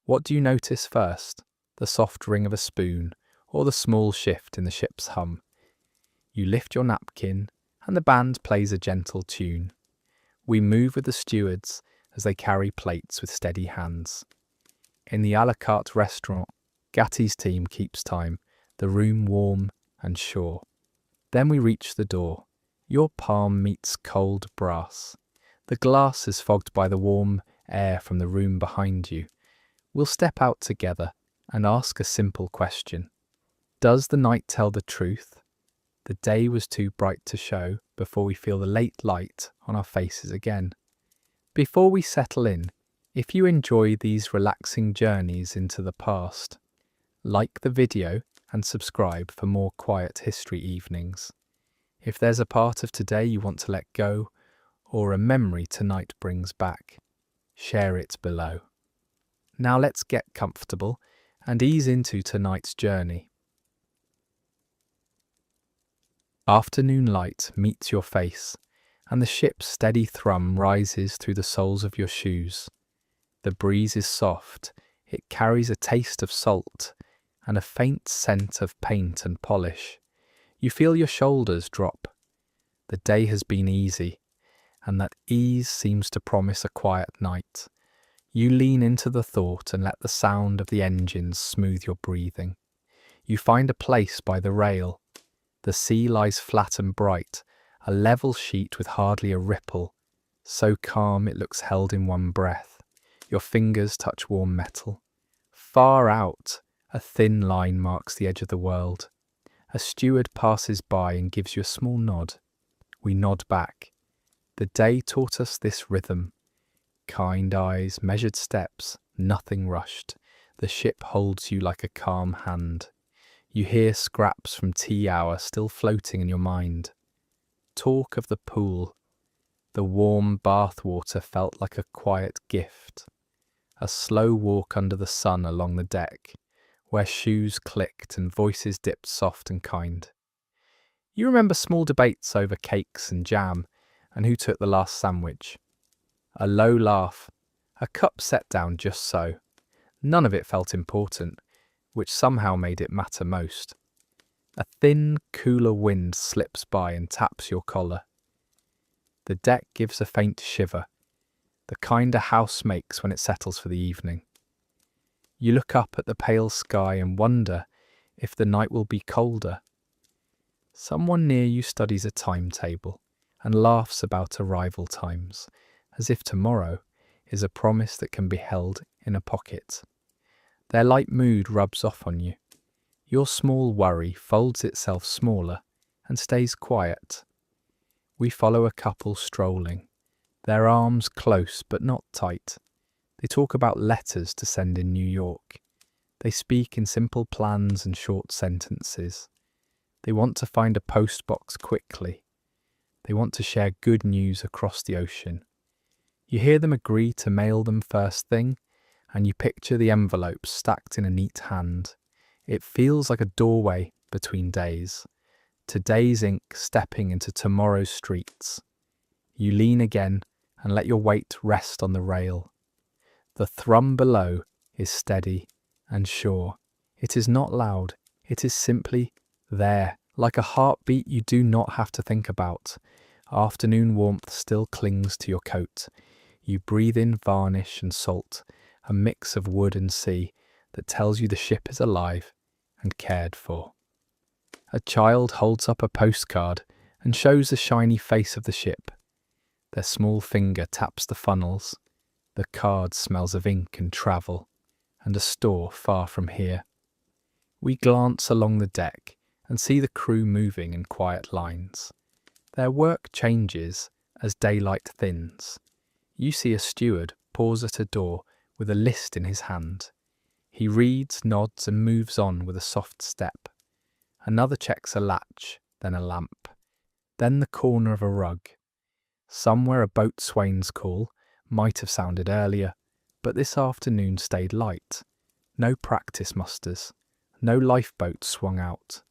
What do you notice first? The soft ring of a spoon, or the small shift in the ship's hum? You lift your napkin, and the band plays a gentle tune. We move with the stewards as they carry plates with steady hands. In the a la carte restaurant, Gatti's team keeps time, the room warm and sure. Then we reach the door. Your palm meets cold brass. The glass is fogged by the warm air from the room behind you. We'll step out together and ask a simple question. Does the night tell the truth? The day was too bright to show before we feel the late light on our faces again. Before we settle in, if you enjoy these relaxing journeys into the past, like the video and subscribe for more quiet history evenings. If there's a part of today you want to let go, or a memory tonight brings back, share it below. Now let's get comfortable and ease into tonight's journey. Afternoon light meets your face, and the ship's steady thrum rises through the soles of your shoes. The breeze is soft, it carries a taste of salt and a faint scent of paint and polish. You feel your shoulders drop. The day has been easy, and that ease seems to promise a quiet night. You lean into the thought and let the sound of the engines smooth your breathing. You find a place by the rail. The sea lies flat and bright, a level sheet with hardly a ripple, so calm it looks held in one breath. Your fingers touch warm metal. Far out, a thin line marks the edge of the world. A steward passes by and gives you a small nod. We nod back. The day taught us this rhythm. Kind eyes, measured steps, nothing rushed. The ship holds you like a calm hand. You hear scraps from tea hour still floating in your mind. Talk of the pool. The warm bath water felt like a quiet gift. A slow walk under the sun along the deck, where shoes clicked and voices dipped soft and kind. You remember small debates over cakes and jam, and who took the last sandwich. A low laugh, a cup set down just so. None of it felt important, which somehow made it matter most. A thin, cooler wind slips by and taps your collar. The deck gives a faint shiver, the kind a house makes when it settles for the evening. You look up at the pale sky and wonder if the night will be colder. Someone near you studies a timetable and laughs about arrival times, as if tomorrow is a promise that can be held in a pocket. Their light mood rubs off on you. Your small worry folds itself smaller and stays quiet. We follow a couple strolling, their arms close but not tight. They talk about letters to send in New York. They speak in simple plans and short sentences. They want to find a postbox quickly. They want to share good news across the ocean. You hear them agree to mail them first thing, and you picture the envelopes stacked in a neat hand. It feels like a doorway between days. Today's ink stepping into tomorrow's streets. You lean again and let your weight rest on the rail. The thrum below is steady and sure. It is not loud. It is simply there, like a heartbeat you do not have to think about. Afternoon warmth still clings to your coat. You breathe in varnish and salt, a mix of wood and sea that tells you the ship is alive and cared for. A child holds up a postcard and shows the shiny face of the ship. Their small finger taps the funnels. The card smells of ink and travel, and a store far from here. We glance along the deck and see the crew moving in quiet lines. Their work changes as daylight thins. You see a steward pause at a door with a list in his hand. He reads, nods, and moves on with a soft step. Another checks a latch, then a lamp, then the corner of a rug. Somewhere a boatswain's call might have sounded earlier, but this afternoon stayed light. No practice musters, no lifeboat swung out.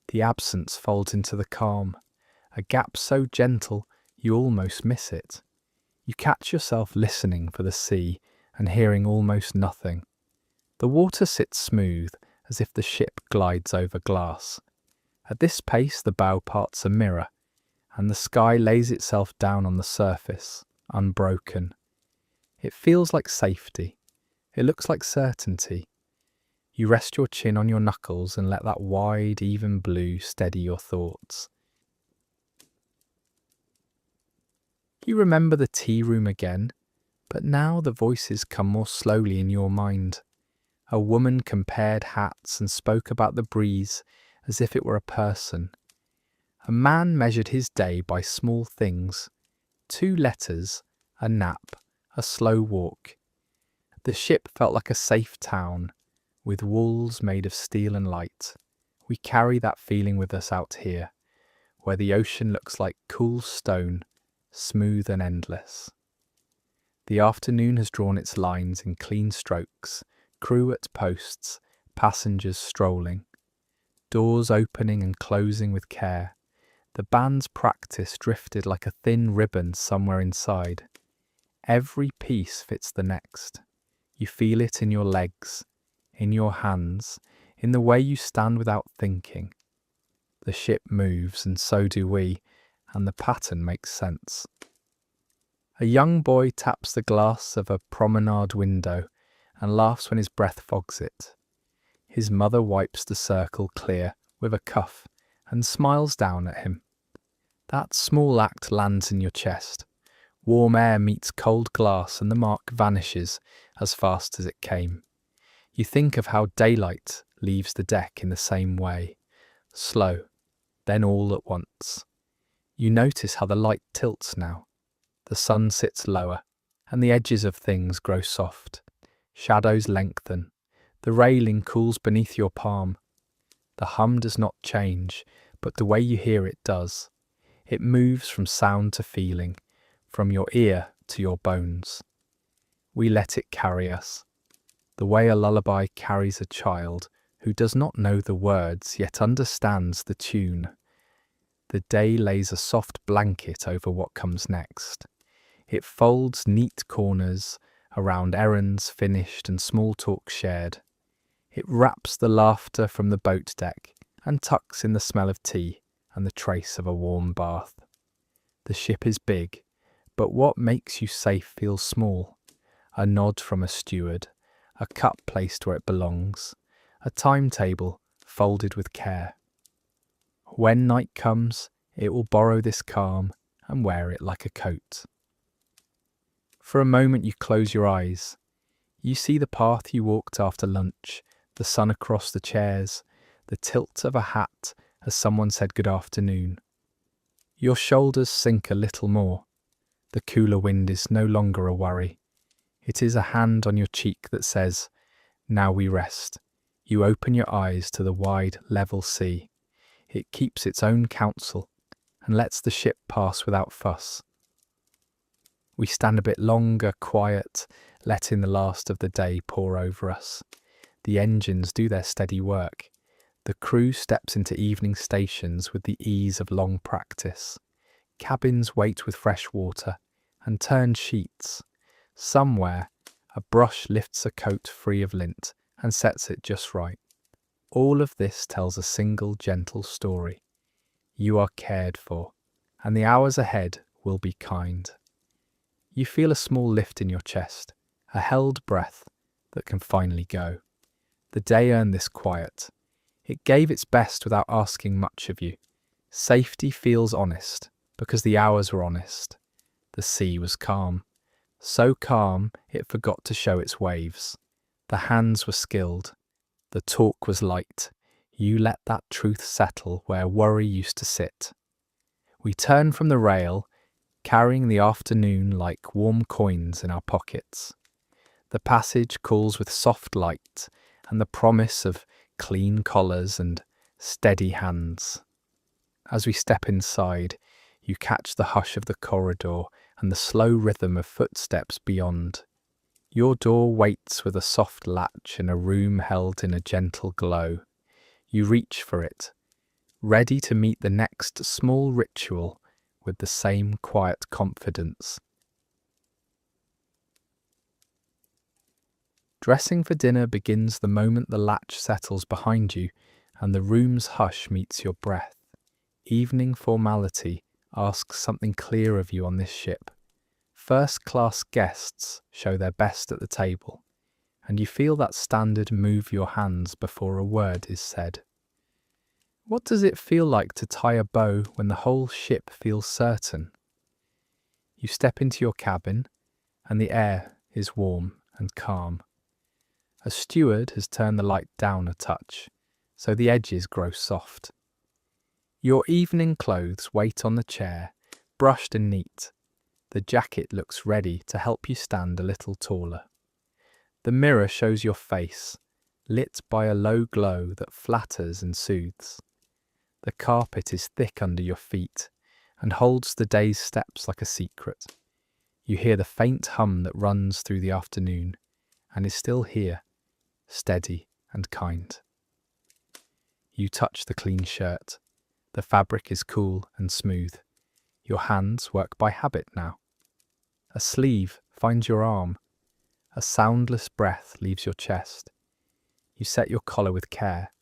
The absence folds into the calm, a gap so gentle you almost miss it. You catch yourself listening for the sea and hearing almost nothing. The water sits smooth, as if the ship glides over glass. At this pace, the bow parts a mirror, and the sky lays itself down on the surface, unbroken. It feels like safety. It looks like certainty. You rest your chin on your knuckles and let that wide, even blue steady your thoughts. You remember the tea room again, but now the voices come more slowly in your mind. A woman compared hats and spoke about the breeze as if it were a person. A man measured his day by small things: 2 letters, a nap, a slow walk. The ship felt like a safe town, with walls made of steel and light. We carry that feeling with us out here, where the ocean looks like cool stone, smooth and endless. The afternoon has drawn its lines in clean strokes, crew at posts, passengers strolling, doors opening and closing with care. The band's practice drifted like a thin ribbon somewhere inside. Every piece fits the next. You feel it in your legs, in your hands, in the way you stand without thinking. The ship moves, and so do we, and the pattern makes sense. A young boy taps the glass of a promenade window and laughs when his breath fogs it. His mother wipes the circle clear with a cuff and smiles down at him. That small act lands in your chest. Warm air meets cold glass and the mark vanishes as fast as it came. You think of how daylight leaves the deck in the same way, slow, then all at once. You notice how the light tilts now. The sun sits lower, and the edges of things grow soft. Shadows lengthen. The railing cools beneath your palm. The hum does not change, but the way you hear it does. It moves from sound to feeling, from your ear to your bones. We let it carry us, the way a lullaby carries a child who does not know the words yet understands the tune. The day lays a soft blanket over what comes next. It folds neat corners around errands finished and small talk shared. It wraps the laughter from the boat deck and tucks in the smell of tea and the trace of a warm bath. The ship is big, but what makes you safe feels small. A nod from a steward, a cup placed where it belongs, a timetable folded with care. When night comes, it will borrow this calm and wear it like a coat. For a moment you close your eyes. You see the path you walked after lunch, the sun across the chairs, the tilt of a hat as someone said good afternoon. Your shoulders sink a little more. The cooler wind is no longer a worry. It is a hand on your cheek that says, "Now we rest." You open your eyes to the wide, level sea. It keeps its own counsel and lets the ship pass without fuss. We stand a bit longer, quiet, letting the last of the day pour over us. The engines do their steady work. The crew steps into evening stations with the ease of long practice. Cabins wait with fresh water and turn sheets. Somewhere, a brush lifts a coat free of lint and sets it just right. All of this tells a single gentle story. You are cared for, and the hours ahead will be kind. You feel a small lift in your chest, a held breath that can finally go. The day earned this quiet. It gave its best without asking much of you. Safety feels honest, because the hours were honest. The sea was calm. So calm, it forgot to show its waves. The hands were skilled. The talk was light. You let that truth settle where worry used to sit. We turned from the rail, carrying the afternoon like warm coins in our pockets. The passage calls with soft light and the promise of clean collars and steady hands. As we step inside, you catch the hush of the corridor and the slow rhythm of footsteps beyond. Your door waits with a soft latch in a room held in a gentle glow. You reach for it, ready to meet the next small ritual with the same quiet confidence. Dressing for dinner begins the moment the latch settles behind you and the room's hush meets your breath. Evening formality asks something clear of you on this ship. First-class guests show their best at the table, and you feel that standard move your hands before a word is said. What does it feel like to tie a bow when the whole ship feels certain? You step into your cabin, and the air is warm and calm. A steward has turned the light down a touch, so the edges grow soft. Your evening clothes wait on the chair, brushed and neat. The jacket looks ready to help you stand a little taller. The mirror shows your face, lit by a low glow that flatters and soothes. The carpet is thick under your feet and holds the day's steps like a secret. You hear the faint hum that runs through the afternoon and is still here, steady and kind. You touch the clean shirt. The fabric is cool and smooth. Your hands work by habit now. A sleeve finds your arm. A soundless breath leaves your chest. You set your collar with care.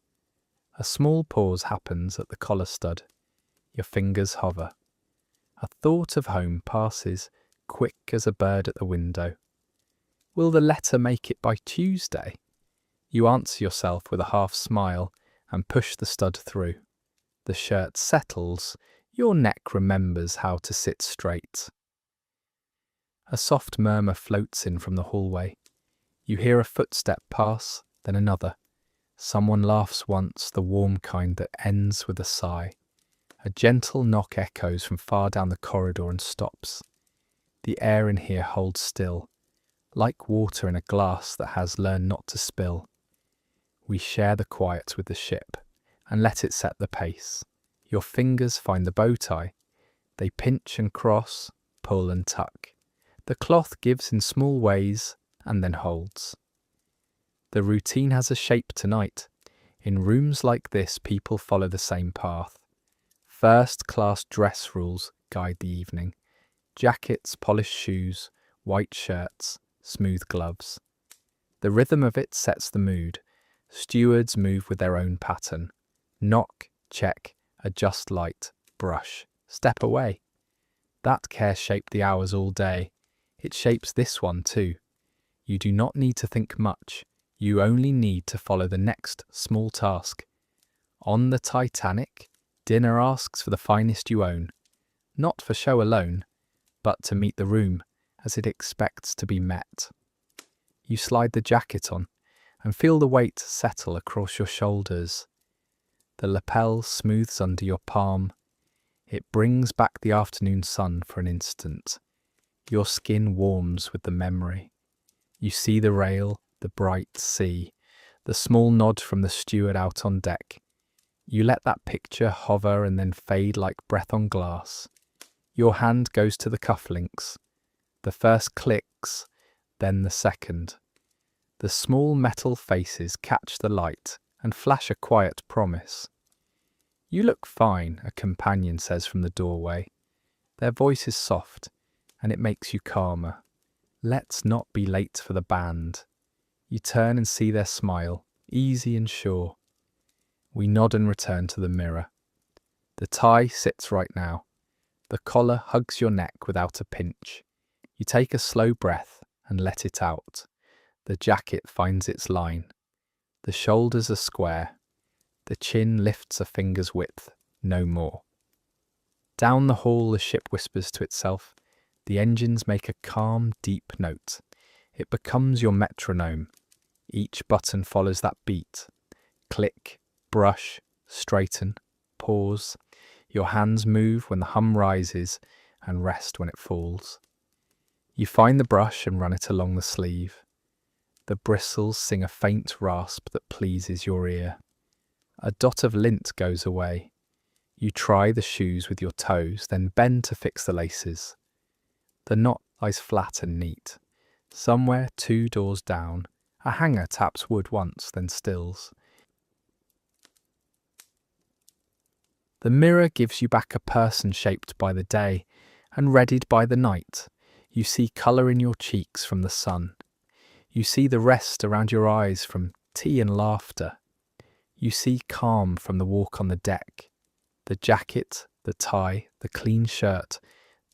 A small pause happens at the collar stud. Your fingers hover. A thought of home passes, quick as a bird at the window. Will the letter make it by Tuesday? You answer yourself with a half smile and push the stud through. The shirt settles. Your neck remembers how to sit straight. A soft murmur floats in from the hallway. You hear a footstep pass, then another. Someone laughs once, the warm kind that ends with a sigh. A gentle knock echoes from far down the corridor and stops. The air in here holds still, like water in a glass that has learned not to spill. We share the quiet with the ship and let it set the pace. Your fingers find the bow tie. They pinch and cross, pull and tuck. The cloth gives in small ways and then holds. The routine has a shape tonight. In rooms like this, people follow the same path. First-class dress rules guide the evening. Jackets, polished shoes, white shirts, smooth gloves. The rhythm of it sets the mood. Stewards move with their own pattern. Knock, check, adjust light, brush, step away. That care shaped the hours all day. It shapes this one too. You do not need to think much. You only need to follow the next small task. On the Titanic, dinner asks for the finest you own. Not for show alone, but to meet the room as it expects to be met. You slide the jacket on and feel the weight settle across your shoulders. The lapel smooths under your palm. It brings back the afternoon sun for an instant. Your skin warms with the memory. You see the rail, the bright sea, the small nod from the steward out on deck. You let that picture hover and then fade like breath on glass. Your hand goes to the cufflinks. The first clicks, then the second. The small metal faces catch the light and flash a quiet promise. "You look fine," a companion says from the doorway. Their voice is soft, and it makes you calmer. "Let's not be late for the band." You turn and see their smile, easy and sure. We nod and return to the mirror. The tie sits right now. The collar hugs your neck without a pinch. You take a slow breath and let it out. The jacket finds its line. The shoulders are square. The chin lifts a finger's width, no more. Down the hall the ship whispers to itself. The engines make a calm, deep note. It becomes your metronome. Each button follows that beat. Click, brush, straighten, pause. Your hands move when the hum rises and rest when it falls. You find the brush and run it along the sleeve. The bristles sing a faint rasp that pleases your ear. A dot of lint goes away. You try the shoes with your toes, then bend to fix the laces. The knot lies flat and neat. Somewhere 2 doors down, a hanger taps wood once, then stills. The mirror gives you back a person shaped by the day and readied by the night. You see colour in your cheeks from the sun. You see the rest around your eyes from tea and laughter. You see calm from the walk on the deck. The jacket, the tie, the clean shirt,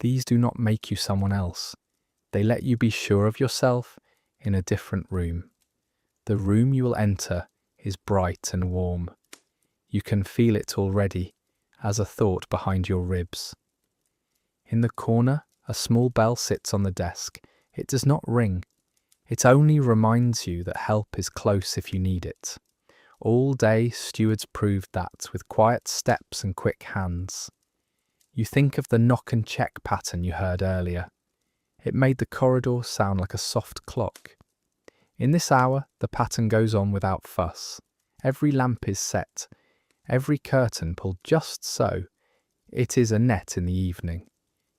these do not make you someone else. They let you be sure of yourself in a different room. The room you will enter is bright and warm. You can feel it already as a thought behind your ribs. In the corner, a small bell sits on the desk. It does not ring. It only reminds you that help is close if you need it. All day, stewards proved that with quiet steps and quick hands. You think of the knock and check pattern you heard earlier. It made the corridor sound like a soft clock. In this hour, the pattern goes on without fuss. Every lamp is set, every curtain pulled just so. It is a net in the evening.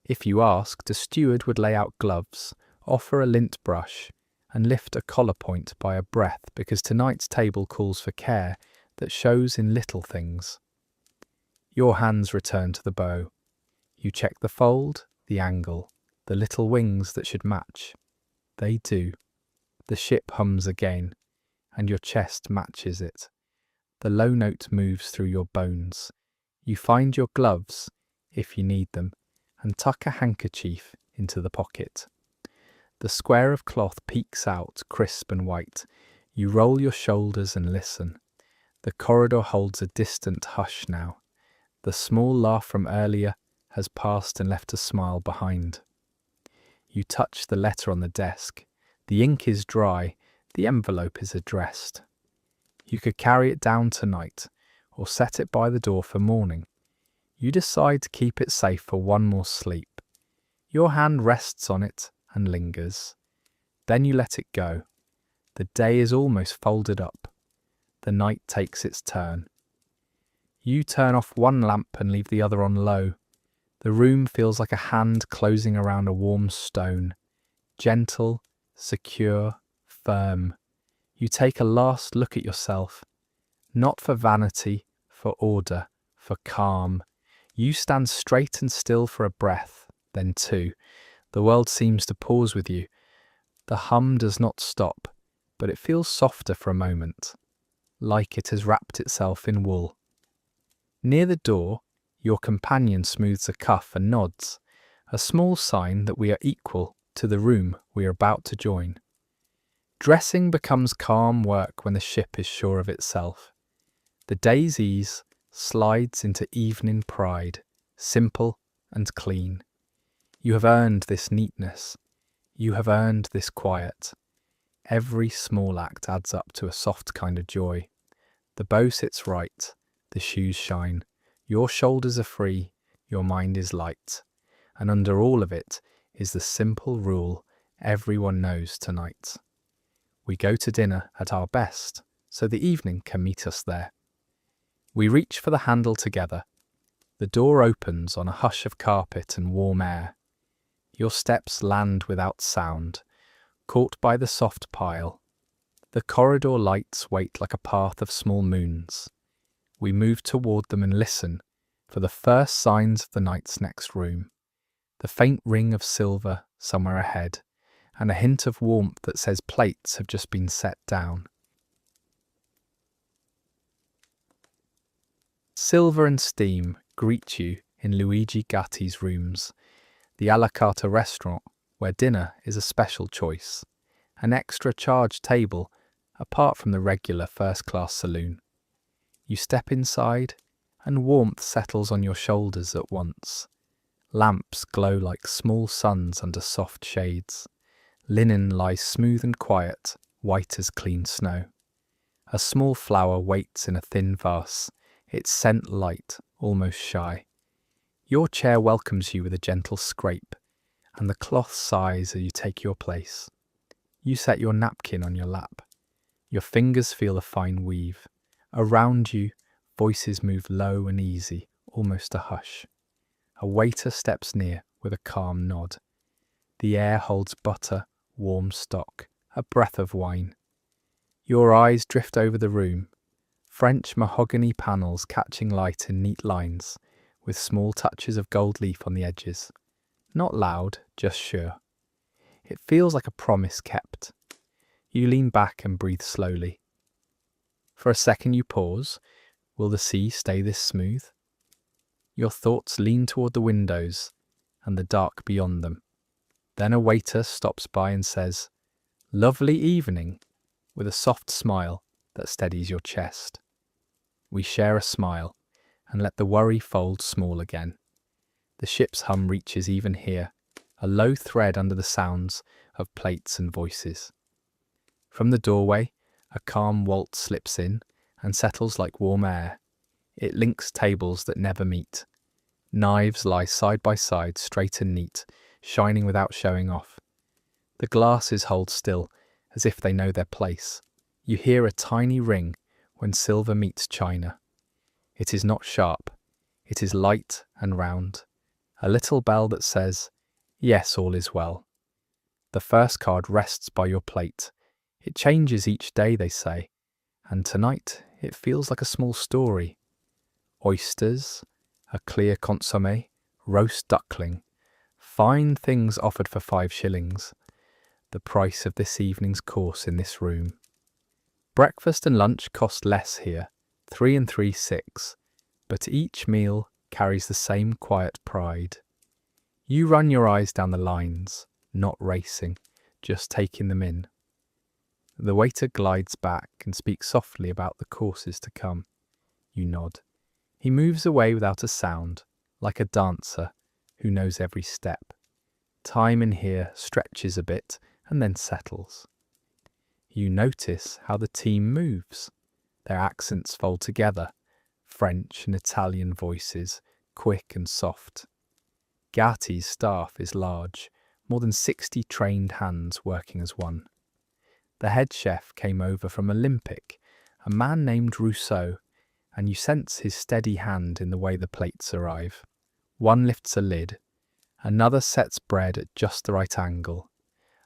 If you asked, a steward would lay out gloves, offer a lint brush, and lift a collar point by a breath, because tonight's table calls for care that shows in little things. Your hands return to the bow. You check the fold, the angle, the little wings that should match. They do. The ship hums again, and your chest matches it. The low note moves through your bones. You find your gloves, if you need them, and tuck a handkerchief into the pocket. The square of cloth peeks out, crisp and white. You roll your shoulders and listen. The corridor holds a distant hush now. The small laugh from earlier has passed and left a smile behind. You touch the letter on the desk. The ink is dry, the envelope is addressed. You could carry it down tonight, or set it by the door for morning. You decide to keep it safe for one more sleep. Your hand rests on it and lingers. Then you let it go. The day is almost folded up. The night takes its turn. You turn off one lamp and leave the other on low. The room feels like a hand closing around a warm stone. Gentle, secure, firm. You take a last look at yourself. Not for vanity, for order, for calm. You stand straight and still for a breath, then two. The world seems to pause with you. The hum does not stop, but it feels softer for a moment, like it has wrapped itself in wool. Near the door, your companion smooths a cuff and nods, a small sign that we are equal to the room we are about to join. Dressing becomes calm work when the ship is sure of itself. The day's ease slides into evening pride, simple and clean. You have earned this neatness. You have earned this quiet. Every small act adds up to a soft kind of joy. The bow sits right, the shoes shine, your shoulders are free, your mind is light, and under all of it is the simple rule everyone knows tonight. We go to dinner at our best, so the evening can meet us there. We reach for the handle together. The door opens on a hush of carpet and warm air. Your steps land without sound, caught by the soft pile. The corridor lights wait like a path of small moons. We move toward them and listen for the first signs of the night's next room. The faint ring of silver somewhere ahead, and a hint of warmth that says plates have just been set down. Silver and steam greet you in Luigi Gatti's rooms, the a la carte restaurant where dinner is a special choice, an extra charge table apart from the regular first-class saloon. You step inside, and warmth settles on your shoulders at once. Lamps glow like small suns under soft shades. Linen lies smooth and quiet, white as clean snow. A small flower waits in a thin vase, its scent light, almost shy. Your chair welcomes you with a gentle scrape, and the cloth sighs as you take your place. You set your napkin on your lap. Your fingers feel the fine weave. Around you, voices move low and easy, almost a hush. A waiter steps near with a calm nod. The air holds butter, warm stock, a breath of wine. Your eyes drift over the room, French mahogany panels catching light in neat lines, with small touches of gold leaf on the edges. Not loud, just sure. It feels like a promise kept. You lean back and breathe slowly. For a second you pause. Will the sea stay this smooth? Your thoughts lean toward the windows and the dark beyond them. Then a waiter stops by and says, "Lovely evening," with a soft smile that steadies your chest. We share a smile and let the worry fold small again. The ship's hum reaches even here, a low thread under the sounds of plates and voices. From the doorway, a calm waltz slips in and settles like warm air. It links tables that never meet. Knives lie side by side, straight and neat, shining without showing off. The glasses hold still, as if they know their place. You hear a tiny ring when silver meets china. It is not sharp. It is light and round. A little bell that says, "Yes, all is well." The first card rests by your plate. It changes each day, they say, and tonight it feels like a small story. Oysters, a clear consommé, roast duckling, fine things offered for 5 shillings, the price of this evening's course in this room. Breakfast and lunch cost less here, 3 and 3 6, but each meal carries the same quiet pride. You run your eyes down the lines, not racing, just taking them in. The waiter glides back and speaks softly about the courses to come. You nod. He moves away without a sound, like a dancer who knows every step. Time in here stretches a bit and then settles. You notice how the team moves. Their accents fold together, French and Italian voices, quick and soft. Gatti's staff is large, more than 60 trained hands working as one. The head chef came over from Olympic, a man named Rousseau, and you sense his steady hand in the way the plates arrive. One lifts a lid, another sets bread at just the right angle,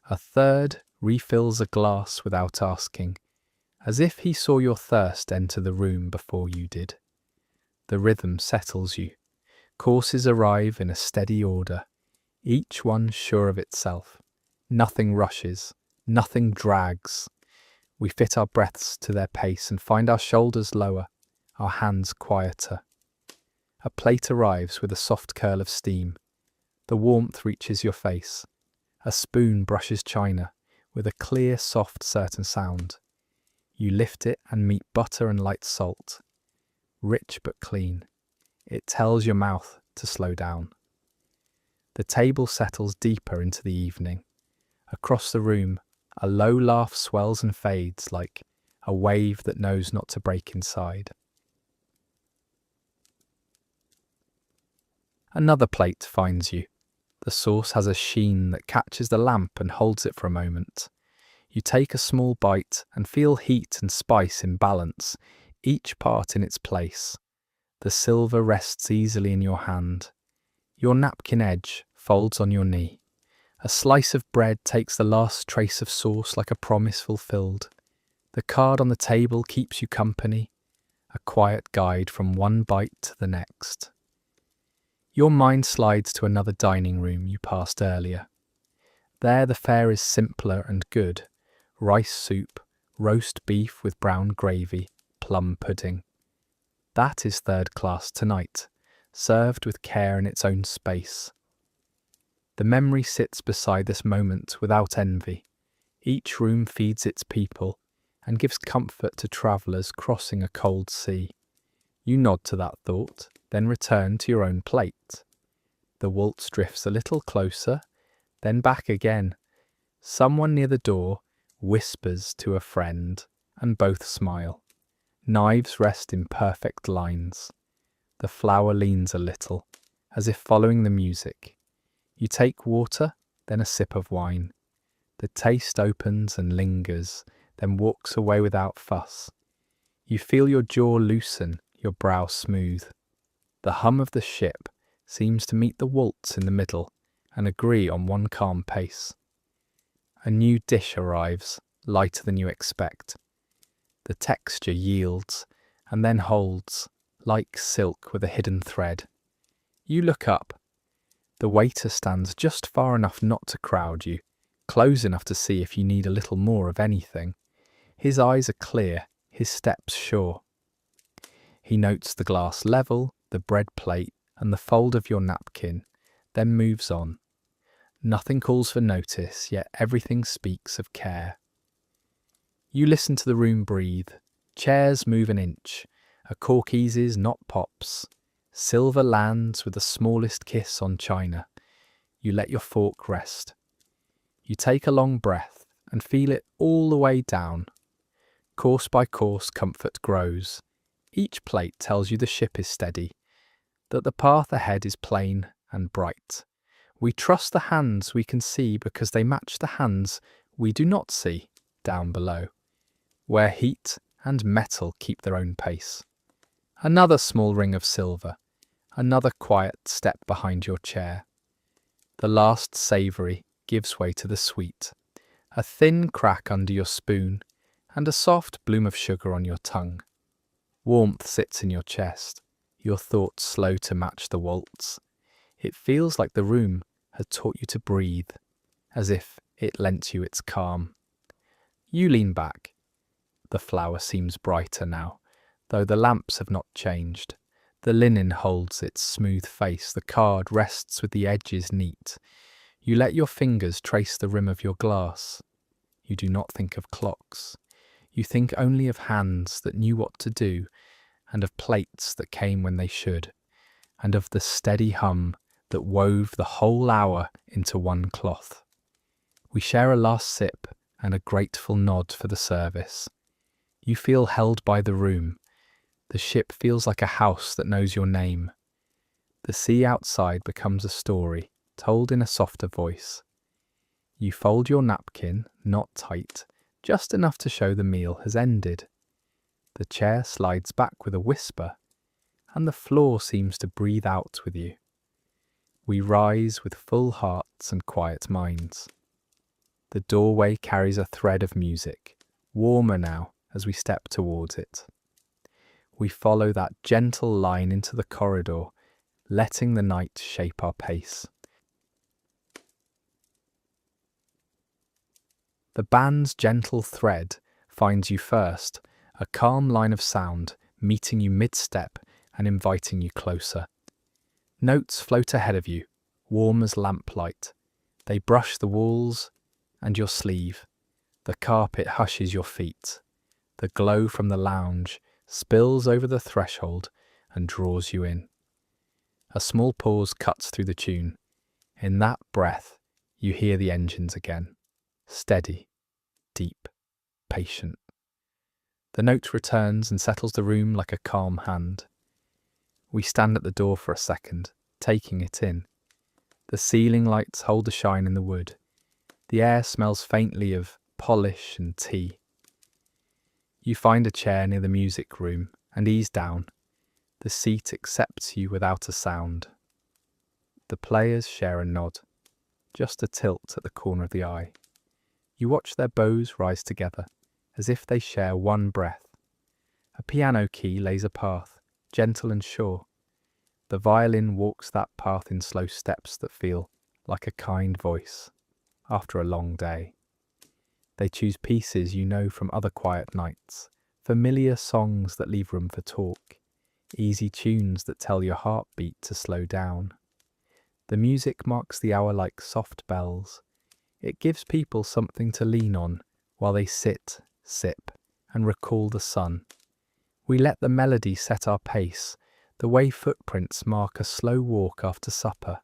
a third refills a glass without asking, as if he saw your thirst enter the room before you did. The rhythm settles you. Courses arrive in a steady order, each one sure of itself. Nothing rushes, nothing drags. We fit our breaths to their pace and find our shoulders lower, our hands quieter. A plate arrives with a soft curl of steam. The warmth reaches your face. A spoon brushes china with a clear, soft, certain sound. You lift it and meet butter and light salt. Rich but clean. It tells your mouth to slow down. The table settles deeper into the evening. Across the room, a low laugh swells and fades like a wave that knows not to break inside. Another plate finds you. The sauce has a sheen that catches the lamp and holds it for a moment. You take a small bite and feel heat and spice in balance, each part in its place. The silver rests easily in your hand. Your napkin edge folds on your knee. A slice of bread takes the last trace of sauce like a promise fulfilled. The card on the table keeps you company, a quiet guide from one bite to the next. Your mind slides to another dining room you passed earlier. There the fare is simpler and good. Rice soup, roast beef with brown gravy, plum pudding. That is third class tonight, served with care in its own space. The memory sits beside this moment without envy. Each room feeds its people and gives comfort to travellers crossing a cold sea. You nod to that thought, then return to your own plate. The waltz drifts a little closer, then back again. Someone near the door whispers to a friend, and both smile. Knives rest in perfect lines. The flower leans a little, as if following the music. You take water, then a sip of wine. The taste opens and lingers, then walks away without fuss. You feel your jaw loosen, your brow smooth. The hum of the ship seems to meet the waltz in the middle and agree on one calm pace. A new dish arrives, lighter than you expect. The texture yields and then holds, like silk with a hidden thread. You look up. The waiter stands just far enough not to crowd you, close enough to see if you need a little more of anything. His eyes are clear, his steps sure. He notes the glass level, the bread plate, and the fold of your napkin, then moves on. Nothing calls for notice, yet everything speaks of care. You listen to the room breathe. Chairs move an inch. A cork eases, not pops. Silver lands with the smallest kiss on china. You let your fork rest. You take a long breath and feel it all the way down. Course by course, comfort grows. Each plate tells you the ship is steady, that the path ahead is plain and bright. We trust the hands we can see because they match the hands we do not see down below, where heat and metal keep their own pace. Another small ring of silver, another quiet step behind your chair. The last savoury gives way to the sweet, a thin crack under your spoon, and a soft bloom of sugar on your tongue. Warmth sits in your chest, your thoughts slow to match the waltz. It feels like the room had taught you to breathe, as if it lent you its calm. You lean back. The flower seems brighter now, though the lamps have not changed. The linen holds its smooth face, the card rests with the edges neat. You let your fingers trace the rim of your glass. You do not think of clocks. You think only of hands that knew what to do, and of plates that came when they should, and of the steady hum that wove the whole hour into one cloth. We share a last sip and a grateful nod for the service. You feel held by the room. The ship feels like a house that knows your name. The sea outside becomes a story, told in a softer voice. You fold your napkin, not tight, just enough to show the meal has ended. The chair slides back with a whisper, and the floor seems to breathe out with you. We rise with full hearts and quiet minds. The doorway carries a thread of music, warmer now as we step towards it. We follow that gentle line into the corridor, letting the night shape our pace. The band's gentle thread finds you first, a calm line of sound meeting you mid-step and inviting you closer. Notes float ahead of you, warm as lamplight. They brush the walls and your sleeve. The carpet hushes your feet. The glow from the lounge spills over the threshold and draws you in. A small pause cuts through the tune. In that breath, you hear the engines again. Steady, deep, patient. The note returns and settles the room like a calm hand. We stand at the door for a second, taking it in. The ceiling lights hold the shine in the wood. The air smells faintly of polish and tea. You find a chair near the music room and ease down. The seat accepts you without a sound. The players share a nod, just a tilt at the corner of the eye. You watch their bows rise together, as if they share one breath. A piano key lays a path, gentle and sure. The violin walks that path in slow steps that feel like a kind voice after a long day. They choose pieces you know from other quiet nights, familiar songs that leave room for talk, easy tunes that tell your heartbeat to slow down. The music marks the hour like soft bells. It gives people something to lean on while they sit, sip, and recall the sun. We let the melody set our pace, the way footprints mark a slow walk after supper.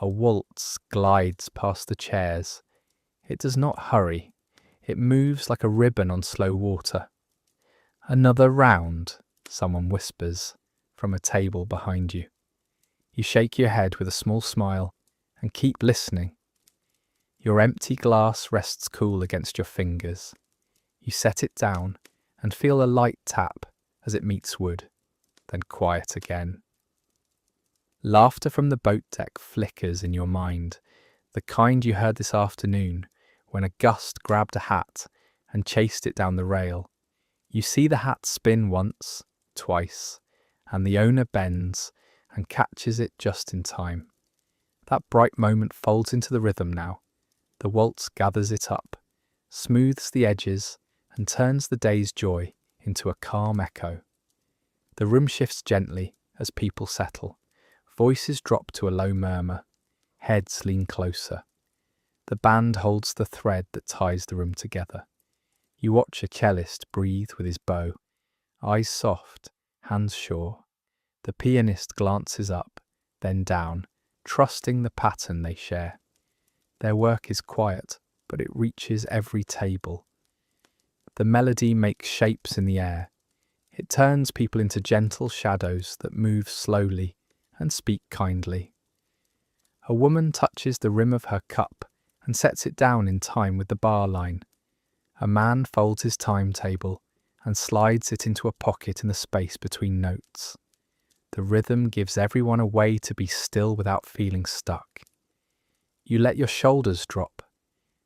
A waltz glides past the chairs. It does not hurry. It moves like a ribbon on slow water. Another round, someone whispers from a table behind you. You shake your head with a small smile and keep listening. Your empty glass rests cool against your fingers. You set it down and feel a light tap as it meets wood, then quiet again. Laughter from the boat deck flickers in your mind, the kind you heard this afternoon when a gust grabbed a hat and chased it down the rail. You see the hat spin once, twice, and the owner bends and catches it just in time. That bright moment folds into the rhythm now, The waltz gathers it up, smooths the edges, and turns the day's joy into a calm echo. The room shifts gently as people settle. Voices drop to a low murmur. Heads lean closer. The band holds the thread that ties the room together. You watch a cellist breathe with his bow, eyes soft, hands sure. The pianist glances up, then down, trusting the pattern they share. Their work is quiet, but it reaches every table. The melody makes shapes in the air. It turns people into gentle shadows that move slowly and speak kindly. A woman touches the rim of her cup and sets it down in time with the bar line. A man folds his timetable and slides it into a pocket in the space between notes. The rhythm gives everyone a way to be still without feeling stuck. You let your shoulders drop.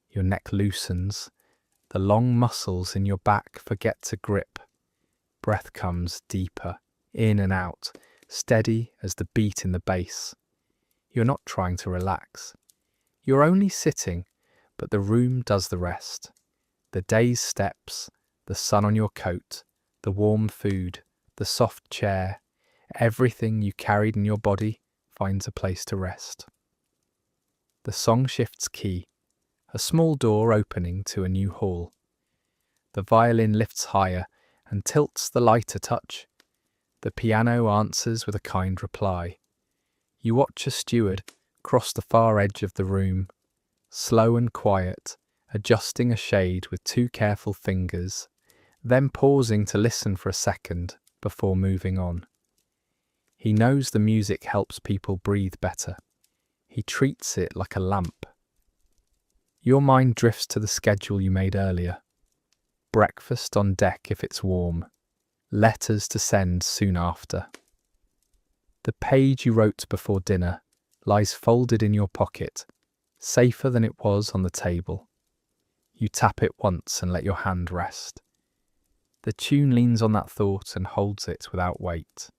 Your neck loosens. The long muscles in your back forget to grip. Breath comes deeper, in and out, steady as the beat in the bass. You're not trying to relax. You're only sitting, but the room does the rest. The day's steps, the sun on your coat, the warm food, the soft chair, everything you carried in your body finds a place to rest. The song shifts key, a small door opening to a new hall. The violin lifts higher and tilts the light a touch. The piano answers with a kind reply. You watch a steward cross the far edge of the room, slow and quiet, adjusting a shade with 2 careful fingers, then pausing to listen for a second before moving on. He knows the music helps people breathe better. He treats it like a lamp. Your mind drifts to the schedule you made earlier. Breakfast on deck if it's warm. Letters to send soon after. The page you wrote before dinner lies folded in your pocket, safer than it was on the table. You tap it once and let your hand rest. The tune leans on that thought and holds it without weight.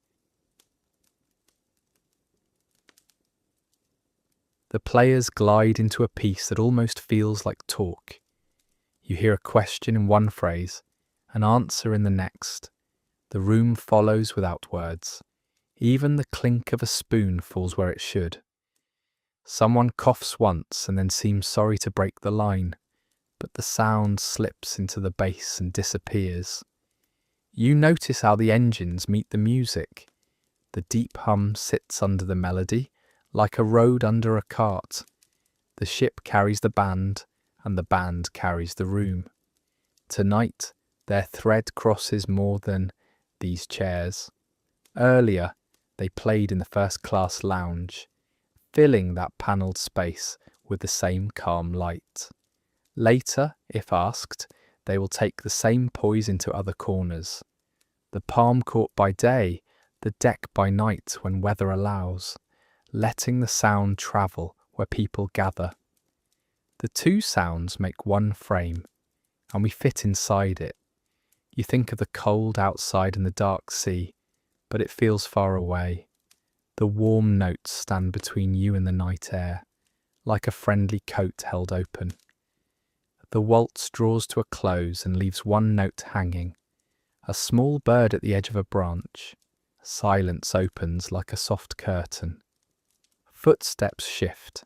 The players glide into a piece that almost feels like talk. You hear a question in one phrase, an answer in the next. The room follows without words. Even the clink of a spoon falls where it should. Someone coughs once and then seems sorry to break the line, but the sound slips into the bass and disappears. You notice how the engines meet the music. The deep hum sits under the melody, like a road under a cart. The ship carries the band, and the band carries the room. Tonight, their thread crosses more than these chairs. Earlier, they played in the first-class lounge, filling that panelled space with the same calm light. Later, if asked, they will take the same poise into other corners. The palm court by day, the deck by night when weather allows, letting the sound travel where people gather. The 2 sounds make one frame, and we fit inside it. You think of the cold outside and the dark sea, but it feels far away. The warm notes stand between you and the night air, like a friendly coat held open. The waltz draws to a close and leaves one note hanging. A small bird at the edge of a branch. Silence opens like a soft curtain. Footsteps shift.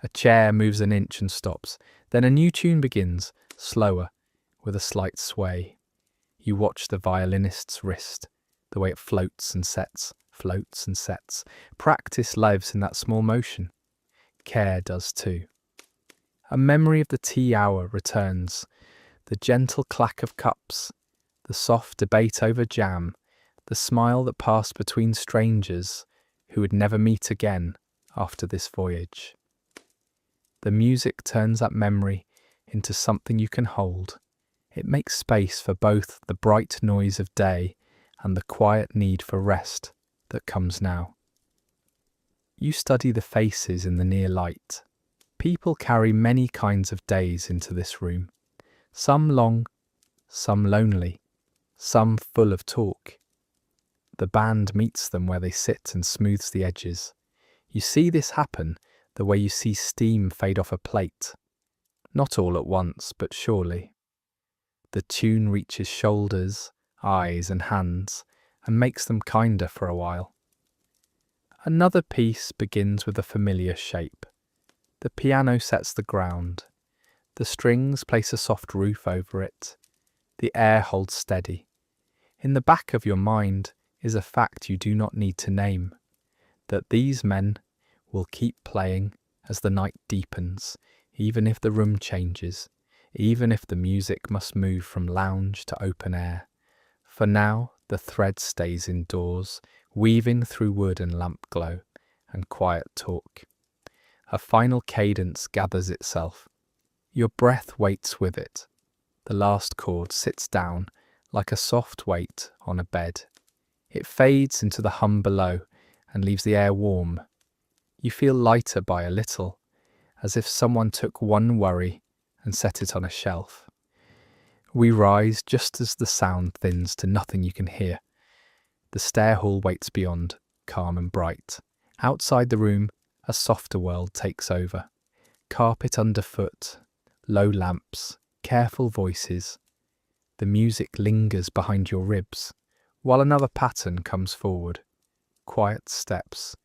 A chair moves an inch and stops. Then a new tune begins, slower, with a slight sway. You watch the violinist's wrist, the way it floats and sets. Practice lives in that small motion. Care does too. A memory of the tea hour returns. The gentle clack of cups, the soft debate over jam, the smile that passed between strangers who would never meet again after this voyage. The music turns that memory into something you can hold. It makes space for both the bright noise of day and the quiet need for rest that comes now. You study the faces in the near light. People carry many kinds of days into this room. Some long, some lonely, some full of talk. The band meets them where they sit and smooths the edges. You see this happen the way you see steam fade off a plate. not all at once, but surely. The tune reaches shoulders, eyes, and hands, and makes them kinder for a while. Another piece begins with a familiar shape. The piano sets the ground. The strings place a soft roof over it. The air holds steady. In the back of your mind is a fact you do not need to name, that these men will keep playing as the night deepens, even if the room changes, even if the music must move from lounge to open air. For now, the thread stays indoors, weaving through wood and lamp glow and quiet talk. A final cadence gathers itself. Your breath waits with it. The last chord sits down like a soft weight on a bed. It fades into the hum below and leaves the air warm. You feel lighter by a little, as if someone took one worry and set it on a shelf. We rise just as the sound thins to nothing you can hear. The stair hall waits beyond, calm and bright. Outside the room, a softer world takes over. Carpet underfoot, low lamps, careful voices. The music lingers behind your ribs, while another pattern comes forward. Quiet steps,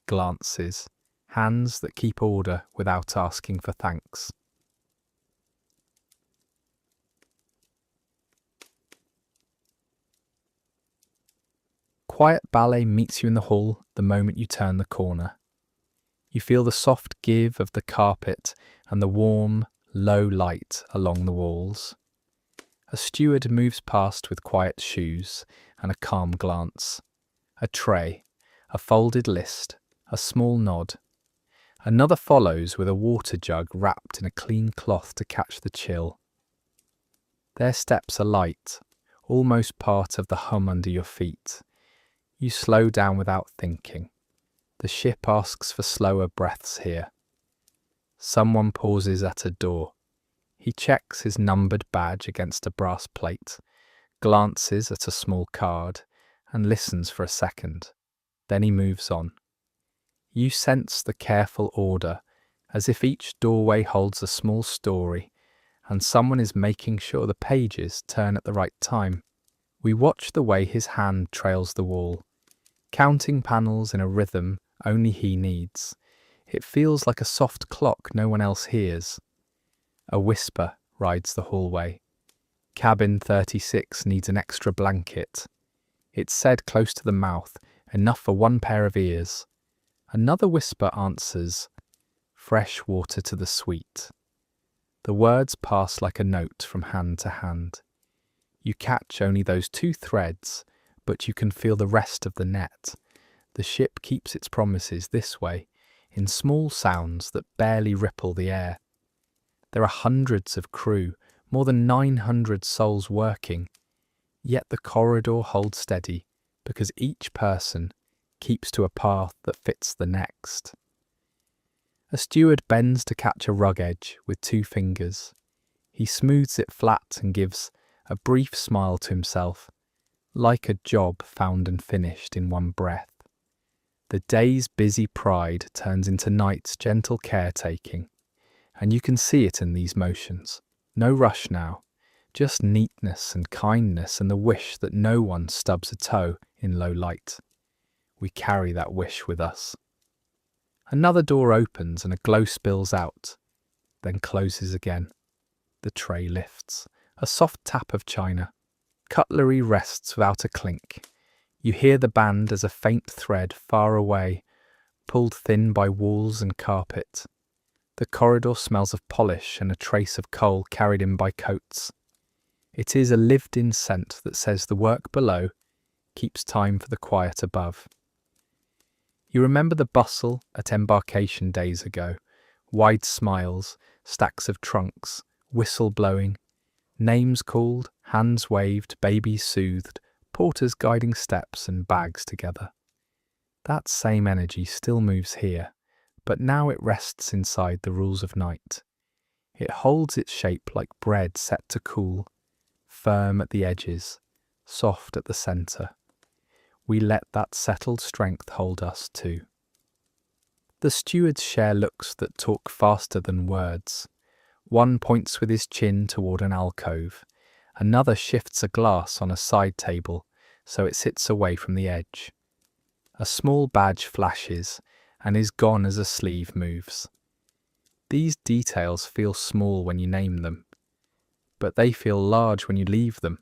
glances, hands that keep order without asking for thanks. Quiet ballet meets you in the hall the moment you turn the corner. You feel the soft give of the carpet and the warm, low light along the walls. A steward moves past with quiet shoes and a calm glance. A tray, a folded list, a small nod. Another follows with a water jug wrapped in a clean cloth to catch the chill. Their steps are light, almost part of the hum under your feet. You slow down without thinking. The ship asks for slower breaths here. Someone pauses at a door. He checks his numbered badge against a brass plate, glances at a small card, and listens for a second. Then he moves on. You sense the careful order, as if each doorway holds a small story, and someone is making sure the pages turn at the right time. We watch the way his hand trails the wall, counting panels in a rhythm only he needs. It feels like a soft clock no one else hears. A whisper rides the hallway. Cabin 36 needs an extra blanket. It's said close to the mouth, enough for one pair of ears. Another whisper answers, fresh water to the sweet. The words pass like a note from hand to hand. You catch only those two threads, but you can feel the rest of the net. The ship keeps its promises this way, in small sounds that barely ripple the air. There are hundreds of crew, more than 900 souls working, yet the corridor holds steady because each person keeps to a path that fits the next. A steward bends to catch a rug edge with 2 fingers. He smooths it flat and gives a brief smile to himself, like a job found and finished in one breath. The day's busy pride turns into night's gentle caretaking, and you can see it in these motions. No rush now, just neatness and kindness and the wish that no one stubs a toe in low light. We carry that wish with us. Another door opens and a glow spills out, then closes again. The tray lifts. A soft tap of china. Cutlery rests without a clink. You hear the band as a faint thread far away, pulled thin by walls and carpet. The corridor smells of polish and a trace of coal carried in by coats. It is a lived-in scent that says the work below keeps time for the quiet above. You remember the bustle at embarkation days ago, wide smiles, stacks of trunks, whistle blowing, names called, hands waved, babies soothed, porters guiding steps and bags together. That same energy still moves here, but now it rests inside the rules of night. It holds its shape like bread set to cool, firm at the edges, soft at the centre. We let that settled strength hold us too. The stewards share looks that talk faster than words. One points with his chin toward an alcove. Another shifts a glass on a side table so it sits away from the edge. A small badge flashes and is gone as a sleeve moves. These details feel small when you name them, but they feel large when you leave them.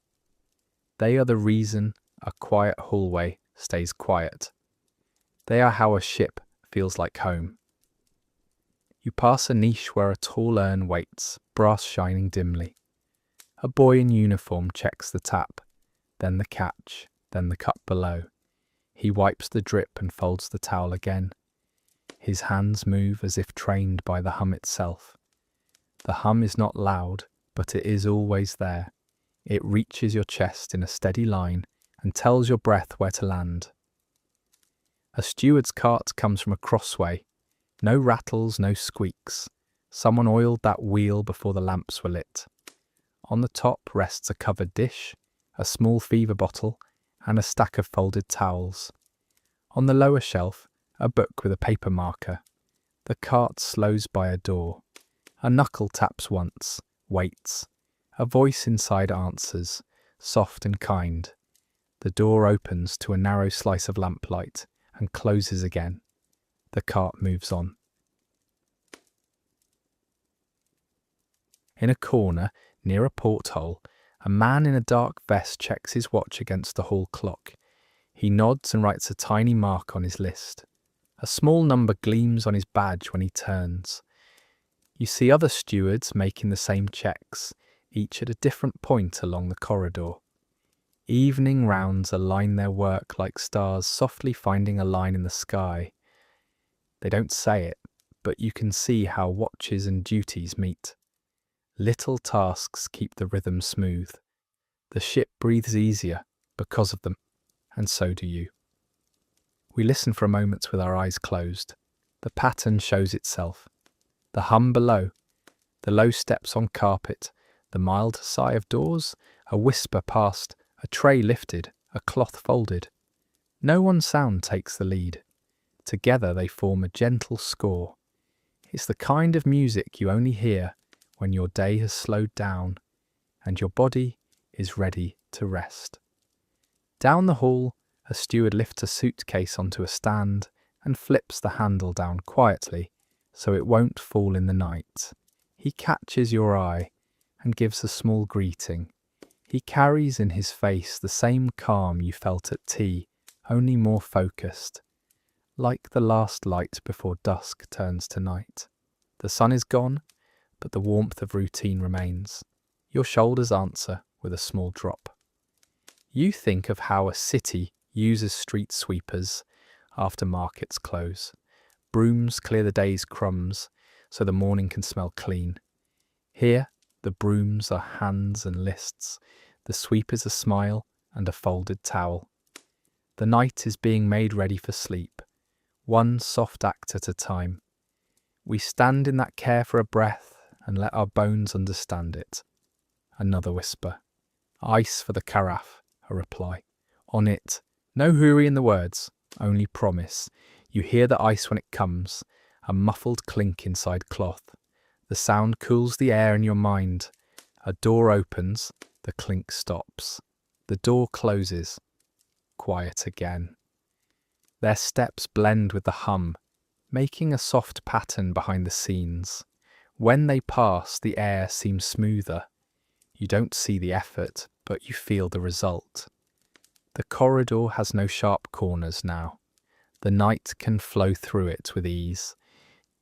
They are the reason a quiet hallway stays quiet. They are how a ship feels like home. You pass a niche where a tall urn waits, brass shining dimly. A boy in uniform checks the tap, then the catch, then the cup below. He wipes the drip and folds the towel again. His hands move as if trained by the hum itself. The hum is not loud, but it is always there. It reaches your chest in a steady line and tells your breath where to land. A steward's cart comes from a crossway. No rattles, no squeaks. Someone oiled that wheel before the lamps were lit. On the top rests a covered dish, a small fever bottle, and a stack of folded towels. On the lower shelf, a book with a paper marker. The cart slows by a door. A knuckle taps once, waits. A voice inside answers, soft and kind. The door opens to a narrow slice of lamplight and closes again. The cart moves on. In a corner, near a porthole, a man in a dark vest checks his watch against the hall clock. He nods and writes a tiny mark on his list. A small number gleams on his badge when he turns. You see other stewards making the same checks, each at a different point along the corridor. Evening rounds align their work like stars softly finding a line in the sky. They don't say it, but you can see how watches and duties meet. Little tasks keep the rhythm smooth. The ship breathes easier because of them, and so do you. We listen for a moment with our eyes closed. The pattern shows itself. The hum below, the low steps on carpet, the mild sigh of doors, a whisper past, a tray lifted, a cloth folded. No one sound takes the lead. Together they form a gentle score. It's the kind of music you only hear when your day has slowed down and your body is ready to rest. Down the hall, a steward lifts a suitcase onto a stand and flips the handle down quietly so it won't fall in the night. He catches your eye and gives a small greeting. He carries in his face the same calm you felt at tea, only more focused, like the last light before dusk turns to night. The sun is gone, but the warmth of routine remains. Your shoulders answer with a small drop. You think of how a city uses street sweepers after markets close. Brooms clear the day's crumbs so the morning can smell clean. Here, the brooms are hands and lists. The sweep is a smile and a folded towel. The night is being made ready for sleep, one soft act at a time. We stand in that care for a breath and let our bones understand it. Another whisper. Ice for the carafe, a reply. On it, no hurry in the words, only promise. You hear the ice when it comes, a muffled clink inside cloth. The sound cools the air in your mind. A door opens, the clink stops. The door closes. Quiet again. Their steps blend with the hum, making a soft pattern behind the scenes. When they pass, the air seems smoother. You don't see the effort, but you feel the result. The corridor has no sharp corners now. The night can flow through it with ease.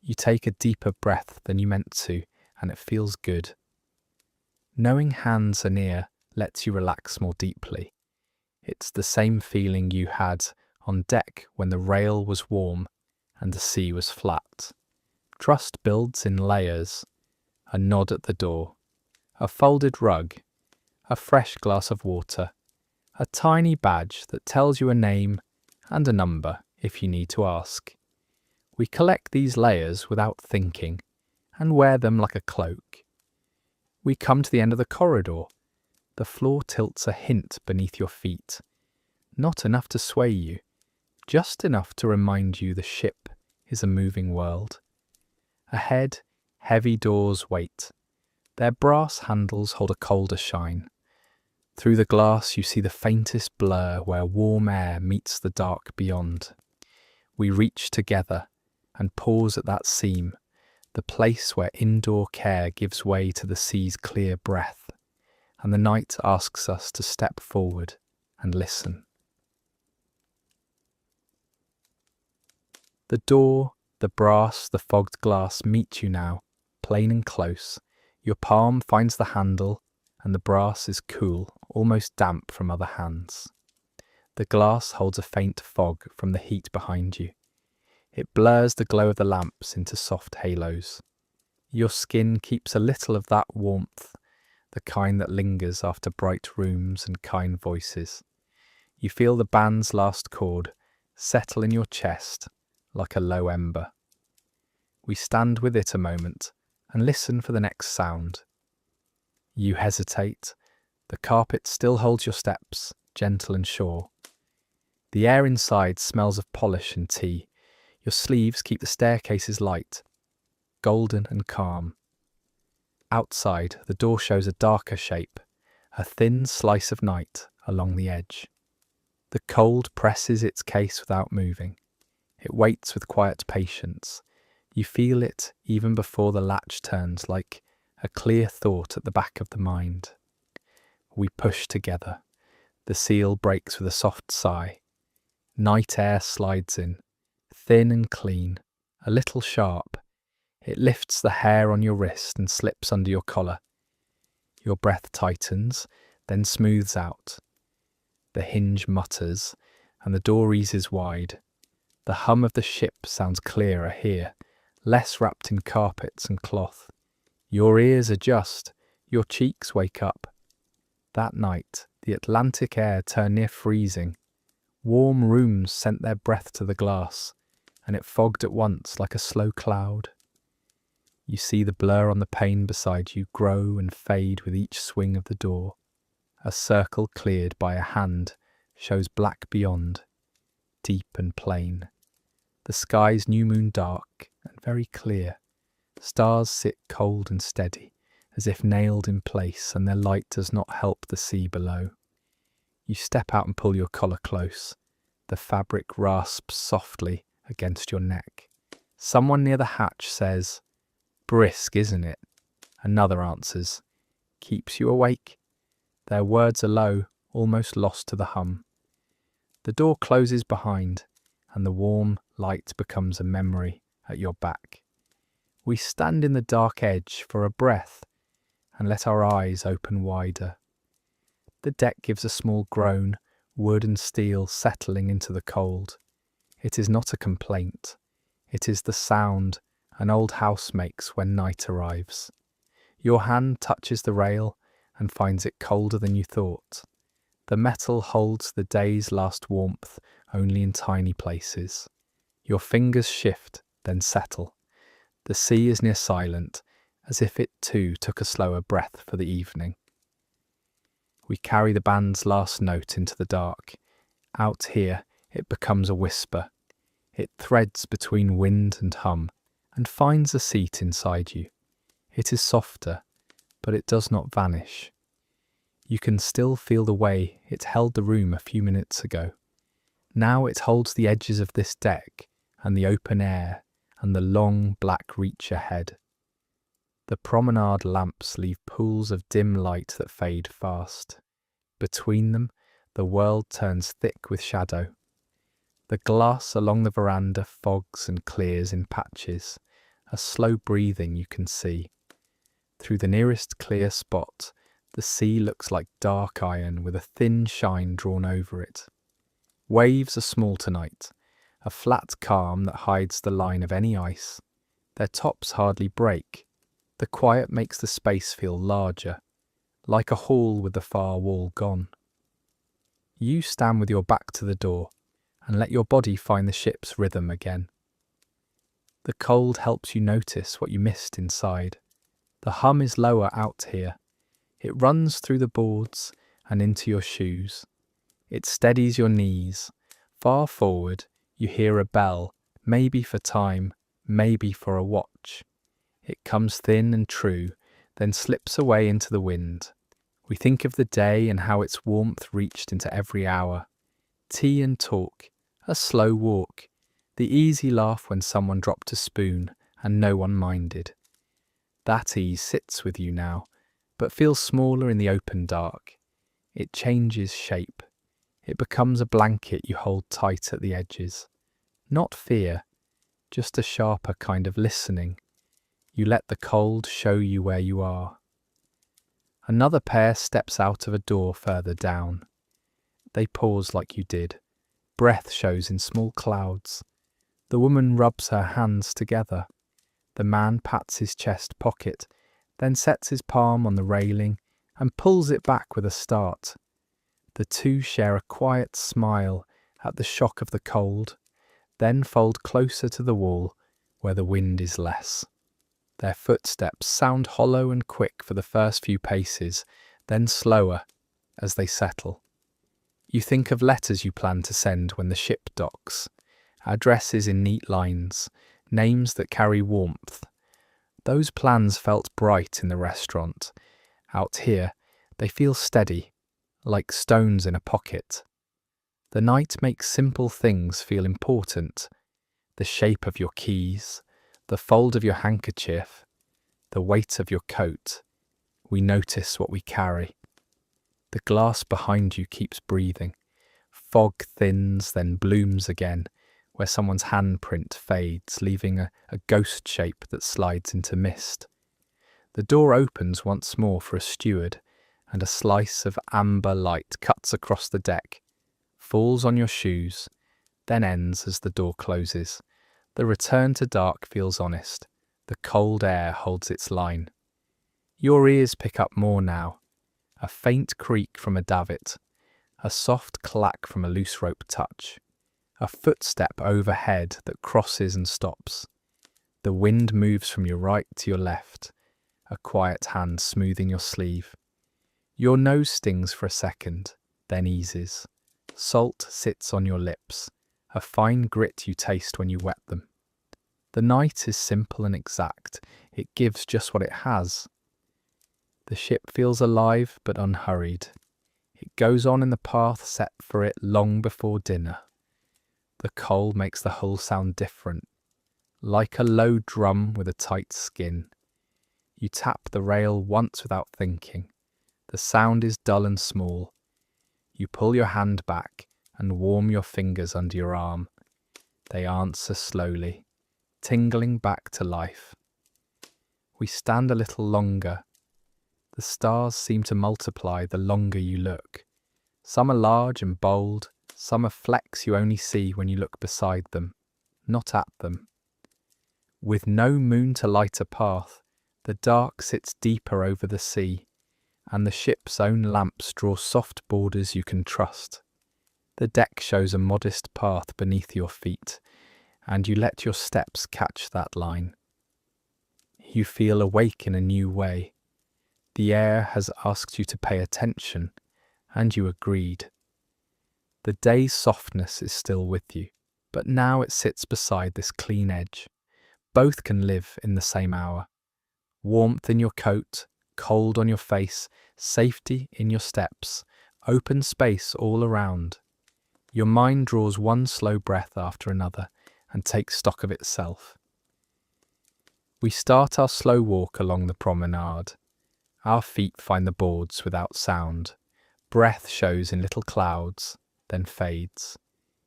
You take a deeper breath than you meant to, and it feels good. Knowing hands are near lets you relax more deeply. It's the same feeling you had on deck when the rail was warm and the sea was flat. Trust builds in layers. A nod at the door, a folded rug, a fresh glass of water, a tiny badge that tells you a name and a number if you need to ask. We collect these layers without thinking and wear them like a cloak. We come to the end of the corridor. The floor tilts a hint beneath your feet. Not enough to sway you, just enough to remind you the ship is a moving world. Ahead, heavy doors wait. Their brass handles hold a colder shine. Through the glass you see the faintest blur where warm air meets the dark beyond. We reach together and pause at that seam, the place where indoor care gives way to the sea's clear breath, and the night asks us to step forward and listen. The door, the brass, the fogged glass meet you now, plain and close. Your palm finds the handle, and the brass is cool, almost damp from other hands. The glass holds a faint fog from the heat behind you. It blurs the glow of the lamps into soft halos. Your skin keeps a little of that warmth, the kind that lingers after bright rooms and kind voices. You feel the band's last chord settle in your chest like a low ember. We stand with it a moment and listen for the next sound. You hesitate. The carpet still holds your steps, gentle and sure. The air inside smells of polish and tea. Your sleeves keep the staircases light, golden and calm. Outside, the door shows a darker shape, a thin slice of night along the edge. The cold presses its case without moving. It waits with quiet patience. You feel it even before the latch turns, like a clear thought at the back of the mind. We push together. The seal breaks with a soft sigh. Night air slides in, thin and clean, a little sharp. It lifts the hair on your wrist and slips under your collar. Your breath tightens, then smooths out. The hinge mutters, and the door eases wide. The hum of the ship sounds clearer here, less wrapped in carpets and cloth. Your ears adjust, your cheeks wake up. That night, the Atlantic air turned near freezing. Warm rooms sent their breath to the glass, and it fogged at once like a slow cloud. You see the blur on the pane beside you grow and fade with each swing of the door. A circle cleared by a hand shows black beyond, deep and plain. The sky's new moon dark and very clear. Stars sit cold and steady, as if nailed in place, and their light does not help the sea below. You step out and pull your collar close. The fabric rasps softly against your neck. Someone near the hatch says, "Brisk, isn't it?" Another answers, "Keeps you awake?" Their words are low, almost lost to the hum. The door closes behind, and the warm light becomes a memory at your back. We stand in the dark edge for a breath and let our eyes open wider. The deck gives a small groan, wood and steel settling into the cold. It is not a complaint. It is the sound an old house makes when night arrives. Your hand touches the rail and finds it colder than you thought. The metal holds the day's last warmth only in tiny places. Your fingers shift, then settle. The sea is near silent, as if it too took a slower breath for the evening. We carry the band's last note into the dark. Out here, it becomes a whisper. It threads between wind and hum, and finds a seat inside you. It is softer, but it does not vanish. You can still feel the way it held the room a few minutes ago. Now it holds the edges of this deck, and the open air, and the long black reach ahead. The promenade lamps leave pools of dim light that fade fast. Between them, the world turns thick with shadow. The glass along the veranda fogs and clears in patches, a slow breathing you can see. Through the nearest clear spot, the sea looks like dark iron with a thin shine drawn over it. Waves are small tonight, a flat calm that hides the line of any ice. Their tops hardly break. The quiet makes the space feel larger, like a hall with the far wall gone. You stand with your back to the door and let your body find the ship's rhythm again. The cold helps you notice what you missed inside. The hum is lower out here. It runs through the boards and into your shoes. It steadies your knees. Far forward, you hear a bell, maybe for time, maybe for a watch. It comes thin and true, then slips away into the wind. We think of the day and how its warmth reached into every hour. Tea and talk, a slow walk, the easy laugh when someone dropped a spoon and no one minded. That ease sits with you now, but feels smaller in the open dark. It changes shape. It becomes a blanket you hold tight at the edges. Not fear, just a sharper kind of listening. You let the cold show you where you are. Another pair steps out of a door further down. They pause like you did. Breath shows in small clouds. The woman rubs her hands together. The man pats his chest pocket, then sets his palm on the railing and pulls it back with a start. The two share a quiet smile at the shock of the cold, then fold closer to the wall where the wind is less. Their footsteps sound hollow and quick for the first few paces, then slower as they settle. You think of letters you plan to send when the ship docks, addresses in neat lines, names that carry warmth. Those plans felt bright in the restaurant. Out here, they feel steady, like stones in a pocket. The night makes simple things feel important. The shape of your keys, the fold of your handkerchief, the weight of your coat. We notice what we carry. The glass behind you keeps breathing. Fog thins, then blooms again, where someone's handprint fades, leaving a ghost shape that slides into mist. The door opens once more for a steward, and a slice of amber light cuts across the deck, falls on your shoes, then ends as the door closes. The return to dark feels honest. The cold air holds its line. Your ears pick up more now. A faint creak from a davit, a soft clack from a loose rope touch, a footstep overhead that crosses and stops. The wind moves from your right to your left, a quiet hand smoothing your sleeve. Your nose stings for a second, then eases. Salt sits on your lips, a fine grit you taste when you wet them. The night is simple and exact. It gives just what it has. The ship feels alive but unhurried. It goes on in the path set for it long before dinner. The coal makes the hull sound different, like a low drum with a tight skin. You tap the rail once without thinking. The sound is dull and small. You pull your hand back and warm your fingers under your arm. They answer slowly, tingling back to life. We stand a little longer. The stars seem to multiply the longer you look. Some are large and bold, some are flecks you only see when you look beside them, not at them. With no moon to light a path, the dark sits deeper over the sea, and the ship's own lamps draw soft borders you can trust. The deck shows a modest path beneath your feet, and you let your steps catch that line. You feel awake in a new way. The air has asked you to pay attention, and you agreed. The day's softness is still with you, but now it sits beside this clean edge. Both can live in the same hour. Warmth in your coat, cold on your face, safety in your steps, open space all around. Your mind draws one slow breath after another and takes stock of itself. We start our slow walk along the promenade. Our feet find the boards without sound. Breath shows in little clouds, then fades.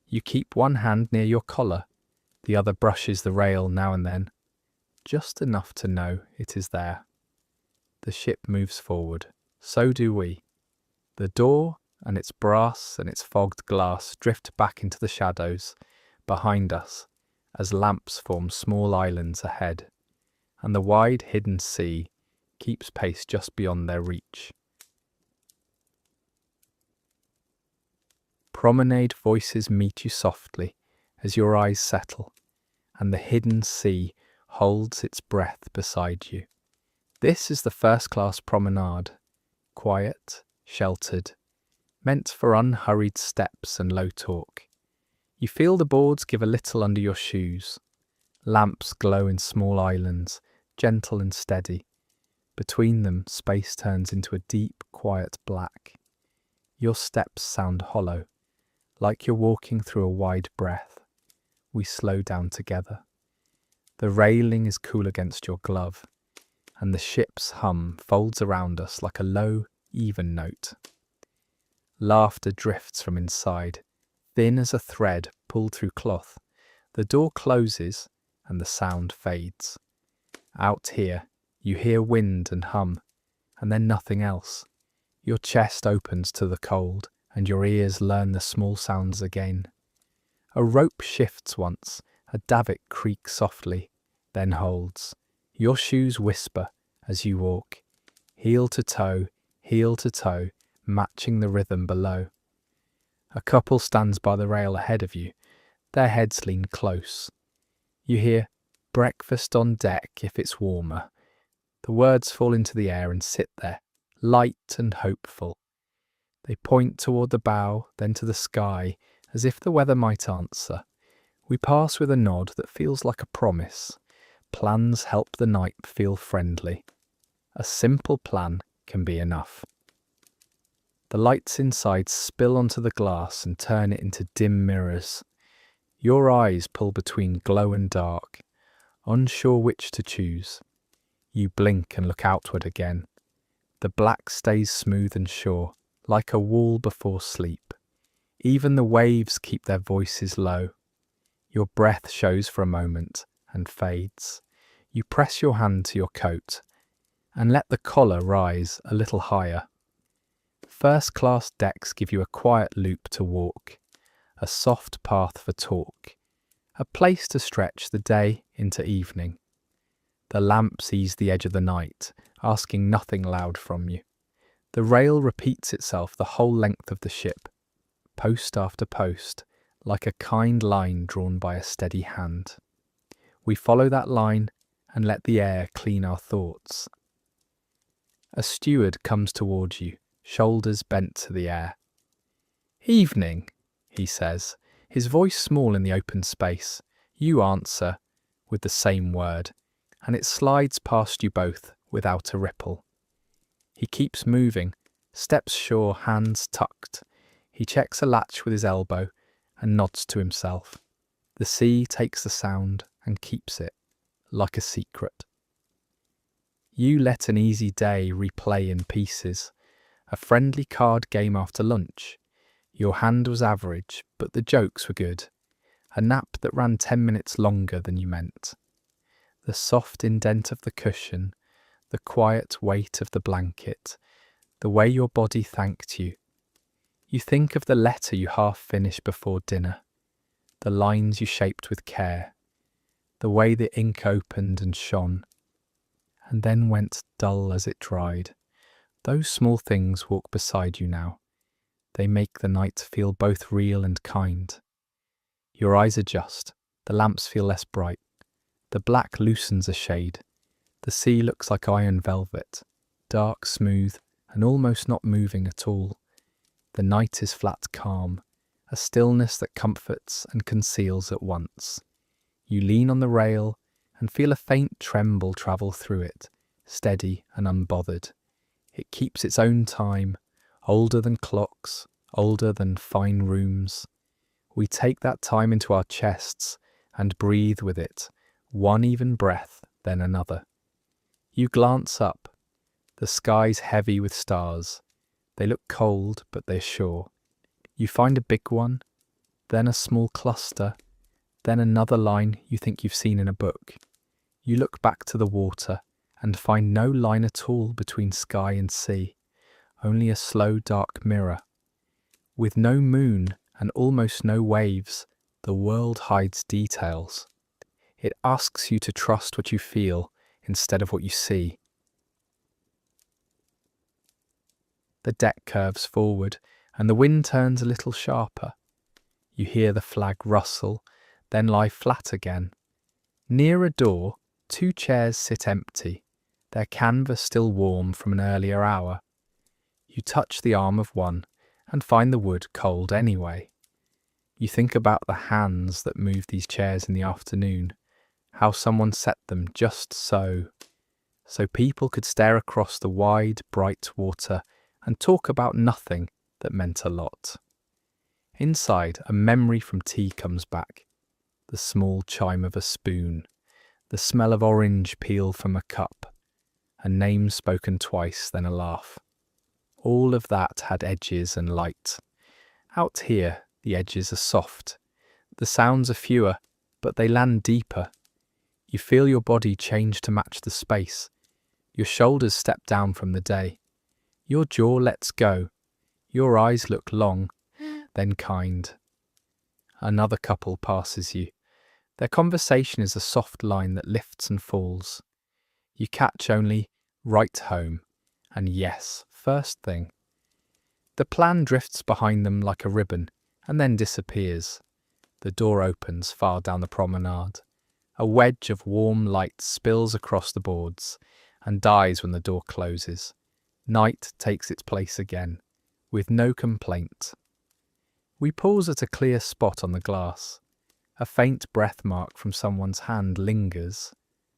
You keep one hand near your collar. The other brushes the rail now and then, just enough to know it is there. The ship moves forward. So do we. The door and its brass and its fogged glass drift back into the shadows behind us as lamps form small islands ahead, and the wide hidden sea keeps pace just beyond their reach. Promenade voices meet you softly as your eyes settle, and the hidden sea holds its breath beside you. This is the first-class promenade, quiet, sheltered, meant for unhurried steps and low talk. You feel the boards give a little under your shoes. Lamps glow in small islands, gentle and steady. Between them, space turns into a deep, quiet black. Your steps sound hollow, like you're walking through a wide breath. We slow down together. The railing is cool against your glove, and the ship's hum folds around us like a low, even note. Laughter drifts from inside, thin as a thread pulled through cloth. The door closes, and the sound fades. Out here, you hear wind and hum, and then nothing else. Your chest opens to the cold, and your ears learn the small sounds again. A rope shifts once, a davit creaks softly, then holds. Your shoes whisper as you walk, heel to toe, matching the rhythm below. A couple stands by the rail ahead of you, their heads lean close. You hear, "Breakfast on deck if it's warmer." The words fall into the air and sit there, light and hopeful. They point toward the bow, then to the sky, as if the weather might answer. We pass with a nod that feels like a promise. Plans help the night feel friendly. A simple plan can be enough. The lights inside spill onto the glass and turn it into dim mirrors. Your eyes pull between glow and dark, unsure which to choose. You blink and look outward again. The black stays smooth and sure, like a wall before sleep. Even the waves keep their voices low. Your breath shows for a moment and fades. You press your hand to your coat and let the collar rise a little higher. First-class decks give you a quiet loop to walk, a soft path for talk, a place to stretch the day into evening. The lamps ease the edge of the night, asking nothing loud from you. The rail repeats itself the whole length of the ship, post after post, like a kind line drawn by a steady hand. We follow that line and let the air clean our thoughts. A steward comes towards you, shoulders bent to the air. "Evening," he says, his voice small in the open space. You answer with the same word, and it slides past you both without a ripple. He keeps moving, steps sure, hands tucked. He checks a latch with his elbow and nods to himself. The sea takes the sound and keeps it, like a secret. You let an easy day replay in pieces, a friendly card game after lunch. Your hand was average, but the jokes were good. A nap that ran 10 minutes longer than you meant. The soft indent of the cushion, the quiet weight of the blanket, the way your body thanked you. You think of the letter you half finished before dinner, the lines you shaped with care, the way the ink opened and shone, and then went dull as it dried. Those small things walk beside you now. They make the night feel both real and kind. Your eyes adjust, the lamps feel less bright. The black loosens a shade. The sea looks like iron velvet, dark, smooth, and almost not moving at all. The night is flat calm, a stillness that comforts and conceals at once. You lean on the rail and feel a faint tremble travel through it, steady and unbothered. It keeps its own time, older than clocks, older than fine rooms. We take that time into our chests and breathe with it, one even breath, then another. You glance up. The sky's heavy with stars. They look cold, but they're sure. You find a big one, then a small cluster, then another line you think you've seen in a book. You look back to the water and find no line at all between sky and sea, only a slow dark mirror. With no moon and almost no waves, the world hides details. It asks you to trust what you feel instead of what you see. The deck curves forward and the wind turns a little sharper. You hear the flag rustle, then lie flat again. Near a door, 2 chairs sit empty, their canvas still warm from an earlier hour. You touch the arm of one and find the wood cold anyway. You think about the hands that moved these chairs in the afternoon, how someone set them just so, so people could stare across the wide, bright water and talk about nothing that meant a lot. Inside, a memory from tea comes back. The small chime of a spoon, the smell of orange peel from a cup, a name spoken twice, then a laugh. All of that had edges and light. Out here, the edges are soft. The sounds are fewer, but they land deeper. You feel your body change to match the space. Your shoulders step down from the day. Your jaw lets go. Your eyes look long, then kind. Another couple passes you. Their conversation is a soft line that lifts and falls. You catch only right home and yes, first thing. The plan drifts behind them like a ribbon and then disappears. The door opens far down the promenade. A wedge of warm light spills across the boards and dies when the door closes. Night takes its place again, with no complaint. We pause at a clear spot on the glass. A faint breath mark from someone's hand lingers,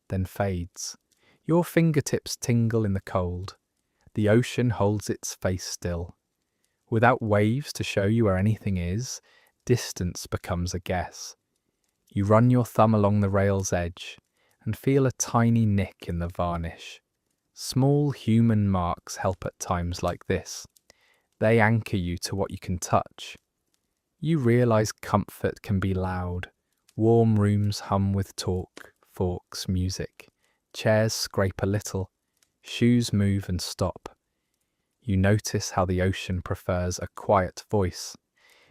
then fades. Your fingertips tingle in the cold. The ocean holds its face still. Without waves to show you where anything is, distance becomes a guess. You run your thumb along the rail's edge and feel a tiny nick in the varnish. Small human marks help at times like this. They anchor you to what you can touch. You realize comfort can be loud. Warm rooms hum with talk, forks, music. Chairs scrape a little. Shoes move and stop. You notice how the ocean prefers a quiet voice.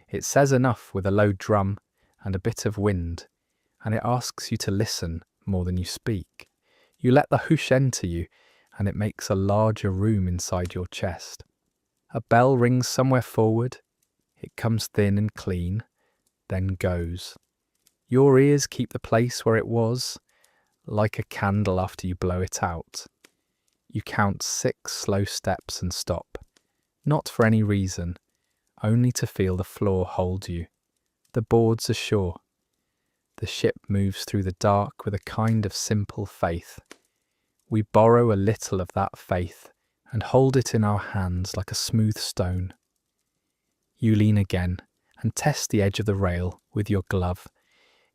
It says enough with a low drum and a bit of wind, and it asks you to listen more than you speak. You let the whoosh enter you, and it makes a larger room inside your chest. A bell rings somewhere forward. It comes thin and clean, then goes. Your ears keep the place where it was, like a candle after you blow it out. You count 6 slow steps and stop, not for any reason, only to feel the floor hold you. The boards are sure. The ship moves through the dark with a kind of simple faith. We borrow a little of that faith and hold it in our hands like a smooth stone. You lean again and test the edge of the rail with your glove.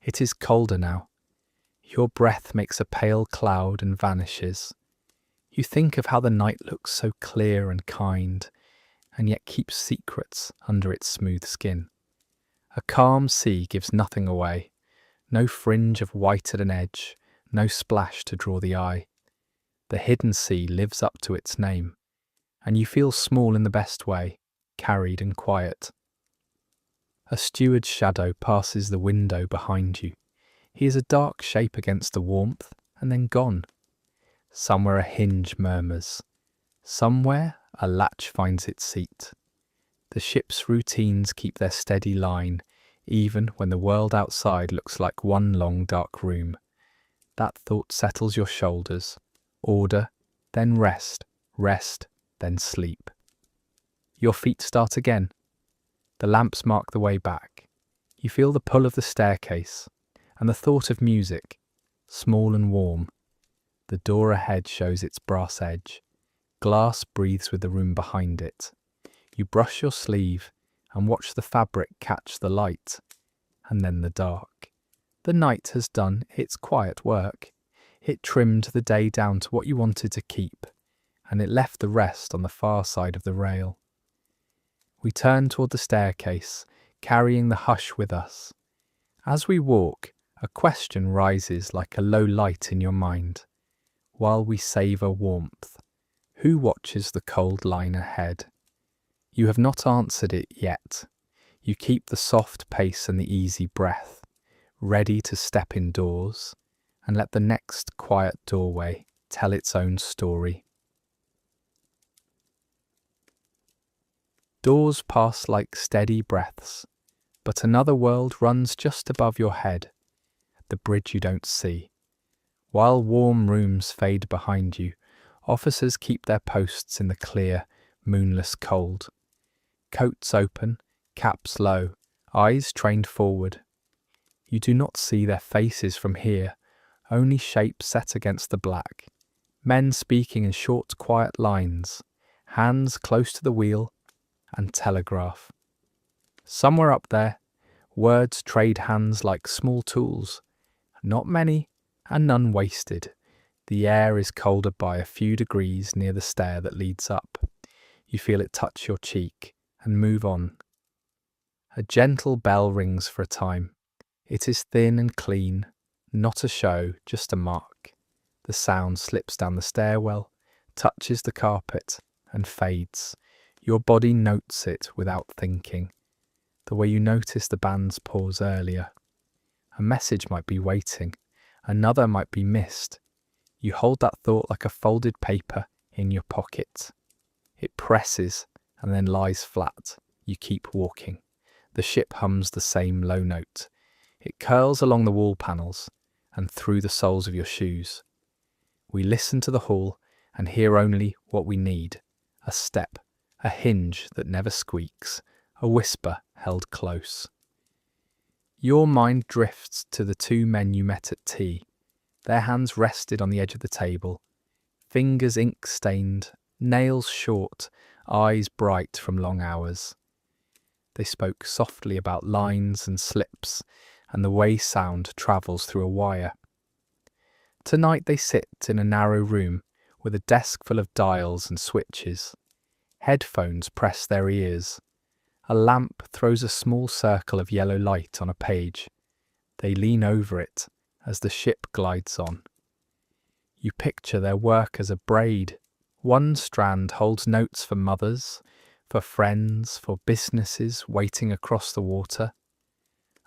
It is colder now. Your breath makes a pale cloud and vanishes. You think of how the night looks so clear and kind, and yet keeps secrets under its smooth skin. A calm sea gives nothing away. No fringe of white at an edge, no splash to draw the eye. The hidden sea lives up to its name, and you feel small in the best way, carried and quiet. A steward's shadow passes the window behind you. He is a dark shape against the warmth, and then gone. Somewhere a hinge murmurs. Somewhere a latch finds its seat. The ship's routines keep their steady line, even when the world outside looks like one long dark room. That thought settles your shoulders. Order, then rest, rest, then sleep. Your feet start again. The lamps mark the way back. You feel the pull of the staircase, and the thought of music, small and warm. The door ahead shows its brass edge. Glass breathes with the room behind it. You brush your sleeve and watch the fabric catch the light, and then the dark. The night has done its quiet work. It trimmed the day down to what you wanted to keep, and it left the rest on the far side of the rail. We turn toward the staircase, carrying the hush with us. As we walk, a question rises like a low light in your mind. While we savour warmth, who watches the cold line ahead? You have not answered it yet. You keep the soft pace and the easy breath, ready to step indoors and let the next quiet doorway tell its own story. Doors pass like steady breaths, but another world runs just above your head, the bridge you don't see. While warm rooms fade behind you, officers keep their posts in the clear, moonless cold. Coats open, caps low, eyes trained forward. You do not see their faces from here, only shapes set against the black. Men speaking in short, quiet lines, hands close to the wheel, and telegraph. Somewhere up there, words trade hands like small tools. Not many, and none wasted. The air is colder by a few degrees near the stair that leads up. You feel it touch your cheek and move on. A gentle bell rings for a time. It is thin and clean, not a show, just a mark. The sound slips down the stairwell, touches the carpet, and fades. Your body notes it without thinking, the way you noticed the band's pause earlier. A message might be waiting, another might be missed. You hold that thought like a folded paper in your pocket. It presses and then lies flat. You keep walking. The ship hums the same low note. It curls along the wall panels and through the soles of your shoes. We listen to the hall and hear only what we need. A step, a hinge that never squeaks, a whisper held close. Your mind drifts to the two men you met at tea. Their hands rested on the edge of the table, fingers ink-stained, nails short, eyes bright from long hours. They spoke softly about lines and slips and the way sound travels through a wire. Tonight they sit in a narrow room with a desk full of dials and switches. Headphones press their ears. A lamp throws a small circle of yellow light on a page. They lean over it as the ship glides on. You picture their work as a braid. One strand holds notes for mothers, for friends, for businesses waiting across the water.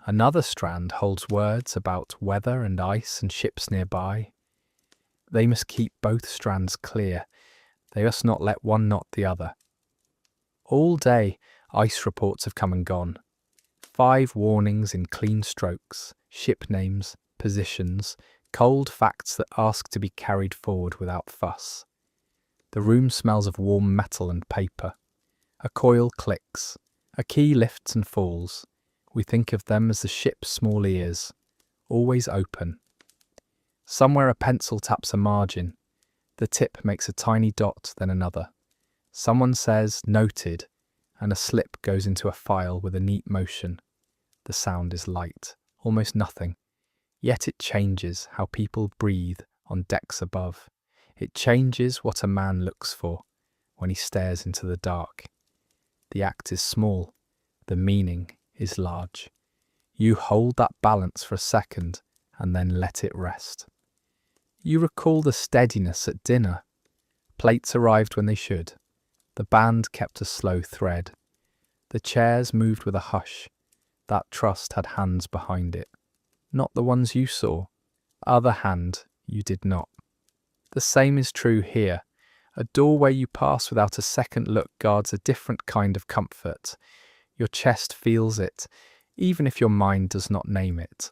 Another strand holds words about weather and ice and ships nearby. They must keep both strands clear. They must not let one knot the other. All day, ice reports have come and gone. 5 warnings in clean strokes, ship names, positions, cold facts that ask to be carried forward without fuss. The room smells of warm metal and paper. A coil clicks. A key lifts and falls. We think of them as the ship's small ears, always open. Somewhere a pencil taps a margin. The tip makes a tiny dot, then another. Someone says, "Noted," and a slip goes into a file with a neat motion. The sound is light, almost nothing. Yet it changes how people breathe on decks above. It changes what a man looks for when he stares into the dark. The act is small, the meaning is large. You hold that balance for a second and then let it rest. You recall the steadiness at dinner. Plates arrived when they should. The band kept a slow thread. The chairs moved with a hush. That trust had hands behind it. Not the ones you saw. Other hand you did not. The same is true here. A doorway you pass without a second look guards a different kind of comfort. Your chest feels it, even if your mind does not name it.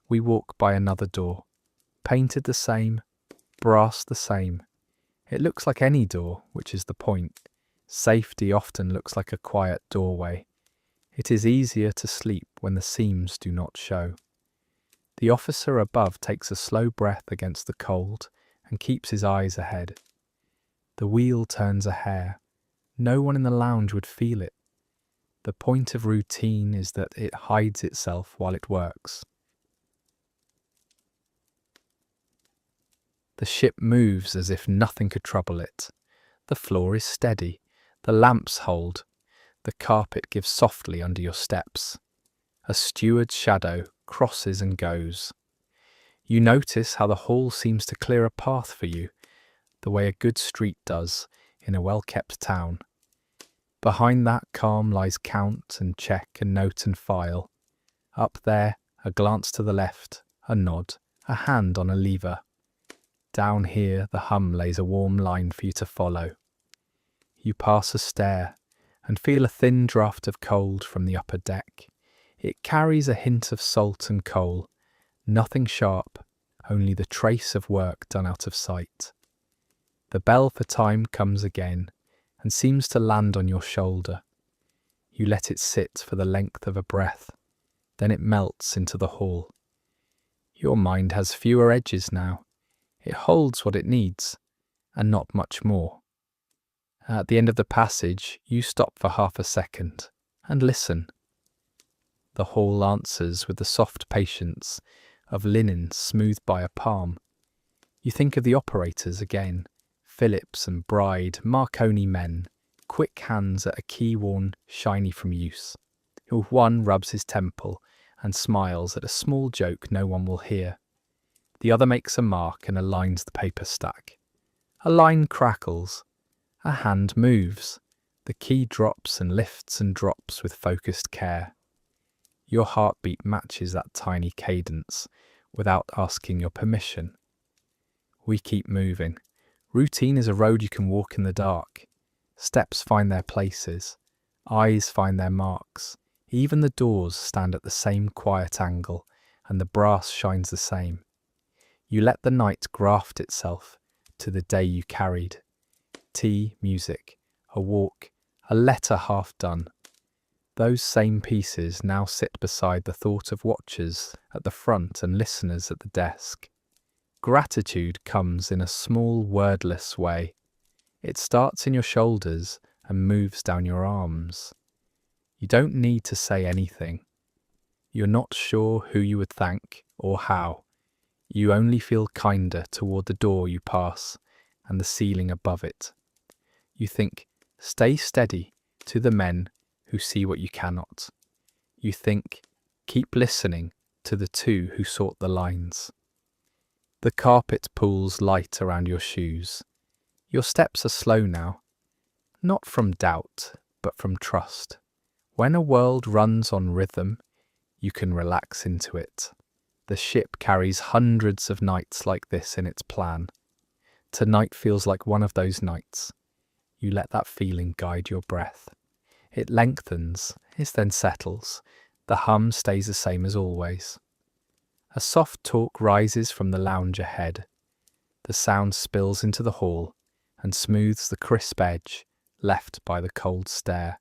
We walk by another door. Painted the same, brass the same. It looks like any door, which is the point. Safety often looks like a quiet doorway. It is easier to sleep when the seams do not show. The officer above takes a slow breath against the cold and keeps his eyes ahead. The wheel turns a hair. No one in the lounge would feel it. The point of routine is that it hides itself while it works. The ship moves as if nothing could trouble it. The floor is steady. The lamps hold. The carpet gives softly under your steps. A steward's shadow crosses and goes. You notice how the hall seems to clear a path for you, the way a good street does in a well-kept town. Behind that calm lies count and check and note and file. Up there, a glance to the left, a nod, a hand on a lever. Down here, the hum lays a warm line for you to follow. You pass a stair and feel a thin draught of cold from the upper deck. It carries a hint of salt and coal, nothing sharp, only the trace of work done out of sight. The bell for time comes again and seems to land on your shoulder. You let it sit for the length of a breath, then it melts into the hall. Your mind has fewer edges now. It holds what it needs, and not much more. At the end of the passage, you stop for half a second and listen. The hall answers with the soft patience of linen smoothed by a palm. You think of the operators again, Phillips and Bride, Marconi men, quick hands at a key worn shiny from use. One rubs his temple and smiles at a small joke no one will hear. The other makes a mark and aligns the paper stack. A line crackles. A hand moves. The key drops and lifts and drops with focused care. Your heartbeat matches that tiny cadence without asking your permission. We keep moving. Routine is a road you can walk in the dark. Steps find their places. Eyes find their marks. Even the doors stand at the same quiet angle, and the brass shines the same. You let the night graft itself to the day you carried. Tea, music, a walk, a letter half done. Those same pieces now sit beside the thought of watchers at the front and listeners at the desk. Gratitude comes in a small, wordless way. It starts in your shoulders and moves down your arms. You don't need to say anything. You're not sure who you would thank or how. You only feel kinder toward the door you pass and the ceiling above it. You think, stay steady to the men who see what you cannot. You think, keep listening to the two who sort the lines. The carpet pools light around your shoes. Your steps are slow now, not from doubt, but from trust. When a world runs on rhythm, you can relax into it. The ship carries hundreds of nights like this in its plan. Tonight feels like one of those nights. You let that feeling guide your breath. It lengthens, it then settles. The hum stays the same as always. A soft talk rises from the lounge ahead. The sound spills into the hall and smooths the crisp edge left by the cold stare.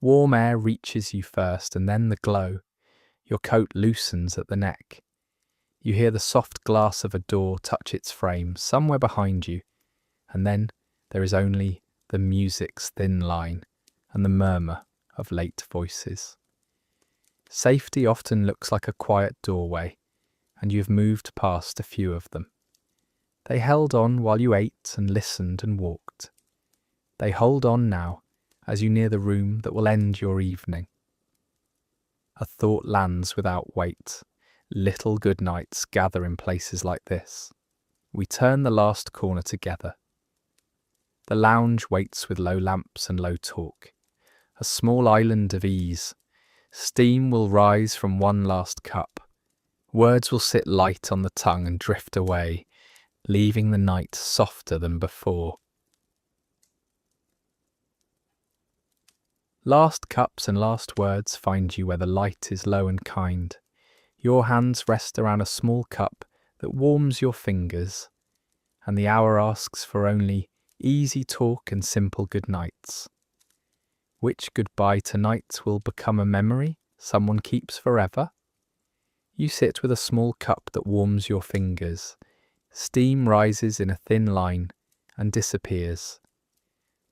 Warm air reaches you first and then the glow. Your coat loosens at the neck. You hear the soft glass of a door touch its frame somewhere behind you, and then there is only the music's thin line and the murmur of late voices. Safety often looks like a quiet doorway, and you've moved past a few of them. They held on while you ate and listened and walked. They hold on now as you near the room that will end your evening. A thought lands without weight. Little good nights gather in places like this. We turn the last corner together. The lounge waits with low lamps and low talk. A small island of ease. Steam will rise from one last cup. Words will sit light on the tongue and drift away, leaving the night softer than before. Last cups and last words find you where the light is low and kind. Your hands rest around a small cup that warms your fingers, and the hour asks for only easy talk and simple good nights. Which goodbye tonight will become a memory someone keeps forever? You sit with a small cup that warms your fingers. Steam rises in a thin line and disappears.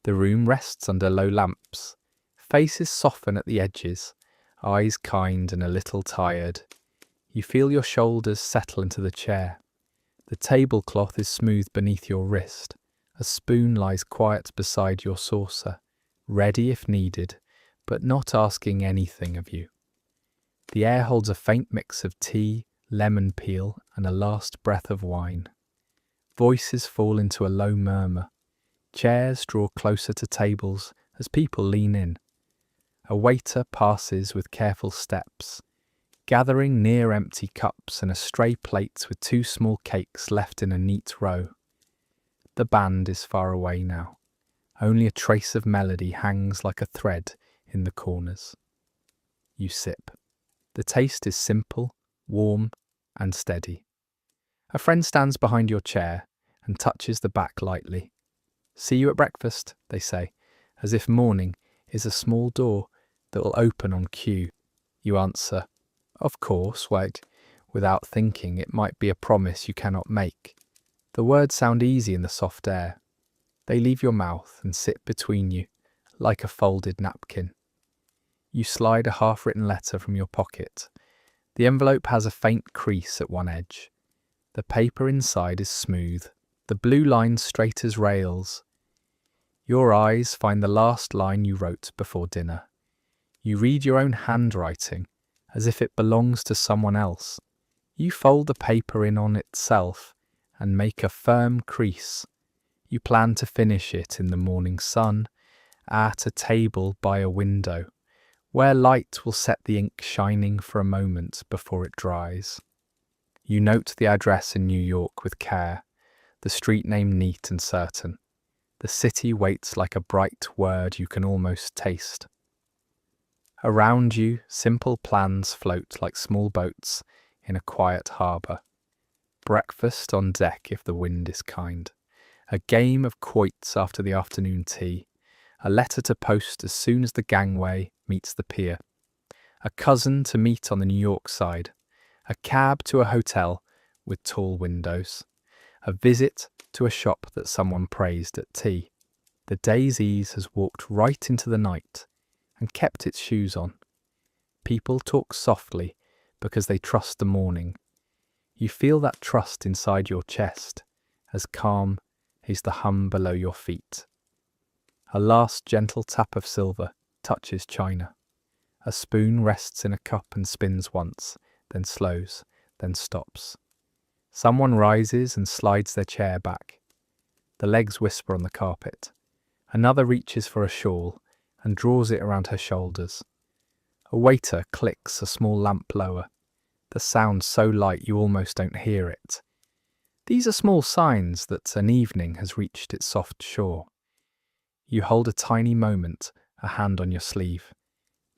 The room rests under low lamps. Faces soften at the edges, eyes kind and a little tired. You feel your shoulders settle into the chair. The tablecloth is smooth beneath your wrist. A spoon lies quiet beside your saucer, ready if needed, but not asking anything of you. The air holds a faint mix of tea, lemon peel, and a last breath of wine. Voices fall into a low murmur. Chairs draw closer to tables as people lean in. A waiter passes with careful steps, gathering near empty cups and a stray plate with two small cakes left in a neat row. The band is far away now. Only a trace of melody hangs like a thread in the corners. You sip. The taste is simple, warm, and steady. A friend stands behind your chair and touches the back lightly. "See you at breakfast," they say, as if morning is a small door that will open on cue. You answer, "Of course, wait," without thinking it might be a promise you cannot make. The words sound easy in the soft air. They leave your mouth and sit between you, like a folded napkin. You slide a half-written letter from your pocket. The envelope has a faint crease at one edge. The paper inside is smooth, the blue lines straight as rails. Your eyes find the last line you wrote before dinner. You read your own handwriting, as if it belongs to someone else. You fold the paper in on itself and make a firm crease. You plan to finish it in the morning sun, at a table by a window, where light will set the ink shining for a moment before it dries. You note the address in New York with care, the street name neat and certain. The city waits like a bright word you can almost taste. Around you, simple plans float like small boats in a quiet harbour. Breakfast on deck if the wind is kind. A game of quoits after the afternoon tea. A letter to post as soon as the gangway meets the pier. A cousin to meet on the New York side. A cab to a hotel with tall windows. A visit to a shop that someone praised at tea. The day's ease has walked right into the night and kept its shoes on. People talk softly because they trust the morning. You feel that trust inside your chest, as calm is the hum below your feet. A last gentle tap of silver touches china. A spoon rests in a cup and spins once, then slows, then stops. Someone rises and slides their chair back. The legs whisper on the carpet. Another reaches for a shawl and draws it around her shoulders. A waiter clicks a small lamp lower. The sound so light you almost don't hear it. These are small signs that an evening has reached its soft shore. You hold a tiny moment, a hand on your sleeve.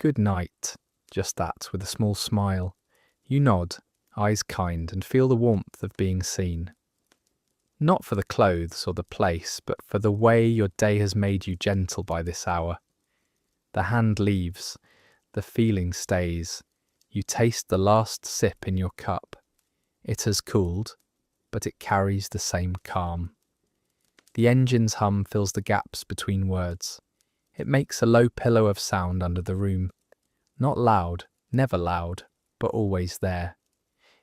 Good night, just that, with a small smile. You nod, eyes kind, and feel the warmth of being seen. Not for the clothes or the place, but for the way your day has made you gentle by this hour. The hand leaves, the feeling stays. You taste the last sip in your cup. It has cooled, but it carries the same calm. The engine's hum fills the gaps between words. It makes a low pillow of sound under the room. Not loud, never loud, but always there.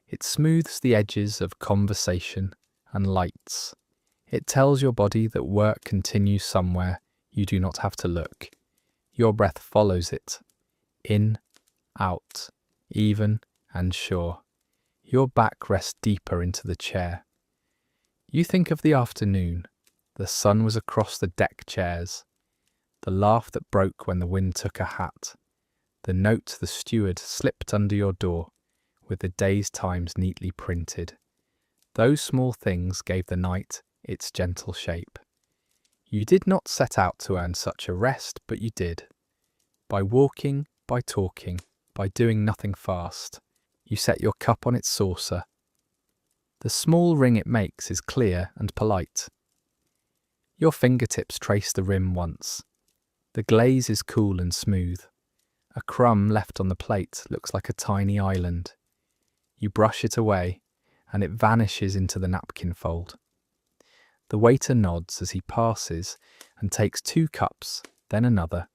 It smooths the edges of conversation and lights. It tells your body that work continues somewhere you do not have to look. Your breath follows it. In, out, even and sure. Your back rests deeper into the chair. You think of the afternoon. The sun was across the deck chairs. The laugh that broke when the wind took a hat. The note the steward slipped under your door, with the day's times neatly printed. Those small things gave the night its gentle shape. You did not set out to earn such a rest, but you did. By walking, by talking, by doing nothing fast, you set your cup on its saucer. The small ring it makes is clear and polite. Your fingertips trace the rim once. The glaze is cool and smooth. A crumb left on the plate looks like a tiny island. You brush it away, and it vanishes into the napkin fold. The waiter nods as he passes and takes 2 cups, then another,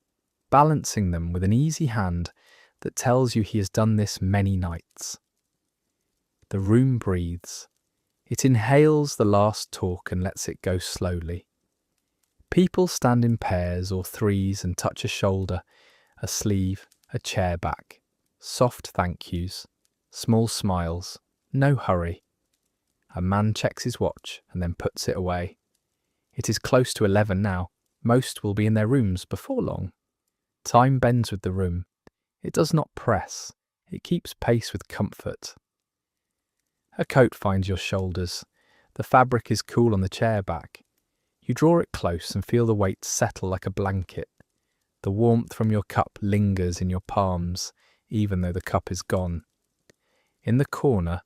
balancing them with an easy hand that tells you he has done this many nights. The room breathes. It inhales the last talk and lets it go slowly. People stand in pairs or threes and touch a shoulder, a sleeve, a chair back. Soft thank yous, small smiles, no hurry. A man checks his watch and then puts it away. It is close to 11 now. Most will be in their rooms before long. Time bends with the room. It does not press. It keeps pace with comfort. A coat finds your shoulders. The fabric is cool on the chair back. You draw it close and feel the weight settle like a blanket. The warmth from your cup lingers in your palms, even though the cup is gone. In the corner,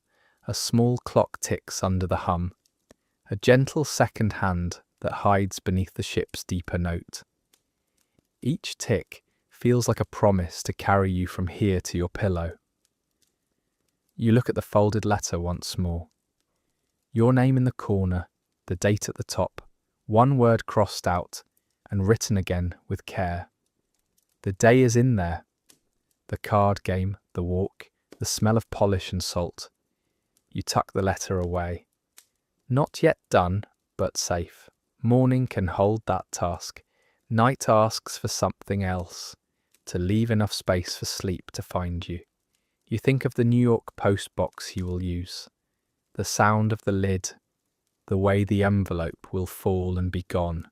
a small clock ticks under the hum, a gentle second hand that hides beneath the ship's deeper note. Each tick feels like a promise to carry you from here to your pillow. You look at the folded letter once more. Your name in the corner, the date at the top, one word crossed out and written again with care. The day is in there. The card game, the walk, the smell of polish and salt. You tuck the letter away. Not yet done, but safe. Morning can hold that task. Night asks for something else, to leave enough space for sleep to find you. You think of the New York post box you will use, the sound of the lid, the way the envelope will fall and be gone.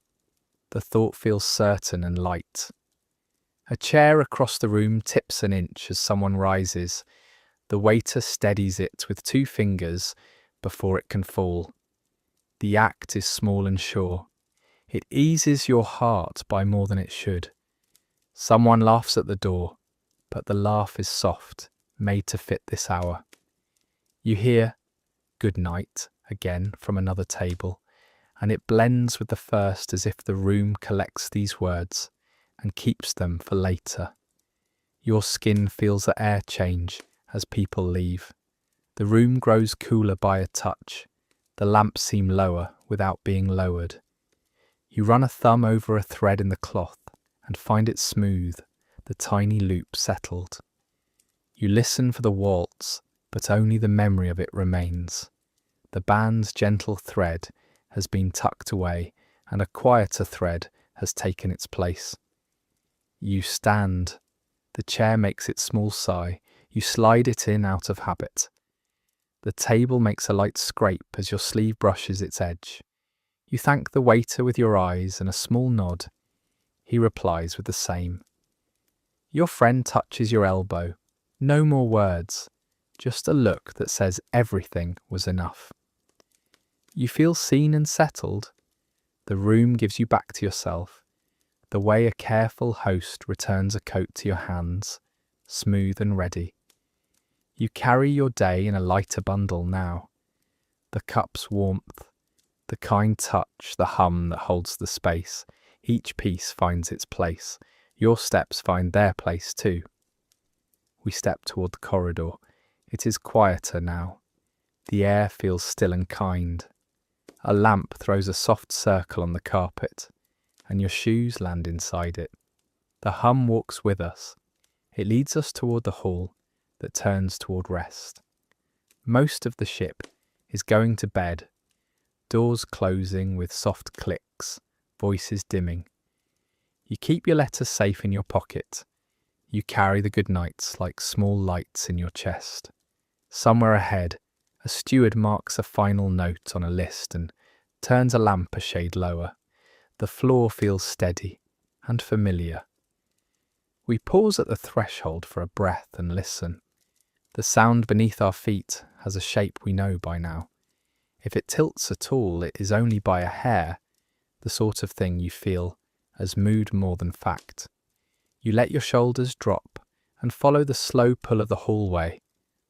The thought feels certain and light. A chair across the room tips an inch as someone rises. The waiter steadies it with 2 fingers before it can fall. The act is small and sure. It eases your heart by more than it should. Someone laughs at the door, but the laugh is soft, made to fit this hour. You hear "good night" again from another table, and it blends with the first as if the room collects these words and keeps them for later. Your skin feels the air change as people leave. The room grows cooler by a touch. The lamps seem lower without being lowered. You run a thumb over a thread in the cloth and find it smooth, the tiny loop settled. You listen for the waltz, but only the memory of it remains. The band's gentle thread has been tucked away, and a quieter thread has taken its place. You stand. The chair makes its small sigh. You slide it in out of habit. The table makes a light scrape as your sleeve brushes its edge. You thank the waiter with your eyes and a small nod. He replies with the same. Your friend touches your elbow. No more words, just a look that says everything was enough. You feel seen and settled. The room gives you back to yourself, the way a careful host returns a coat to your hands, smooth and ready. You carry your day in a lighter bundle now. The cup's warmth, the kind touch, the hum that holds the space. Each piece finds its place. Your steps find their place too. We step toward the corridor. It is quieter now. The air feels still and kind. A lamp throws a soft circle on the carpet, and your shoes land inside it. The hum walks with us. It leads us toward the hall that turns toward rest. Most of the ship is going to bed, doors closing with soft clicks, voices dimming. You keep your letters safe in your pocket. You carry the good nights like small lights in your chest. Somewhere ahead, a steward marks a final note on a list and turns a lamp a shade lower. The floor feels steady and familiar. We pause at the threshold for a breath and listen. The sound beneath our feet has a shape we know by now. If it tilts at all, it is only by a hair, the sort of thing you feel as mood more than fact. You let your shoulders drop and follow the slow pull of the hallway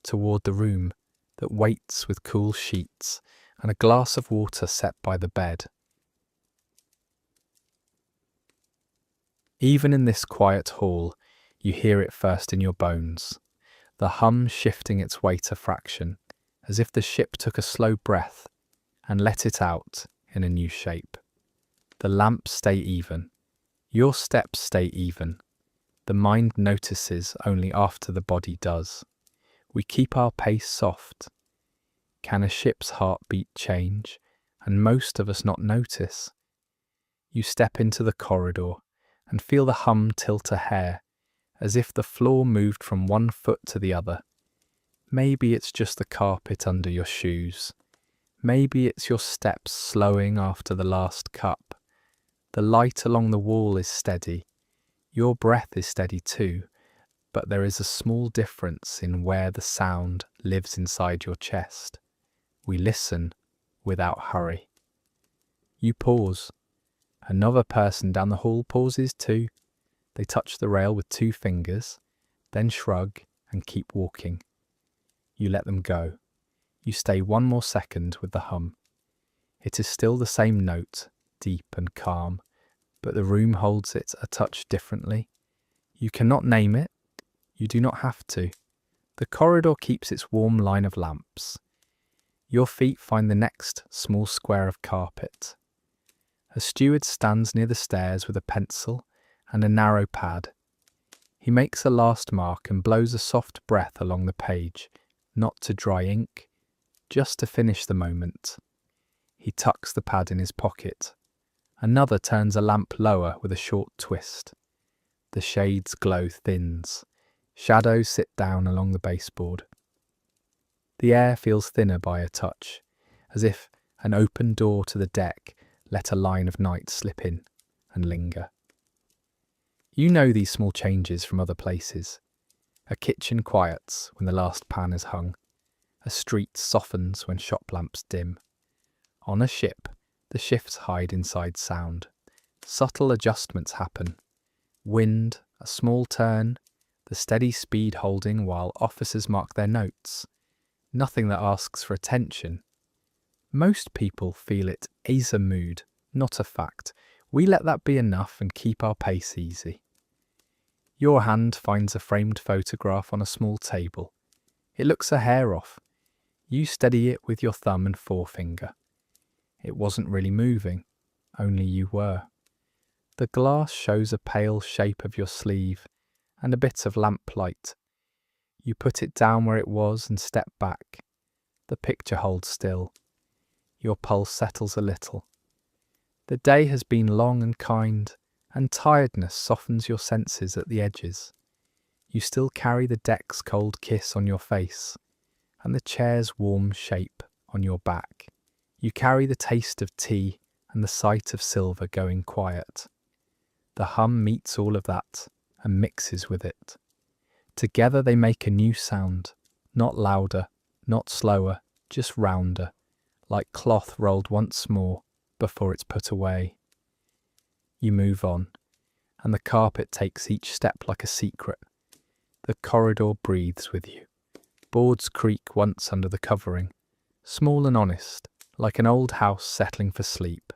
toward the room that waits with cool sheets and a glass of water set by the bed. Even in this quiet hall, you hear it first in your bones, the hum shifting its weight a fraction, as if the ship took a slow breath and let it out in a new shape. The lamps stay even. Your steps stay even. The mind notices only after the body does. We keep our pace soft. Can a ship's heartbeat change, and most of us not notice? You step into the corridor and feel the hum tilt a hair, as if the floor moved from one foot to the other. Maybe it's just the carpet under your shoes. Maybe it's your steps slowing after the last cup. The light along the wall is steady. Your breath is steady too, but there is a small difference in where the sound lives inside your chest. We listen without hurry. You pause. Another person down the hall pauses too. They touch the rail with 2 fingers, then shrug and keep walking. You let them go. You stay 1 more second with the hum. It is still the same note, deep and calm, but the room holds it a touch differently. You cannot name it. You do not have to. The corridor keeps its warm line of lamps. Your feet find the next small square of carpet. A steward stands near the stairs with a pencil and a narrow pad. He makes a last mark and blows a soft breath along the page, not to dry ink, just to finish the moment. He tucks the pad in his pocket. Another turns a lamp lower with a short twist. The shade's glow thins. Shadows sit down along the baseboard. The air feels thinner by a touch, as if an open door to the deck let a line of night slip in and linger. You know these small changes from other places. A kitchen quiets when the last pan is hung. A street softens when shop lamps dim. On a ship, the shifts hide inside sound. Subtle adjustments happen. Wind, a small turn, the steady speed holding while officers mark their notes. Nothing that asks for attention. Most people feel it is a mood, not a fact. We let that be enough and keep our pace easy. Your hand finds a framed photograph on a small table. It looks a hair off. You steady it with your thumb and forefinger. It wasn't really moving, only you were. The glass shows a pale shape of your sleeve and a bit of lamplight. You put it down where it was and step back. The picture holds still. Your pulse settles a little. The day has been long and kind, and tiredness softens your senses at the edges. You still carry the deck's cold kiss on your face, and the chair's warm shape on your back. You carry the taste of tea and the sight of silver going quiet. The hum meets all of that and mixes with it. Together they make a new sound, not louder, not slower, just rounder, like cloth rolled once more before it's put away. You move on, and the carpet takes each step like a secret. The corridor breathes with you. Boards creak once under the covering, small and honest, like an old house settling for sleep.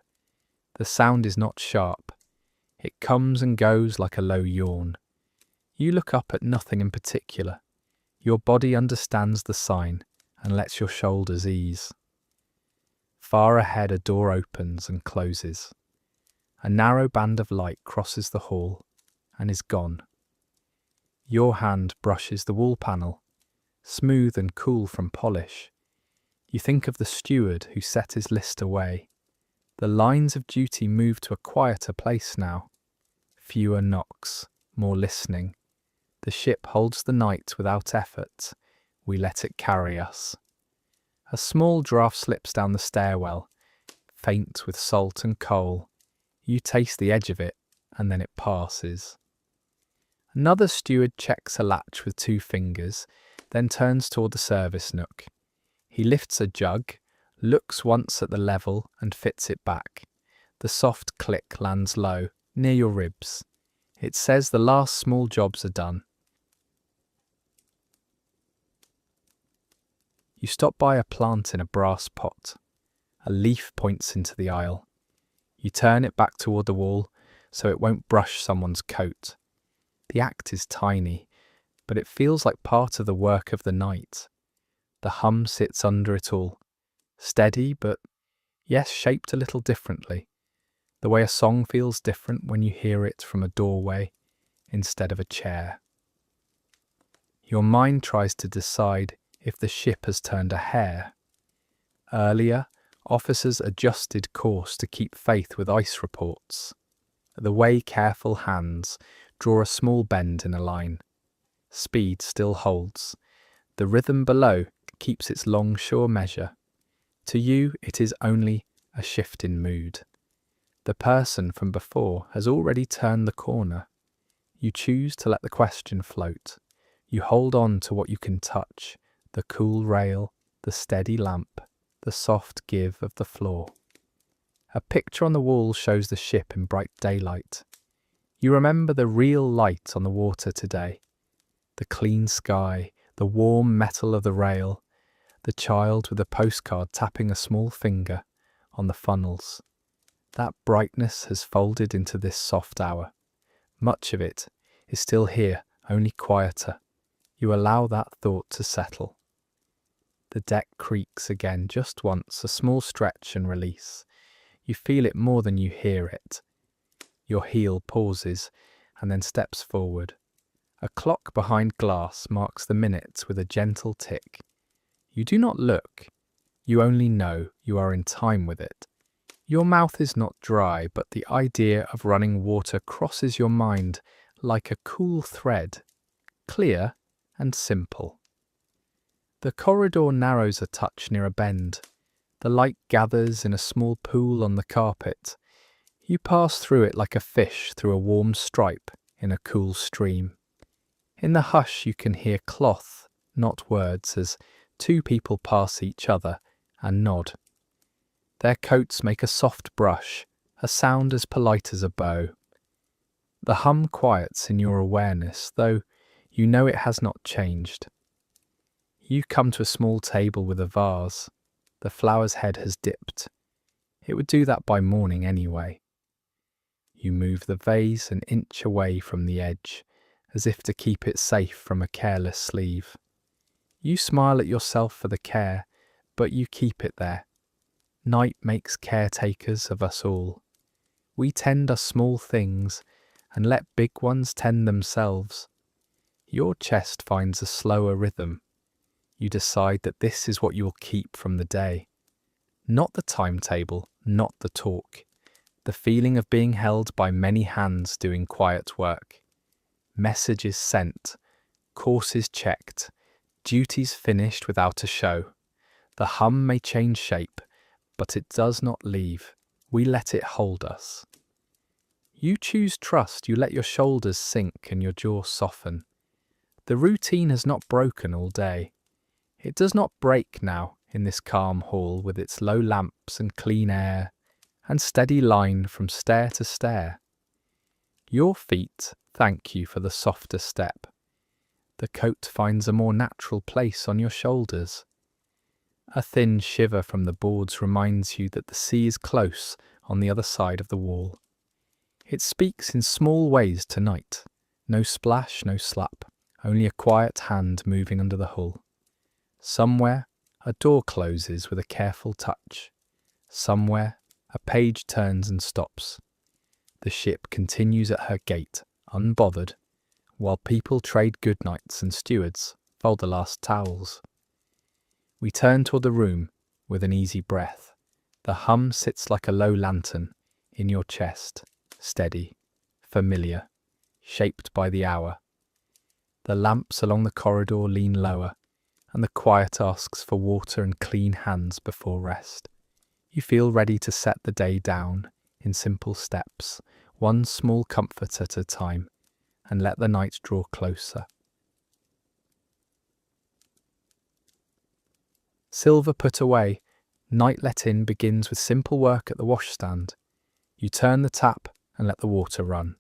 The sound is not sharp. It comes and goes like a low yawn. You look up at nothing in particular. Your body understands the sign and lets your shoulders ease. Far ahead a door opens and closes. A narrow band of light crosses the hall and is gone. Your hand brushes the wall panel, smooth and cool from polish. You think of the steward who set his list away. The lines of duty move to a quieter place now. Fewer knocks, more listening. The ship holds the night without effort. We let it carry us. A small draught slips down the stairwell, faint with salt and coal. You taste the edge of it, and then it passes. Another steward checks a latch with 2 fingers, then turns toward the service nook. He lifts a jug, looks once at the level and fits it back. The soft click lands low, near your ribs. It says the last small jobs are done. You stop by a plant in a brass pot. A leaf points into the aisle. You turn it back toward the wall so it won't brush someone's coat. The act is tiny, but it feels like part of the work of the night. The hum sits under it all, steady but, yes, shaped a little differently. The way a song feels different when you hear it from a doorway instead of a chair. Your mind tries to decide if the ship has turned a hair. Earlier, officers adjusted course to keep faith with ice reports. The way careful hands draw a small bend in a line. Speed still holds. The rhythm below keeps its longshore measure. To you, it is only a shift in mood. The person from before has already turned the corner. You choose to let the question float. You hold on to what you can touch, the cool rail, the steady lamp, the soft give of the floor. A picture on the wall shows the ship in bright daylight. You remember the real light on the water today. The clean sky, the warm metal of the rail, the child with a postcard tapping a small finger on the funnels. That brightness has folded into this soft hour. Much of it is still here, only quieter. You allow that thought to settle. The deck creaks again just once, a small stretch and release. You feel it more than you hear it. Your heel pauses and then steps forward. A clock behind glass marks the minutes with a gentle tick. You do not look. You only know you are in time with it. Your mouth is not dry, but the idea of running water crosses your mind like a cool thread, clear and simple. The corridor narrows a touch near a bend. The light gathers in a small pool on the carpet. You pass through it like a fish through a warm stripe in a cool stream. In the hush you can hear cloth, not words, as two people pass each other and nod. Their coats make a soft brush, a sound as polite as a bow. The hum quiets in your awareness, though you know it has not changed. You come to a small table with a vase. The flower's head has dipped. It would do that by morning anyway. You move the vase an inch away from the edge, as if to keep it safe from a careless sleeve. You smile at yourself for the care, but you keep it there. Night makes caretakers of us all. We tend our small things and let big ones tend themselves. Your chest finds a slower rhythm. You decide that this is what you will keep from the day. Not the timetable, not the talk. The feeling of being held by many hands doing quiet work. Messages sent, courses checked, duties finished without a show. The hum may change shape, but it does not leave. We let it hold us. You choose trust, you let your shoulders sink and your jaw soften. The routine has not broken all day. It does not break now in this calm hall with its low lamps and clean air and steady line from stair to stair. Your feet thank you for the softer step. The coat finds a more natural place on your shoulders. A thin shiver from the boards reminds you that the sea is close on the other side of the wall. It speaks in small ways tonight. No splash, no slap, only a quiet hand moving under the hull. Somewhere, a door closes with a careful touch. Somewhere, a page turns and stops. The ship continues at her gate, unbothered, while people trade goodnights and stewards fold the last towels. We turn toward the room with an easy breath. The hum sits like a low lantern in your chest, steady, familiar, shaped by the hour. The lamps along the corridor lean lower, and the quiet asks for water and clean hands before rest. You feel ready to set the day down in simple steps, one small comfort at a time, and let the night draw closer. Silver put away, night let in begins with simple work at the washstand. You turn the tap and let the water run.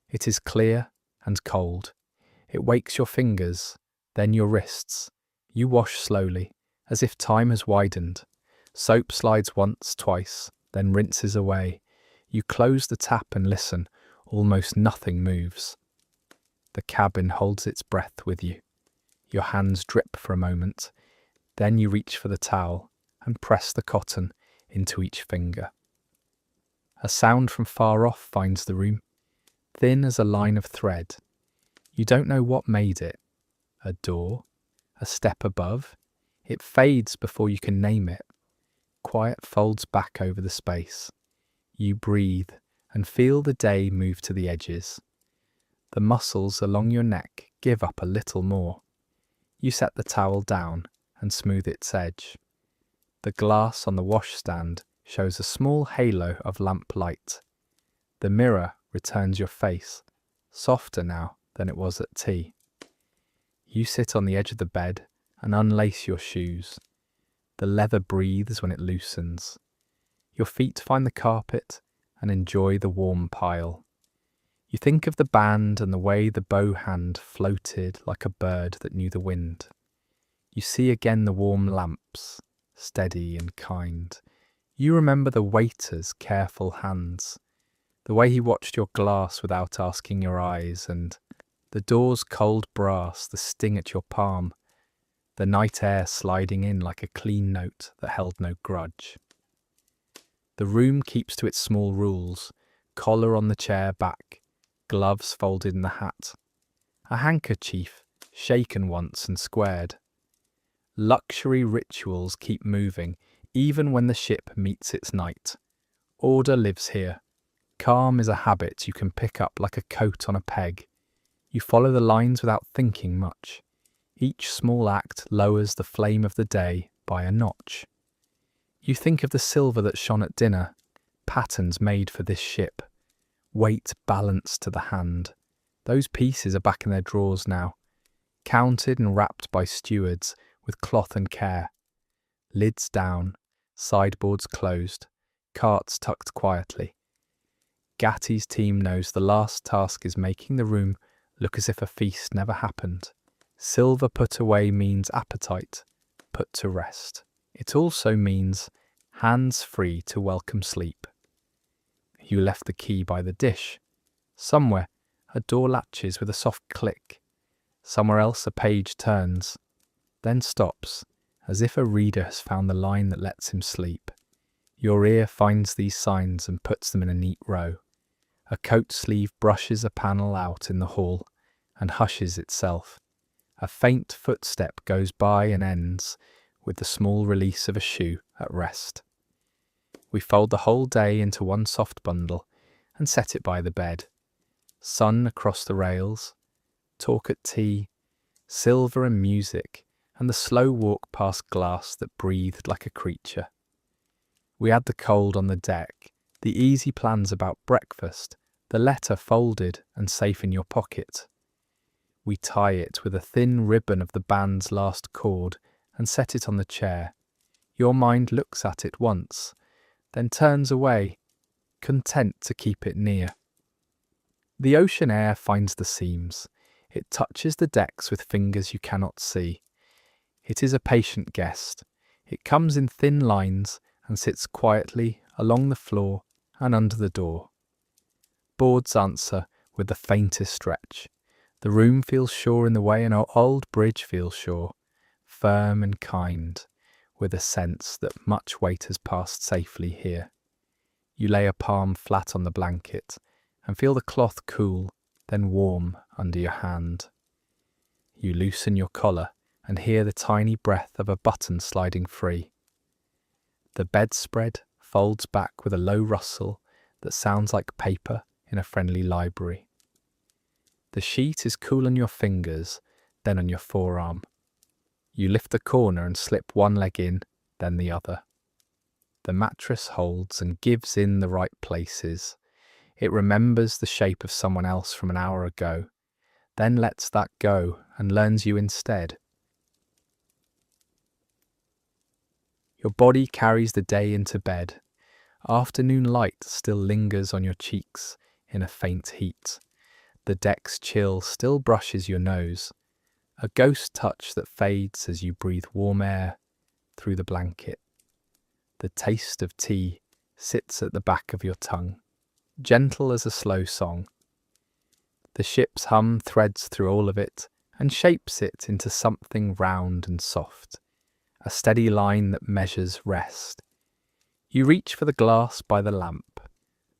It is clear and cold. It wakes your fingers, then your wrists. You wash slowly, as if time has widened. Soap slides once, twice, then rinses away. You close the tap and listen. Almost nothing moves. The cabin holds its breath with you. Your hands drip for a moment. Then you reach for the towel and press the cotton into each finger. A sound from far off finds the room, thin as a line of thread. You don't know what made it. A door? A step above? It fades before you can name it. Quiet folds back over the space. You breathe and feel the day move to the edges. The muscles along your neck give up a little more. You set the towel down and smooth its edge. The glass on the washstand shows a small halo of lamp light. The mirror returns your face, softer now than it was at tea. You sit on the edge of the bed and unlace your shoes. The leather breathes when it loosens. Your feet find the carpet and enjoy the warm pile. You think of the band and the way the bow hand floated like a bird that knew the wind. You see again the warm lamps, steady and kind. You remember the waiter's careful hands, the way he watched your glass without asking your eyes, and the door's cold brass, the sting at your palm. the night air sliding in like a clean note that held no grudge. The room keeps to its small rules, collar on the chair back, gloves folded in the hat, a handkerchief shaken once and squared. Luxury rituals keep moving, even when the ship meets its night. Order lives here. Calm is a habit you can pick up like a coat on a peg. You follow the lines without thinking much. Each small act lowers the flame of the day by a notch. You think of the silver that shone at dinner, patterns made for this ship, weight balanced to the hand. Those pieces are back in their drawers now, counted and wrapped by stewards with cloth and care. Lids down, sideboards closed, carts tucked quietly. Gatti's team knows the last task is making the room look as if a feast never happened. Silver put away means appetite put to rest. It also means hands free to welcome sleep. You left the key by the dish. Somewhere, a door latches with a soft click. Somewhere else, a page turns, then stops, as if a reader has found the line that lets him sleep. Your ear finds these signs and puts them in a neat row. A coat sleeve brushes a panel out in the hall and hushes itself. A faint footstep goes by and ends with the small release of a shoe at rest. We fold the whole day into one soft bundle and set it by the bed. Sun across the rails, talk at tea, silver and music, and the slow walk past glass that breathed like a creature. We add the cold on the deck, the easy plans about breakfast, the letter folded and safe in your pocket. We tie it with a thin ribbon of the band's last chord and set it on the chair. Your mind looks at it once, then turns away, content to keep it near. The ocean air finds the seams. It touches the decks with fingers you cannot see. It is a patient guest. It comes in thin lines and sits quietly along the floor and under the door. Boards answer with the faintest stretch. The room feels sure in the way an old bridge feels sure, firm and kind, with a sense that much weight has passed safely here. You lay a palm flat on the blanket and feel the cloth cool, then warm under your hand. You loosen your collar and hear the tiny breath of a button sliding free. The bedspread folds back with a low rustle that sounds like paper in a friendly library. The sheet is cool on your fingers, then on your forearm. You lift the corner and slip one leg in, then the other. The mattress holds and gives in the right places. It remembers the shape of someone else from an hour ago, then lets that go and learns you instead. Your body carries the day into bed. Afternoon light still lingers on your cheeks in a faint heat. The deck's chill still brushes your nose, a ghost touch that fades as you breathe warm air through the blanket. The taste of tea sits at the back of your tongue, gentle as a slow song. The ship's hum threads through all of it and shapes it into something round and soft, a steady line that measures rest. You reach for the glass by the lamp.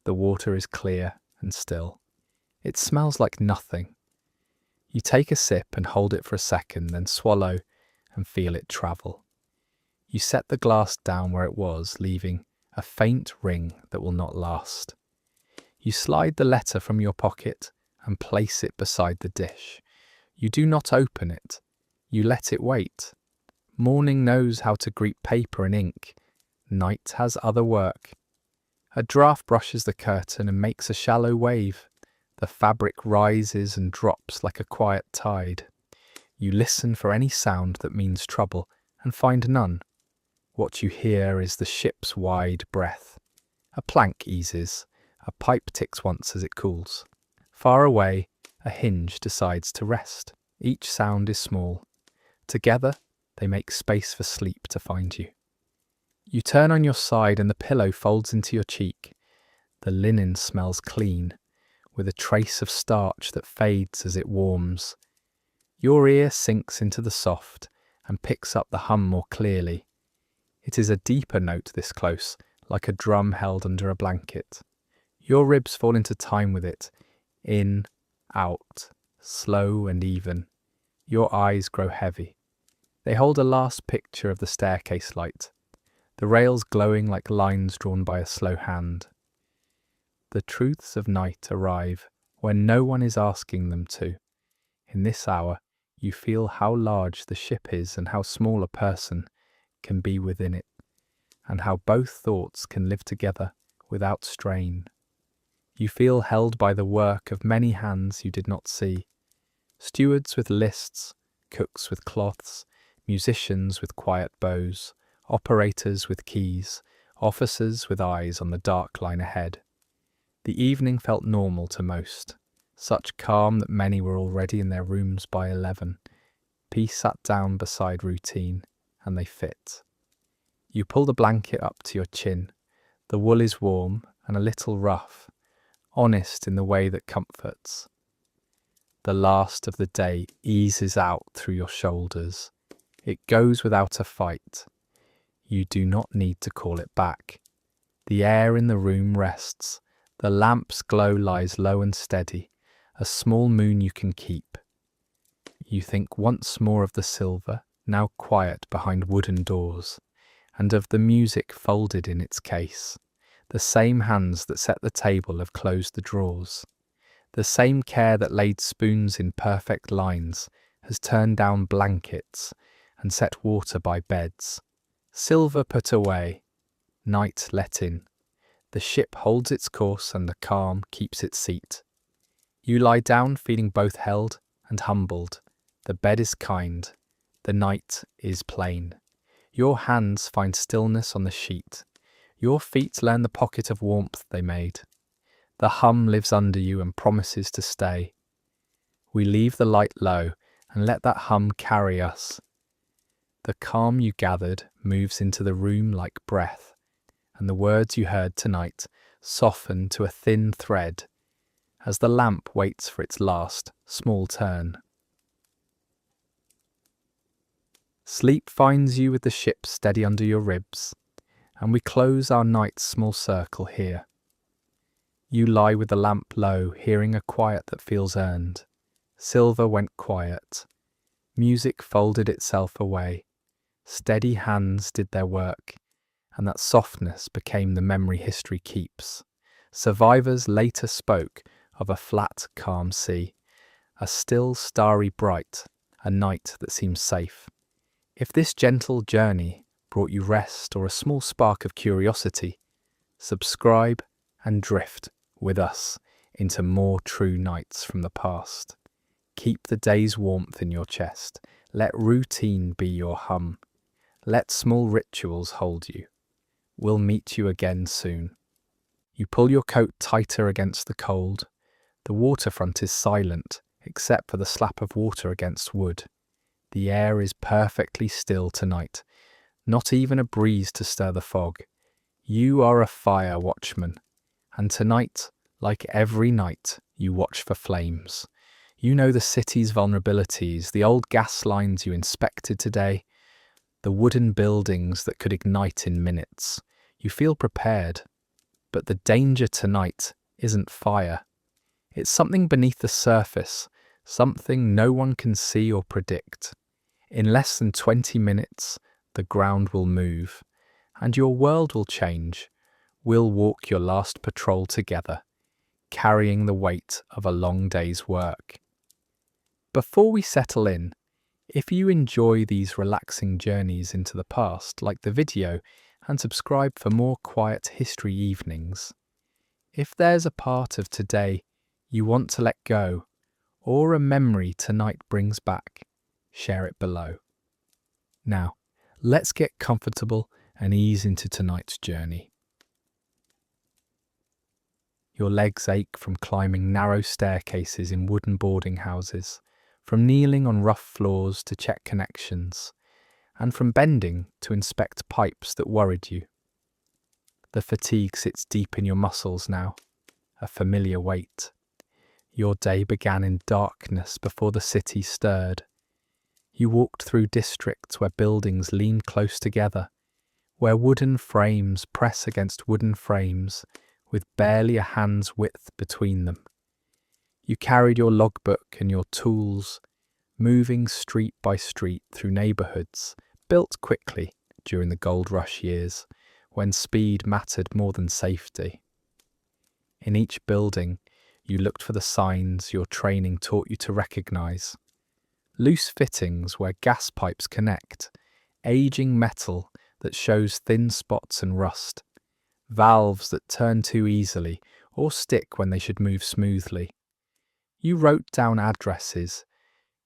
The water is clear and still. It smells like nothing. You take a sip and hold it for a second, then swallow and feel it travel. You set the glass down where it was, leaving a faint ring that will not last. You slide the letter from your pocket and place it beside the dish. You do not open it. You let it wait. Morning knows how to greet paper and ink. Night has other work. A draft brushes the curtain and makes a shallow wave. The fabric rises and drops like a quiet tide. You listen for any sound that means trouble and find none. What you hear is the ship's wide breath. A plank eases. A pipe ticks once as it cools. Far away, a hinge decides to rest. Each sound is small. Together, they make space for sleep to find you. You turn on your side and the pillow folds into your cheek. The linen smells clean, with a trace of starch that fades as it warms. Your ear sinks into the soft, and picks up the hum more clearly. It is a deeper note this close, like a drum held under a blanket. Your ribs fall into time with it, in, out, slow and even. Your eyes grow heavy. They hold a last picture of the staircase light, the rails glowing like lines drawn by a slow hand. The truths of night arrive when no one is asking them to. In this hour, you feel how large the ship is and how small a person can be within it, and how both thoughts can live together without strain. You feel held by the work of many hands you did not see, stewards with lists, cooks with cloths, musicians with quiet bows, operators with keys, officers with eyes on the dark line ahead. The evening felt normal to most, such calm that many were already in their rooms by 11. Peace sat down beside routine, and they fit. You pull the blanket up to your chin. The wool is warm and a little rough, honest in the way that comforts. The last of the day eases out through your shoulders. It goes without a fight. You do not need to call it back. The air in the room rests. The lamp's glow lies low and steady, a small moon you can keep. You think once more of the silver, now quiet behind wooden doors, and of the music folded in its case. The same hands that set the table have closed the drawers. The same care that laid spoons in perfect lines has turned down blankets and set water by beds. Silver put away, night let in. The ship holds its course and the calm keeps its seat. You lie down feeling both held and humbled. The bed is kind. The night is plain. Your hands find stillness on the sheet. Your feet learn the pocket of warmth they made. The hum lives under you and promises to stay. We leave the light low and let that hum carry us. The calm you gathered moves into the room like breath, and the words you heard tonight soften to a thin thread as the lamp waits for its last small turn. Sleep finds you with the ship steady under your ribs, and we close our night's small circle here. You lie with the lamp low, hearing a quiet that feels earned. Silver went quiet. Music folded itself away. Steady hands did their work, and that softness became the memory history keeps. Survivors later spoke of a flat, calm sea, a still, starry bright, a night that seemed safe. If this gentle journey brought you rest or a small spark of curiosity, subscribe and drift with us into more true nights from the past. Keep the day's warmth in your chest. Let routine be your hum. Let small rituals hold you. We'll meet you again soon. You pull your coat tighter against the cold. The waterfront is silent, except for the slap of water against wood. The air is perfectly still tonight, not even a breeze to stir the fog. You are a fire watchman, and tonight, like every night, you watch for flames. You know the city's vulnerabilities, the old gas lines you inspected today, the wooden buildings that could ignite in minutes. You feel prepared, but the danger tonight isn't fire. It's something beneath the surface, something no one can see or predict. In less than 20 minutes, the ground will move, and your world will change. We'll walk your last patrol together, carrying the weight of a long day's work. Before we settle in, if you enjoy these relaxing journeys into the past, like the video and subscribe for more quiet history evenings. If there's a part of today you want to let go, or a memory tonight brings back, share it below. Now, let's get comfortable and ease into tonight's journey. Your legs ache from climbing narrow staircases in wooden boarding houses, from kneeling on rough floors to check connections, and from bending to inspect pipes that worried you. The fatigue sits deep in your muscles now, a familiar weight. Your day began in darkness before the city stirred. You walked through districts where buildings leaned close together, where wooden frames press against wooden frames with barely a hand's width between them. You carried your logbook and your tools, moving street by street through neighbourhoods built quickly during the gold rush years, when speed mattered more than safety. In each building, you looked for the signs your training taught you to recognise. Loose fittings where gas pipes connect, aging metal that shows thin spots and rust, valves that turn too easily or stick when they should move smoothly. You wrote down addresses,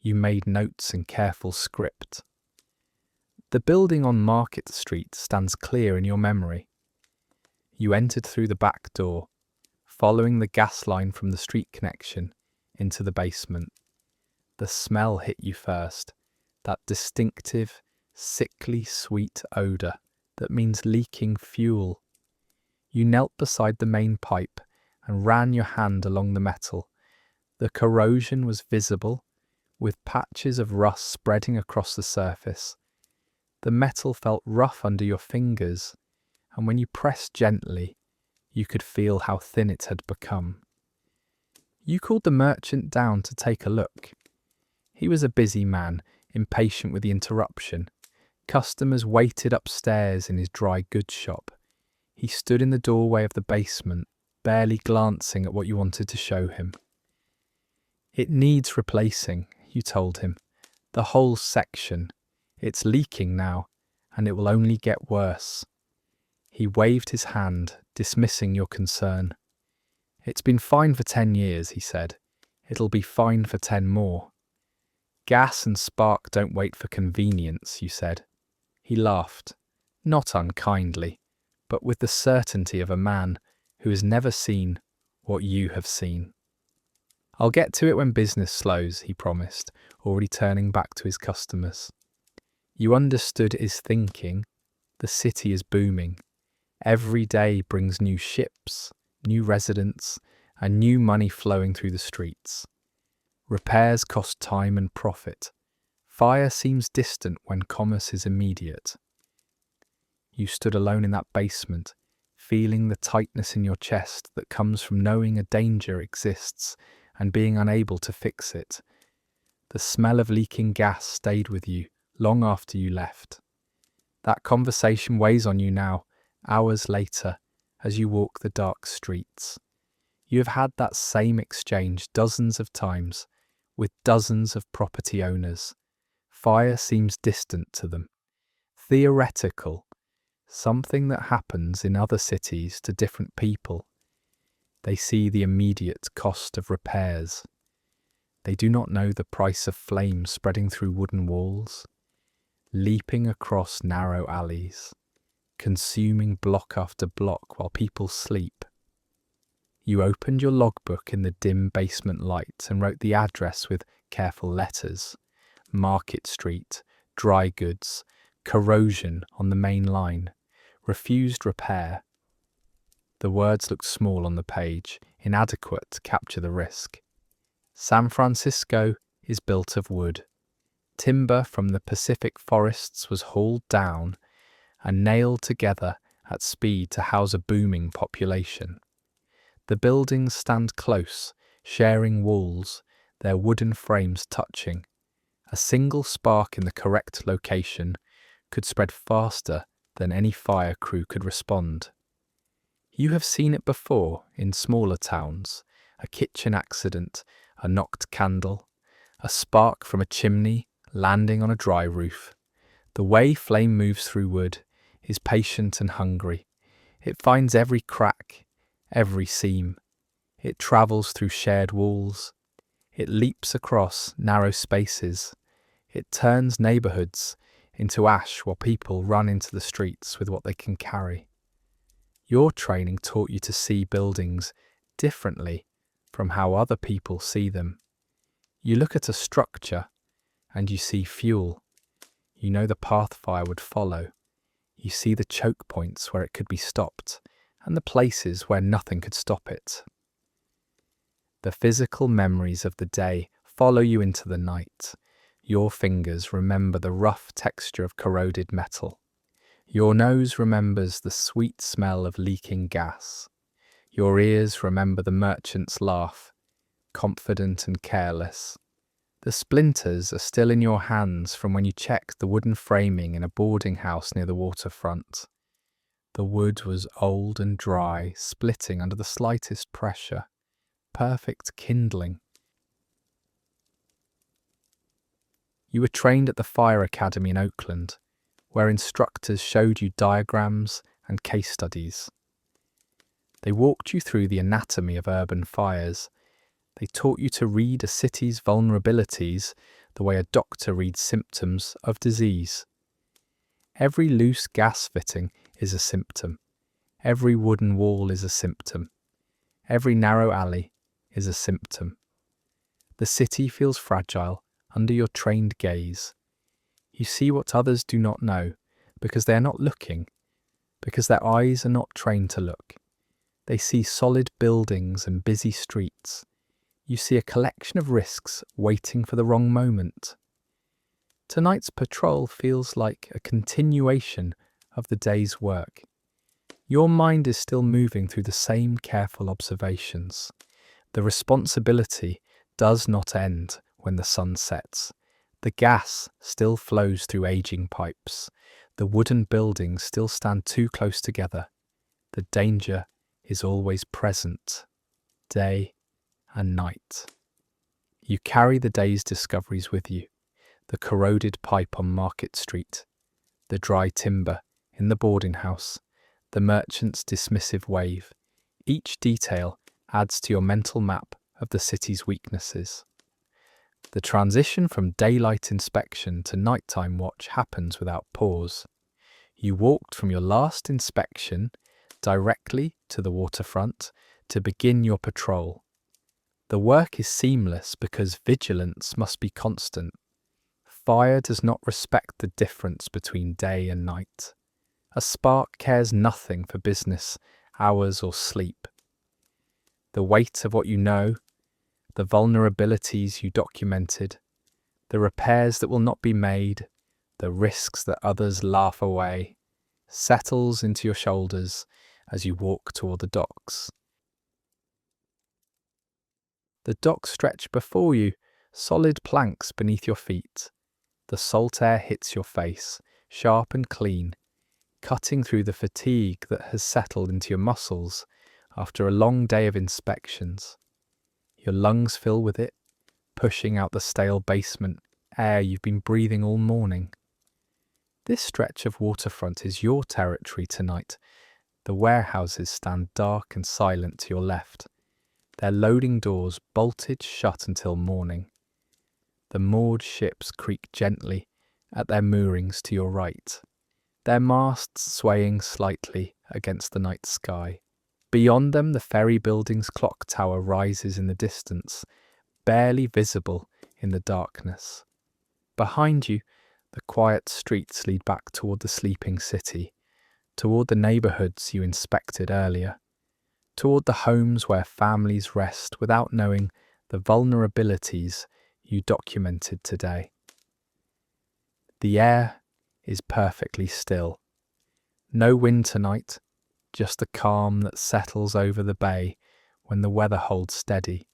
you made notes in careful script. The building on Market Street stands clear in your memory. You entered through the back door, following the gas line from the street connection into the basement. The smell hit you first, that distinctive, sickly sweet odour that means leaking fuel. You knelt beside the main pipe and ran your hand along the metal. The corrosion was visible, with patches of rust spreading across the surface. The metal felt rough under your fingers, and when you pressed gently, you could feel how thin it had become. You called the merchant down to take a look. He was a busy man, impatient with the interruption. Customers waited upstairs in his dry goods shop. He stood in the doorway of the basement, barely glancing at what you wanted to show him. "It needs replacing," you told him. "The whole section. It's leaking now, and it will only get worse." He waved his hand, dismissing your concern. "It's been fine for 10 years, he said. "It'll be fine for 10 more. "Gas and spark don't wait for convenience," you said. He laughed, not unkindly, but with the certainty of a man who has never seen what you have seen. "I'll get to it when business slows," he promised, already turning back to his customers. You understood his thinking. The city is booming. Every day brings new ships, new residents, and new money flowing through the streets. Repairs cost time and profit. Fire seems distant when commerce is immediate. You stood alone in that basement, feeling the tightness in your chest that comes from knowing a danger exists and being unable to fix it. The smell of leaking gas stayed with you long after you left. That conversation weighs on you now, hours later, as you walk the dark streets. You have had that same exchange dozens of times, with dozens of property owners. Fire seems distant to them, theoretical, something that happens in other cities to different people. They see the immediate cost of repairs. They do not know the price of flames spreading through wooden walls, leaping across narrow alleys, consuming block after block while people sleep. You opened your logbook in the dim basement light and wrote the address with careful letters. Market Street, dry goods, corrosion on the main line, refused repair. The words looked small on the page, inadequate to capture the risk. San Francisco is built of wood. Timber from the Pacific forests was hauled down and nailed together at speed to house a booming population. The buildings stand close, sharing walls, their wooden frames touching. A single spark in the correct location could spread faster than any fire crew could respond. You have seen it before in smaller towns, a kitchen accident, a knocked candle, a spark from a chimney landing on a dry roof. The way flame moves through wood is patient and hungry. It finds every crack, every seam. It travels through shared walls. It leaps across narrow spaces. It turns neighbourhoods into ash while people run into the streets with what they can carry. Your training taught you to see buildings differently from how other people see them. You look at a structure and you see fuel. You know the path fire would follow. You see the choke points where it could be stopped and the places where nothing could stop it. The physical memories of the day follow you into the night. Your fingers remember the rough texture of corroded metal. Your nose remembers the sweet smell of leaking gas. Your ears remember the merchant's laugh, confident and careless. The splinters are still in your hands from when you checked the wooden framing in a boarding house near the waterfront. The wood was old and dry, splitting under the slightest pressure. Perfect kindling. You were trained at the Fire Academy in Oakland, where instructors showed you diagrams and case studies. They walked you through the anatomy of urban fires. They taught you to read a city's vulnerabilities the way a doctor reads symptoms of disease. Every loose gas fitting is a symptom. Every wooden wall is a symptom. Every narrow alley is a symptom. The city feels fragile under your trained gaze. You see what others do not know because they are not looking, because their eyes are not trained to look. They see solid buildings and busy streets. You see a collection of risks waiting for the wrong moment. Tonight's patrol feels like a continuation of the day's work. Your mind is still moving through the same careful observations. The responsibility does not end when the sun sets. The gas still flows through aging pipes. The wooden buildings still stand too close together. The danger is always present, day and night. You carry the day's discoveries with you. The corroded pipe on Market Street, the dry timber in the boarding house, the merchant's dismissive wave. Each detail adds to your mental map of the city's weaknesses. The transition from daylight inspection to nighttime watch happens without pause. You walked from your last inspection directly to the waterfront to begin your patrol. The work is seamless because vigilance must be constant. Fire does not respect the difference between day and night. A spark cares nothing for business, hours or sleep. The weight of what you know, the vulnerabilities you documented, the repairs that will not be made, the risks that others laugh away, settles into your shoulders as you walk toward the docks. The docks stretch before you, solid planks beneath your feet. The salt air hits your face, sharp and clean, cutting through the fatigue that has settled into your muscles after a long day of inspections. Your lungs fill with it, pushing out the stale basement air you've been breathing all morning. This stretch of waterfront is your territory tonight. The warehouses stand dark and silent to your left, their loading doors bolted shut until morning. The moored ships creak gently at their moorings to your right, their masts swaying slightly against the night sky. Beyond them, the ferry building's clock tower rises in the distance, barely visible in the darkness. Behind you, the quiet streets lead back toward the sleeping city, toward the neighbourhoods you inspected earlier, toward the homes where families rest without knowing the vulnerabilities you documented today. The air is perfectly still. No wind tonight, just the calm that settles over the bay when the weather holds steady.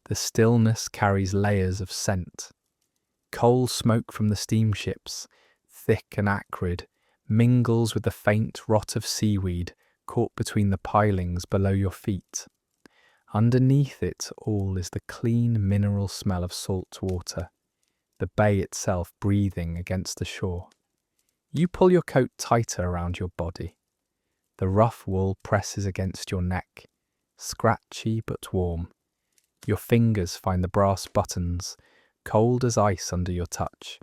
The stillness carries layers of scent. Coal smoke from the steamships, thick and acrid, mingles with the faint rot of seaweed caught between the pilings below your feet. Underneath it all is the clean mineral smell of salt water, the bay itself breathing against the shore. You pull your coat tighter around your body. The rough wool presses against your neck, scratchy but warm. Your fingers find the brass buttons, cold as ice under your touch.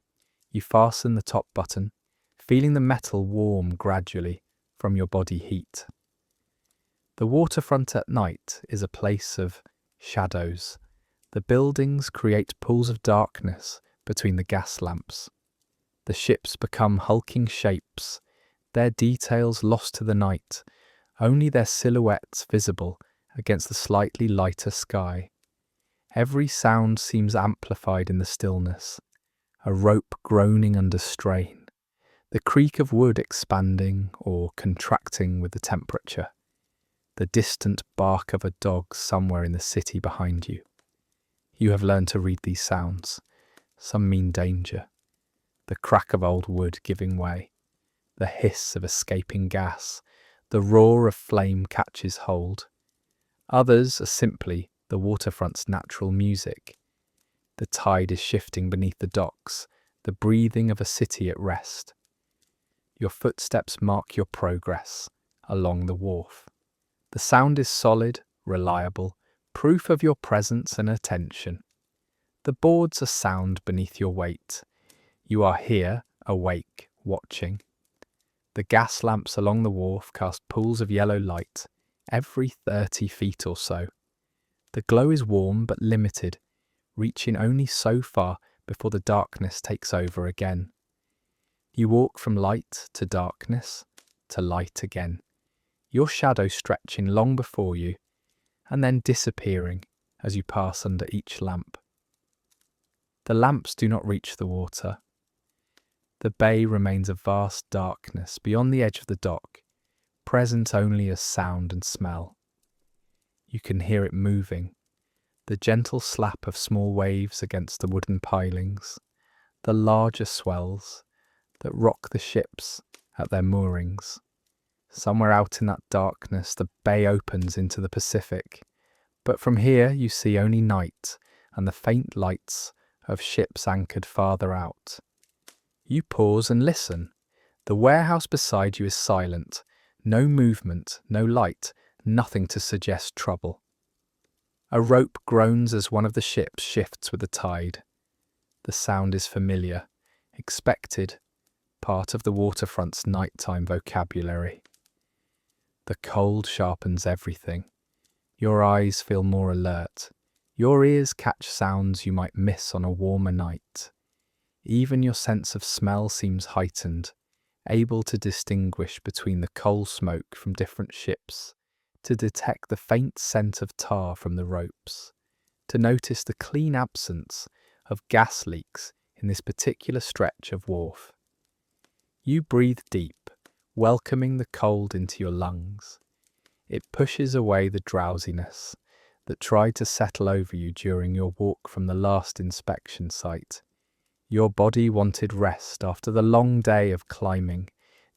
You fasten the top button, feeling the metal warm gradually from your body heat. The waterfront at night is a place of shadows. The buildings create pools of darkness between the gas lamps. The ships become hulking shapes, their details lost to the night, only their silhouettes visible against the slightly lighter sky. Every sound seems amplified in the stillness. a rope groaning under strain, the creak of wood expanding or contracting with the temperature, the distant bark of a dog somewhere in the city behind you. You have learned to read these sounds. Some mean danger, the crack of old wood giving way, the hiss of escaping gas, the roar of flame catches hold. Others are simply the waterfront's natural music. The tide is shifting beneath the docks, the breathing of a city at rest. Your footsteps mark your progress along the wharf. The sound is solid, reliable, proof of your presence and attention. The boards are sound beneath your weight. You are here, awake, watching. The gas lamps along the wharf cast pools of yellow light every 30 feet or so. The glow is warm but limited, reaching only so far before the darkness takes over again. You walk from light to darkness to light again, your shadow stretching long before you and then disappearing as you pass under each lamp. The lamps do not reach the water. The bay remains a vast darkness beyond the edge of the dock, present only as sound and smell. You can hear it moving, the gentle slap of small waves against the wooden pilings, the larger swells that rock the ships at their moorings. Somewhere out in that darkness, the bay opens into the Pacific, but from here you see only night and the faint lights of ships anchored farther out. You pause and listen. The warehouse beside you is silent. No movement, no light, nothing to suggest trouble. A rope groans as one of the ships shifts with the tide. The sound is familiar, expected, part of the waterfront's nighttime vocabulary. The cold sharpens everything. Your eyes feel more alert. Your ears catch sounds you might miss on a warmer night. Even your sense of smell seems heightened, able to distinguish between the coal smoke from different ships, to detect the faint scent of tar from the ropes, to notice the clean absence of gas leaks in this particular stretch of wharf. You breathe deep, welcoming the cold into your lungs. It pushes away the drowsiness that tried to settle over you during your walk from the last inspection site. Your body wanted rest after the long day of climbing,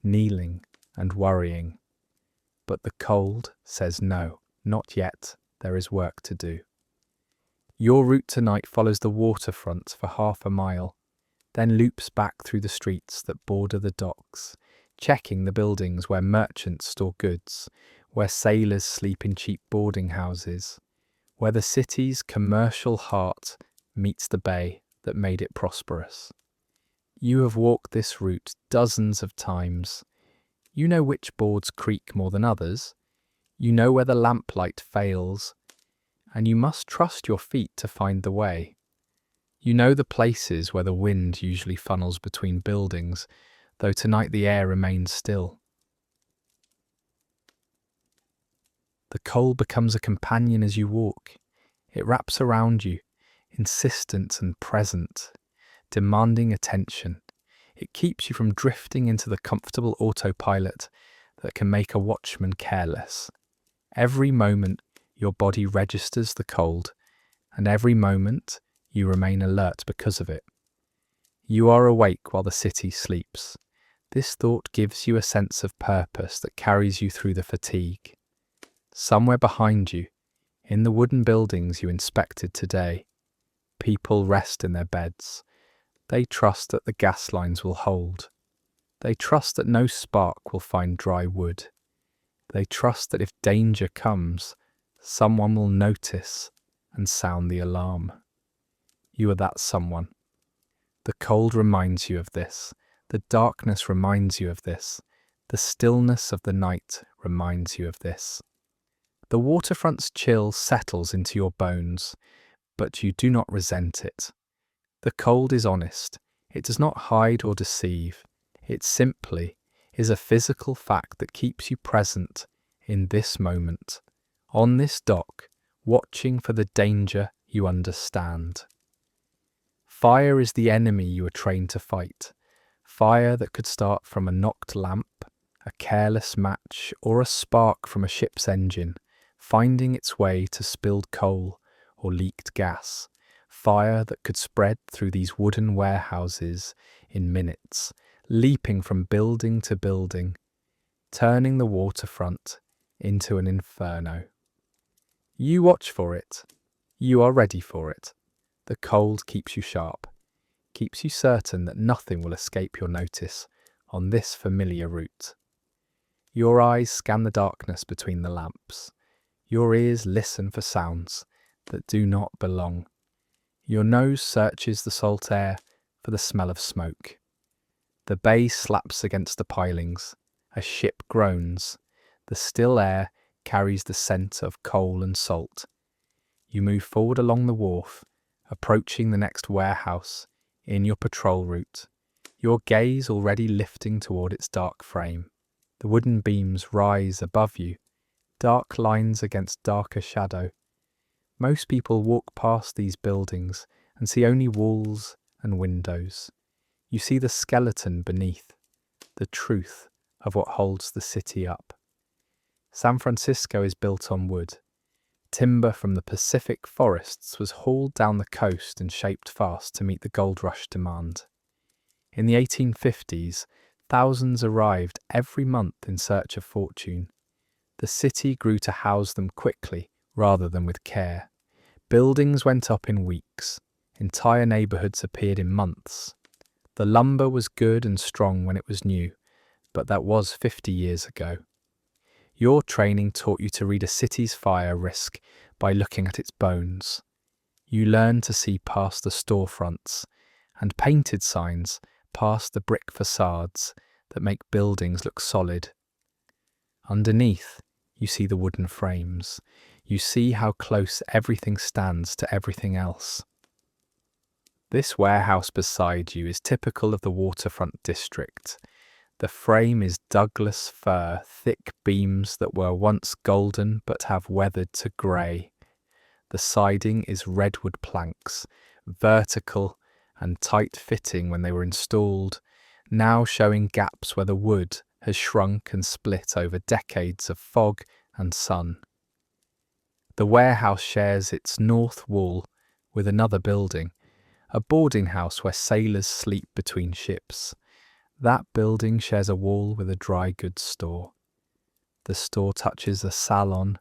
kneeling, and worrying. But the cold says no, not yet, there is work to do. Your route tonight follows the waterfront for half a mile, then loops back through the streets that border the docks, checking the buildings where merchants store goods, where sailors sleep in cheap boarding houses, where the city's commercial heart meets the bay that made it prosperous. You have walked this route dozens of times. You know which boards creak more than others. You know where the lamplight fails, and you must trust your feet to find the way. You know the places where the wind usually funnels between buildings, though tonight the air remains still. The cold becomes a companion as you walk. It wraps around you, insistent and present, demanding attention. It keeps you from drifting into the comfortable autopilot that can make a watchman careless. Every moment your body registers the cold, and every moment you remain alert because of it. You are awake while the city sleeps. This thought gives you a sense of purpose that carries you through the fatigue. Somewhere behind you, in the wooden buildings you inspected today, people rest in their beds. They trust that the gas lines will hold. They trust that no spark will find dry wood. They trust that if danger comes, someone will notice and sound the alarm. You are that someone. The cold reminds you of this. The darkness reminds you of this. The stillness of the night reminds you of this. The waterfront's chill settles into your bones, but you do not resent it. The cold is honest. It does not hide or deceive. It simply is a physical fact that keeps you present in this moment, on this dock, watching for the danger you understand. Fire is the enemy you are trained to fight. Fire that could start from a knocked lamp, a careless match, or a spark from a ship's engine, finding its way to spilled coal or leaked gas. Fire that could spread through these wooden warehouses in minutes, leaping from building to building, turning the waterfront into an inferno. You watch for it. You are ready for it. The cold keeps you sharp, keeps you certain that nothing will escape your notice on this familiar route. Your eyes scan the darkness between the lamps. Your ears listen for sounds that do not belong. Your nose searches the salt air for the smell of smoke. The bay slaps against the pilings. A ship groans. The still air carries the scent of coal and salt. You move forward along the wharf, approaching the next warehouse in your patrol route, your gaze already lifting toward its dark frame. The wooden beams rise above you, dark lines against darker shadow. Most people walk past these buildings and see only walls and windows. You see the skeleton beneath, the truth of what holds the city up. San Francisco is built on wood. Timber from the Pacific forests was hauled down the coast and shaped fast to meet the gold rush demand. In the 1850s, thousands arrived every month in search of fortune. The city grew to house them quickly rather than with care. Buildings went up in weeks. Entire neighborhoods appeared in months. The lumber was good and strong when it was new, but that was 50 years ago. Your training taught you to read a city's fire risk by looking at its bones. You learned to see past the storefronts and painted signs past the brick facades that make buildings look solid. Underneath, you see the wooden frames. You see how close everything stands to everything else. This warehouse beside you is typical of the waterfront district. The frame is Douglas fir, thick beams that were once golden but have weathered to grey. The siding is redwood planks, vertical and tight-fitting when they were installed, now showing gaps where the wood has shrunk and split over decades of fog and sun. The warehouse shares its north wall with another building, a boarding house where sailors sleep between ships. That building shares a wall with a dry goods store. The store touches a salon.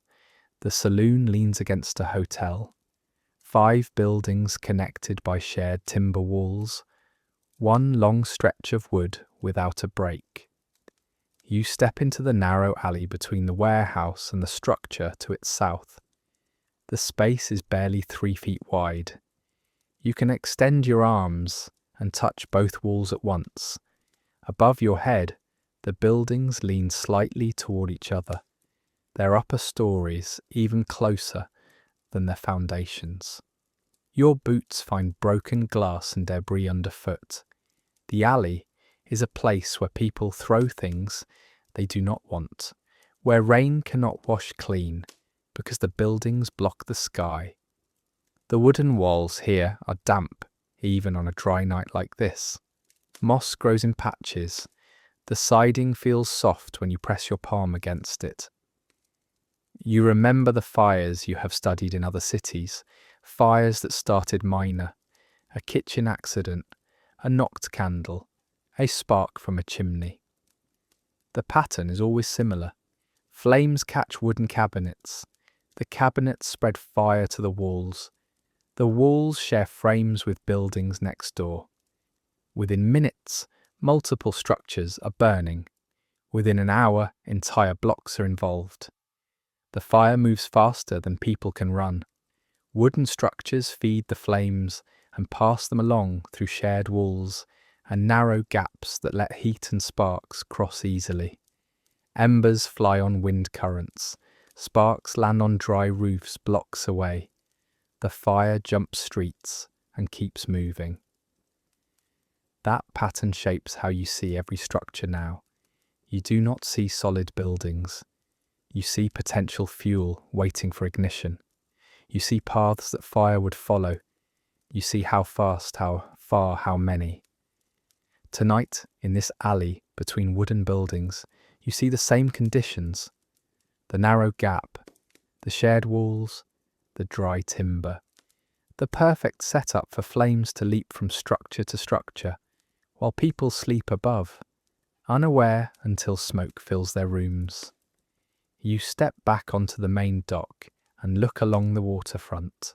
The saloon leans against a hotel. 5 buildings connected by shared timber walls. One long stretch of wood without a break. You step into the narrow alley between the warehouse and the structure to its south. The space is barely 3 feet wide. You can extend your arms and touch both walls at once. Above your head, the buildings lean slightly toward each other, their upper stories even closer than their foundations. Your boots find broken glass and debris underfoot. The alley is a place where people throw things they do not want, where rain cannot wash clean because the buildings block the sky. The wooden walls here are damp even on a dry night like this. Moss grows in patches. The siding feels soft when you press your palm against it. You remember the fires you have studied in other cities, fires that started minor, a kitchen accident, a knocked candle, a spark from a chimney. The pattern is always similar. Flames catch wooden cabinets. The cabinets spread fire to the walls. The walls share frames with buildings next door. Within minutes, multiple structures are burning. Within an hour, entire blocks are involved. The fire moves faster than people can run. Wooden structures feed the flames and pass them along through shared walls and narrow gaps that let heat and sparks cross easily. Embers fly on wind currents. Sparks land on dry roofs blocks away. The fire jumps streets and keeps moving. That pattern shapes how you see every structure now. You do not see solid buildings. You see potential fuel waiting for ignition. You see paths that fire would follow. You see how fast, how far, how many. Tonight, in this alley between wooden buildings, you see the same conditions. The narrow gap, the shared walls, the dry timber. The perfect setup for flames to leap from structure to structure, while people sleep above, unaware until smoke fills their rooms. You step back onto the main dock and look along the waterfront.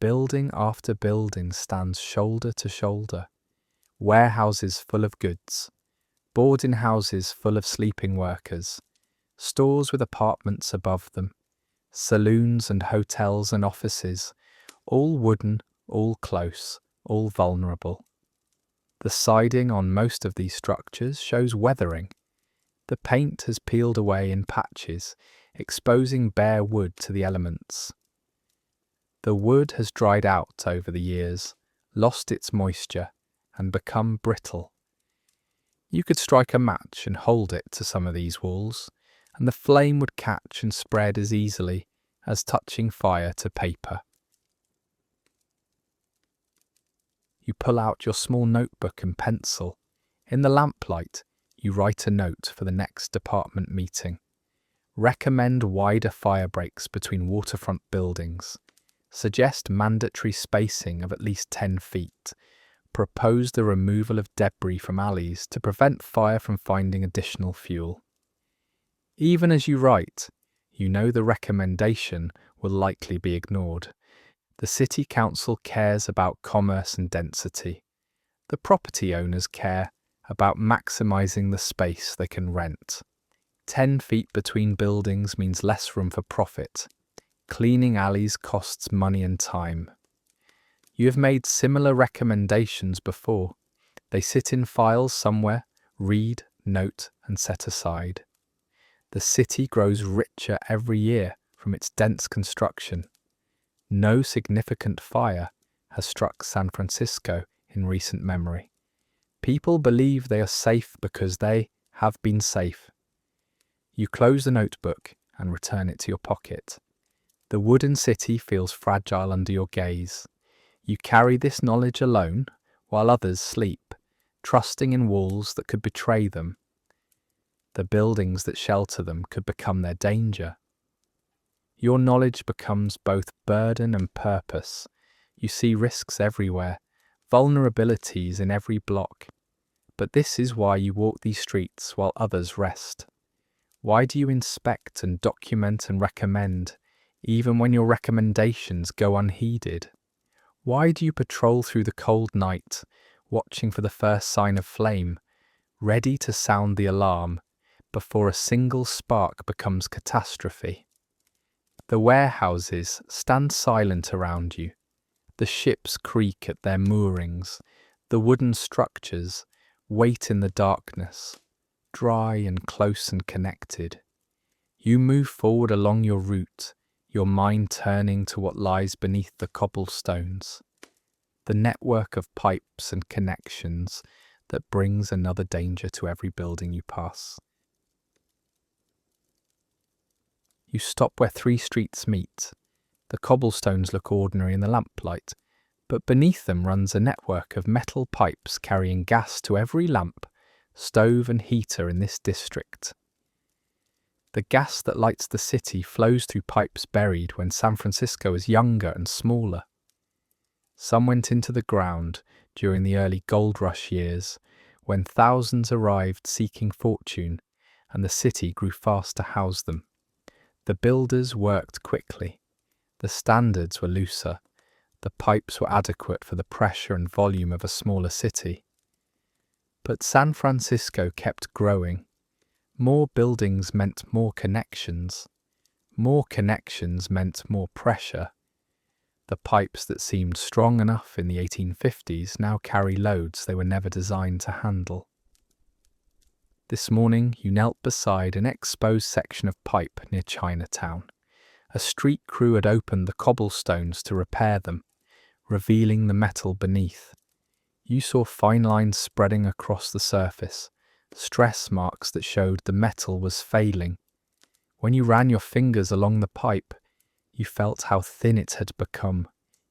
Building after building stands shoulder to shoulder. Warehouses full of goods, boarding houses full of sleeping workers, stores with apartments above them, saloons and hotels and offices, all wooden, all close, all vulnerable. The siding on most of these structures shows weathering. The paint has peeled away in patches, exposing bare wood to the elements. The wood has dried out over the years, lost its moisture, and become brittle. You could strike a match and hold it to some of these walls, and the flame would catch and spread as easily as touching fire to paper. You pull out your small notebook and pencil. In the lamplight, you write a note for the next department meeting. Recommend wider fire breaks between waterfront buildings. Suggest mandatory spacing of at least 10 feet. Propose the removal of debris from alleys to prevent fire from finding additional fuel. Even as you write, you know the recommendation will likely be ignored. The city council cares about commerce and density. The property owners care about maximising the space they can rent. 10 feet between buildings means less room for profit. Cleaning alleys costs money and time. You have made similar recommendations before. They sit in files somewhere, read, note, and set aside. The city grows richer every year from its dense construction. No significant fire has struck San Francisco in recent memory. People believe they are safe because they have been safe. You close the notebook and return it to your pocket. The wooden city feels fragile under your gaze. You carry this knowledge alone while others sleep, trusting in walls that could betray them. The buildings that shelter them could become their danger. Your knowledge becomes both burden and purpose. You see risks everywhere, vulnerabilities in every block. But this is why you walk these streets while others rest. Why do you inspect and document and recommend, even when your recommendations go unheeded? Why do you patrol through the cold night, watching for the first sign of flame, ready to sound the alarm before a single spark becomes catastrophe? The warehouses stand silent around you. The ships creak at their moorings. The wooden structures wait in the darkness, dry and close and connected. You move forward along your route, your mind turning to what lies beneath the cobblestones, the network of pipes and connections that brings another danger to every building you pass. You stop where 3 streets meet. The cobblestones look ordinary in the lamplight, but beneath them runs a network of metal pipes carrying gas to every lamp, stove and heater in this district. The gas that lights the city flows through pipes buried when San Francisco was younger and smaller. Some went into the ground during the early gold rush years, when thousands arrived seeking fortune, and the city grew fast to house them. The builders worked quickly. The standards were looser. The pipes were adequate for the pressure and volume of a smaller city. But San Francisco kept growing. More buildings meant more connections. More connections meant more pressure. The pipes that seemed strong enough in the 1850s now carry loads they were never designed to handle. This morning you knelt beside an exposed section of pipe near Chinatown. A street crew had opened the cobblestones to repair them, revealing the metal beneath. You saw fine lines spreading across the surface, stress marks that showed the metal was failing. When you ran your fingers along the pipe, you felt how thin it had become,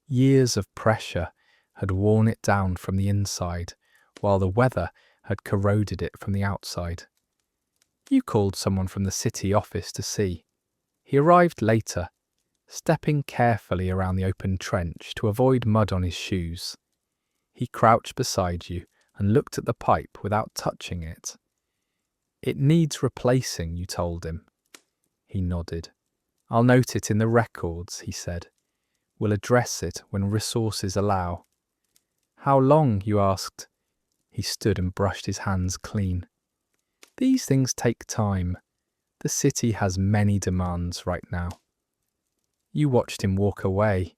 Years of pressure had worn it down from the inside, while the weather had corroded it from the outside. You called someone from the city office to see. He arrived later, stepping carefully around the open trench to avoid mud on his shoes. He crouched beside you and looked at the pipe without touching it. "It needs replacing," you told him. He nodded. "I'll note it in the records," he said. "We'll address it when resources allow." "How long?" you asked. He stood and brushed his hands clean. "These things take time. The city has many demands right now." You watched him walk away.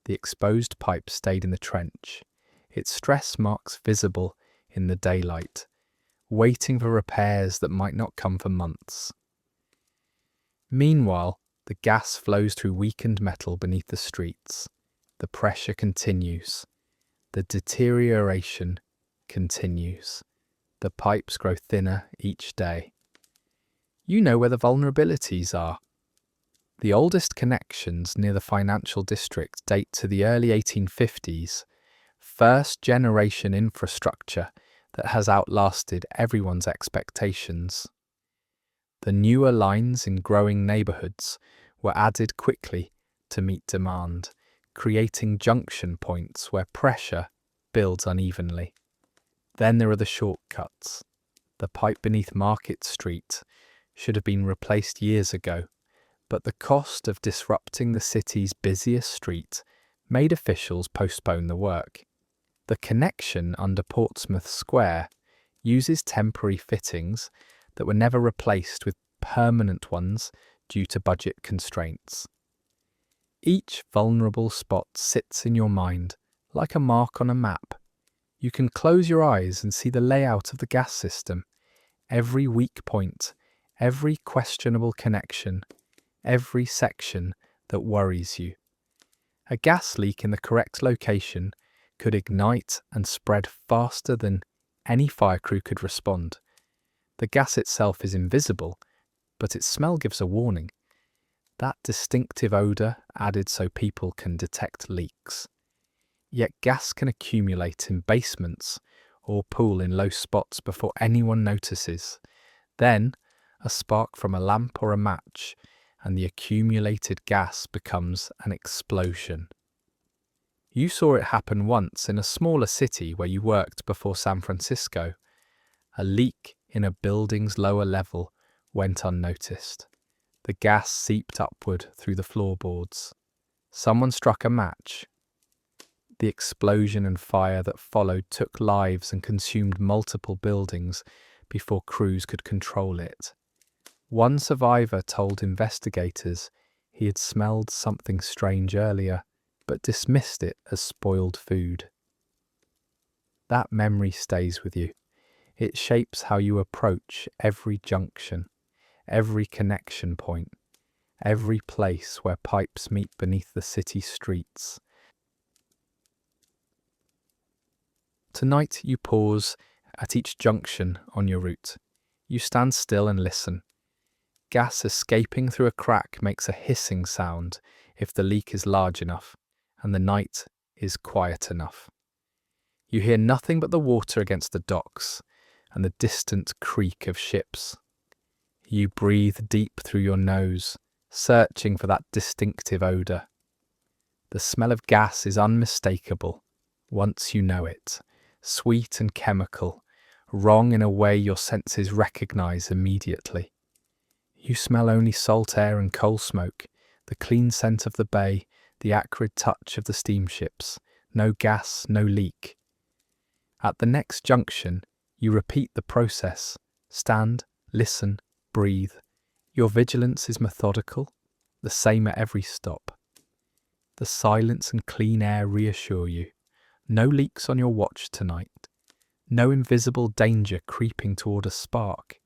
The exposed pipe stayed in the trench, its stress marks visible in the daylight, waiting for repairs that might not come for months. Meanwhile, the gas flows through weakened metal beneath the streets. The pressure continues. The deterioration continues. The pipes grow thinner each day. You know where the vulnerabilities are. The oldest connections near the financial district date to the early 1850s, first-generation infrastructure that has outlasted everyone's expectations. The newer lines in growing neighbourhoods were added quickly to meet demand, creating junction points where pressure builds unevenly. Then there are the shortcuts. The pipe beneath Market Street should have been replaced years ago, but the cost of disrupting the city's busiest street made officials postpone the work. The connection under Portsmouth Square uses temporary fittings that were never replaced with permanent ones due to budget constraints. Each vulnerable spot sits in your mind like a mark on a map. You can close your eyes and see the layout of the gas system, every weak point, every questionable connection, every section that worries you. A gas leak in the correct location could ignite and spread faster than any fire crew could respond. The gas itself is invisible, but its smell gives a warning. That distinctive odour added so people can detect leaks. Yet gas can accumulate in basements or pool in low spots before anyone notices. Then, a spark from a lamp or a match, and the accumulated gas becomes an explosion. You saw it happen once in a smaller city where you worked before San Francisco. A leak in a building's lower level went unnoticed. The gas seeped upward through the floorboards. Someone struck a match. The explosion and fire that followed took lives and consumed multiple buildings before crews could control it. One survivor told investigators he had smelled something strange earlier, but dismissed it as spoiled food. That memory stays with you. It shapes how you approach every junction, every connection point, every place where pipes meet beneath the city streets. Tonight you pause at each junction on your route. You stand still and listen. Gas escaping through a crack makes a hissing sound if the leak is large enough and the night is quiet enough. You hear nothing but the water against the docks and the distant creak of ships. You breathe deep through your nose, searching for that distinctive odour. The smell of gas is unmistakable once you know it, sweet and chemical, wrong in a way your senses recognise immediately. You smell only salt air and coal smoke, the clean scent of the bay, the acrid touch of the steamships. No gas, no leak. At the next junction, you repeat the process. Stand, listen, breathe. Your vigilance is methodical, the same at every stop. The silence and clean air reassure you. No leaks on your watch tonight. No invisible danger creeping toward a spark.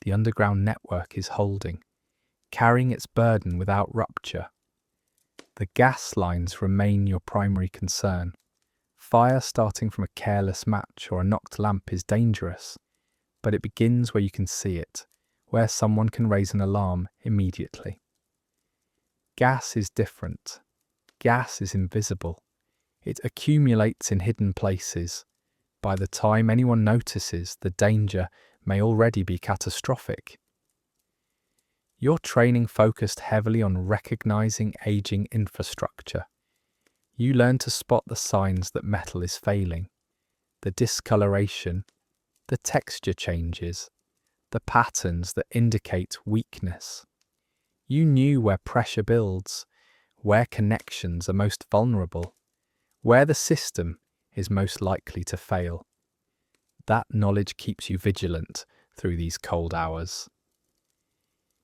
The underground network is holding, carrying its burden without rupture. The gas lines remain your primary concern. Fire starting from a careless match or a knocked lamp is dangerous, but it begins where you can see it, where someone can raise an alarm immediately. Gas is different. gas is invisible. It accumulates in hidden places. By the time anyone notices, the danger may already be catastrophic. Your training focused heavily on recognizing aging infrastructure. You learn to spot the signs that metal is failing, the discoloration, the texture changes, the patterns that indicate weakness. You knew where pressure builds, where connections are most vulnerable, where the system is most likely to fail. That knowledge keeps you vigilant through these cold hours.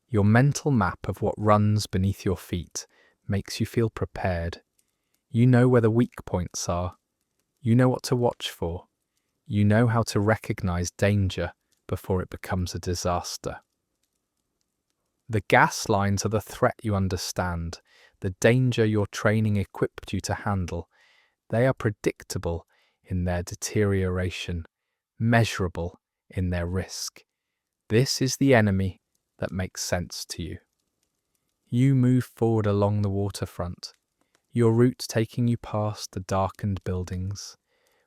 Your mental map of what runs beneath your feet makes you feel prepared. You know where the weak points are. You know what to watch for. You know how to recognize danger before it becomes a disaster. The gas lines are the threat you understand, the danger your training equipped you to handle. They are predictable in their deterioration, measurable in their risk. This is the enemy that makes sense to you. You move forward along the waterfront, your route taking you past the darkened buildings,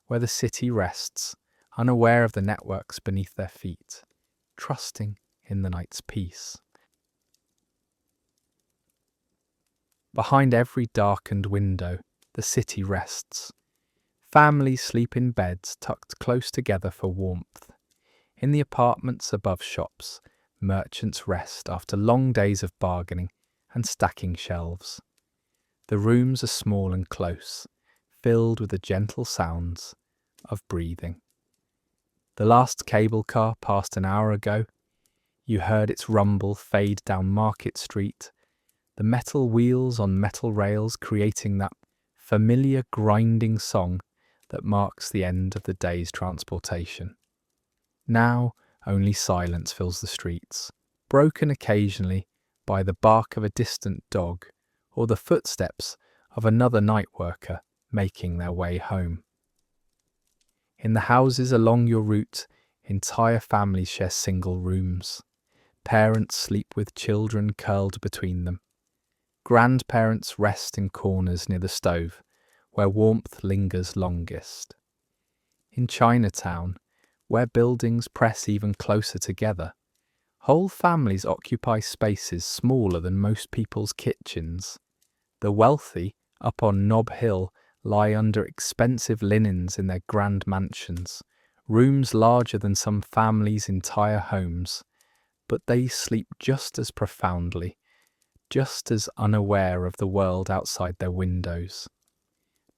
where the city rests, unaware of the networks beneath their feet, trusting in the night's peace. Behind every darkened window, the city rests. Families sleep in beds tucked close together for warmth. In the apartments above shops, merchants rest after long days of bargaining and stacking shelves. The rooms are small and close, filled with the gentle sounds of breathing. The last cable car passed an hour ago. You heard its rumble fade down Market Street, the metal wheels on metal rails creating that familiar grinding song that marks the end of the day's transportation. Now only silence fills the streets, broken occasionally by the bark of a distant dog or the footsteps of another night worker making their way home. In the houses along your route, entire families share single rooms. Parents sleep with children curled between them. Grandparents rest in corners near the stove, where warmth lingers longest. In Chinatown, where buildings press even closer together, whole families occupy spaces smaller than most people's kitchens. The wealthy, up on Nob Hill, lie under expensive linens in their grand mansions, rooms larger than some families' entire homes, but they sleep just as profoundly, just as unaware of the world outside their windows.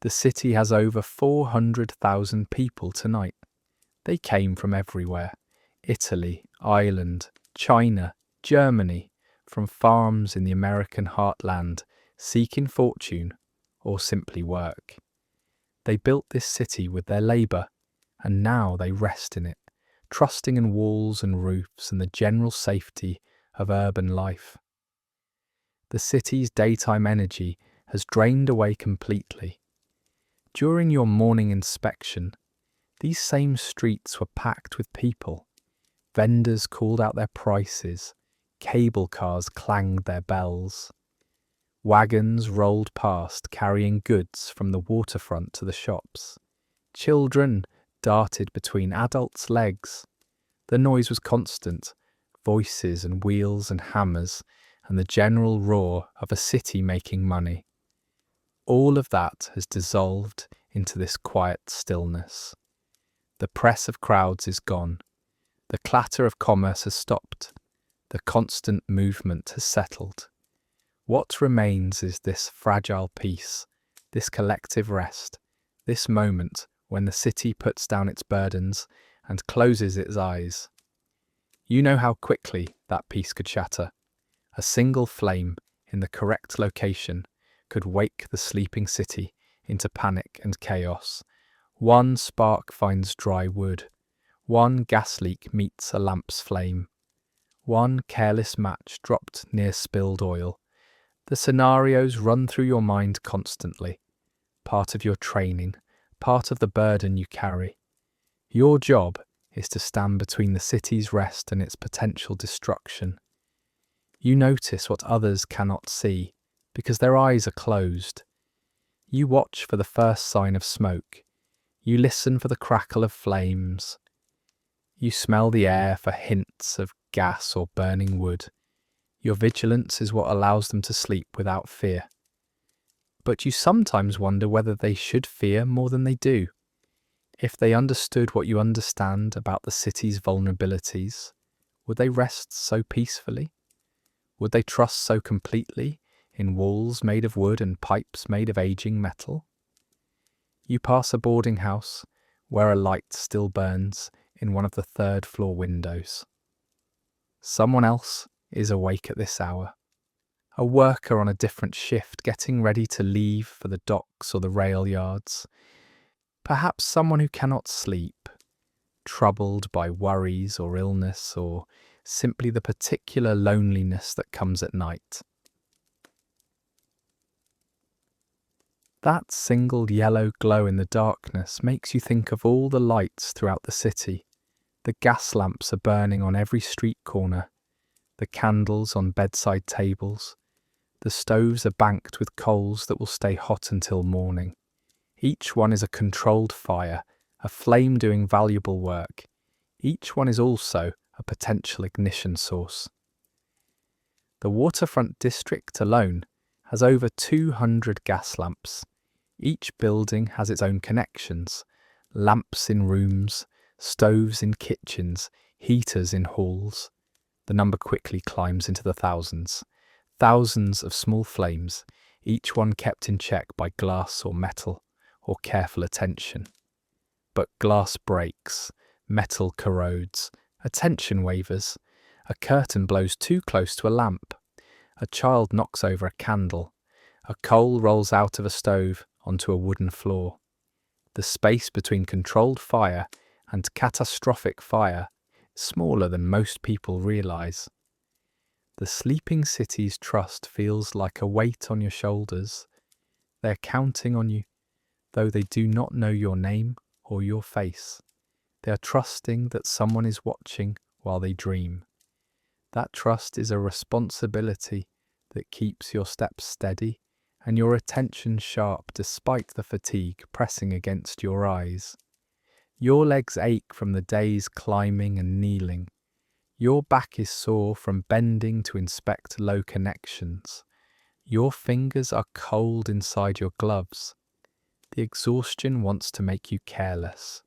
The city has over 400,000 people tonight. They came from everywhere: Italy, Ireland, China, Germany, from farms in the American heartland, seeking fortune or simply work. They built this city with their labour, and now they rest in it, trusting in walls and roofs and the general safety of urban life. The city's daytime energy has drained away completely. During your morning inspection, these same streets were packed with people. Vendors called out their prices, cable cars clanged their bells. Wagons rolled past carrying goods from the waterfront to the shops. Children darted between adults' legs. The noise was constant, voices and wheels and hammers, and the general roar of a city making money. All of that has dissolved into this quiet stillness. The press of crowds is gone. The clatter of commerce has stopped. The constant movement has settled. What remains is this fragile peace, this collective rest, this moment when the city puts down its burdens and closes its eyes. You know how quickly that peace could shatter. A single flame in the correct location could wake the sleeping city into panic and chaos. One spark finds dry wood. One gas leak meets a lamp's flame. One careless match dropped near spilled oil. The scenarios run through your mind constantly. Part of your training, part of the burden you carry. Your job is to stand between the city's rest and its potential destruction. You notice what others cannot see because their eyes are closed. You watch for the first sign of smoke. You listen for the crackle of flames. You smell the air for hints of gas or burning wood. Your vigilance is what allows them to sleep without fear. But you sometimes wonder whether they should fear more than they do. If they understood what you understand about the city's vulnerabilities, would they rest so peacefully? Would they trust so completely in walls made of wood and pipes made of aging metal? You pass a boarding house where a light still burns in one of the third-floor windows. Someone else is awake at this hour. A worker on a different shift getting ready to leave for the docks or the rail yards. Perhaps someone who cannot sleep, troubled by worries or illness or simply the particular loneliness that comes at night. That single yellow glow in the darkness makes you think of all the lights throughout the city. The gas lamps are burning on every street corner, the candles on bedside tables. The stoves are banked with coals that will stay hot until morning. Each one is a controlled fire, a flame doing valuable work. Each one is also a potential ignition source. The waterfront district alone has over 200 gas lamps. Each building has its own connections, lamps in rooms, stoves in kitchens, heaters in halls. The number quickly climbs into the thousands. Thousands of small flames, each one kept in check by glass or metal or careful attention. But glass breaks, metal corrodes, attention wavers, a curtain blows too close to a lamp, a child knocks over a candle, a coal rolls out of a stove onto a wooden floor. The space between controlled fire and catastrophic fire is smaller than most people realise. The sleeping city's trust feels like a weight on your shoulders. They're counting on you, though they do not know your name or your face. They are trusting that someone is watching while they dream. That trust is a responsibility that keeps your steps steady and your attention sharp despite the fatigue pressing against your eyes. Your legs ache from the day's climbing and kneeling. Your back is sore from bending to inspect low connections. Your fingers are cold inside your gloves. The exhaustion wants to make you careless,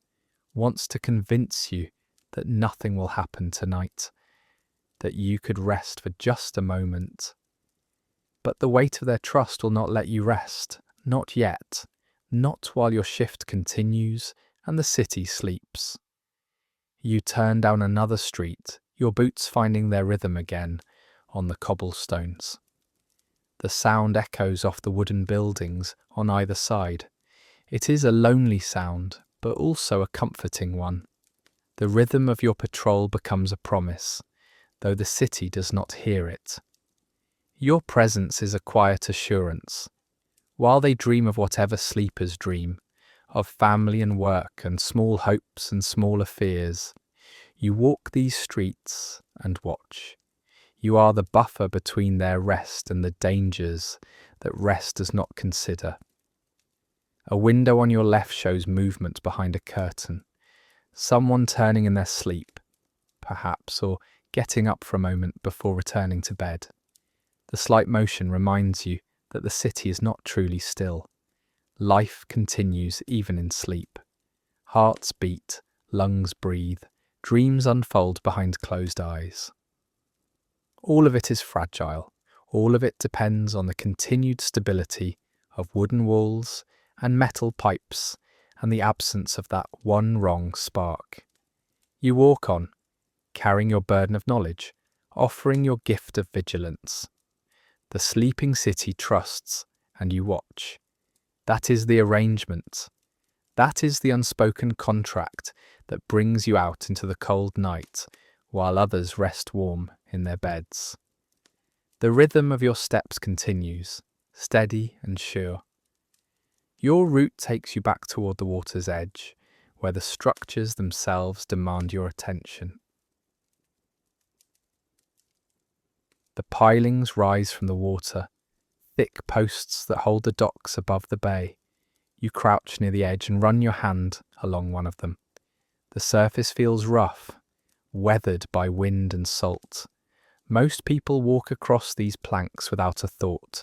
wants to convince you that nothing will happen tonight, that you could rest for just a moment. But the weight of their trust will not let you rest, not yet, not while your shift continues and the city sleeps. You turn down another street, your boots finding their rhythm again on the cobblestones. The sound echoes off the wooden buildings on either side. It is a lonely sound, but also a comforting one. The rhythm of your patrol becomes a promise, though the city does not hear it. Your presence is a quiet assurance. While they dream of whatever sleepers dream, of family and work and small hopes and smaller fears, you walk these streets and watch. You are the buffer between their rest and the dangers that rest does not consider. A window on your left shows movement behind a curtain. Someone turning in their sleep, perhaps, or getting up for a moment before returning to bed. The slight motion reminds you that the city is not truly still. Life continues even in sleep. Hearts beat, lungs breathe, dreams unfold behind closed eyes. All of it is fragile. All of it depends on the continued stability of wooden walls and metal pipes and the absence of that one wrong spark. You walk on, carrying your burden of knowledge, offering your gift of vigilance. The sleeping city trusts, and you watch. That is the arrangement. That is the unspoken contract that brings you out into the cold night while others rest warm in their beds. The rhythm of your steps continues, steady and sure. Your route takes you back toward the water's edge, where the structures themselves demand your attention. The pilings rise from the water, thick posts that hold the docks above the bay. You crouch near the edge and run your hand along one of them. The surface feels rough, weathered by wind and salt. Most people walk across these planks without a thought,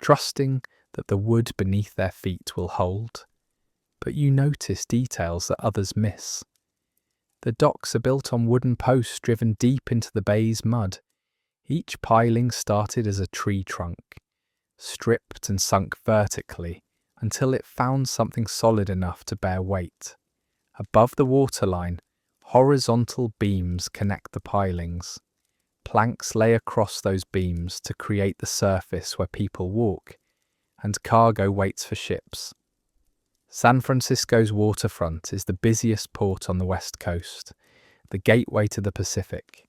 trusting that the wood beneath their feet will hold. But you notice details that others miss. The docks are built on wooden posts driven deep into the bay's mud. Each piling started as a tree trunk, stripped and sunk vertically until it found something solid enough to bear weight. Above the waterline, horizontal beams connect the pilings. Planks lay across those beams to create the surface where people walk, and cargo waits for ships. San Francisco's waterfront is the busiest port on the West Coast, the gateway to the Pacific.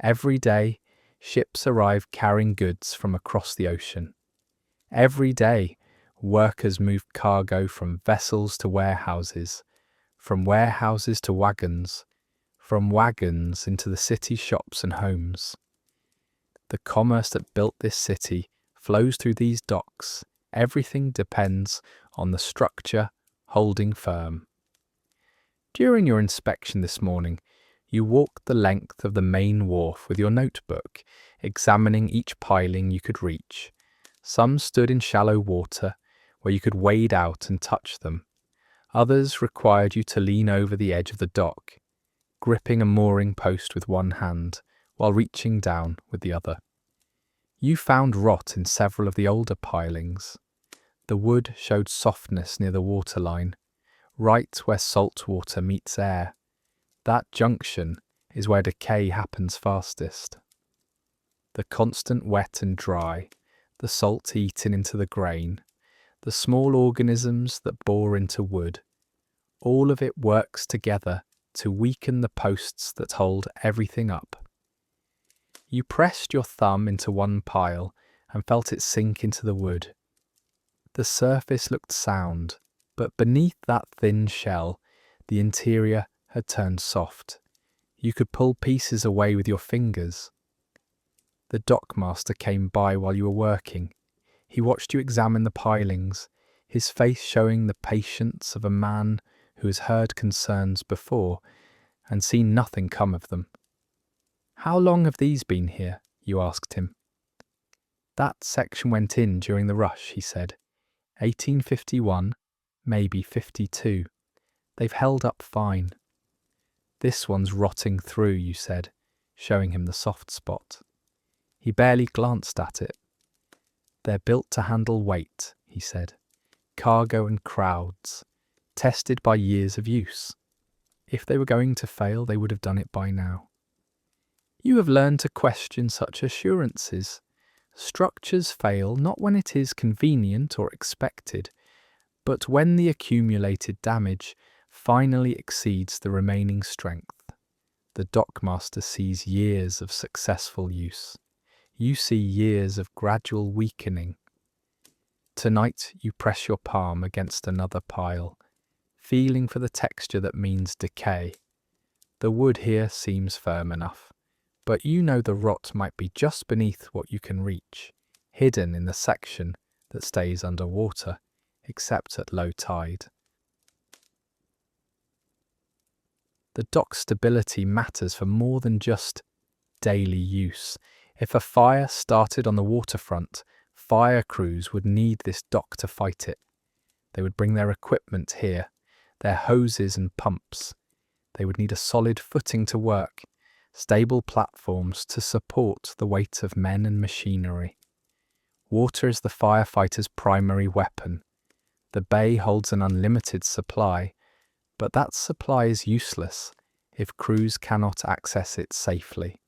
Every day, ships arrive carrying goods from across the ocean. Every day, workers move cargo from vessels to warehouses, from warehouses to wagons, from wagons into the city shops and homes. The commerce that built this city flows through these docks. Everything depends on the structure holding firm. During your inspection this morning, you walked the length of the main wharf with your notebook, examining each piling you could reach. Some stood in shallow water, where you could wade out and touch them. Others required you to lean over the edge of the dock, gripping a mooring post with one hand, while reaching down with the other. You found rot in several of the older pilings. The wood showed softness near the waterline, right where salt water meets air. That junction is where decay happens fastest. The constant wet and dry, the salt eaten into the grain, the small organisms that bore into wood, all of it works together to weaken the posts that hold everything up. You pressed your thumb into one pile and felt it sink into the wood. The surface looked sound, but beneath that thin shell, the interior had turned soft. You could pull pieces away with your fingers. The dockmaster came by while you were working. He watched you examine the pilings, his face showing the patience of a man who has heard concerns before and seen nothing come of them. "How long have these been here?" you asked him. "That section went in during the rush," he said. 1851, maybe 52. They've held up fine. "This one's rotting through," you said, showing him the soft spot. He barely glanced at it. "They're built to handle weight," he said. "Cargo and crowds, tested by years of use. If they were going to fail, they would have done it by now." You have learned to question such assurances. Structures fail not when it is convenient or expected, but when the accumulated damage finally exceeds the remaining strength. The dockmaster sees years of successful use. You see years of gradual weakening. Tonight you press your palm against another pile, feeling for the texture that means decay. The wood here seems firm enough, but you know the rot might be just beneath what you can reach, hidden in the section that stays underwater, except at low tide. The dock stability matters for more than just daily use. If a fire started on the waterfront, fire crews would need this dock to fight it. They would bring their equipment here, their hoses and pumps. They would need a solid footing to work, stable platforms to support the weight of men and machinery. Water is the firefighter's primary weapon. The bay holds an unlimited supply, but that supply is useless if crews cannot access it safely.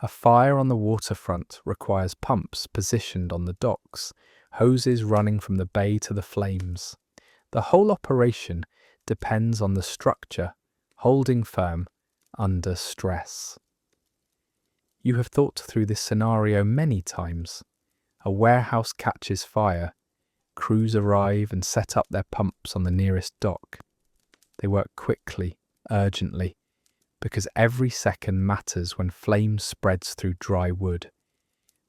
A fire on the waterfront requires pumps positioned on the docks, hoses running from the bay to the flames. The whole operation depends on the structure holding firm under stress. You have thought through this scenario many times. A warehouse catches fire. Crews arrive and set up their pumps on the nearest dock. They work quickly, urgently, because every second matters when flame spreads through dry wood.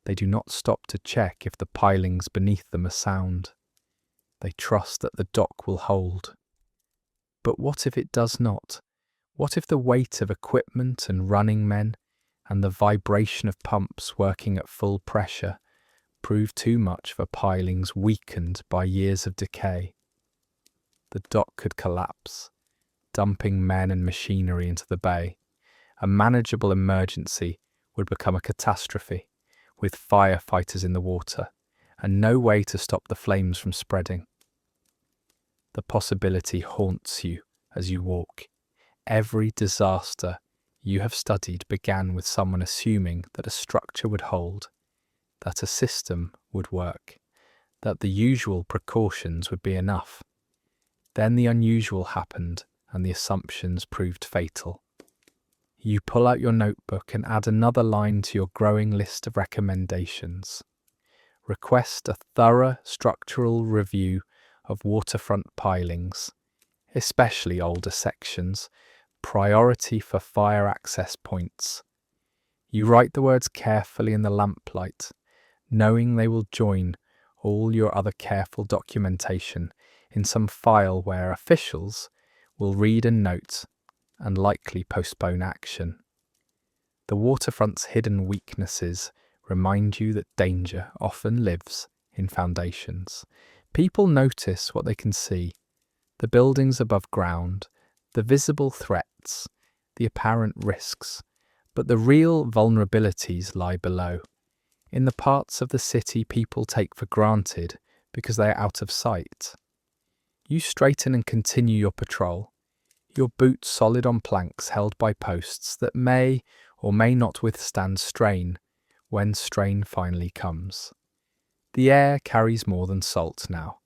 They do not stop to check if the pilings beneath them are sound. They trust that the dock will hold. But what if it does not? What if the weight of equipment and running men and the vibration of pumps working at full pressure prove too much for pilings weakened by years of decay? The dock could collapse, dumping men and machinery into the bay. A manageable emergency would become a catastrophe, with firefighters in the water, and no way to stop the flames from spreading. The possibility haunts you as you walk. Every disaster you have studied began with someone assuming that a structure would hold, that a system would work, that the usual precautions would be enough. Then the unusual happened, and the assumptions proved fatal. You pull out your notebook and add another line to your growing list of recommendations. Request a thorough structural review of waterfront pilings, especially older sections, priority for fire access points. You write the words carefully in the lamplight, knowing they will join all your other careful documentation in some file where officials will read and note and likely postpone action. The waterfront's hidden weaknesses remind you that danger often lives in foundations. People notice what they can see, the buildings above ground, the visible threats, the apparent risks, but the real vulnerabilities lie below, in the parts of the city people take for granted because they are out of sight. You straighten and continue your patrol, your boots solid on planks held by posts that may or may not withstand strain when strain finally comes. The air carries more than salt now.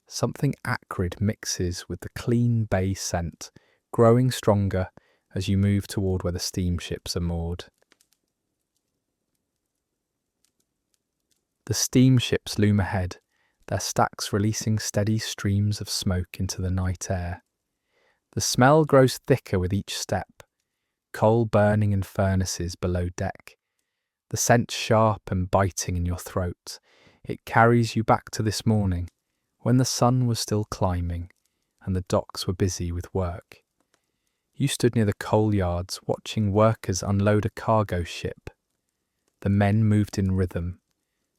Something acrid mixes with the clean bay scent, growing stronger as you move toward where the steamships are moored. The steamships loom ahead, their stacks releasing steady streams of smoke into the night air. The smell grows thicker with each step, coal burning in furnaces below deck. The scent sharp and biting in your throat. It carries you back to this morning, when the sun was still climbing and the docks were busy with work. You stood near the coal yards watching workers unload a cargo ship. The men moved in rhythm,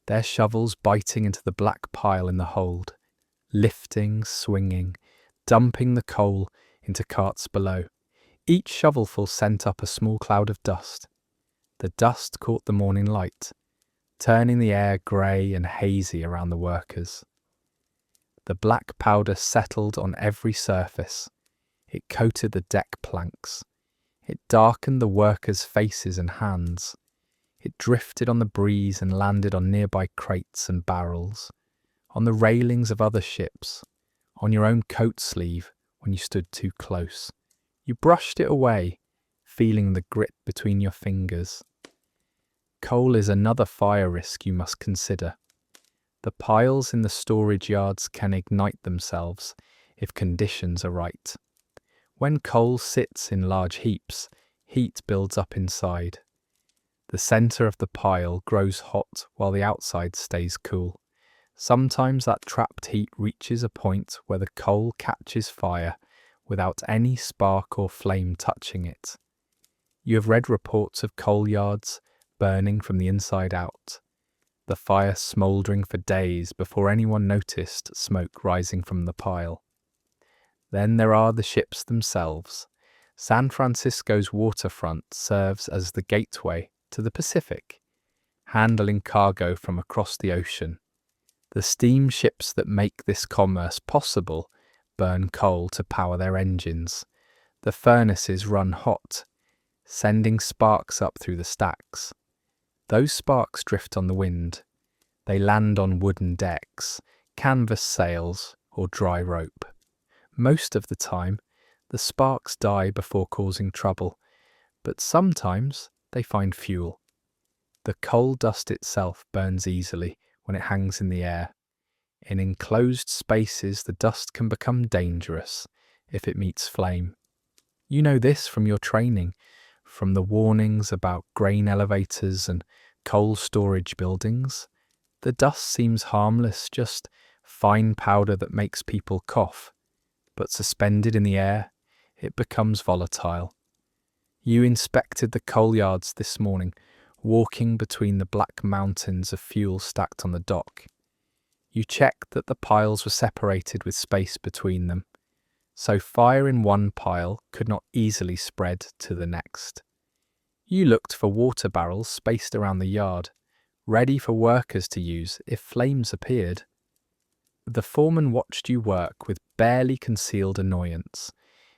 their shovels biting into the black pile in the hold, lifting, swinging, dumping the coal into carts below. Each shovelful sent up a small cloud of dust. The dust caught the morning light, turning the air grey and hazy around the workers. The black powder settled on every surface. It coated the deck planks. It darkened the workers' faces and hands. It drifted on the breeze and landed on nearby crates and barrels, on the railings of other ships, on your own coat sleeve when you stood too close. You brushed it away, feeling the grit between your fingers. Coal is another fire risk you must consider. The piles in the storage yards can ignite themselves if conditions are right. When coal sits in large heaps, heat builds up inside. The centre of the pile grows hot while the outside stays cool. Sometimes that trapped heat reaches a point where the coal catches fire without any spark or flame touching it. You have read reports of coal yards burning from the inside out, the fire smouldering for days before anyone noticed smoke rising from the pile. Then there are the ships themselves. San Francisco's waterfront serves as the gateway to the Pacific, handling cargo from across the ocean. The steamships that make this commerce possible burn coal to power their engines. The furnaces run hot, sending sparks up through the stacks. Those sparks drift on the wind. They land on wooden decks, canvas sails, or dry rope. Most of the time, the sparks die before causing trouble, but sometimes they find fuel. The coal dust itself burns easily when it hangs in the air. In enclosed spaces, the dust can become dangerous if it meets flame. You know this from your training, from the warnings about grain elevators and coal storage buildings. The dust seems harmless, just fine powder that makes people cough. But suspended in the air, it becomes volatile. You inspected the coal yards this morning, walking between the black mountains of fuel stacked on the dock. You checked that the piles were separated with space between them, so fire in one pile could not easily spread to the next. You looked for water barrels spaced around the yard, ready for workers to use if flames appeared. The foreman watched you work with barely concealed annoyance.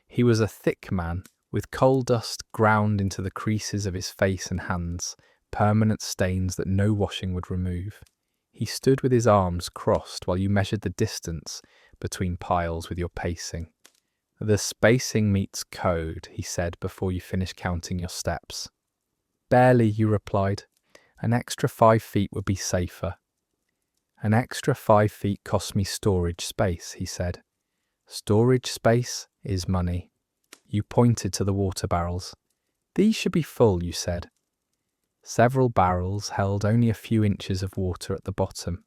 He was a thick man, with coal dust ground into the creases of his face and hands, permanent stains that no washing would remove. He stood with his arms crossed while you measured the distance between piles with your pacing. "The spacing meets code," he said before you finished counting your steps. "Barely," you replied. "An extra 5 feet would be safer." "An extra 5 feet cost me storage space," he said. "Storage space is money." You pointed to the water barrels. "These should be full," you said. Several barrels held only a few inches of water at the bottom.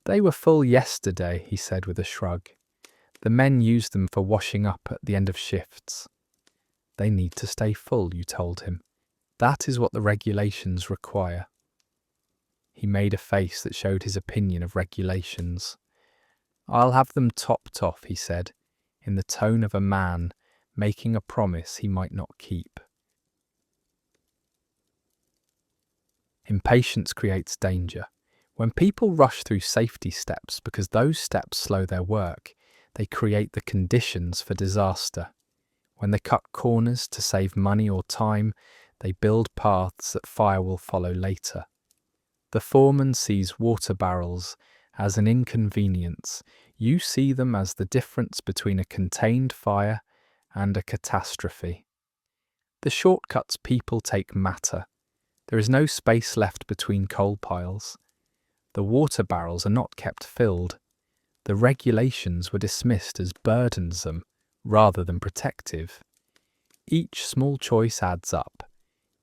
"They were full yesterday," he said with a shrug. "The men used them for washing up at the end of shifts." "They need to stay full," you told him. "That is what the regulations require." He made a face that showed his opinion of regulations. "I'll have them topped off," he said, in the tone of a man making a promise he might not keep. Impatience creates danger. When people rush through safety steps because those steps slow their work, they create the conditions for disaster. When they cut corners to save money or time, they build paths that fire will follow later. The foreman sees water barrels as an inconvenience. You see them as the difference between a contained fire and a catastrophe. The shortcuts people take matter. There is no space left between coal piles. The water barrels are not kept filled. The regulations were dismissed as burdensome rather than protective. Each small choice adds up.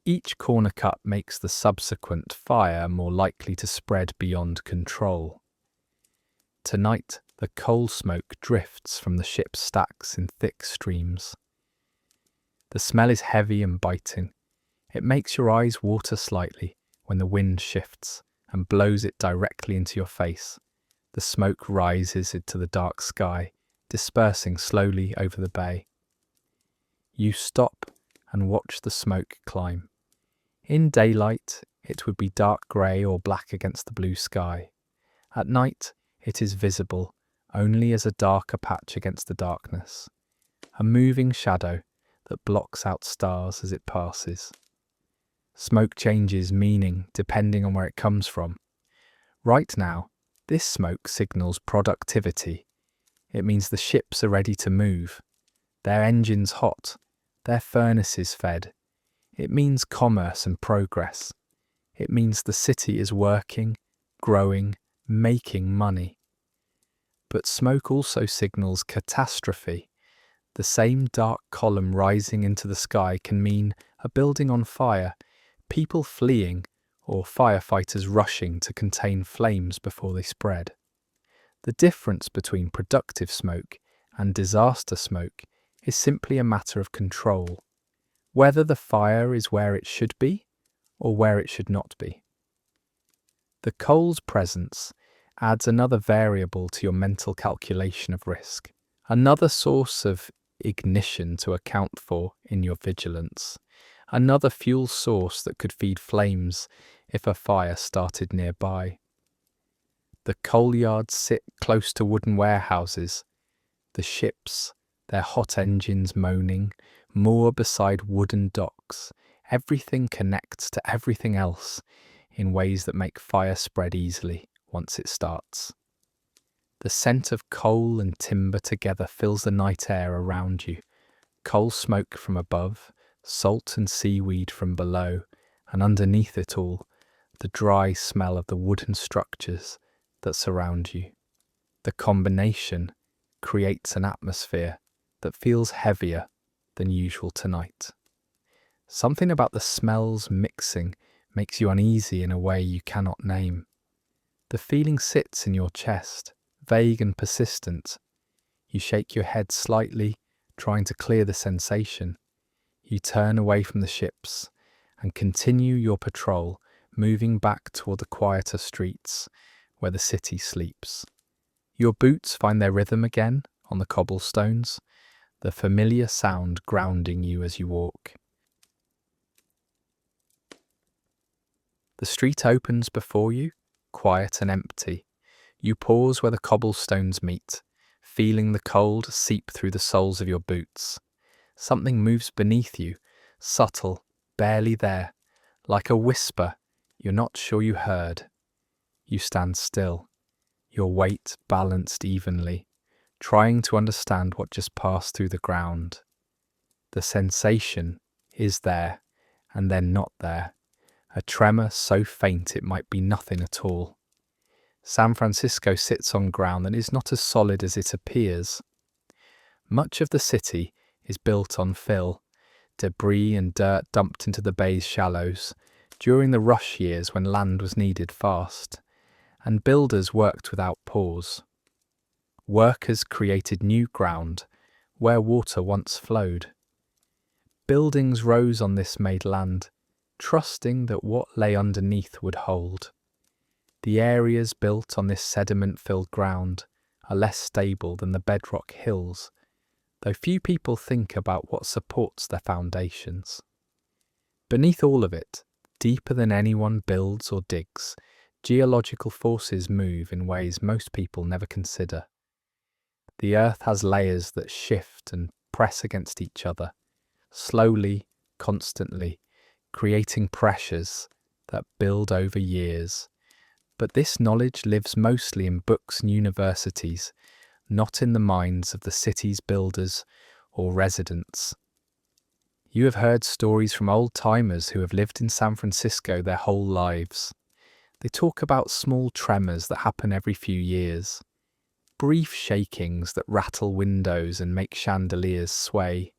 Each corner cut makes the subsequent fire more likely to spread beyond control. Tonight, the coal smoke drifts from the ship's stacks in thick streams. The smell is heavy and biting. It makes your eyes water slightly when the wind shifts and blows it directly into your face. The smoke rises into the dark sky, dispersing slowly over the bay. You stop and watch the smoke climb. In daylight, it would be dark grey or black against the blue sky. At night, it is visible only as a darker patch against the darkness, a moving shadow that blocks out stars as it passes. Smoke changes meaning depending on where it comes from. Right now, this smoke signals productivity. It means the ships are ready to move, their engines hot, their furnaces fed. It means commerce and progress. It means the city is working, growing, making money. But smoke also signals catastrophe. The same dark column rising into the sky can mean a building on fire, people fleeing, or firefighters rushing to contain flames before they spread. The difference between productive smoke and disaster smoke is simply a matter of control, whether the fire is where it should be or where it should not be. The coal's presence adds another variable to your mental calculation of risk, another source of ignition to account for in your vigilance, another fuel source that could feed flames if a fire started nearby. The coal yards sit close to wooden warehouses. The ships, their hot engines moaning, moor beside wooden docks. Everything connects to everything else in ways that make fire spread easily once it starts. The scent of coal and timber together fills the night air around you. Coal smoke from above, salt and seaweed from below, and underneath it all, the dry smell of the wooden structures that surround you. The combination creates an atmosphere that feels heavier than usual tonight. Something about the smells mixing makes you uneasy in a way you cannot name. The feeling sits in your chest, vague and persistent. You shake your head slightly, trying to clear the sensation. You turn away from the ships and continue your patrol, moving back toward the quieter streets where the city sleeps. Your boots find their rhythm again on the cobblestones, the familiar sound grounding you as you walk. The street opens before you, quiet and empty. You pause where the cobblestones meet, feeling the cold seep through the soles of your boots. Something moves beneath you, subtle, barely there, like a whisper you're not sure you heard. You stand still, your weight balanced evenly, trying to understand what just passed through the ground. The sensation is there, and then not there. A tremor so faint it might be nothing at all. San Francisco sits on ground that is not as solid as it appears. Much of the city is built on fill, debris and dirt dumped into the bay's shallows during the rush years when land was needed fast, and builders worked without pause. Workers created new ground where water once flowed. Buildings rose on this made land, trusting that what lay underneath would hold. The areas built on this sediment-filled ground are less stable than the bedrock hills, though few people think about what supports their foundations. Beneath all of it, deeper than anyone builds or digs, geological forces move in ways most people never consider. The earth has layers that shift and press against each other, slowly, constantly, creating pressures that build over years. But this knowledge lives mostly in books and universities, not in the minds of the city's builders or residents. You have heard stories from old-timers who have lived in San Francisco their whole lives. They talk about small tremors that happen every few years, brief shakings that rattle windows and make chandeliers sway,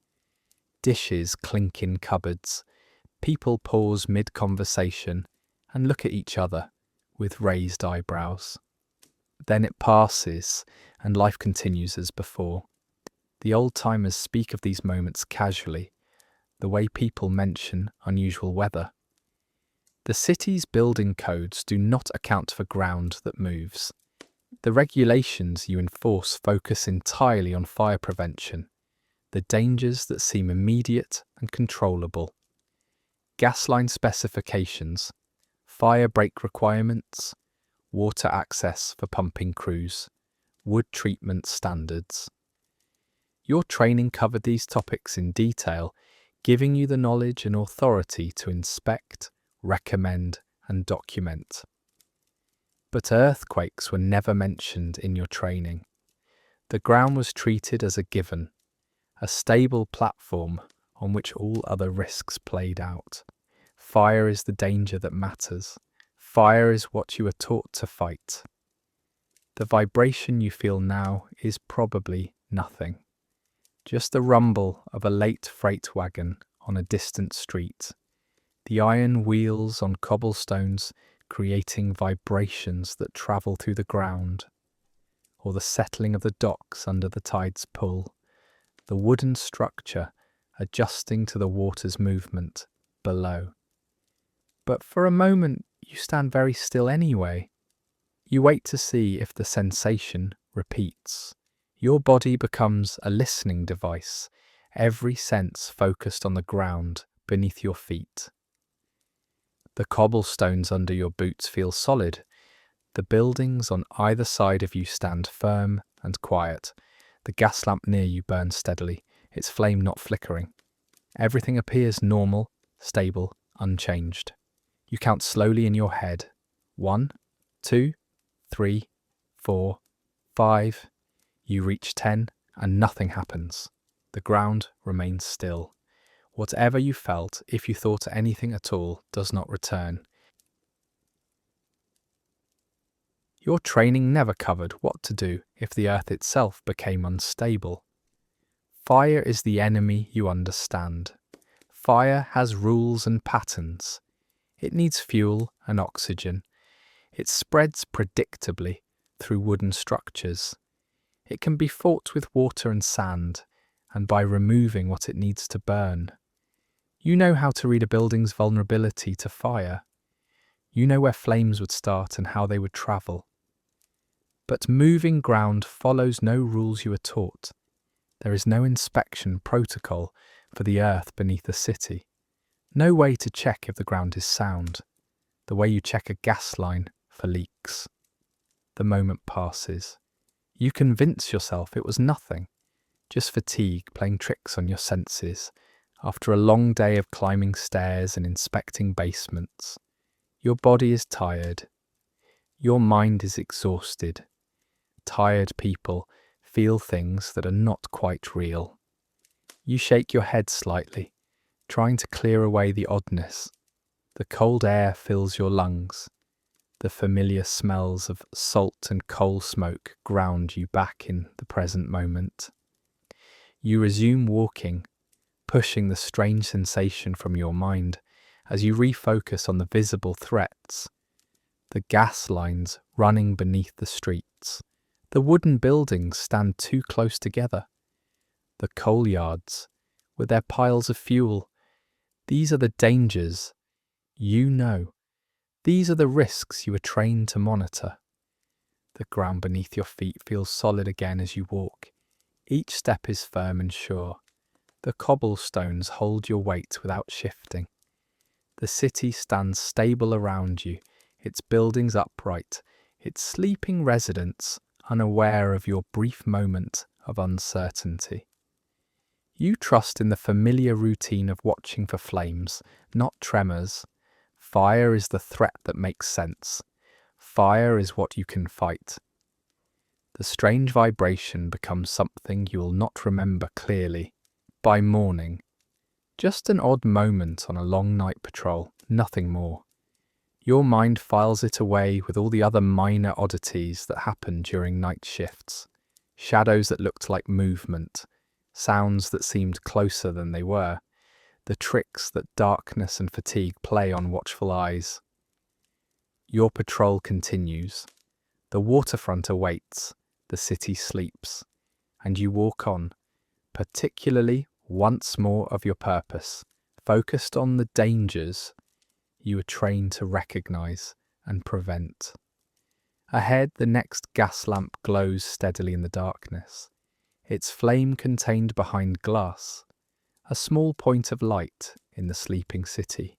dishes clink in cupboards, people pause mid-conversation and look at each other with raised eyebrows. Then it passes, and life continues as before. The old-timers speak of these moments casually, the way people mention unusual weather. The city's building codes do not account for ground that moves. The regulations you enforce focus entirely on fire prevention, the dangers that seem immediate and controllable. Gas line specifications, fire break requirements, water access for pumping crews, wood treatment standards. Your training covered these topics in detail, giving you the knowledge and authority to inspect, recommend, and document. But earthquakes were never mentioned in your training. The ground was treated as a given, a stable platform on which all other risks played out. Fire is the danger that matters. Fire is what you are taught to fight. The vibration you feel now is probably nothing. Just the rumble of a late freight wagon on a distant street. The iron wheels on cobblestones creating vibrations that travel through the ground. Or the settling of the docks under the tide's pull. The wooden structure adjusting to the water's movement below. But for a moment, you stand very still anyway. You wait to see if the sensation repeats. Your body becomes a listening device, every sense focused on the ground beneath your feet. The cobblestones under your boots feel solid. The buildings on either side of you stand firm and quiet. The gas lamp near you burns steadily, its flame not flickering. Everything appears normal, stable, unchanged. You count slowly in your head. 1, 2, 3, 4, 5. You reach 10 and nothing happens. The ground remains still. Whatever you felt, if you thought anything at all, does not return. Your training never covered what to do if the earth itself became unstable. Fire is the enemy you understand. Fire has rules and patterns. It needs fuel and oxygen. It spreads predictably through wooden structures. It can be fought with water and sand, and by removing what it needs to burn. You know how to read a building's vulnerability to fire. You know where flames would start and how they would travel. But moving ground follows no rules you are taught. There is no inspection protocol for the earth beneath a city. No way to check if the ground is sound. The way you check a gas line for leaks. The moment passes. You convince yourself it was nothing. Just fatigue playing tricks on your senses. After a long day of climbing stairs and inspecting basements, your body is tired. Your mind is exhausted. Tired people feel things that are not quite real. You shake your head slightly, trying to clear away the oddness. The cold air fills your lungs. The familiar smells of salt and coal smoke ground you back in the present moment. You resume walking, pushing the strange sensation from your mind as you refocus on the visible threats. The gas lines running beneath the streets. The wooden buildings stand too close together. The coal yards, with their piles of fuel. These are the dangers you know. These are the risks you are trained to monitor. The ground beneath your feet feels solid again as you walk. Each step is firm and sure. The cobblestones hold your weight without shifting. The city stands stable around you, its buildings upright, its sleeping residents unaware of your brief moment of uncertainty. You trust in the familiar routine of watching for flames, not tremors. Fire is the threat that makes sense. Fire is what you can fight. The strange vibration becomes something you will not remember clearly. By morning, just an odd moment on a long night patrol, nothing more. Your mind files it away with all the other minor oddities that happen during night shifts. Shadows that looked like movement, sounds that seemed closer than they were, the tricks that darkness and fatigue play on watchful eyes. Your patrol continues. The waterfront awaits, the city sleeps, and you walk on, particularly once more of your purpose, focused on the dangers you are trained to recognize and prevent. Ahead, the next gas lamp glows steadily in the darkness, its flame contained behind glass, a small point of light in the sleeping city.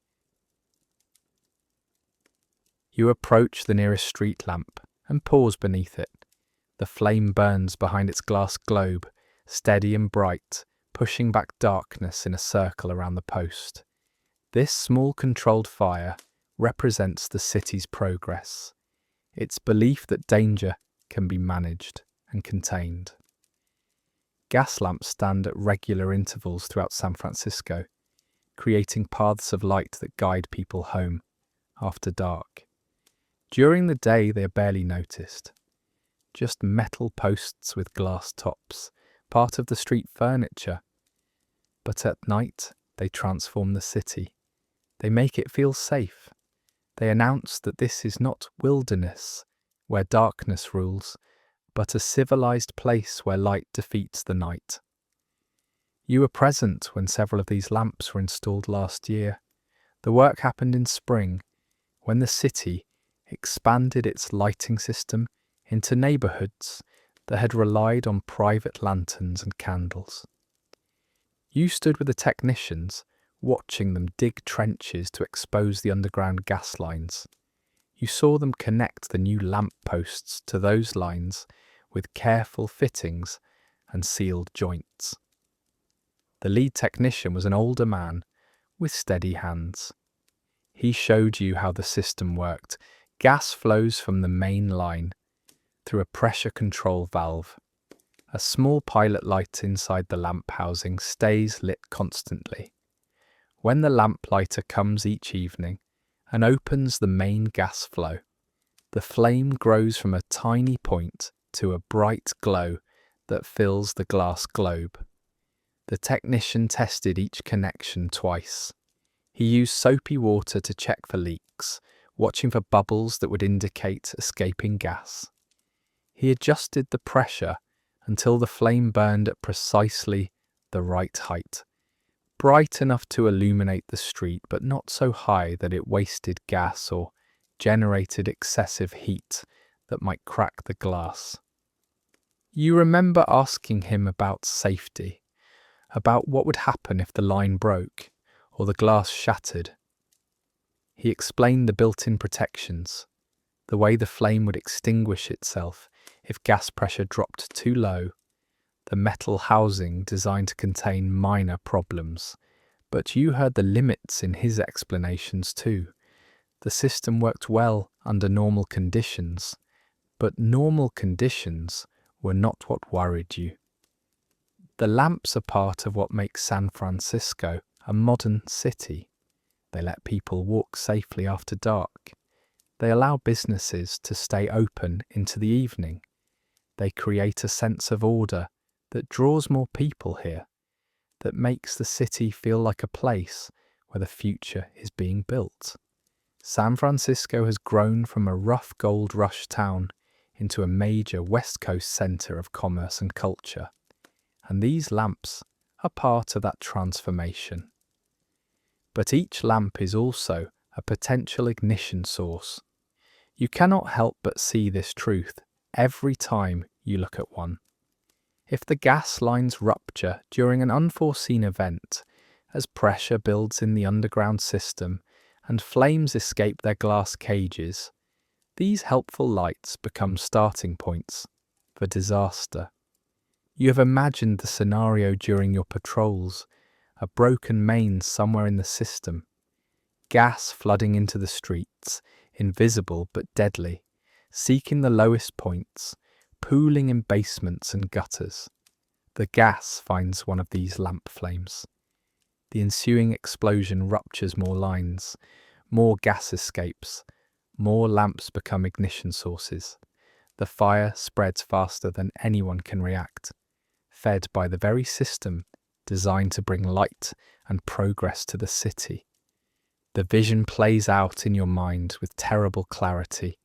You approach the nearest street lamp and pause beneath it. The flame burns behind its glass globe, steady and bright, pushing back darkness in a circle around the post. This small controlled fire represents the city's progress, its belief that danger can be managed and contained. Gas lamps stand at regular intervals throughout San Francisco, creating paths of light that guide people home after dark. During the day, they are barely noticed. Just metal posts with glass tops, part of the street furniture. But at night, they transform the city. They make it feel safe. They announce that this is not wilderness, where darkness rules, but a civilized place where light defeats the night. You were present when several of these lamps were installed last year. The work happened in spring, when the city expanded its lighting system into neighborhoods that had relied on private lanterns and candles. You stood with the technicians, watching them dig trenches to expose the underground gas lines. You saw them connect the new lamp posts to those lines with careful fittings and sealed joints. The lead technician was an older man with steady hands. He showed you how the system worked. Gas flows from the main line through a pressure control valve. A small pilot light inside the lamp housing stays lit constantly. When the lamp lighter comes each evening and opens the main gas flow, the flame grows from a tiny point to a bright glow that fills the glass globe. The technician tested each connection twice. He used soapy water to check for leaks, watching for bubbles that would indicate escaping gas. He adjusted the pressure until the flame burned at precisely the right height, bright enough to illuminate the street, but not so high that it wasted gas or generated excessive heat that might crack the glass. You remember asking him about safety, about what would happen if the line broke or the glass shattered. He explained the built-in protections, the way the flame would extinguish itself if gas pressure dropped too low, the metal housing designed to contain minor problems. But you heard the limits in his explanations too. The system worked well under normal conditions, but normal conditions were not what worried you. The lamps are part of what makes San Francisco a modern city. They let people walk safely after dark. They allow businesses to stay open into the evening. They create a sense of order that draws more people here, that makes the city feel like a place where the future is being built. San Francisco has grown from a rough gold rush town into a major West Coast centre of commerce and culture, and these lamps are part of that transformation. But each lamp is also a potential ignition source. You cannot help but see this truth every time you look at one. If the gas lines rupture during an unforeseen event, as pressure builds in the underground system and flames escape their glass cages, these helpful lights become starting points for disaster. You have imagined the scenario during your patrols, a broken main somewhere in the system, gas flooding into the streets, invisible but deadly, seeking the lowest points, pooling in basements and gutters. The gas finds one of these lamp flames. The ensuing explosion ruptures more lines, more gas escapes, more lamps become ignition sources. The fire spreads faster than anyone can react, fed by the very system designed to bring light and progress to the city. The vision plays out in your mind with terrible clarity.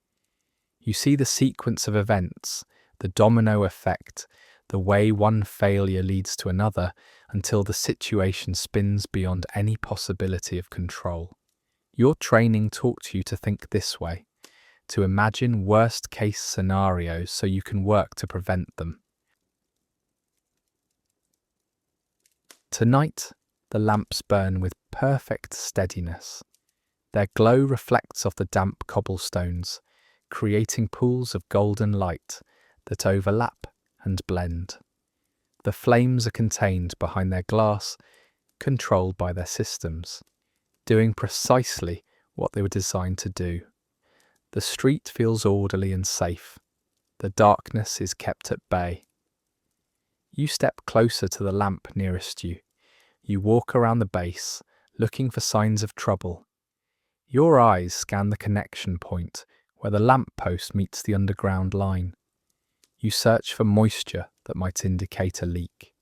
You see the sequence of events, the domino effect, the way one failure leads to another until the situation spins beyond any possibility of control. Your training taught you to think this way, to imagine worst-case scenarios so you can work to prevent them. Tonight, the lamps burn with perfect steadiness. Their glow reflects off the damp cobblestones, creating pools of golden light that overlap and blend. The flames are contained behind their glass, controlled by their systems, doing precisely what they were designed to do. The street feels orderly and safe. The darkness is kept at bay. You step closer to the lamp nearest you. You walk around the base, looking for signs of trouble. Your eyes scan the connection point where the lamp post meets the underground line. You search for moisture that might indicate a leak,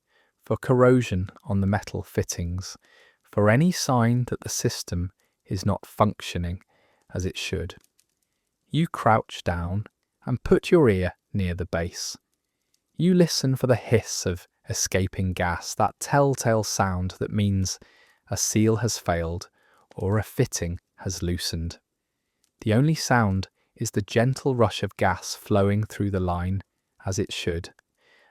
for corrosion on the metal fittings, for any sign that the system is not functioning as it should. You crouch down and put your ear near the base. You listen for the hiss of escaping gas, that telltale sound that means a seal has failed or a fitting has loosened. The only sound is the gentle rush of gas flowing through the line as it should,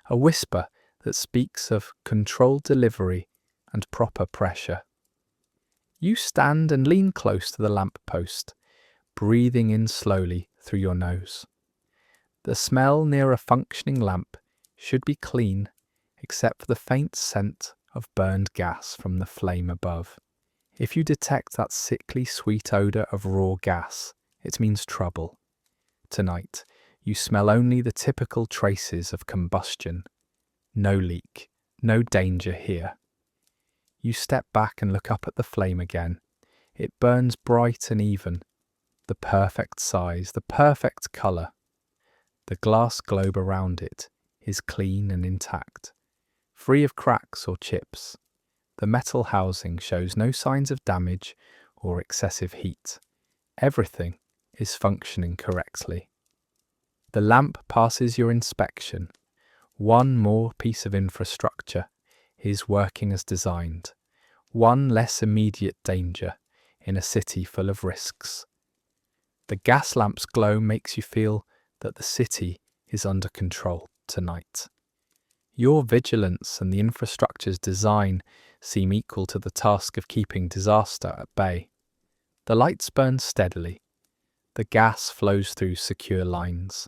a whisper that speaks of controlled delivery and proper pressure. You stand and lean close to the lamp post, breathing in slowly through your nose. The smell near a functioning lamp should be clean, except for the faint scent of burned gas from the flame above. If you detect that sickly sweet odour of raw gas, it means trouble. Tonight, you smell only the typical traces of combustion. No leak, no danger here. You step back and look up at the flame again. It burns bright and even, the perfect size, the perfect colour. The glass globe around it is clean and intact, free of cracks or chips. The metal housing shows no signs of damage or excessive heat. Everything is functioning correctly. The lamp passes your inspection. One more piece of infrastructure is working as designed. One less immediate danger in a city full of risks. The gas lamp's glow makes you feel that the city is under control tonight. Your vigilance and the infrastructure's design seem equal to the task of keeping disaster at bay. The lights burn steadily. The gas flows through secure lines.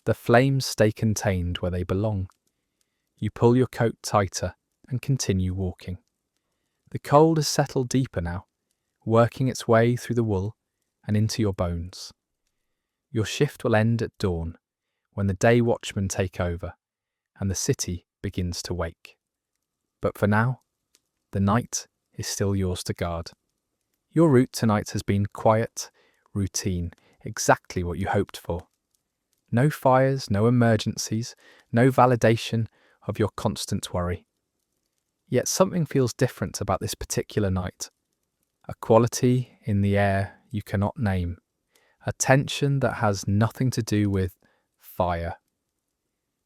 The flames stay contained where they belong. You pull your coat tighter and continue walking. The cold has settled deeper now, working its way through the wool and into your bones. Your shift will end at dawn, when the day watchmen take over and the city begins to wake. But for now, the night is still yours to guard. Your route tonight has been quiet, routine, exactly what you hoped for. No fires, no emergencies, no validation of your constant worry. Yet something feels different about this particular night. A quality in the air you cannot name. A tension that has nothing to do with fire.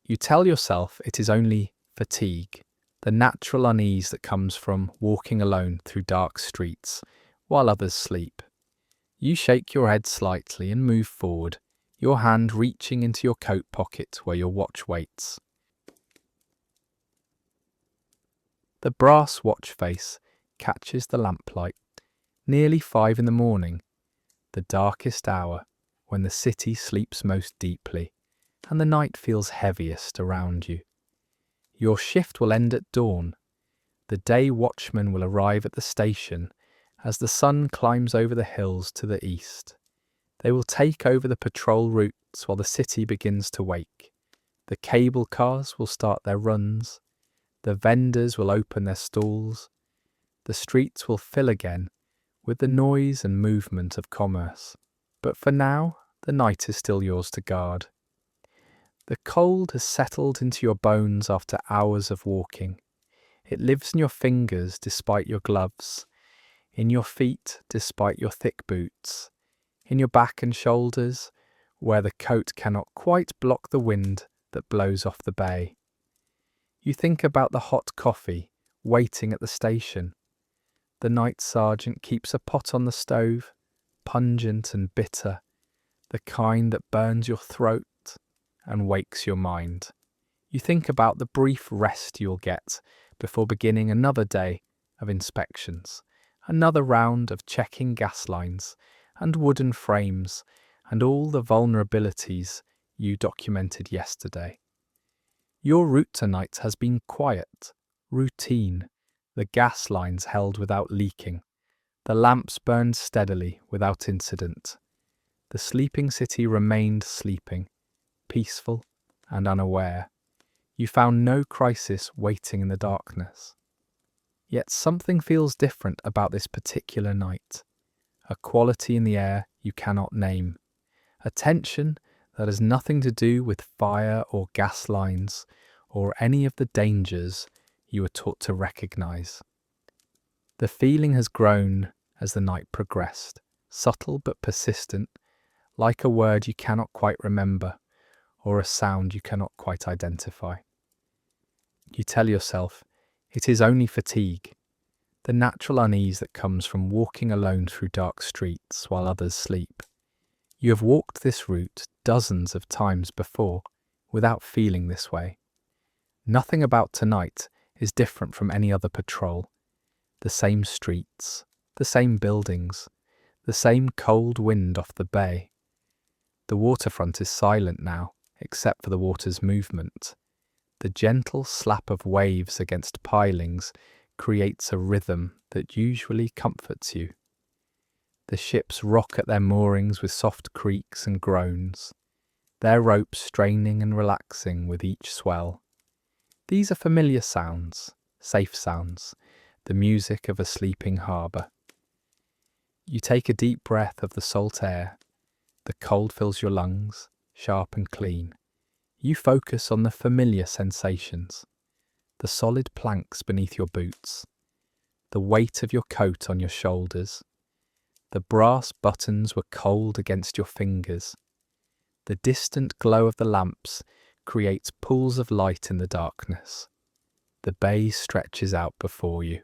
You tell yourself it is only fatigue, the natural unease that comes from walking alone through dark streets while others sleep. You shake your head slightly and move forward, your hand reaching into your coat pocket where your watch waits. The brass watch face catches the lamplight. Nearly 5 in the morning, the darkest hour when the city sleeps most deeply and the night feels heaviest around you. Your shift will end at dawn. The day watchman will arrive at the station as the sun climbs over the hills to the east. They will take over the patrol routes while the city begins to wake. The cable cars will start their runs. The vendors will open their stalls. The streets will fill again with the noise and movement of commerce. But for now, the night is still yours to guard. The cold has settled into your bones after hours of walking. It lives in your fingers despite your gloves, in your feet despite your thick boots, in your back and shoulders where the coat cannot quite block the wind that blows off the bay. You think about the hot coffee waiting at the station. The night sergeant keeps a pot on the stove, pungent and bitter, the kind that burns your throat and wakes your mind. You think about the brief rest you'll get before beginning another day of inspections, another round of checking gas lines and wooden frames and all the vulnerabilities you documented yesterday. Your route tonight has been quiet, routine, the gas lines held without leaking, the lamps burned steadily without incident. The sleeping city remained sleeping, peaceful and unaware. You found no crisis waiting in the darkness. Yet something feels different about this particular night, a quality in the air you cannot name, a tension that has nothing to do with fire or gas lines or any of the dangers you were taught to recognize. The feeling has grown as the night progressed, subtle but persistent, like a word you cannot quite remember or a sound you cannot quite identify. You tell yourself it is only fatigue, the natural unease that comes from walking alone through dark streets while others sleep. You have walked this route dozens of times before without feeling this way. Nothing about tonight is different from any other patrol. The same streets, the same buildings, the same cold wind off the bay. The waterfront is silent now, except for the water's movement. The gentle slap of waves against pilings creates a rhythm that usually comforts you. The ships rock at their moorings with soft creaks and groans, their ropes straining and relaxing with each swell. These are familiar sounds, safe sounds, the music of a sleeping harbour. You take a deep breath of the salt air. The cold fills your lungs, sharp and clean. You focus on the familiar sensations, the solid planks beneath your boots, the weight of your coat on your shoulders. The brass buttons were cold against your fingers. The distant glow of the lamps creates pools of light in the darkness. The bay stretches out before you,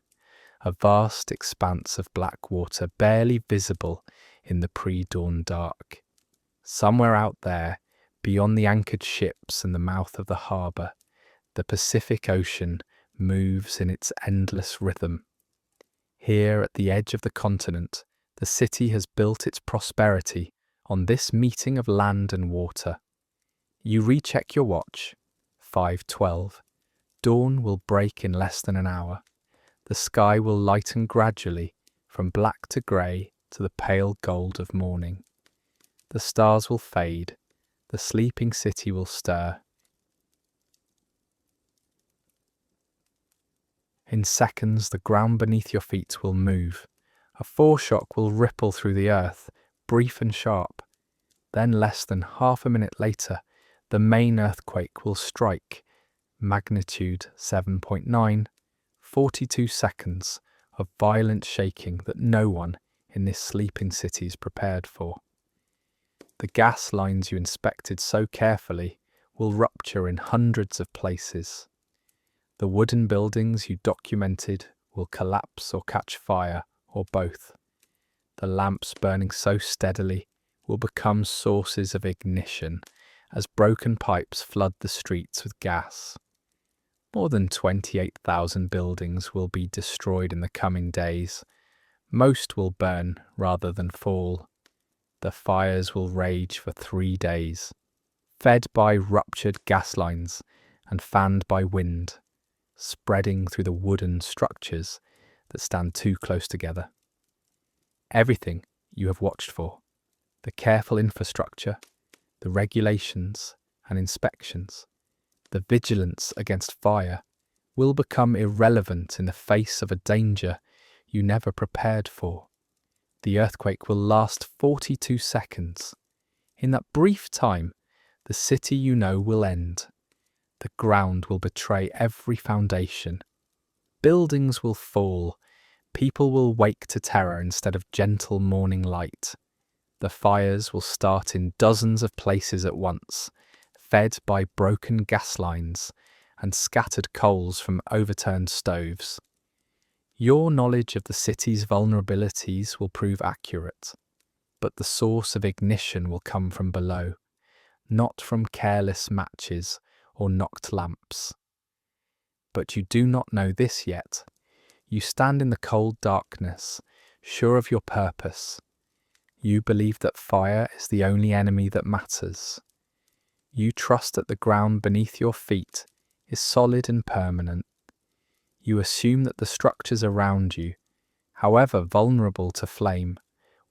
a vast expanse of black water barely visible in the pre-dawn dark. Somewhere out there, beyond the anchored ships and the mouth of the harbour, the Pacific Ocean moves in its endless rhythm. Here at the edge of the continent, the city has built its prosperity on this meeting of land and water. You recheck your watch. 5:12. Dawn will break in less than an hour. The sky will lighten gradually from black to grey to the pale gold of morning. The stars will fade. The sleeping city will stir. In seconds, the ground beneath your feet will move. A foreshock will ripple through the earth, brief and sharp. Then, less than half a minute later, the main earthquake will strike. Magnitude 7.9, 42 seconds of violent shaking that no one in this sleeping city is prepared for. The gas lines you inspected so carefully will rupture in hundreds of places. The wooden buildings you documented will collapse or catch fire, or both. The lamps burning so steadily will become sources of ignition as broken pipes flood the streets with gas. More than 28,000 buildings will be destroyed in the coming days. Most will burn rather than fall. The fires will rage for 3 days, fed by ruptured gas lines and fanned by wind, spreading through the wooden structures that stand too close together. Everything you have watched for, the careful infrastructure, the regulations and inspections, the vigilance against fire, will become irrelevant in the face of a danger you never prepared for. The earthquake will last 42 seconds. In that brief time, the city you know will end. The ground will betray every foundation. Buildings will fall. People will wake to terror instead of gentle morning light. The fires will start in dozens of places at once, fed by broken gas lines and scattered coals from overturned stoves. Your knowledge of the city's vulnerabilities will prove accurate, but the source of ignition will come from below, not from careless matches or knocked lamps. But you do not know this yet. You stand in the cold darkness, sure of your purpose. You believe that fire is the only enemy that matters. You trust that the ground beneath your feet is solid and permanent. You assume that the structures around you, however vulnerable to flame,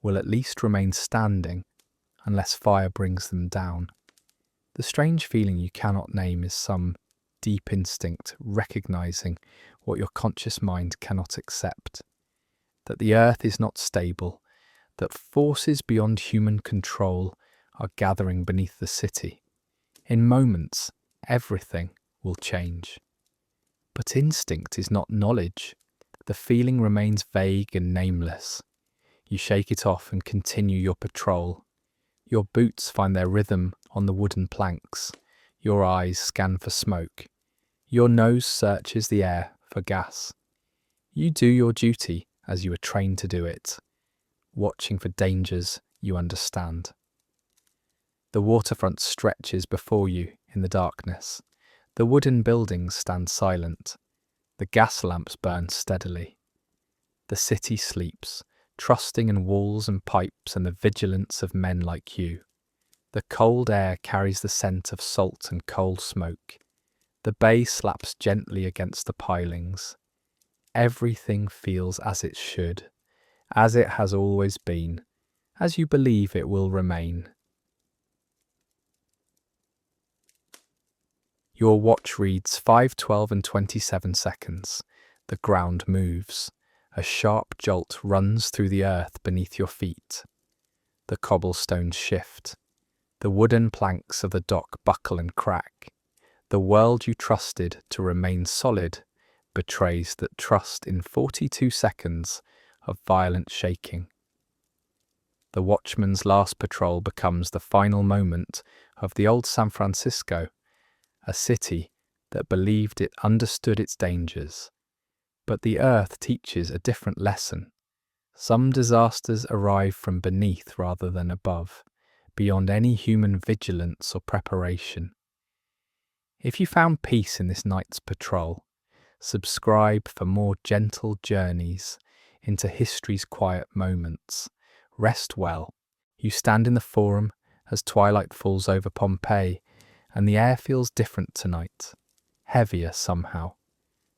will at least remain standing unless fire brings them down. The strange feeling you cannot name is some deep instinct recognizing what your conscious mind cannot accept. That the earth is not stable, that forces beyond human control are gathering beneath the city. In moments, everything will change. But instinct is not knowledge. The feeling remains vague and nameless. You shake it off and continue your patrol. Your boots find their rhythm on the wooden planks. Your eyes scan for smoke. Your nose searches the air for gas. You do your duty as you were trained to do it, watching for dangers you understand. The waterfront stretches before you in the darkness. The wooden buildings stand silent. The gas lamps burn steadily. The city sleeps, trusting in walls and pipes and the vigilance of men like you. The cold air carries the scent of salt and coal smoke. The bay slaps gently against the pilings. Everything feels as it should, as it has always been, as you believe it will remain. Your watch reads 5:12 and 27 seconds. The ground moves. A sharp jolt runs through the earth beneath your feet. The cobblestones shift. The wooden planks of the dock buckle and crack. The world you trusted to remain solid betrays that trust in 42 seconds of violent shaking. The watchman's last patrol becomes the final moment of the old San Francisco, a city that believed it understood its dangers. But the earth teaches a different lesson. Some disasters arrive from beneath rather than above, beyond any human vigilance or preparation. If you found peace in this night's patrol, subscribe for more gentle journeys into history's quiet moments. Rest well. You stand in the forum as twilight falls over Pompeii, and the air feels different tonight, heavier somehow,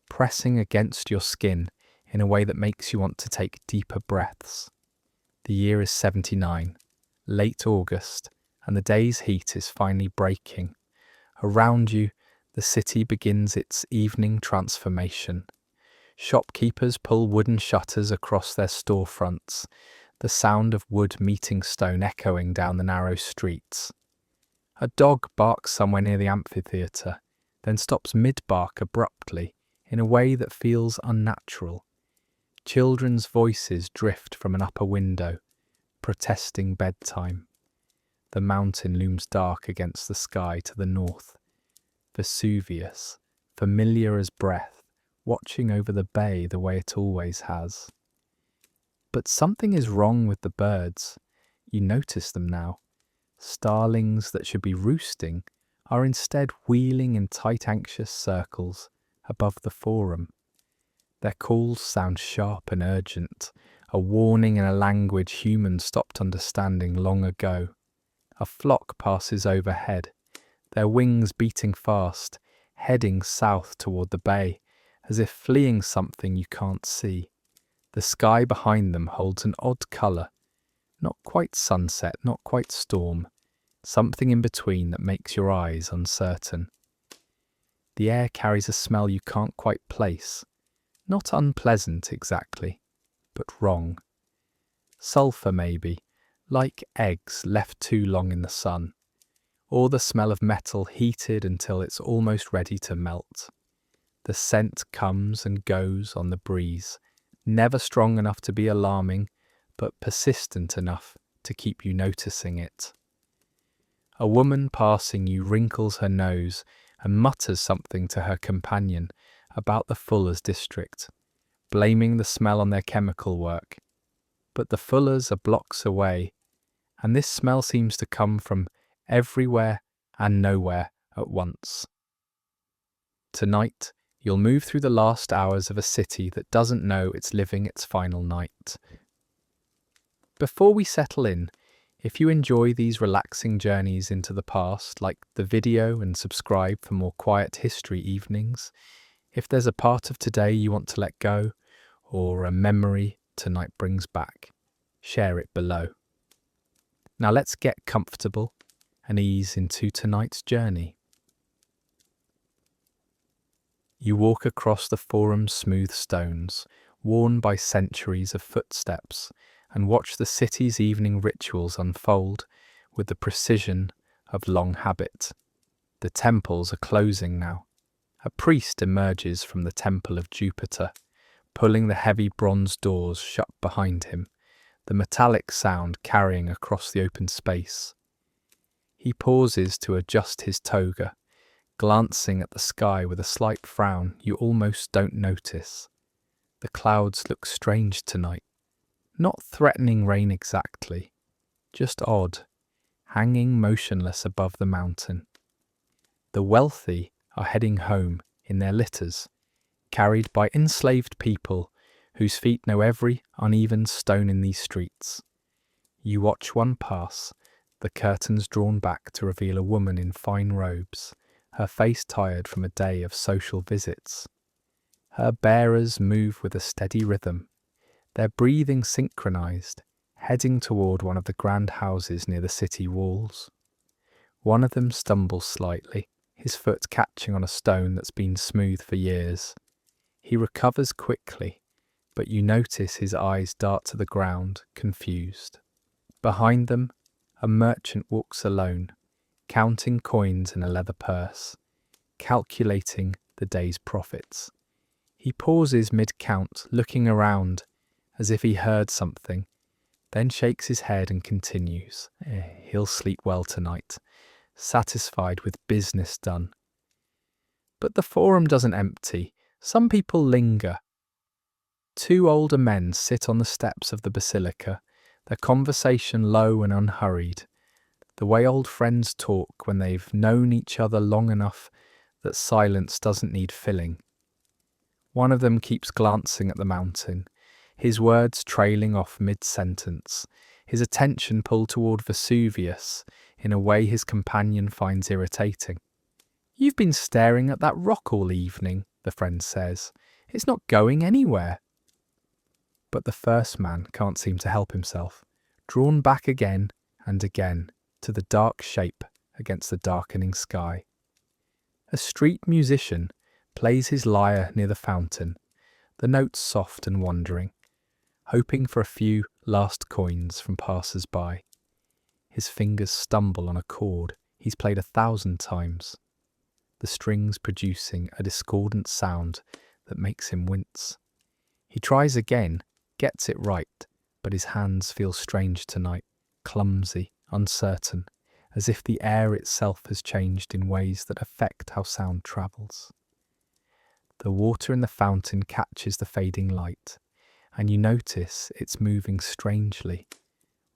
pressing against your skin in a way that makes you want to take deeper breaths. The year is 79, late August, and the day's heat is finally breaking. Around you, the city begins its evening transformation. Shopkeepers pull wooden shutters across their storefronts, the sound of wood meeting stone echoing down the narrow streets. A dog barks somewhere near the amphitheatre, then stops mid-bark abruptly in a way that feels unnatural. Children's voices drift from an upper window, protesting bedtime. The mountain looms dark against the sky to the north. Vesuvius, familiar as breath, watching over the bay the way it always has. But something is wrong with the birds. You notice them now. Starlings that should be roosting are instead wheeling in tight, anxious circles above the forum. Their calls sound sharp and urgent, a warning in a language humans stopped understanding long ago. A flock passes overhead, their wings beating fast, heading south toward the bay, as if fleeing something you can't see. The sky behind them holds an odd colour, not quite sunset, not quite storm, something in between that makes your eyes uncertain. The air carries a smell you can't quite place, not unpleasant exactly, but wrong. Sulphur maybe, like eggs left too long in the sun, or the smell of metal heated until it's almost ready to melt. The scent comes and goes on the breeze, never strong enough to be alarming, but persistent enough to keep you noticing it. A woman passing you wrinkles her nose and mutters something to her companion about the Fullers' district, blaming the smell on their chemical work. But the Fullers are blocks away, and this smell seems to come from everywhere and nowhere at once. Tonight, you'll move through the last hours of a city that doesn't know it's living its final night. Before we settle in, if you enjoy these relaxing journeys into the past, like the video and subscribe for more quiet history evenings, if there's a part of today you want to let go, or a memory tonight brings back, share it below. Now let's get comfortable and ease into tonight's journey. You walk across the forum's smooth stones, worn by centuries of footsteps, and watch the city's evening rituals unfold with the precision of long habit. The temples are closing now. A priest emerges from the temple of Jupiter, pulling the heavy bronze doors shut behind him, the metallic sound carrying across the open space. He pauses to adjust his toga, glancing at the sky with a slight frown you almost don't notice. The clouds look strange tonight. Not threatening rain exactly, just odd, hanging motionless above the mountain. The wealthy are heading home in their litters, carried by enslaved people whose feet know every uneven stone in these streets. You watch one pass, the curtains drawn back to reveal a woman in fine robes, her face tired from a day of social visits. Her bearers move with a steady rhythm, their breathing synchronized, heading toward one of the grand houses near the city walls. One of them stumbles slightly, his foot catching on a stone that's been smooth for years. He recovers quickly, but you notice his eyes dart to the ground, confused. Behind them, a merchant walks alone, counting coins in a leather purse, calculating the day's profits. He pauses mid-count, looking around, as if he heard something, then shakes his head and continues. He'll sleep well tonight, satisfied with business done. But the forum doesn't empty. Some people linger. 2 older men sit on the steps of the basilica, their conversation low and unhurried, the way old friends talk when they've known each other long enough that silence doesn't need filling. One of them keeps glancing at the mountain, his words trailing off mid-sentence, his attention pulled toward Vesuvius in a way his companion finds irritating. "You've been staring at that rock all evening," the friend says. "It's not going anywhere." But the first man can't seem to help himself, drawn back again and again to the dark shape against the darkening sky. A street musician plays his lyre near the fountain, the notes soft and wandering, hoping for a few last coins from passers-by. His fingers stumble on a chord he's played 1,000 times, the strings producing a discordant sound that makes him wince. He tries again, gets it right, but his hands feel strange tonight, clumsy, uncertain, as if the air itself has changed in ways that affect how sound travels. The water in the fountain catches the fading light, and you notice it's moving strangely,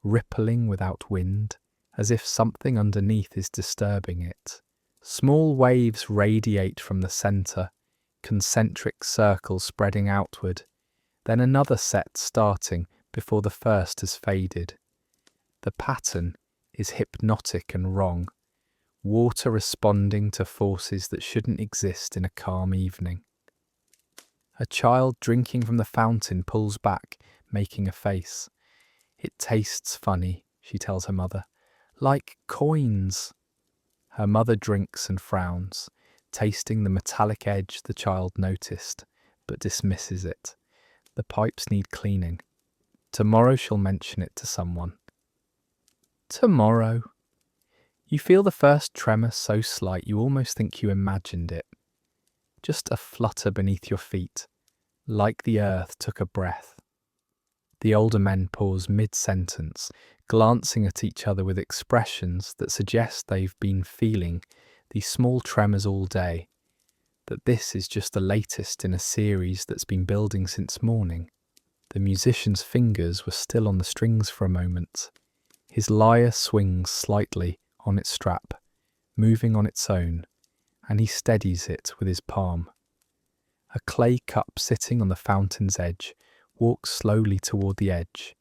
rippling without wind, as if something underneath is disturbing it. Small waves radiate from the centre, concentric circles spreading outward, then another set starting before the first has faded. The pattern is hypnotic and wrong, water responding to forces that shouldn't exist in a calm evening. A child drinking from the fountain pulls back, making a face. "It tastes funny," she tells her mother, "like coins." Her mother drinks and frowns, tasting the metallic edge the child noticed, but dismisses it. The pipes need cleaning. Tomorrow she'll mention it to someone. Tomorrow. You feel the first tremor so slight you almost think you imagined it. Just a flutter beneath your feet, like the earth took a breath. The older men pause mid-sentence, glancing at each other with expressions that suggest they've been feeling these small tremors all day, that this is just the latest in a series that's been building since morning. The musician's fingers were still on the strings for a moment. His lyre swings slightly on its strap, moving on its own, and he steadies it with his palm. A clay cup sitting on the fountain's edge walks slowly toward the edge,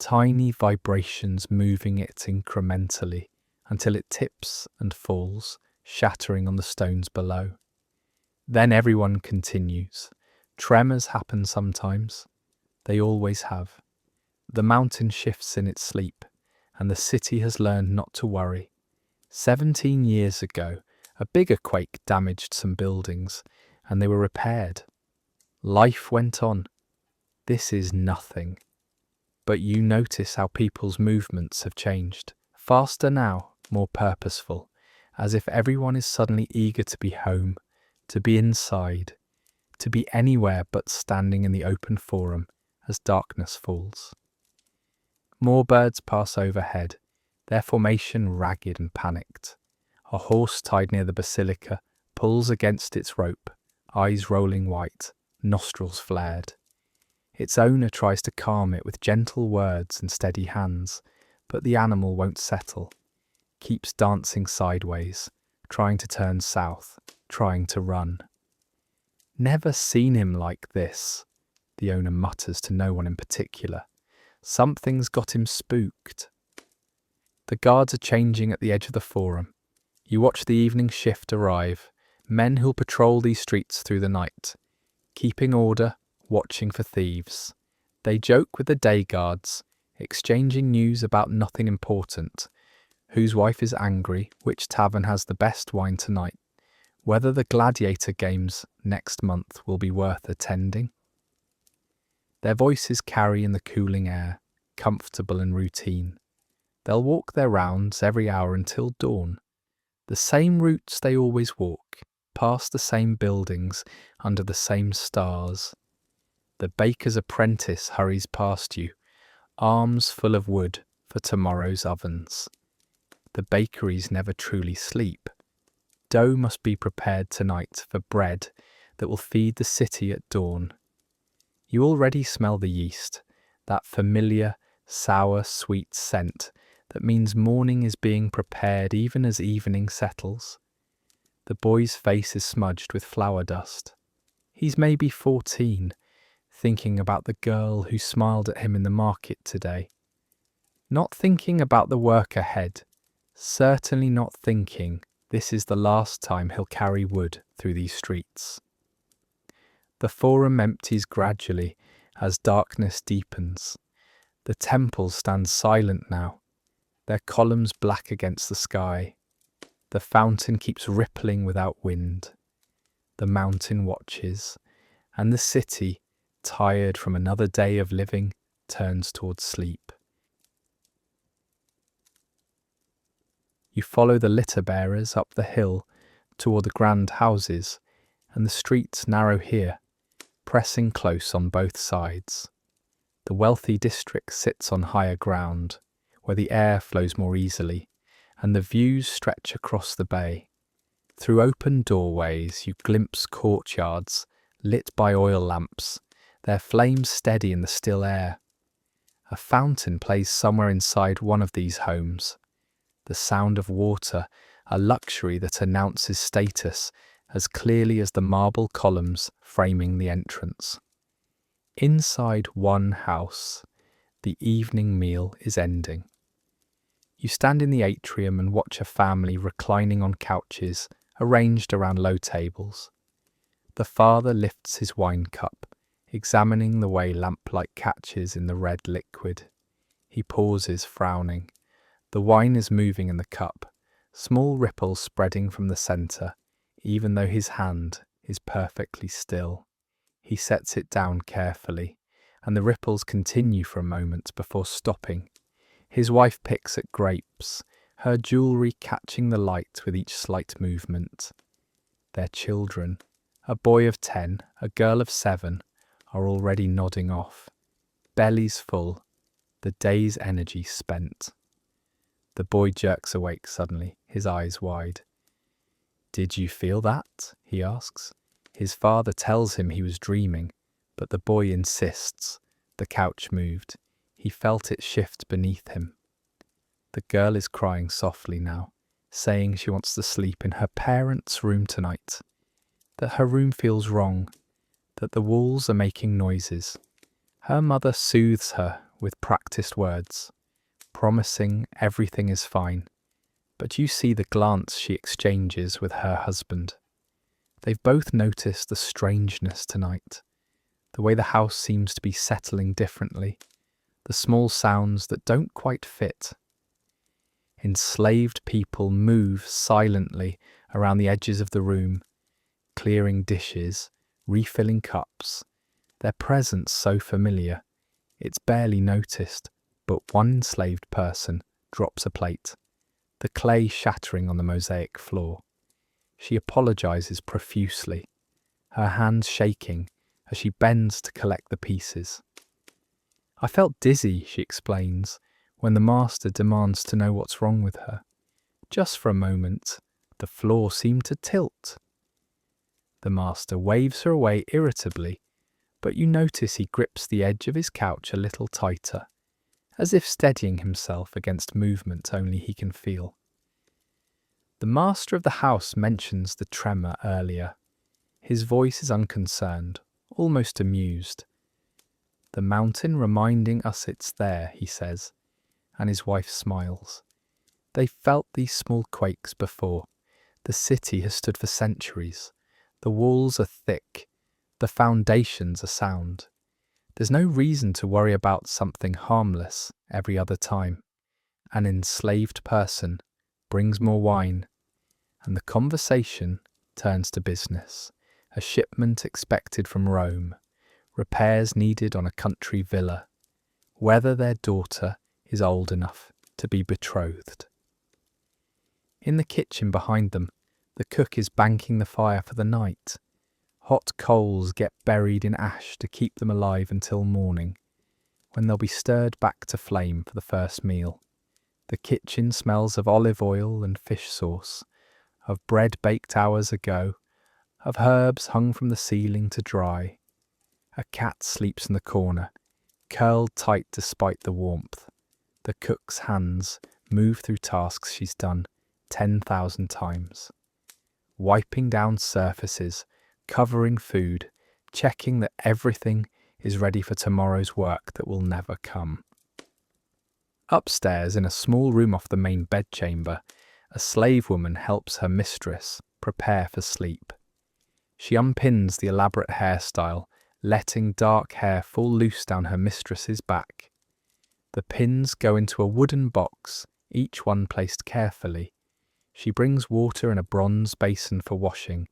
tiny vibrations moving it incrementally until it tips and falls, shattering on the stones below. Then everyone continues. Tremors happen sometimes. They always have. The mountain shifts in its sleep, and the city has learned not to worry. 17 years ago, a bigger quake damaged some buildings, and they were repaired. Life went on. This is nothing. But you notice how people's movements have changed. Faster now, more purposeful, as if everyone is suddenly eager to be home, to be inside, to be anywhere but standing in the open forum as darkness falls. More birds pass overhead, their formation ragged and panicked. A horse tied near the basilica pulls against its rope, eyes rolling white, nostrils flared. Its owner tries to calm it with gentle words and steady hands, but the animal won't settle, keeps dancing sideways, trying to turn south, trying to run. "Never seen him like this," the owner mutters to no one in particular. "Something's got him spooked." The guards are changing at the edge of the forum. You watch the evening shift arrive, men who'll patrol these streets through the night, keeping order, watching for thieves. They joke with the day guards, exchanging news about nothing important, whose wife is angry, which tavern has the best wine tonight, whether the gladiator games next month will be worth attending. Their voices carry in the cooling air, comfortable and routine. They'll walk their rounds every hour until dawn, the same routes they always walk, past the same buildings, under the same stars. The baker's apprentice hurries past you, arms full of wood for tomorrow's ovens. The bakeries never truly sleep. Dough must be prepared tonight for bread that will feed the city at dawn. You already smell the yeast, that familiar, sour, sweet scent that means morning is being prepared even as evening settles. The boy's face is smudged with flour dust. He's maybe 14, thinking about the girl who smiled at him in the market today. Not thinking about the work ahead, certainly not thinking this is the last time he'll carry wood through these streets. The forum empties gradually as darkness deepens. The temple stands silent now, their columns black against the sky. The fountain keeps rippling without wind. The mountain watches, and the city, tired from another day of living, turns towards sleep. You follow the litter bearers up the hill toward the grand houses, and the streets narrow here, pressing close on both sides. The wealthy district sits on higher ground, where the air flows more easily, and the views stretch across the bay. Through open doorways you glimpse courtyards lit by oil lamps, their flames steady in the still air. A fountain plays somewhere inside one of these homes. The sound of water, a luxury that announces status as clearly as the marble columns framing the entrance. Inside one house, the evening meal is ending. You stand in the atrium and watch a family reclining on couches arranged around low tables. The father lifts his wine cup, examining the way lamplight catches in the red liquid. He pauses, frowning. The wine is moving in the cup, small ripples spreading from the centre, even though his hand is perfectly still. He sets it down carefully, and the ripples continue for a moment before stopping. His wife picks at grapes, her jewellery catching the light with each slight movement. Their children, a boy of 10, a girl of 7, are already nodding off. Bellies full, the day's energy spent. The boy jerks awake suddenly, his eyes wide. "Did you feel that?" he asks. His father tells him he was dreaming, but the boy insists. The couch moved. He felt it shift beneath him. The girl is crying softly now, saying she wants to sleep in her parents' room tonight, that her room feels wrong, that the walls are making noises. Her mother soothes her with practiced words, promising everything is fine, but you see the glance she exchanges with her husband. They've both noticed the strangeness tonight, the way the house seems to be settling differently, the small sounds that don't quite fit. Enslaved people move silently around the edges of the room, clearing dishes, refilling cups, their presence so familiar, it's barely noticed, but one enslaved person drops a plate, the clay shattering on the mosaic floor. She apologizes profusely, her hands shaking as she bends to collect the pieces. "I felt dizzy," she explains, when the master demands to know what's wrong with her. "Just for a moment, the floor seemed to tilt." The master waves her away irritably, but you notice he grips the edge of his couch a little tighter, as if steadying himself against movement only he can feel. The master of the house mentions the tremor earlier. His voice is unconcerned, almost amused. "The mountain reminding us it's there," he says, and his wife smiles. They felt these small quakes before. The city has stood for centuries. The walls are thick. The foundations are sound. There's no reason to worry about something harmless every other time. An enslaved person brings more wine, and the conversation turns to business. A shipment expected from Rome, repairs needed on a country villa, whether their daughter is old enough to be betrothed. In the kitchen behind them, The cook is banking the fire for the night. Hot coals get buried in ash to keep them alive until morning, when they'll be stirred back to flame for the first meal. The kitchen smells of olive oil and fish sauce, of bread baked hours ago, of herbs hung from the ceiling to dry. A cat sleeps in the corner, curled tight despite the warmth. The cook's hands move through tasks she's done 10,000 times. Wiping down surfaces, covering food, checking that everything is ready for tomorrow's work that will never come. Upstairs, in a small room off the main bedchamber, a slave woman helps her mistress prepare for sleep. She unpins the elaborate hairstyle, letting dark hair fall loose down her mistress's back. The pins go into a wooden box, each one placed carefully. She brings water in a bronze basin for washing,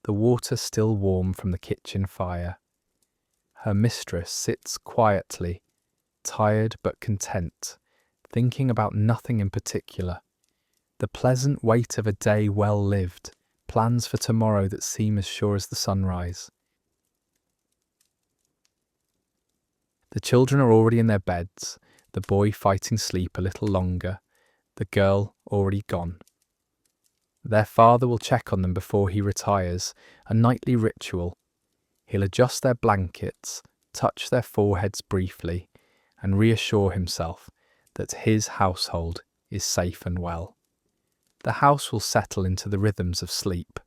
the water still warm from the kitchen fire. Her mistress sits quietly, tired but content, thinking about nothing in particular. The pleasant weight of a day well lived, plans for tomorrow that seem as sure as the sunrise. The children are already in their beds, the boy fighting sleep a little longer, the girl already gone. Their father will check on them before he retires, a nightly ritual. He'll adjust their blankets, touch their foreheads briefly, and reassure himself that his household is safe and well. The house will settle into the rhythms of sleep.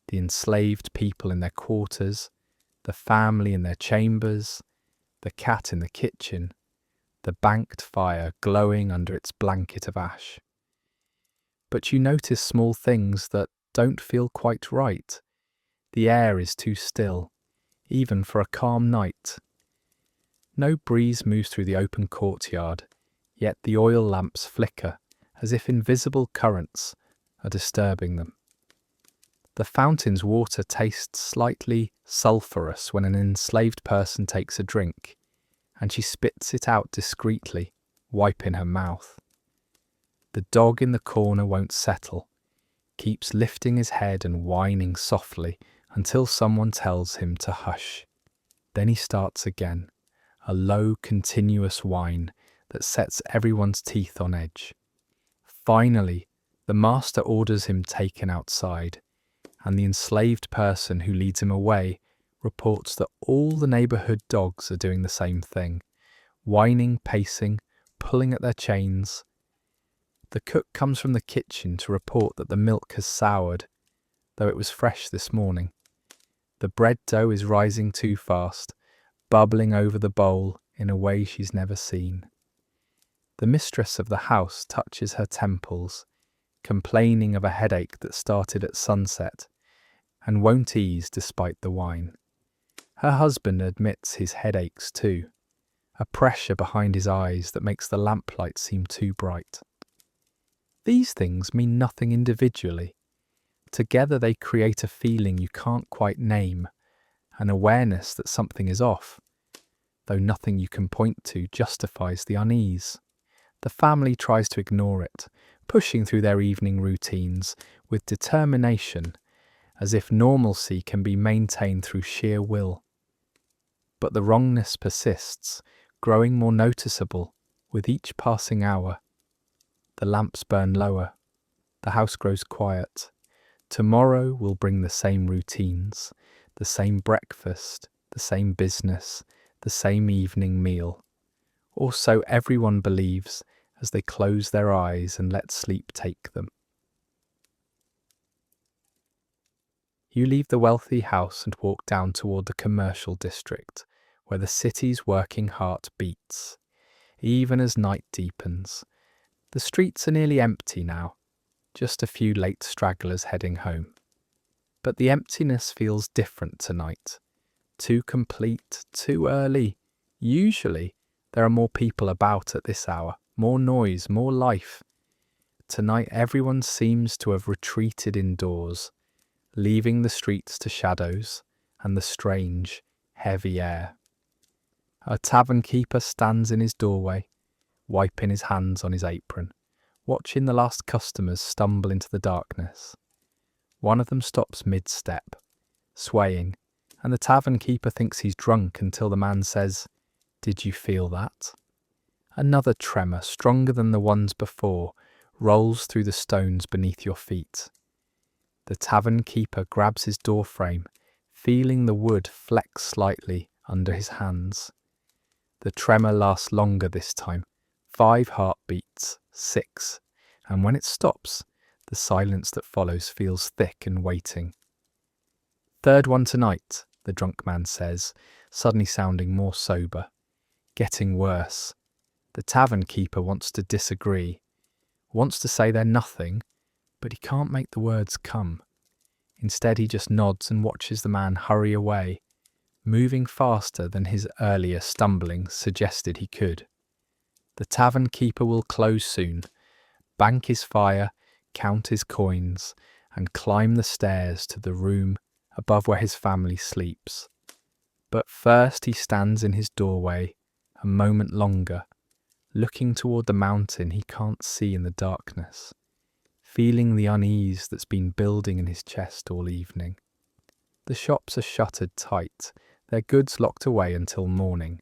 The enslaved people in their quarters, the family in their chambers, the cat in the kitchen, the banked fire glowing under its blanket of ash. But you notice small things that don't feel quite right. The air is too still, even for a calm night. No breeze moves through the open courtyard, yet the oil lamps flicker as if invisible currents are disturbing them. The fountain's water tastes slightly sulphurous when an enslaved person takes a drink, and she spits it out discreetly, wiping her mouth. The dog in the corner won't settle, keeps lifting his head and whining softly until someone tells him to hush. Then he starts again, a low, continuous whine that sets everyone's teeth on edge. Finally, the master orders him taken outside, and the enslaved person who leads him away reports that all the neighbourhood dogs are doing the same thing, whining, pacing, pulling at their chains. The cook comes from the kitchen to report that the milk has soured, though it was fresh this morning. The bread dough is rising too fast, bubbling over the bowl in a way she's never seen. The mistress of the house touches her temples, complaining of a headache that started at sunset and won't ease despite the wine. Her husband admits his headaches too, a pressure behind his eyes that makes the lamplight seem too bright. These things mean nothing individually. Together they create a feeling you can't quite name, an awareness that something is off, though nothing you can point to justifies the unease. The family tries to ignore it, pushing through their evening routines with determination, as if normalcy can be maintained through sheer will. But the wrongness persists, growing more noticeable with each passing hour. The lamps burn lower. The house grows quiet. Tomorrow will bring the same routines, the same breakfast, the same business, the same evening meal. Or so everyone believes as they close their eyes and let sleep take them. You leave the wealthy house and walk down toward the commercial district, where the city's working heart beats, even as night deepens. The streets are nearly empty now, just a few late stragglers heading home. But the emptiness feels different tonight. Too complete, too early. Usually, there are more people about at this hour, more noise, more life. Tonight everyone seems to have retreated indoors, leaving the streets to shadows and the strange, heavy air. A tavern keeper stands in his doorway, wiping his hands on his apron, watching the last customers stumble into the darkness. One of them stops mid-step, swaying, and the tavern keeper thinks he's drunk until the man says, "Did you feel that?" Another tremor, stronger than the ones before, rolls through the stones beneath your feet. The tavern keeper grabs his doorframe, feeling the wood flex slightly under his hands. The tremor lasts longer this time, 5 heartbeats, 6, and when it stops, the silence that follows feels thick and waiting. "Third one tonight," the drunk man says, suddenly sounding more sober. Getting worse. The tavern keeper wants to disagree, wants to say they're nothing, but he can't make the words come. Instead, he just nods and watches the man hurry away, moving faster than his earlier stumbling suggested he could. The tavern keeper will close soon, bank his fire, count his coins, and climb the stairs to the room above where his family sleeps. But first he stands in his doorway, a moment longer, looking toward the mountain he can't see in the darkness, feeling the unease that's been building in his chest all evening. The shops are shuttered tight, their goods locked away until morning.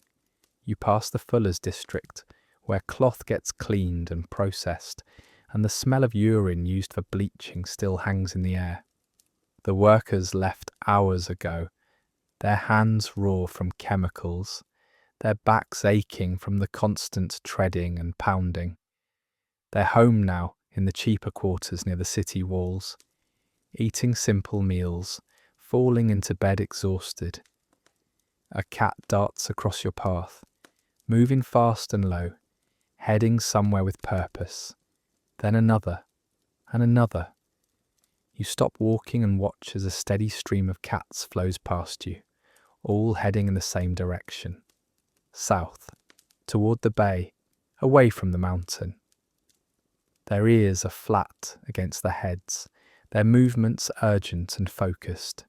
You pass the fuller's district, where cloth gets cleaned and processed, and the smell of urine used for bleaching still hangs in the air. The workers left hours ago, their hands raw from chemicals, their backs aching from the constant treading and pounding. They're home now in the cheaper quarters near the city walls, eating simple meals, falling into bed exhausted. A cat darts across your path, moving fast and low, heading somewhere with purpose. Then another, and another. You stop walking and watch as a steady stream of cats flows past you, all heading in the same direction. South, toward the bay, away from the mountain. Their ears are flat against their heads, their movements urgent and focused.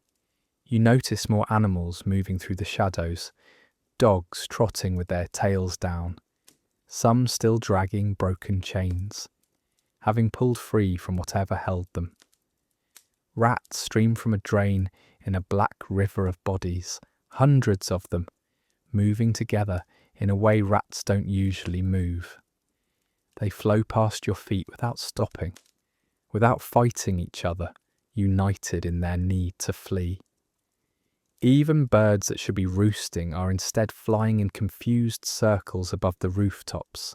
You notice more animals moving through the shadows, dogs trotting with their tails down, some still dragging broken chains, having pulled free from whatever held them. Rats stream from a drain in a black river of bodies, hundreds of them, moving together in a way rats don't usually move. They flow past your feet without stopping, without fighting each other, united in their need to flee. Even birds that should be roosting are instead flying in confused circles above the rooftops,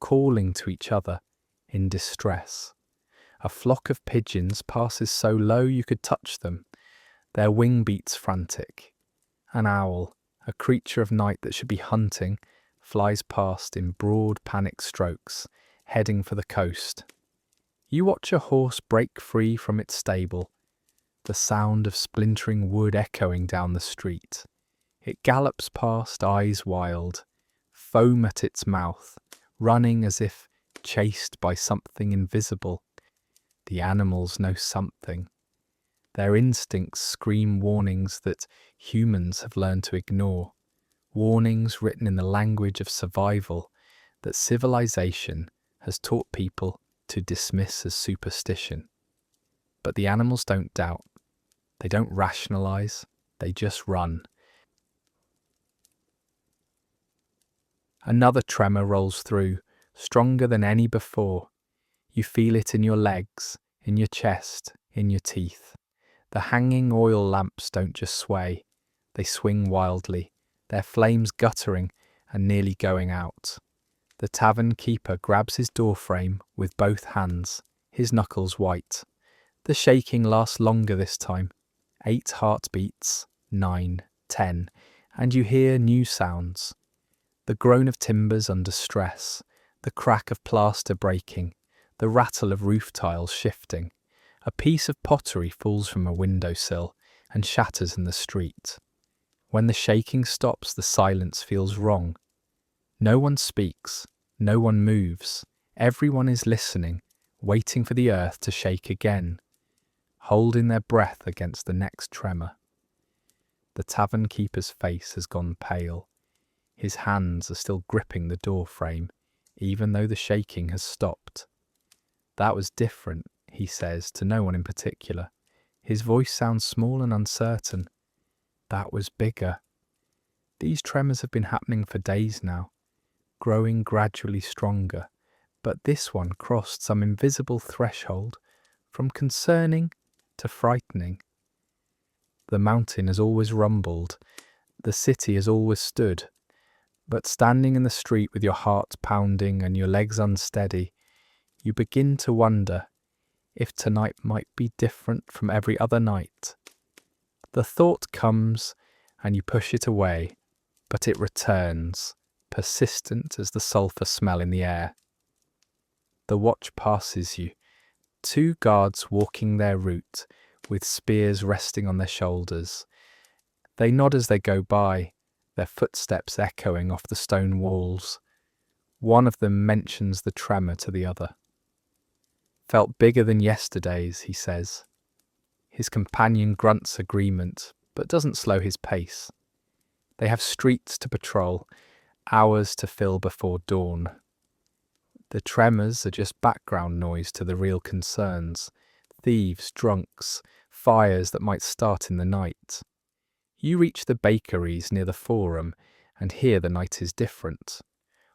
calling to each other in distress. A flock of pigeons passes so low you could touch them, their wing beats frantic. An owl, a creature of night that should be hunting, flies past in broad panic strokes, heading for the coast. You watch a horse break free from its stable, the sound of splintering wood echoing down the street. It gallops past, eyes wild, foam at its mouth, running as if chased by something invisible. The animals know something. Their instincts scream warnings that humans have learned to ignore, warnings written in the language of survival that civilization has taught people to dismiss as superstition. But the animals don't doubt. They don't rationalize. They just run. Another tremor rolls through, stronger than any before. You feel it in your legs, in your chest, in your teeth. The hanging oil lamps don't just sway, they swing wildly, their flames guttering and nearly going out. The tavern keeper grabs his doorframe with both hands, his knuckles white. The shaking lasts longer this time. 8 heartbeats, 9, 10, and you hear new sounds. The groan of timbers under stress, the crack of plaster breaking, the rattle of roof tiles shifting. A piece of pottery falls from a windowsill and shatters in the street. When the shaking stops, the silence feels wrong. No one speaks, no one moves. Everyone is listening, waiting for the earth to shake again, holding their breath against the next tremor. The tavern keeper's face has gone pale. His hands are still gripping the door frame, even though the shaking has stopped. That was different, he says, to no one in particular. His voice sounds small and uncertain. That was bigger. These tremors have been happening for days now, growing gradually stronger, but this one crossed some invisible threshold from concerning to frightening. The mountain has always rumbled, the city has always stood, but standing in the street with your heart pounding and your legs unsteady, you begin to wonder if tonight might be different from every other night. The thought comes and you push it away, but it returns, persistent as the sulphur smell in the air. The watch passes you, 2 guards walking their route, with spears resting on their shoulders. They nod as they go by, their footsteps echoing off the stone walls. One of them mentions the tremor to the other. Felt bigger than yesterday's, he says. His companion grunts agreement, but doesn't slow his pace. They have streets to patrol, hours to fill before dawn. The tremors are just background noise to the real concerns. Thieves, drunks, fires that might start in the night. You reach the bakeries near the Forum, and here the night is different.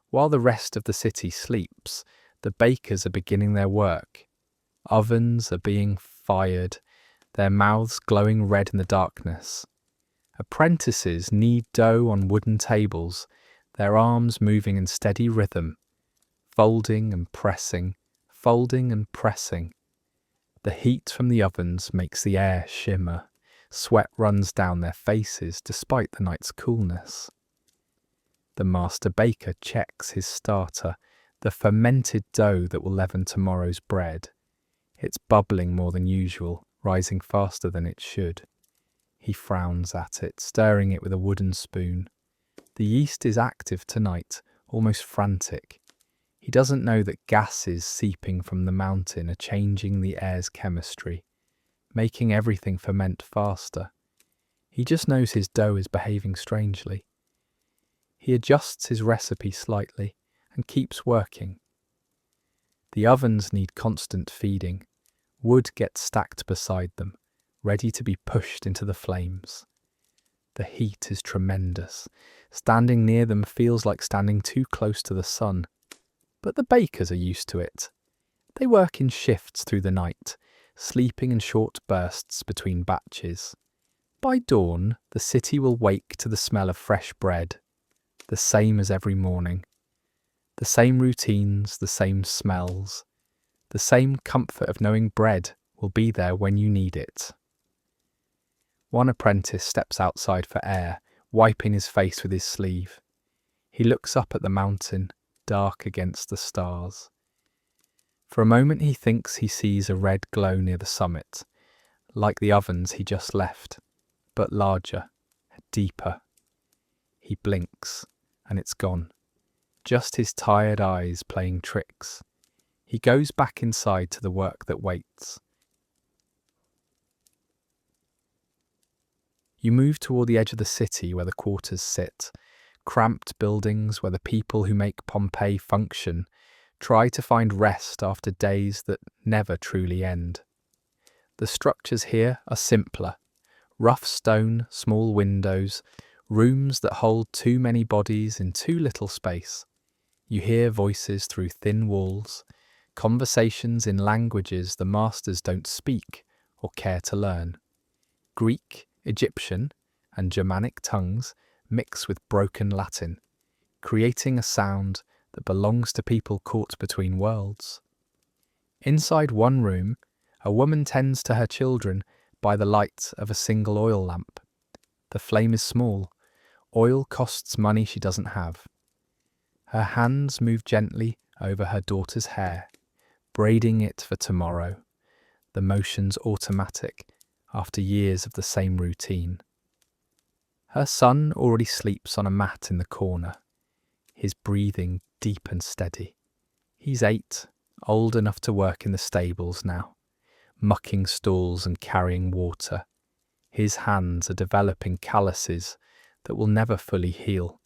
While the rest of the city sleeps, the bakers are beginning their work. Ovens are being fired, their mouths glowing red in the darkness. Apprentices knead dough on wooden tables, their arms moving in steady rhythm, folding and pressing, folding and pressing. The heat from the ovens makes the air shimmer. Sweat runs down their faces despite the night's coolness. The master baker checks his starter, the fermented dough that will leaven tomorrow's bread. It's bubbling more than usual, rising faster than it should. He frowns at it, stirring it with a wooden spoon. The yeast is active tonight, almost frantic. He doesn't know that gases seeping from the mountain are changing the air's chemistry, making everything ferment faster. He just knows his dough is behaving strangely. He adjusts his recipe slightly and keeps working. The ovens need constant feeding. Wood gets stacked beside them, ready to be pushed into the flames. The heat is tremendous. Standing near them feels like standing too close to the sun. But the bakers are used to it. They work in shifts through the night, sleeping in short bursts between batches. By dawn, the city will wake to the smell of fresh bread, the same as every morning. The same routines, the same smells, the same comfort of knowing bread will be there when you need it. One apprentice steps outside for air, wiping his face with his sleeve. He looks up at the mountain, dark against the stars. For a moment he thinks he sees a red glow near the summit, like the ovens he just left, but larger, deeper. He blinks, and it's gone. Just his tired eyes playing tricks. He goes back inside to the work that waits. You move toward the edge of the city where the quarters sit, cramped buildings where the people who make Pompeii function try to find rest after days that never truly end. The structures here are simpler. Rough stone, small windows, rooms that hold too many bodies in too little space. You hear voices through thin walls, conversations in languages the masters don't speak or care to learn. Greek, Egyptian, and Germanic tongues mix with broken Latin, creating a sound that belongs to people caught between worlds. Inside one room, a woman tends to her children by the light of a single oil lamp. The flame is small. Oil costs money she doesn't have. Her hands move gently over her daughter's hair, braiding it for tomorrow. The motion's automatic after years of the same routine. Her son already sleeps on a mat in the corner, his breathing deep and steady. He's 8, old enough to work in the stables now, mucking stalls and carrying water. His hands are developing calluses that will never fully heal.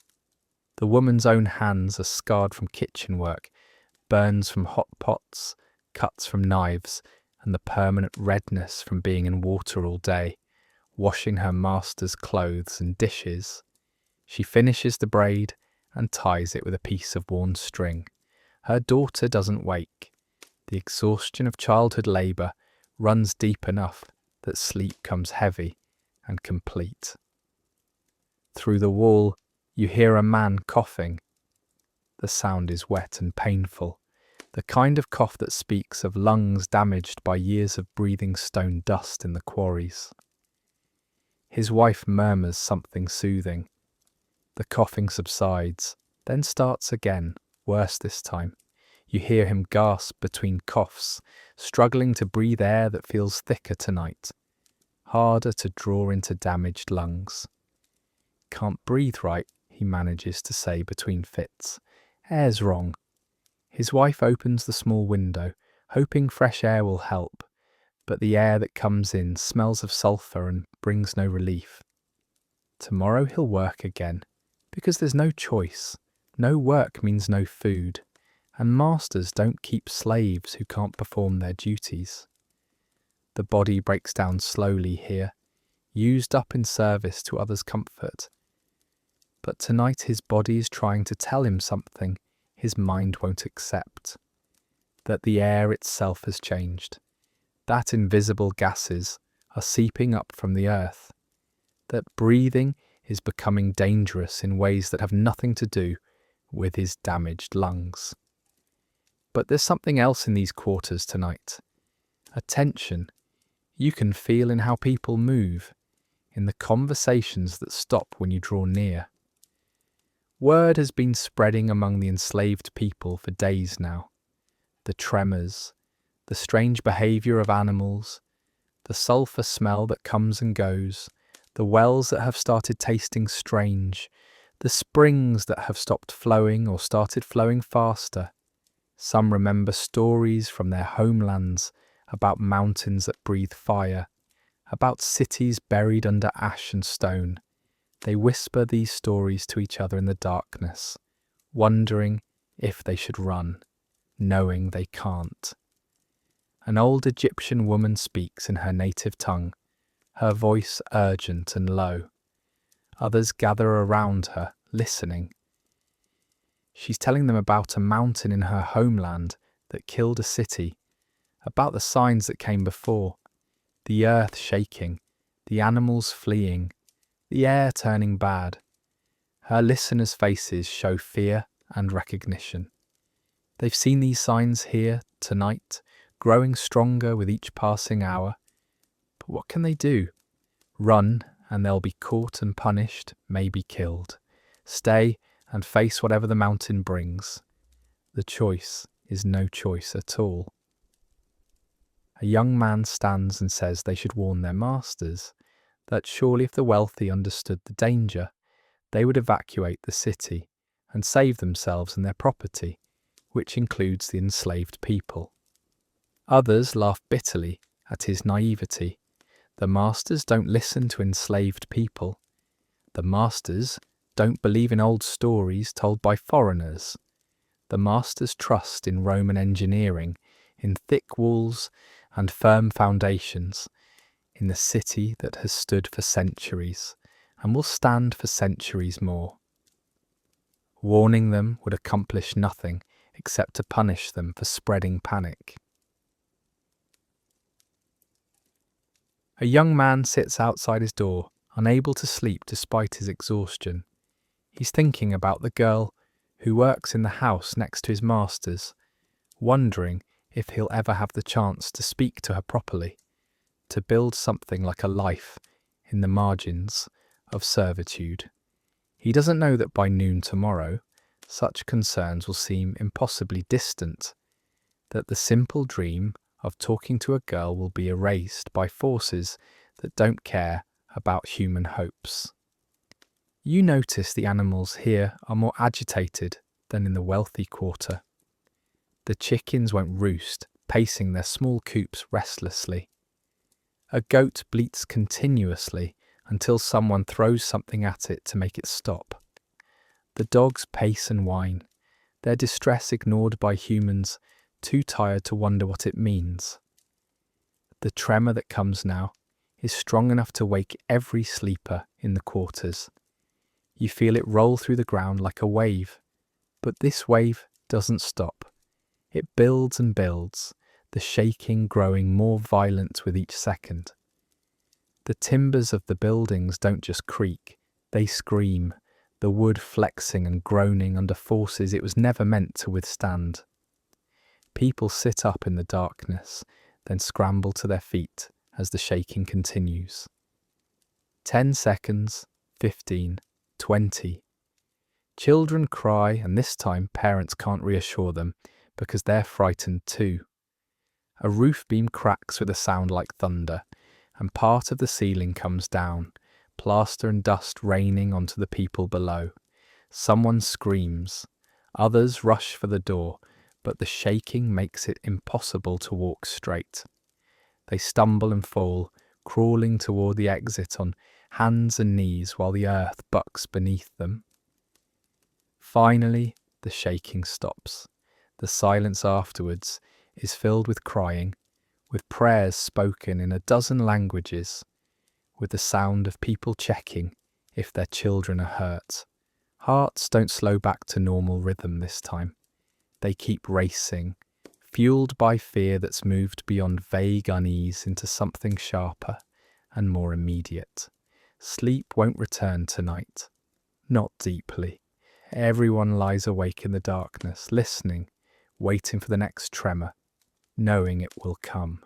The woman's own hands are scarred from kitchen work, burns from hot pots, cuts from knives, and the permanent redness from being in water all day, washing her master's clothes and dishes. She finishes the braid and ties it with a piece of worn string. Her daughter doesn't wake. The exhaustion of childhood labour runs deep enough that sleep comes heavy and complete. Through the wall, you hear a man coughing. The sound is wet and painful, the kind of cough that speaks of lungs damaged by years of breathing stone dust in the quarries. His wife murmurs something soothing. The coughing subsides, then starts again, worse this time. You hear him gasp between coughs, struggling to breathe air that feels thicker tonight, harder to draw into damaged lungs. Can't breathe right, he manages to say between fits. Air's wrong. His wife opens the small window, hoping fresh air will help, but the air that comes in smells of sulphur and brings no relief. Tomorrow he'll work again, because there's no choice. No work means no food, and masters don't keep slaves who can't perform their duties. The body breaks down slowly here, used up in service to others' comfort. But tonight his body is trying to tell him something his mind won't accept. That the air itself has changed. That invisible gases are seeping up from the earth. That breathing is becoming dangerous in ways that have nothing to do with his damaged lungs. But there's something else in these quarters tonight. A tension you can feel in how people move, in the conversations that stop when you draw near. Word has been spreading among the enslaved people for days now. The tremors, the strange behaviour of animals, the sulphur smell that comes and goes, the wells that have started tasting strange, the springs that have stopped flowing or started flowing faster. Some remember stories from their homelands about mountains that breathe fire, about cities buried under ash and stone. They whisper these stories to each other in the darkness, wondering if they should run, knowing they can't. An old Egyptian woman speaks in her native tongue, her voice urgent and low. Others gather around her, listening. She's telling them about a mountain in her homeland that killed a city, about the signs that came before, the earth shaking, the animals fleeing, the air turning bad. Her listeners' faces show fear and recognition. They've seen these signs here, tonight, growing stronger with each passing hour. But what can they do? Run, and they'll be caught and punished, maybe killed. Stay and face whatever the mountain brings. The choice is no choice at all. A young man stands and says they should warn their masters, that surely if the wealthy understood the danger, they would evacuate the city and save themselves and their property, which includes the enslaved people. Others laugh bitterly at his naivety. The masters don't listen to enslaved people. The masters don't believe in old stories told by foreigners. The masters trust in Roman engineering, in thick walls and firm foundations, in the city that has stood for centuries and will stand for centuries more. Warning them would accomplish nothing except to punish them for spreading panic. A young man sits outside his door, unable to sleep despite his exhaustion. He's thinking about the girl who works in the house next to his master's, wondering if he'll ever have the chance to speak to her properly, to build something like a life in the margins of servitude. He doesn't know that by noon tomorrow, such concerns will seem impossibly distant, that the simple dream of talking to a girl will be erased by forces that don't care about human hopes. You notice the animals here are more agitated than in the wealthy quarter. The chickens won't roost, pacing their small coops restlessly. A goat bleats continuously until someone throws something at it to make it stop. The dogs pace and whine, their distress ignored by humans, too tired to wonder what it means. The tremor that comes now is strong enough to wake every sleeper in the quarters. You feel it roll through the ground like a wave, but this wave doesn't stop. It builds and builds, the shaking growing more violent with each second. The timbers of the buildings don't just creak, they scream, the wood flexing and groaning under forces it was never meant to withstand. People sit up in the darkness, then scramble to their feet as the shaking continues. 10 seconds, 15, 20. Children cry, and this time parents can't reassure them because they're frightened too. A roof beam cracks with a sound like thunder, and part of the ceiling comes down, plaster and dust raining onto the people below. Someone screams. Others rush for the door, but the shaking makes it impossible to walk straight. They stumble and fall, crawling toward the exit on hands and knees while the earth bucks beneath them. Finally, the shaking stops. The silence afterwards is filled with crying, with prayers spoken in a dozen languages, with the sound of people checking if their children are hurt. Hearts don't slow back to normal rhythm this time. They keep racing, fueled by fear that's moved beyond vague unease into something sharper and more immediate. Sleep won't return tonight. Not deeply. Everyone lies awake in the darkness, listening, waiting for the next tremor, knowing it will come.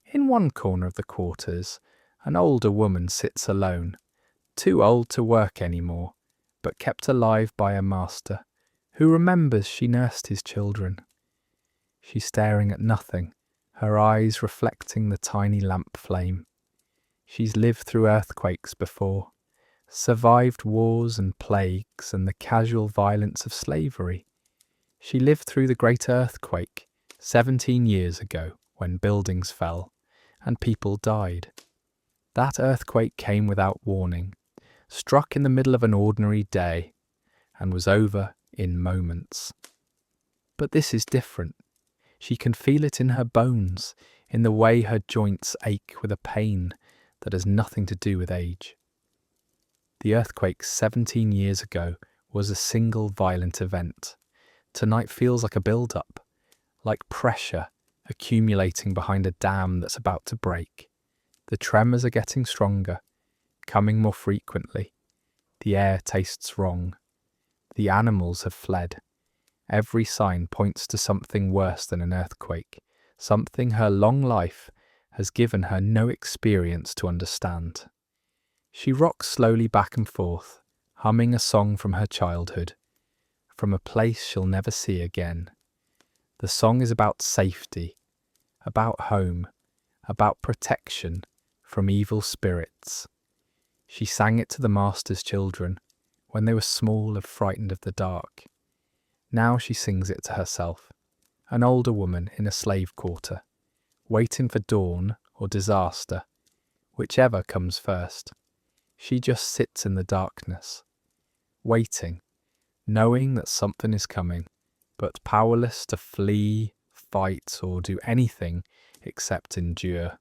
In one corner of the quarters, an older woman sits alone, too old to work anymore, but kept alive by a master, who remembers she nursed his children. She's staring at nothing, her eyes reflecting the tiny lamp flame. She's lived through earthquakes before, survived wars and plagues and the casual violence of slavery. She lived through the great earthquake 17 years ago when buildings fell and people died. That earthquake came without warning, struck in the middle of an ordinary day, and was over in moments. But this is different. She can feel it in her bones, in the way her joints ache with a pain that has nothing to do with age. The earthquake 17 years ago was a single violent event. Tonight feels like a build-up, like pressure accumulating behind a dam that's about to break. The tremors are getting stronger, coming more frequently. The air tastes wrong. The animals have fled. Every sign points to something worse than an earthquake, something her long life has given her no experience to understand. She rocks slowly back and forth, humming a song from her childhood, from a place she'll never see again. The song is about safety, about home, about protection from evil spirits. She sang it to the master's children when they were small and frightened of the dark. Now she sings it to herself, an older woman in a slave quarter, waiting for dawn or disaster, whichever comes first. She just sits in the darkness, waiting, knowing that something is coming, but powerless to flee, fight, or do anything except endure.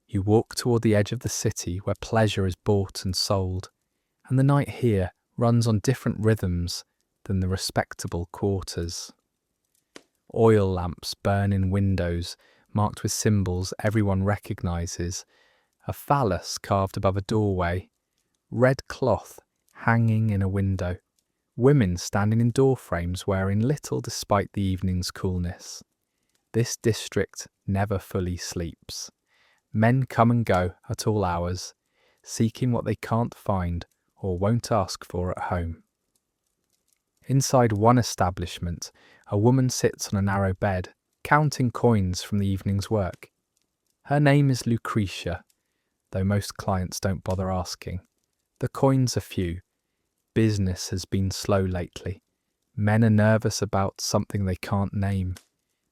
You walk toward the edge of the city where pleasure is bought and sold, and the night here runs on different rhythms than the respectable quarters. Oil lamps burn in windows marked with symbols everyone recognizes, a phallus carved above a doorway, red cloth hanging in a window, women standing in door frames wearing little despite the evening's coolness. This district never fully sleeps. Men come and go at all hours, seeking what they can't find or won't ask for at home. Inside one establishment, a woman sits on a narrow bed, counting coins from the evening's work. Her name is Lucretia, though most clients don't bother asking. The coins are few. Business has been slow lately. Men are nervous about something they can't name,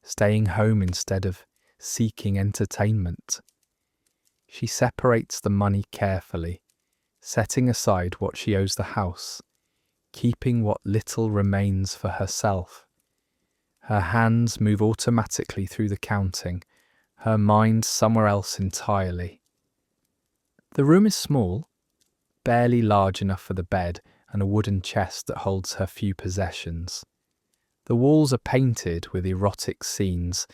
staying home instead of seeking entertainment. She separates the money carefully, setting aside what she owes the house, keeping what little remains for herself. Her hands move automatically through the counting, her mind somewhere else entirely. The room is small, barely large enough for the bed and a wooden chest that holds her few possessions. The walls are painted with erotic scenes,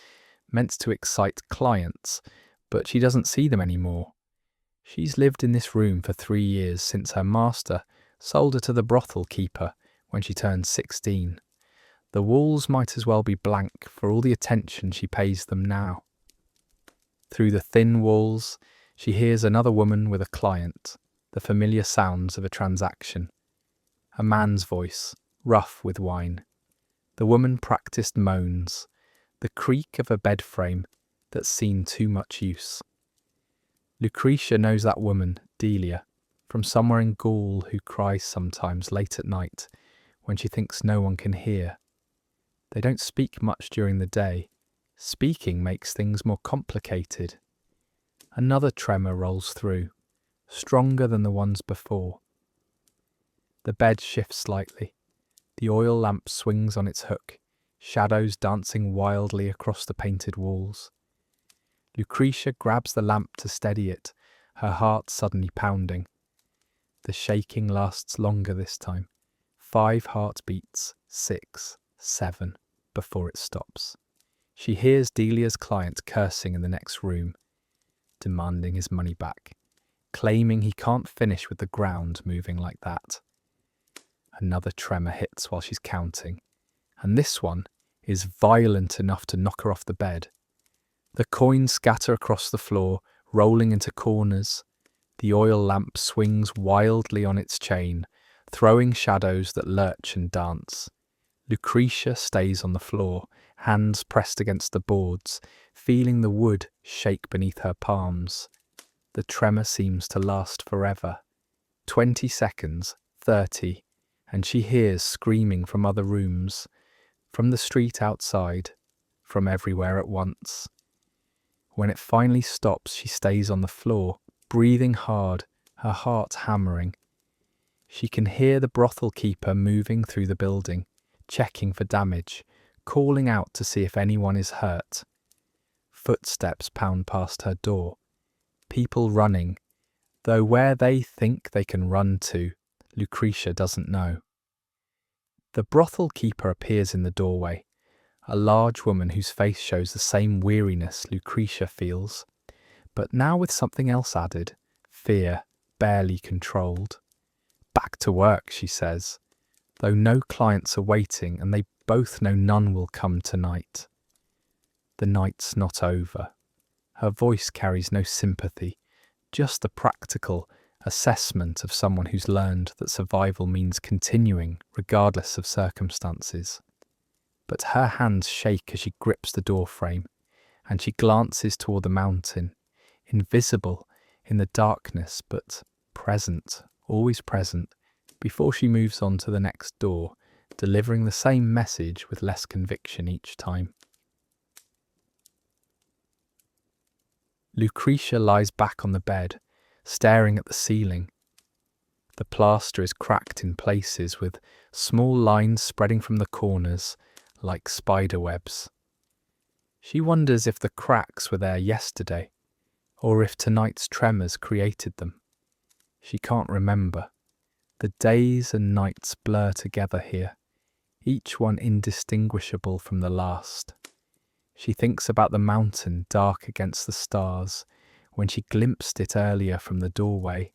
meant to excite clients, but she doesn't see them anymore. She's lived in this room for 3 years since her master sold her to the brothel keeper when she turned 16. The walls might as well be blank for all the attention she pays them now. Through the thin walls, she hears another woman with a client, the familiar sounds of a transaction. A man's voice, rough with wine. The woman practiced moans, the creak of a bed frame that's seen too much use. Lucretia knows that woman, Delia, from somewhere in Gaul, who cries sometimes late at night when she thinks no one can hear. They don't speak much during the day. Speaking makes things more complicated. Another tremor rolls through, stronger than the ones before. The bed shifts slightly. The oil lamp swings on its hook, shadows dancing wildly across the painted walls. Lucretia grabs the lamp to steady it, her heart suddenly pounding. The shaking lasts longer this time. 5 heartbeats, 6, 7, before it stops. She hears Delia's client cursing in the next room, demanding his money back, claiming he can't finish with the ground moving like that. Another tremor hits while she's counting, and this one is violent enough to knock her off the bed. The coins scatter across the floor, rolling into corners. The oil lamp swings wildly on its chain, throwing shadows that lurch and dance. Lucretia stays on the floor, hands pressed against the boards, feeling the wood shake beneath her palms. The tremor seems to last forever. 20 seconds, 30, and she hears screaming from other rooms, from the street outside, from everywhere at once. When it finally stops, she stays on the floor, breathing hard, her heart hammering. She can hear the brothel keeper moving through the building, checking for damage, calling out to see if anyone is hurt. Footsteps pound past her door. People running, though where they think they can run to, Lucretia doesn't know. The brothel keeper appears in the doorway, a large woman whose face shows the same weariness Lucretia feels, but now with something else added, fear, barely controlled. Back to work, she says, though no clients are waiting and they both know none will come tonight. The night's not over. Her voice carries no sympathy, just the practical assessment of someone who's learned that survival means continuing regardless of circumstances. But her hands shake as she grips the door frame, and she glances toward the mountain, invisible in the darkness but present, always present, before she moves on to the next door, delivering the same message with less conviction each time. Lucretia lies back on the bed, staring at the ceiling. The plaster is cracked in places, with small lines spreading from the corners like spider webs. She wonders if the cracks were there yesterday, or if tonight's tremors created them. She can't remember. The days and nights blur together here, each one indistinguishable from the last. She thinks about the mountain dark against the stars when she glimpsed it earlier from the doorway.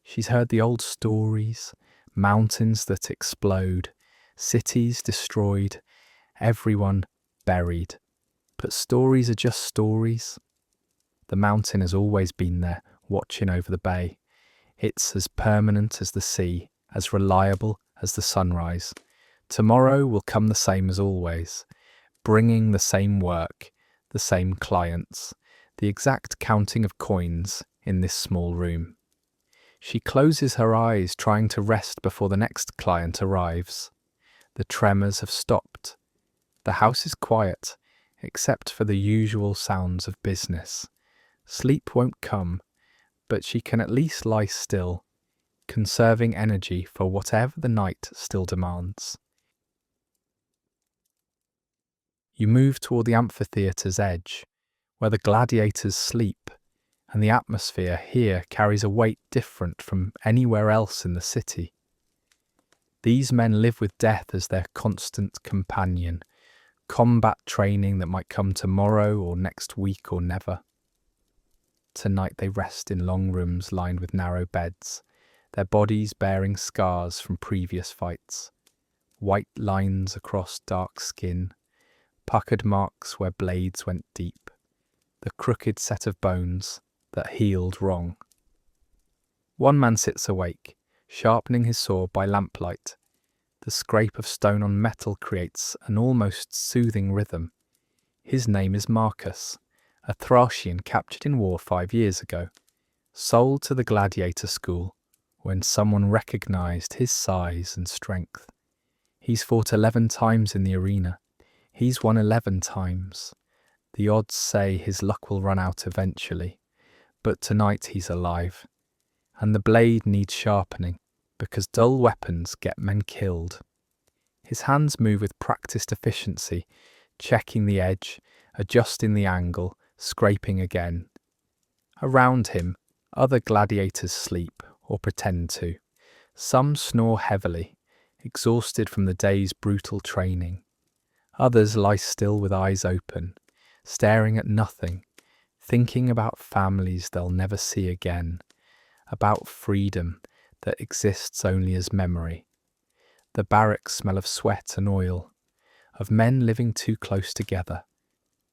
She's heard the old stories, mountains that explode, cities destroyed, everyone buried. But stories are just stories. The mountain has always been there, watching over the bay. It's as permanent as the sea, as reliable as the sunrise. Tomorrow will come the same as always, bringing the same work, the same clients, the exact counting of coins in this small room. She closes her eyes, trying to rest before the next client arrives. The tremors have stopped. The house is quiet, except for the usual sounds of business. Sleep won't come, but she can at least lie still, conserving energy for whatever the night still demands. You move toward the amphitheatre's edge, where the gladiators sleep, and the atmosphere here carries a weight different from anywhere else in the city. These men live with death as their constant companion, combat training that might come tomorrow or next week or never. Tonight they rest in long rooms lined with narrow beds, their bodies bearing scars from previous fights, white lines across dark skin, puckered marks where blades went deep, the crooked set of bones that healed wrong. One man sits awake, sharpening his sword by lamplight. The scrape of stone on metal creates an almost soothing rhythm. His name is Marcus, a Thracian captured in war 5 years ago, sold to the gladiator school when someone recognized his size and strength. He's fought 11 times in the arena. He's won 11 times. The odds say his luck will run out eventually, but tonight he's alive. And the blade needs sharpening, because dull weapons get men killed. His hands move with practiced efficiency, checking the edge, adjusting the angle, scraping again. Around him, other gladiators sleep, or pretend to. Some snore heavily, exhausted from the day's brutal training. Others lie still with eyes open, staring at nothing, thinking about families they'll never see again, about freedom that exists only as memory. The barracks smell of sweat and oil, of men living too close together,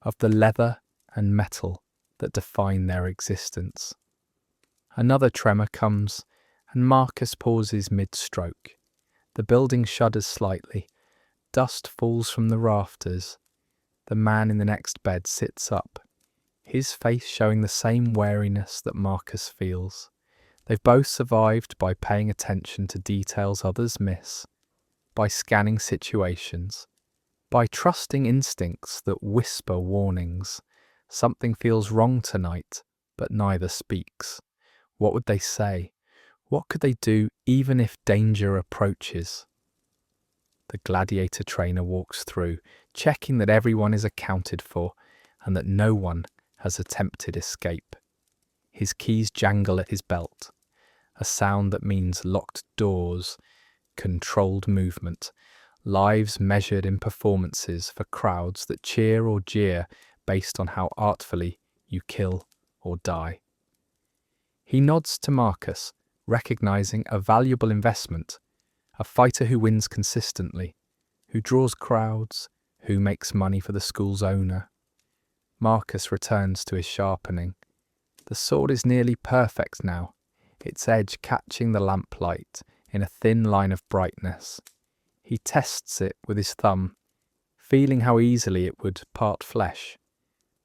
of the leather and metal that define their existence. Another tremor comes, and Marcus pauses mid-stroke. The building shudders slightly. Dust falls from the rafters. The man in the next bed sits up, his face showing the same wariness that Marcus feels. They've both survived by paying attention to details others miss, by scanning situations, by trusting instincts that whisper warnings. Something feels wrong tonight, but neither speaks. What would they say? What could they do even if danger approaches? The gladiator trainer walks through, checking that everyone is accounted for and that no one has attempted escape. His keys jangle at his belt, a sound that means locked doors, controlled movement, lives measured in performances for crowds that cheer or jeer based on how artfully you kill or die. He nods to Marcus, recognizing a valuable investment, a fighter who wins consistently, who draws crowds, who makes money for the school's owner. Marcus returns to his sharpening. The sword is nearly perfect now, its edge catching the lamplight in a thin line of brightness. He tests it with his thumb, feeling how easily it would part flesh.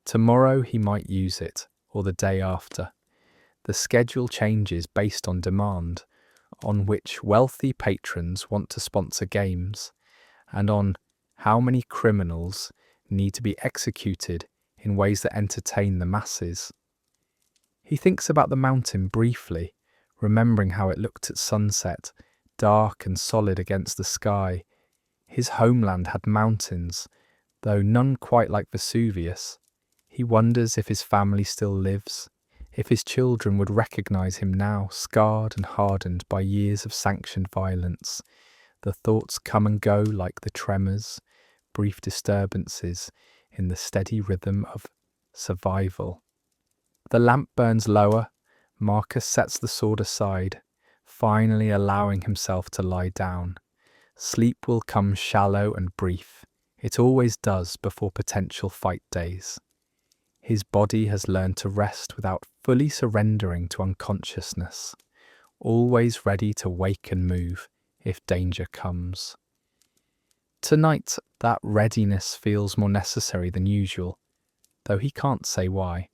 Tomorrow he might use it, or the day after. The schedule changes based on demand, on which wealthy patrons want to sponsor games, and on how many criminals need to be executed in ways that entertain the masses. He thinks about the mountain briefly, remembering how it looked at sunset, dark and solid against the sky. His homeland had mountains, though none quite like Vesuvius. He wonders if his family still lives, if his children would recognize him now, scarred and hardened by years of sanctioned violence. The thoughts come and go like the tremors, brief disturbances in the steady rhythm of survival. The lamp burns lower. Marcus sets the sword aside, finally allowing himself to lie down. Sleep will come shallow and brief. It always does before potential fight days. His body has learned to rest without fully surrendering to unconsciousness, always ready to wake and move if danger comes. Tonight, that readiness feels more necessary than usual, though he can't say why.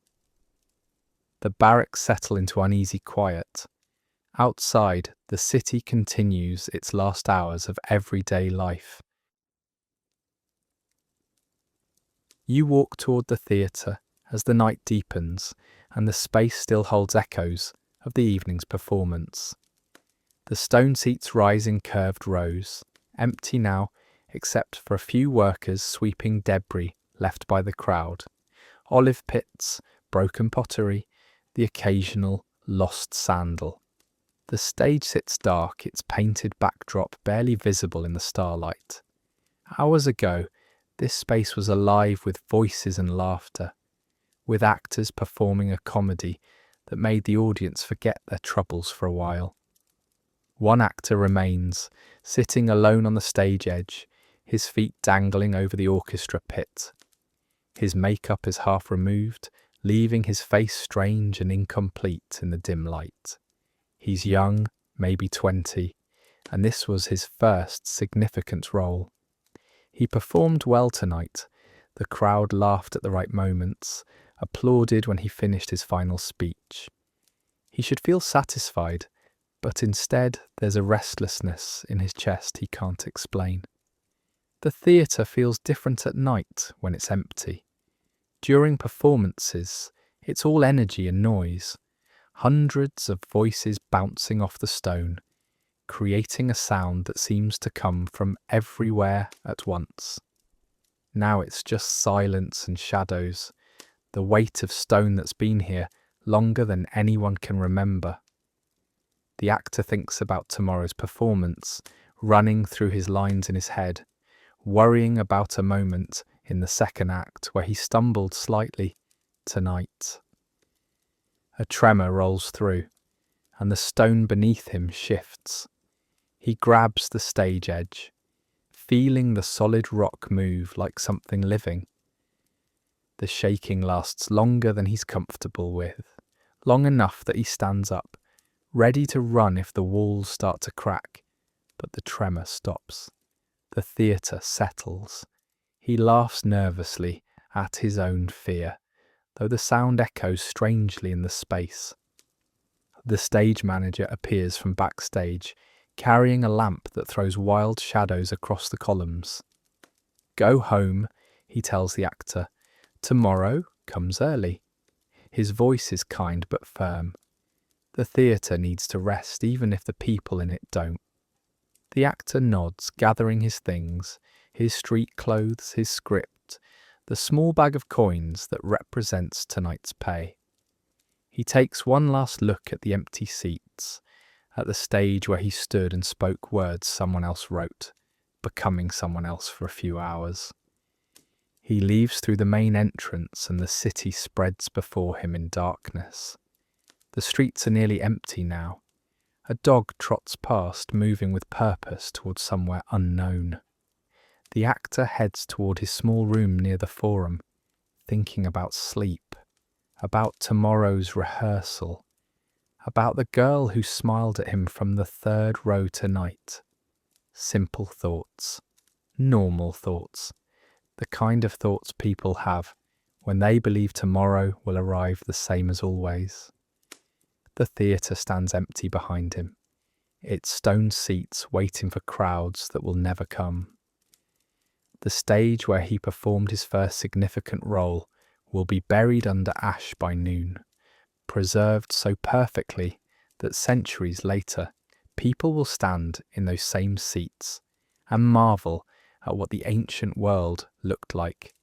The barracks settle into uneasy quiet. Outside, the city continues its last hours of everyday life. You walk toward the theatre as the night deepens and the space still holds echoes of the evening's performance. The stone seats rise in curved rows, empty now except for a few workers sweeping debris left by the crowd. Olive pits, broken pottery, the occasional lost sandal. The stage sits dark, its painted backdrop barely visible in the starlight. Hours ago, this space was alive with voices and laughter, with actors performing a comedy that made the audience forget their troubles for a while. One actor remains, sitting alone on the stage edge, his feet dangling over the orchestra pit. His makeup is half removed, leaving his face strange and incomplete in the dim light. He's young, maybe 20, and this was his first significant role. He performed well tonight. The crowd laughed at the right moments, applauded when he finished his final speech. He should feel satisfied, but instead there's a restlessness in his chest he can't explain. The theatre feels different at night when it's empty. During performances, it's all energy and noise, hundreds of voices bouncing off the stone, creating a sound that seems to come from everywhere at once. Now it's just silence and shadows, the weight of stone that's been here longer than anyone can remember. The actor thinks about tomorrow's performance, running through his lines in his head, worrying about a moment in the second act where he stumbled slightly tonight. A tremor rolls through, and the stone beneath him shifts. He grabs the stage edge, feeling the solid rock move like something living. The shaking lasts longer than he's comfortable with, long enough that he stands up, ready to run if the walls start to crack, but the tremor stops. The theatre settles. He laughs nervously at his own fear, though the sound echoes strangely in the space. The stage manager appears from backstage, carrying a lamp that throws wild shadows across the columns. "Go home," he tells the actor. "Tomorrow comes early." His voice is kind but firm. The theatre needs to rest even if the people in it don't. The actor nods, gathering his things, his street clothes, his script, the small bag of coins that represents tonight's pay. He takes one last look at the empty seats, at the stage where he stood and spoke words someone else wrote, becoming someone else for a few hours. He leaves through the main entrance and the city spreads before him in darkness. The streets are nearly empty now. A dog trots past, moving with purpose towards somewhere unknown. The actor heads toward his small room near the forum, thinking about sleep, about tomorrow's rehearsal, about the girl who smiled at him from the third row tonight. Simple thoughts, normal thoughts, the kind of thoughts people have when they believe tomorrow will arrive the same as always. The theatre stands empty behind him, its stone seats waiting for crowds that will never come. The stage where he performed his first significant role will be buried under ash by noon, preserved so perfectly that centuries later, people will stand in those same seats and marvel at what the ancient world looked like.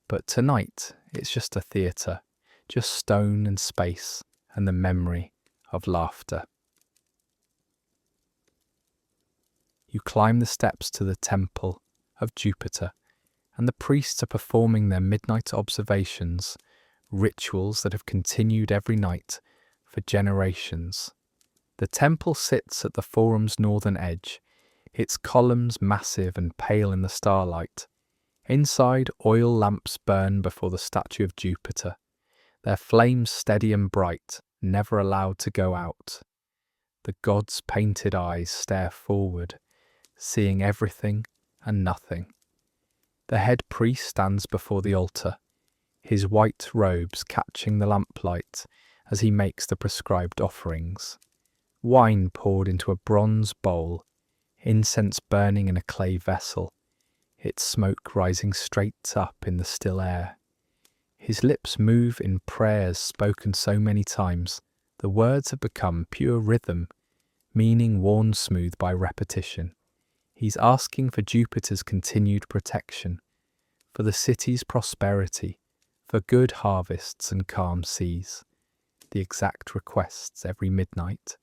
But tonight, it's just a theatre, just stone and space and the memory of laughter. You climb the steps to the temple of Jupiter, and the priests are performing their midnight observations, rituals that have continued every night for generations. The temple sits at the forum's northern edge, its columns massive and pale in the starlight. Inside, oil lamps burn before the statue of Jupiter, their flames steady and bright, never allowed to go out. The god's painted eyes stare forward, seeing everything and nothing. The head priest stands before the altar, his white robes catching the lamplight as he makes the prescribed offerings. Wine poured into a bronze bowl, incense burning in a clay vessel, its smoke rising straight up in the still air. His lips move in prayers spoken so many times, the words have become pure rhythm, meaning worn smooth by repetition. He's asking for Jupiter's continued protection, for the city's prosperity, for good harvests and calm seas. The exact requests every midnight.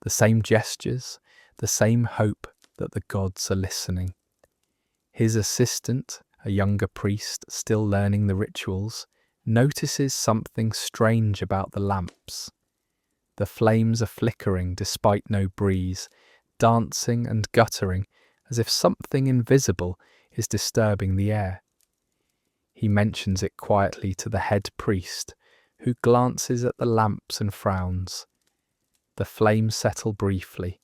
The same gestures, the same hope that the gods are listening. His assistant, a younger priest still learning the rituals, notices something strange about the lamps. The flames are flickering despite no breeze, dancing and guttering as if something invisible is disturbing the air. He mentions it quietly to the head priest, who glances at the lamps and frowns. The flames settle briefly,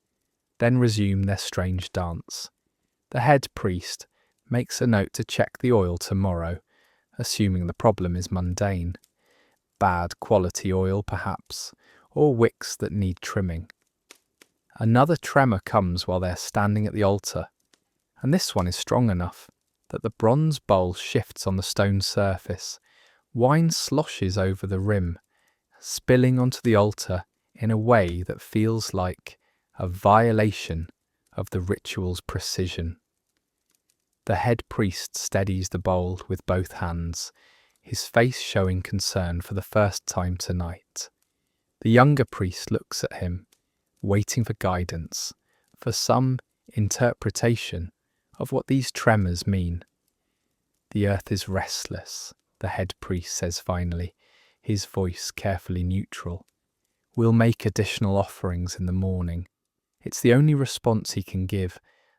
then resume their strange dance. The head priest makes a note to check the oil tomorrow, assuming the problem is mundane. Bad quality oil, perhaps, or wicks that need trimming. Another tremor comes while they're standing at the altar, and this one is strong enough that the bronze bowl shifts on the stone surface. Wine sloshes over the rim, spilling onto the altar in a way that feels like a violation of the ritual's precision. The head priest steadies the bowl with both hands, his face showing concern for the first time tonight. The younger priest looks at him, waiting for guidance, for some interpretation of what these tremors mean. The earth is restless, the head priest says finally, his voice carefully neutral. We'll make additional offerings in the morning. It's the only response he can give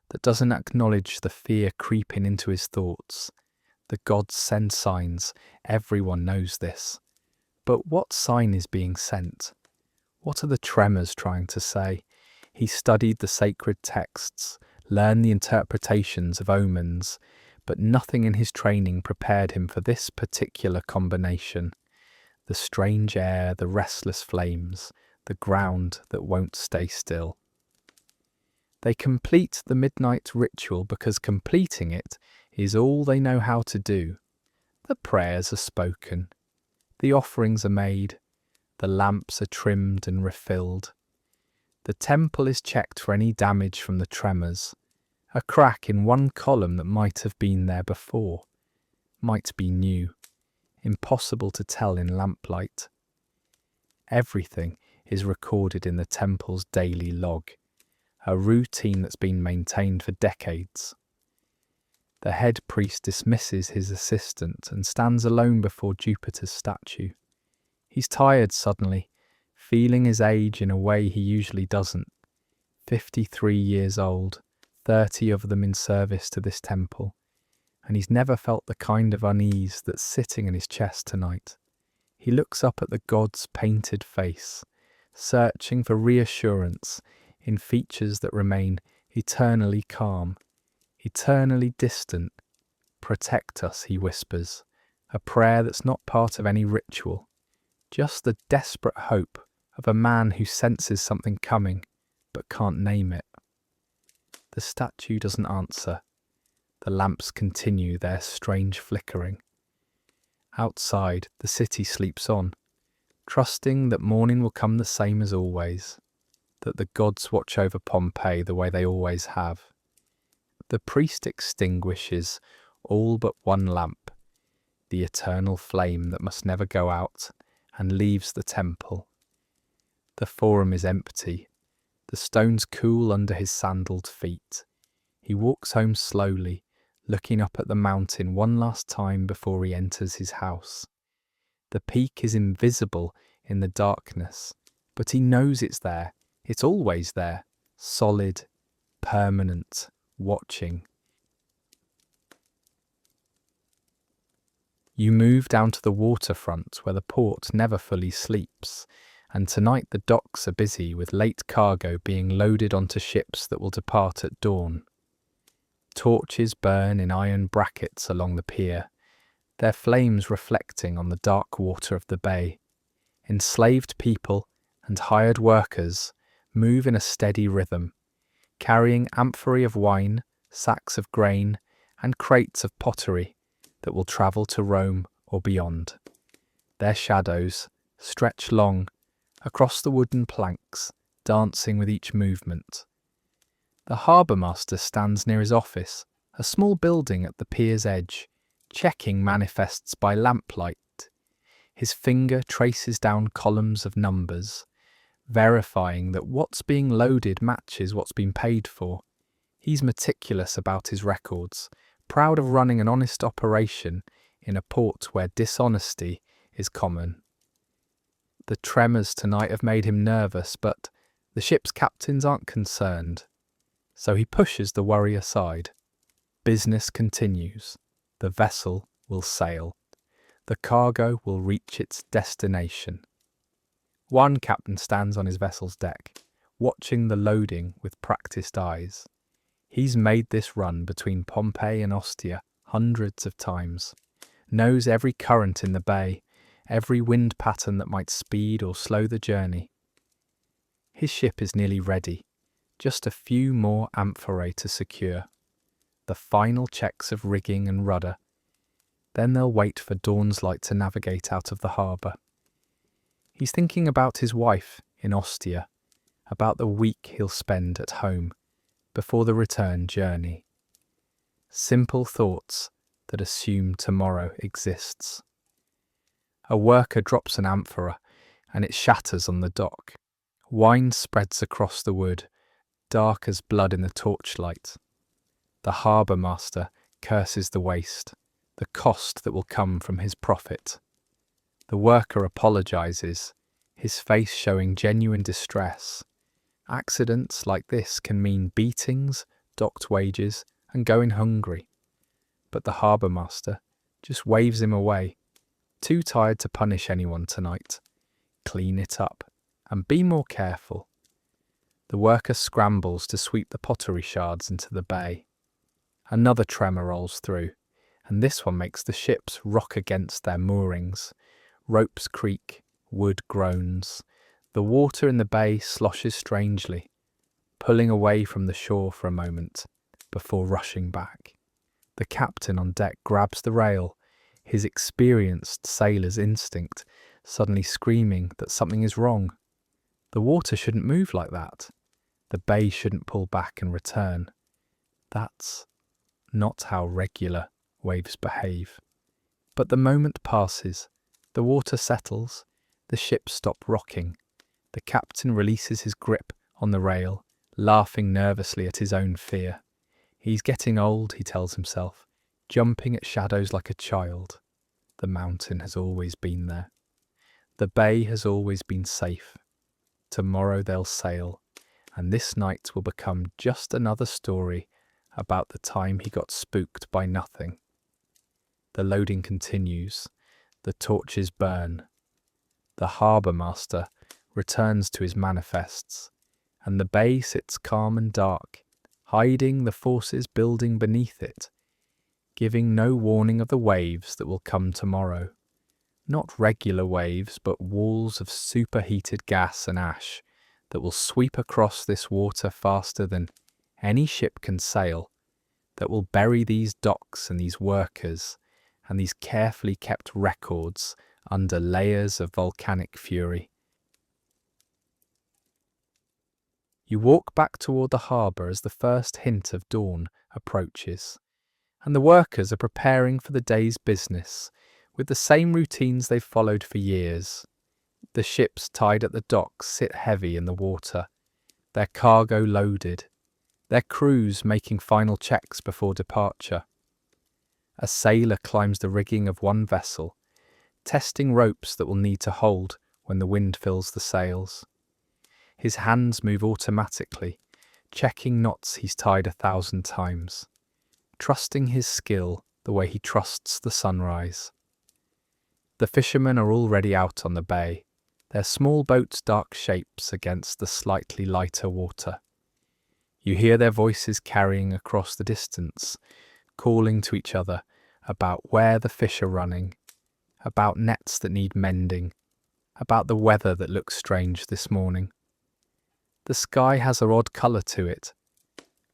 that doesn't acknowledge the fear creeping into his thoughts. The gods send signs, everyone knows this. But what sign is being sent? What are the tremors trying to say? He studied the sacred texts, learned the interpretations of omens, but nothing in his training prepared him for this particular combination. The strange air, the restless flames, the ground that won't stay still. They complete the midnight ritual because completing it is all they know how to do. The prayers are spoken, the offerings are made, the lamps are trimmed and refilled. The temple is checked for any damage from the tremors. A crack in one column that might have been there before, might be new, impossible to tell in lamplight. Everything is recorded in the temple's daily log, a routine that's been maintained for decades. The head priest dismisses his assistant and stands alone before Jupiter's statue. He's tired suddenly, feeling his age in a way he usually doesn't. 53 years old, 30 of them in service to this temple, and he's never felt the kind of unease that's sitting in his chest tonight. He looks up at the god's painted face, searching for reassurance in features that remain eternally calm, eternally distant. Protect us, he whispers, a prayer that's not part of any ritual, just the desperate hope of a man who senses something coming but can't name it. The statue doesn't answer. The lamps continue their strange flickering. Outside, the city sleeps on, trusting that morning will come the same as always, that the gods watch over Pompeii the way they always have. The priest extinguishes all but one lamp, the eternal flame that must never go out, and leaves the temple. The forum is empty, the stones cool under his sandaled feet. He walks home slowly, looking up at the mountain one last time before he enters his house. The peak is invisible in the darkness, but he knows it's there. It's always there, solid, permanent, watching. You move down to the waterfront where the port never fully sleeps, and tonight the docks are busy with late cargo being loaded onto ships that will depart at dawn. Torches burn in iron brackets along the pier, their flames reflecting on the dark water of the bay. Enslaved people and hired workers move in a steady rhythm, carrying amphorae of wine, sacks of grain, and crates of pottery that will travel to Rome or beyond. Their shadows stretch long across the wooden planks, dancing with each movement. The harbour master stands near his office, a small building at the pier's edge, Checking manifests by lamplight. His finger traces down columns of numbers, verifying that what's being loaded matches what's been paid for. He's meticulous about his records, proud of running an honest operation in a port where dishonesty is common. The tremors tonight have made him nervous, but the ship's captains aren't concerned. So he pushes the worry aside. Business continues. The vessel will sail. The cargo will reach its destination. One captain stands on his vessel's deck, watching the loading with practiced eyes. He's made this run between Pompeii and Ostia hundreds of times, knows every current in the bay, every wind pattern that might speed or slow the journey. His ship is nearly ready, just a few more amphorae to secure. The final checks of rigging and rudder. Then they'll wait for dawn's light to navigate out of the harbour. He's thinking about his wife in Ostia, about the week he'll spend at home before the return journey. Simple thoughts that assume tomorrow exists. A worker drops an amphora and it shatters on the dock. Wine spreads across the wood, dark as blood in the torchlight. The harbour master curses the waste, the cost that will come from his profit. The worker apologises, his face showing genuine distress. Accidents like this can mean beatings, docked wages, and going hungry. But the harbour master just waves him away, too tired to punish anyone tonight. Clean it up, and be more careful. The worker scrambles to sweep the pottery shards into the bay. Another tremor rolls through, and this one makes the ships rock against their moorings. Ropes creak, wood groans. The water in the bay sloshes strangely, pulling away from the shore for a moment before rushing back. The captain on deck grabs the rail, his experienced sailor's instinct suddenly screaming that something is wrong. The water shouldn't move like that. The bay shouldn't pull back and return. That's not how regular waves behave. But the moment passes, the water settles, the ships stop rocking. The captain releases his grip on the rail, laughing nervously at his own fear. He's getting old, he tells himself, jumping at shadows like a child. The mountain has always been there. The bay has always been safe. Tomorrow they'll sail, and this night will become just another story about the time he got spooked by nothing. The loading continues. The torches burn. The harbour master returns to his manifests, and the bay sits calm and dark, hiding the forces building beneath it, giving no warning of the waves that will come tomorrow. Not regular waves, but walls of superheated gas and ash that will sweep across this water faster than any ship can sail, that will bury these docks and these workers and these carefully kept records under layers of volcanic fury. You walk back toward the harbour as the first hint of dawn approaches, and the workers are preparing for the day's business with the same routines they've followed for years. The ships tied at the docks sit heavy in the water, their cargo loaded, their crews making final checks before departure. A sailor climbs the rigging of one vessel, testing ropes that will need to hold when the wind fills the sails. His hands move automatically, checking knots he's tied 1,000 times, trusting his skill the way he trusts the sunrise. The fishermen are already out on the bay, their small boats dark shapes against the slightly lighter water. You hear their voices carrying across the distance, calling to each other about where the fish are running, about nets that need mending, about the weather that looks strange this morning. The sky has an odd colour to it,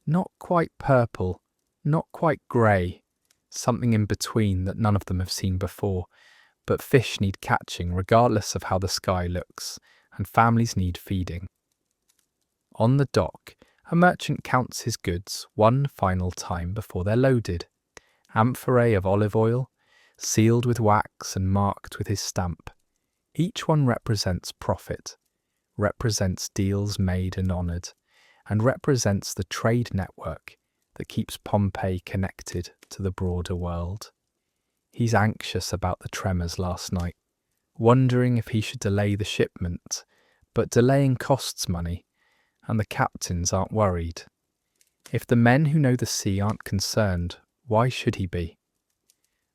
not quite purple, not quite grey, something in between that none of them have seen before. But fish need catching regardless of how the sky looks, and families need feeding. On the dock, a merchant counts his goods one final time before they're loaded, amphorae of olive oil, sealed with wax and marked with his stamp. Each one represents profit, represents deals made and honoured, and represents the trade network that keeps Pompeii connected to the broader world. He's anxious about the tremors last night, wondering if he should delay the shipment, but delaying costs money, and the captains aren't worried. If the men who know the sea aren't concerned, why should he be?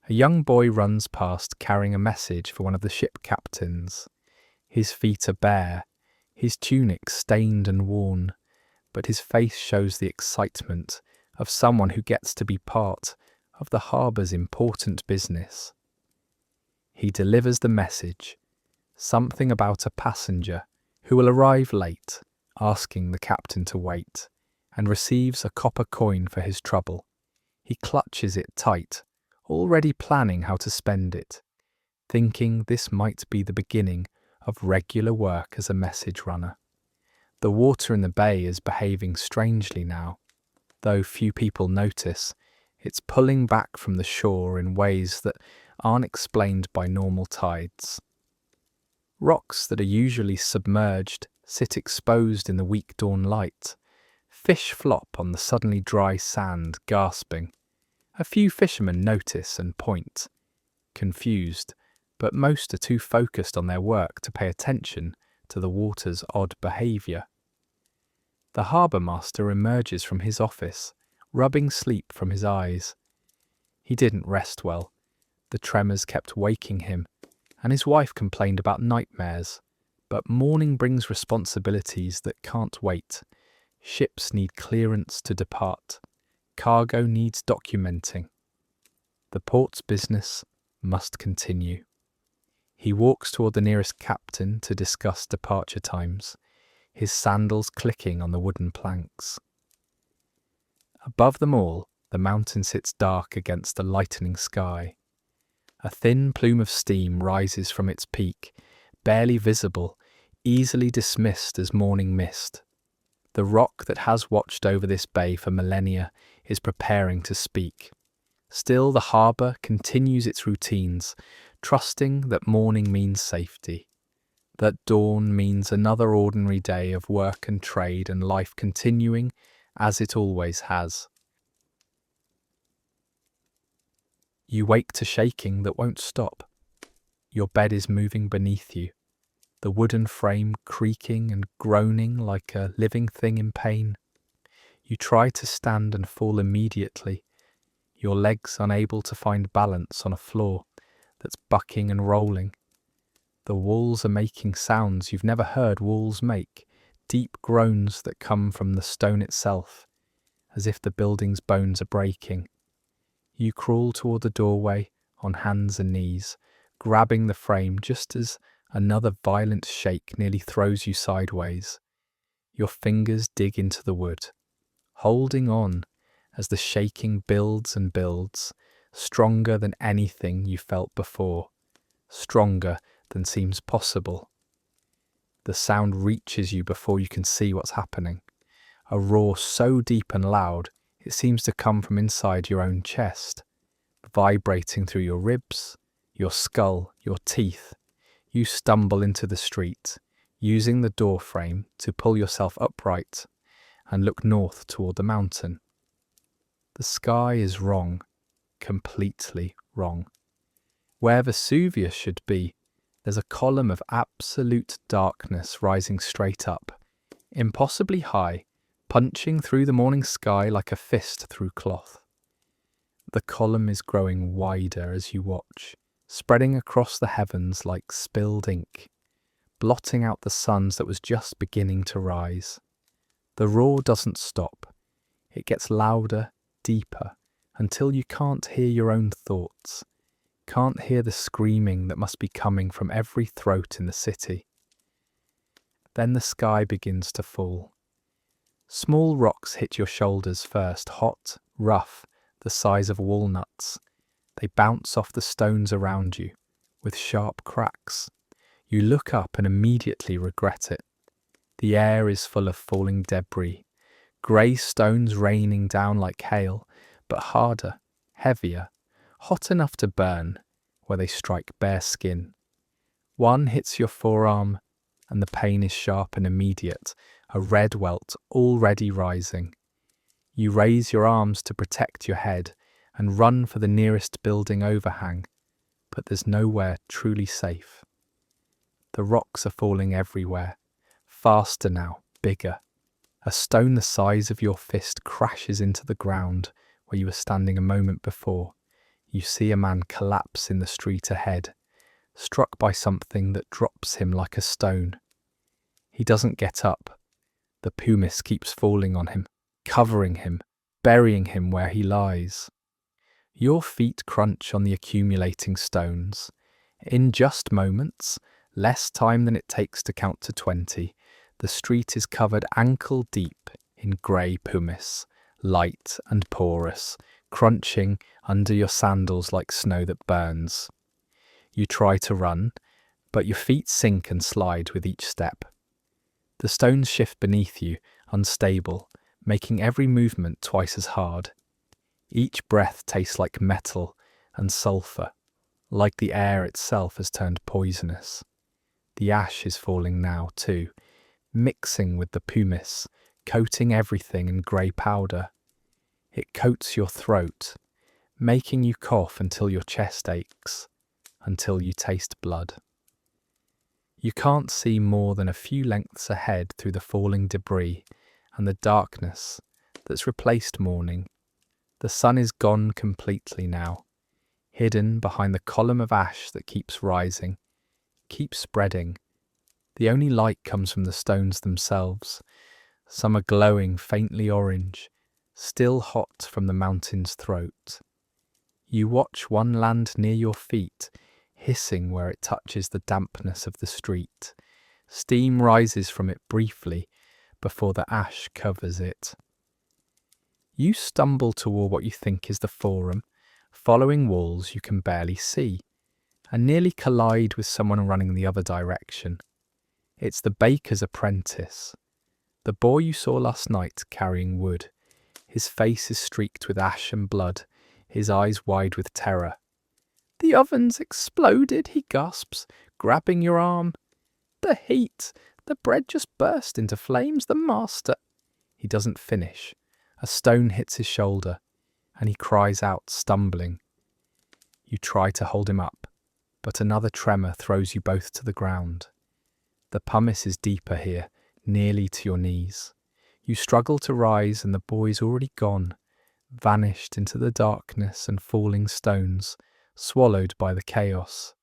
A young boy runs past carrying a message for one of the ship captains. His feet are bare, his tunic stained and worn, but his face shows the excitement of someone who gets to be part of the harbour's important business. He delivers the message, something about a passenger who will arrive late, asking the captain to wait, and receives a copper coin for his trouble. He clutches it tight, already planning how to spend it, thinking this might be the beginning of regular work as a message runner. The water in the bay is behaving strangely now. Though few people notice, it's pulling back from the shore in ways that aren't explained by normal tides. Rocks that are usually submerged sit exposed in the weak dawn light. Fish flop on the suddenly dry sand, gasping. A few fishermen notice and point, confused, but most are too focused on their work to pay attention to the water's odd behaviour. The harbour master emerges from his office, rubbing sleep from his eyes. He didn't rest well. The tremors kept waking him, and his wife complained about nightmares. But morning brings responsibilities that can't wait. Ships need clearance to depart. Cargo needs documenting. The port's business must continue. He walks toward the nearest captain to discuss departure times, his sandals clicking on the wooden planks. Above them all, the mountain sits dark against the lightening sky. A thin plume of steam rises from its peak, barely visible, easily dismissed as morning mist. The rock that has watched over this bay for millennia is preparing to speak. Still, the harbour continues its routines, trusting that morning means safety, that dawn means another ordinary day of work and trade and life continuing as it always has. You wake to shaking that won't stop. Your bed is moving beneath you, the wooden frame creaking and groaning like a living thing in pain. You try to stand and fall immediately, your legs unable to find balance on a floor that's bucking and rolling. The walls are making sounds you've never heard walls make, deep groans that come from the stone itself, as if the building's bones are breaking. You crawl toward the doorway on hands and knees, grabbing the frame just as another violent shake nearly throws you sideways. Your fingers dig into the wood, holding on as the shaking builds and builds, stronger than anything you felt before, stronger than seems possible. The sound reaches you before you can see what's happening, a roar so deep and loud it seems to come from inside your own chest, vibrating through your ribs, your skull, your teeth. You stumble into the street, using the door frame to pull yourself upright and look north toward the mountain. The sky is wrong, completely wrong. Where Vesuvius should be, there's a column of absolute darkness rising straight up, impossibly high, punching through the morning sky like a fist through cloth. The column is growing wider as you watch, spreading across the heavens like spilled ink, blotting out the suns that was just beginning to rise. The roar doesn't stop. It gets louder, deeper, until you can't hear your own thoughts, can't hear the screaming that must be coming from every throat in the city. Then the sky begins to fall. Small rocks hit your shoulders first, hot, rough, the size of walnuts. They bounce off the stones around you, with sharp cracks. You look up and immediately regret it. The air is full of falling debris, grey stones raining down like hail, but harder, heavier, hot enough to burn, where they strike bare skin. One hits your forearm, and the pain is sharp and immediate, a red welt already rising. You raise your arms to protect your head and run for the nearest building overhang, but there's nowhere truly safe. The rocks are falling everywhere, faster now, bigger. A stone the size of your fist crashes into the ground where you were standing a moment before. You see a man collapse in the street ahead, struck by something that drops him like a stone. He doesn't get up. The pumice keeps falling on him, covering him, burying him where he lies. Your feet crunch on the accumulating stones. In just moments, less time than it takes to count to 20, the street is covered ankle deep in grey pumice, light and porous, crunching under your sandals like snow that burns. You try to run, but your feet sink and slide with each step. The stones shift beneath you, unstable, making every movement twice as hard. Each breath tastes like metal and sulphur, like the air itself has turned poisonous. The ash is falling now, too, mixing with the pumice, coating everything in grey powder. It coats your throat, making you cough until your chest aches, until you taste blood. You can't see more than a few lengths ahead through the falling debris and the darkness that's replaced morning. The sun is gone completely now, hidden behind the column of ash that keeps rising, keeps spreading. The only light comes from the stones themselves. Some are glowing faintly orange, still hot from the mountain's throat. You watch one land near your feet, hissing where it touches the dampness of the street. Steam rises from it briefly before the ash covers it. You stumble toward what you think is the forum, following walls you can barely see, and nearly collide with someone running the other direction. It's the baker's apprentice, the boy you saw last night carrying wood. His face is streaked with ash and blood, his eyes wide with terror. "The oven's exploded," he gasps, grabbing your arm. "The heat! The bread just burst into flames, the master—" He doesn't finish. A stone hits his shoulder, and he cries out, stumbling. You try to hold him up, but another tremor throws you both to the ground. The pumice is deeper here, nearly to your knees. You struggle to rise, and the boy's already gone, vanished into the darkness and falling stones, swallowed by the chaos.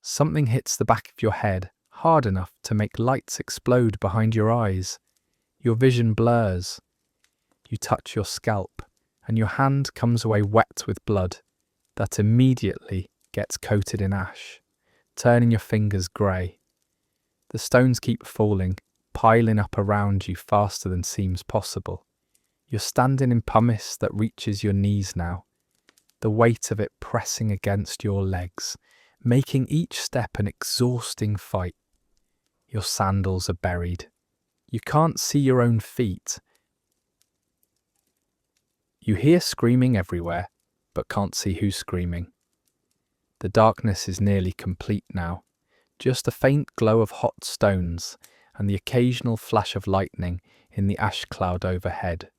Something hits the back of your head, hard enough to make lights explode behind your eyes. Your vision blurs. You touch your scalp, and your hand comes away wet with blood that immediately gets coated in ash, turning your fingers grey. The stones keep falling, piling up around you faster than seems possible. You're standing in pumice that reaches your knees now, the weight of it pressing against your legs, making each step an exhausting fight. Your sandals are buried. You can't see your own feet. You hear screaming everywhere, but can't see who's screaming. The darkness is nearly complete now, just a faint glow of hot stones and the occasional flash of lightning in the ash cloud overhead.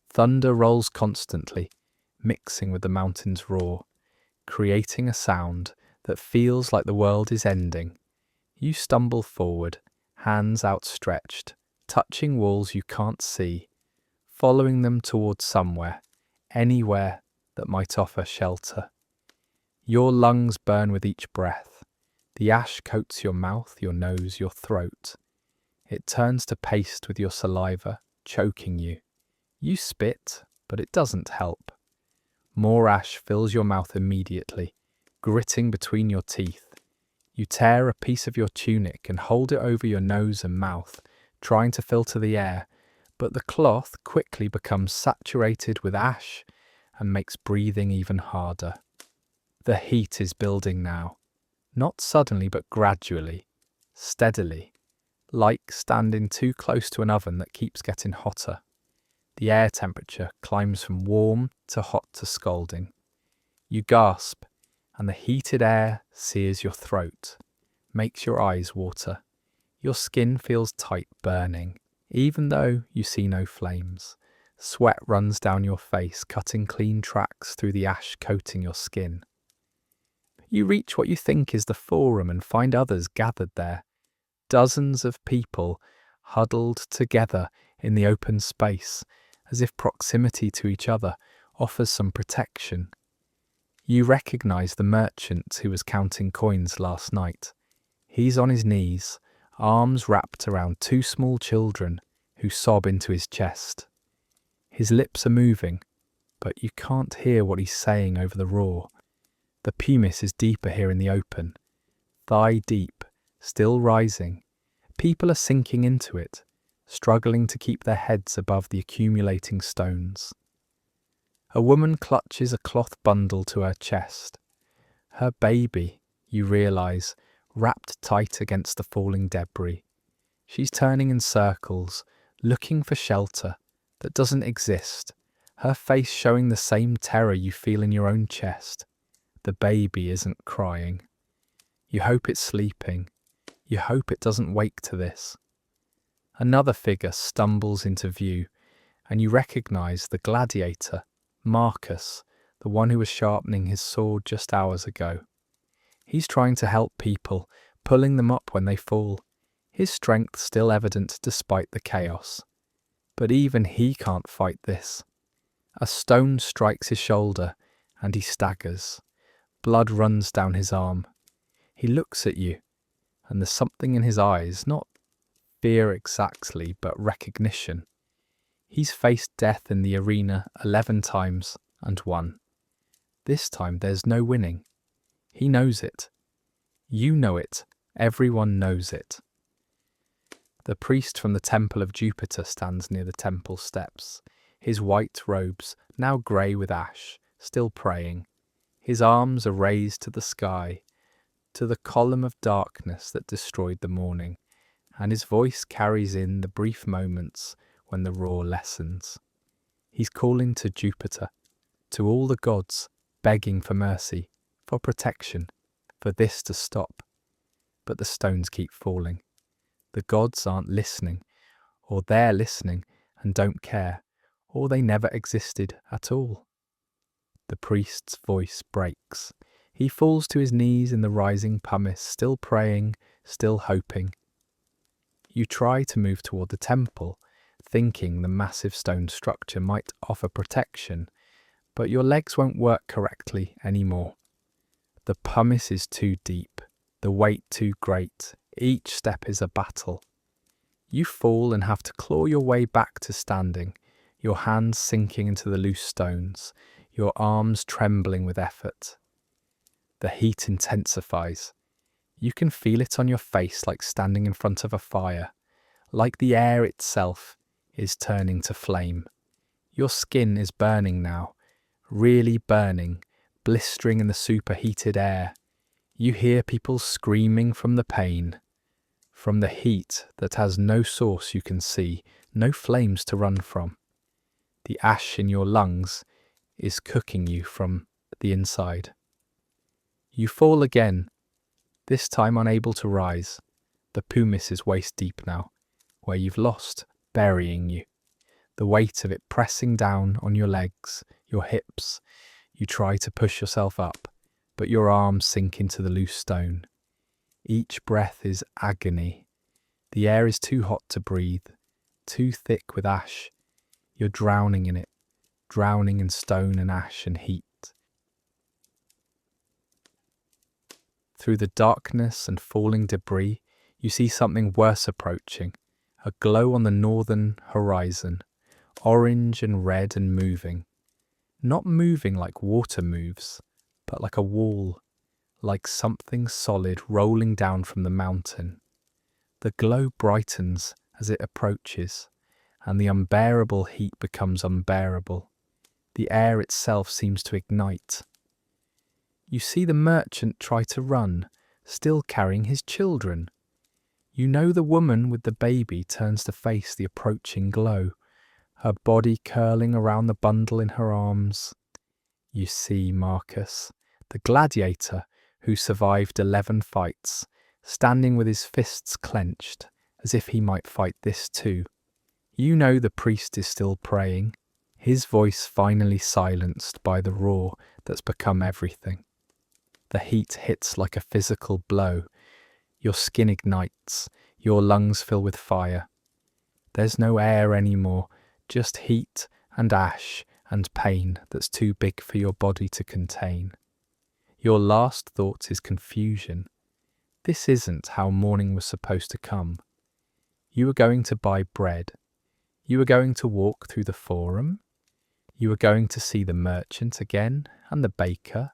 Thunder rolls constantly, mixing with the mountain's roar, creating a sound that feels like the world is ending. You stumble forward, hands outstretched, touching walls you can't see, following them towards somewhere, anywhere that might offer shelter. Your lungs burn with each breath. The ash coats your mouth, your nose, your throat. It turns to paste with your saliva, choking you. You spit, but it doesn't help. More ash fills your mouth immediately, gritting between your teeth. You tear a piece of your tunic and hold it over your nose and mouth, trying to filter the air, but the cloth quickly becomes saturated with ash and makes breathing even harder. The heat is building now, not suddenly but gradually, steadily, like standing too close to an oven that keeps getting hotter. The air temperature climbs from warm to hot to scalding. You gasp, and the heated air sears your throat, makes your eyes water. Your skin feels tight, burning, even though you see no flames. Sweat runs down your face, cutting clean tracks through the ash coating your skin. You reach what you think is the forum and find others gathered there. Dozens of people huddled together in the open space, as if proximity to each other offers some protection. You recognize the merchant who was counting coins last night. He's on his knees, arms wrapped around two small children who sob into his chest. His lips are moving, but you can't hear what he's saying over the roar. The pumice is deeper here in the open, thigh deep, still rising. People are sinking into it, struggling to keep their heads above the accumulating stones. A woman clutches a cloth bundle to her chest. Her baby, you realise, wrapped tight against the falling debris. She's turning in circles, looking for shelter that doesn't exist, her face showing the same terror you feel in your own chest. The baby isn't crying. You hope it's sleeping. You hope it doesn't wake to this. Another figure stumbles into view, and you recognise the gladiator, Marcus, the one who was sharpening his sword just hours ago. He's trying to help people, pulling them up when they fall, his strength still evident despite the chaos. But even he can't fight this. A stone strikes his shoulder, and he staggers. Blood runs down his arm. He looks at you, and there's something in his eyes, not fear exactly, but recognition. He's faced death in the arena 11 times and won. This time there's no winning. He knows it. You know it. Everyone knows it. The priest from the temple of Jupiter stands near the temple steps, his white robes now grey with ash, still praying. His arms are raised to the sky, to the column of darkness that destroyed the morning, and his voice carries in the brief moments when the roar lessens. He's calling to Jupiter, to all the gods, begging for mercy, for protection, for this to stop. But the stones keep falling. The gods aren't listening, or they're listening and don't care, or they never existed at all. The priest's voice breaks. He falls to his knees in the rising pumice, still praying, still hoping. You try to move toward the temple, thinking the massive stone structure might offer protection, but your legs won't work correctly anymore. The pumice is too deep, the weight too great. Each step is a battle. You fall and have to claw your way back to standing, your hands sinking into the loose stones, your arms trembling with effort. The heat intensifies. You can feel it on your face like standing in front of a fire, like the air itself is turning to flame. Your skin is burning now, really burning, blistering in the superheated air. You hear people screaming from the pain, from the heat that has no source you can see, no flames to run from. The ash in your lungs is cooking you from the inside. You fall again, this time unable to rise. The pumice is waist deep now, where you've lost, burying you. The weight of it pressing down on your legs, your hips. You try to push yourself up, but your arms sink into the loose stone. Each breath is agony. The air is too hot to breathe, too thick with ash. You're drowning in it, drowning in stone and ash and heat. Through the darkness and falling debris, you see something worse approaching, a glow on the northern horizon, orange and red and moving. Not moving like water moves, but like a wall, like something solid rolling down from the mountain. The glow brightens as it approaches, and the unbearable heat becomes unbearable. The air itself seems to ignite. You see the merchant try to run, still carrying his children. You know the woman with the baby turns to face the approaching glow, her body curling around the bundle in her arms. You see Marcus, the gladiator who survived 11 fights, standing with his fists clenched, as if he might fight this too. You know the priest is still praying, his voice finally silenced by the roar that's become everything. The heat hits like a physical blow. Your skin ignites, your lungs fill with fire. There's no air anymore, just heat and ash and pain that's too big for your body to contain. Your last thought is confusion. This isn't how morning was supposed to come. You were going to buy bread. You were going to walk through the forum. You were going to see the merchant again, and the baker,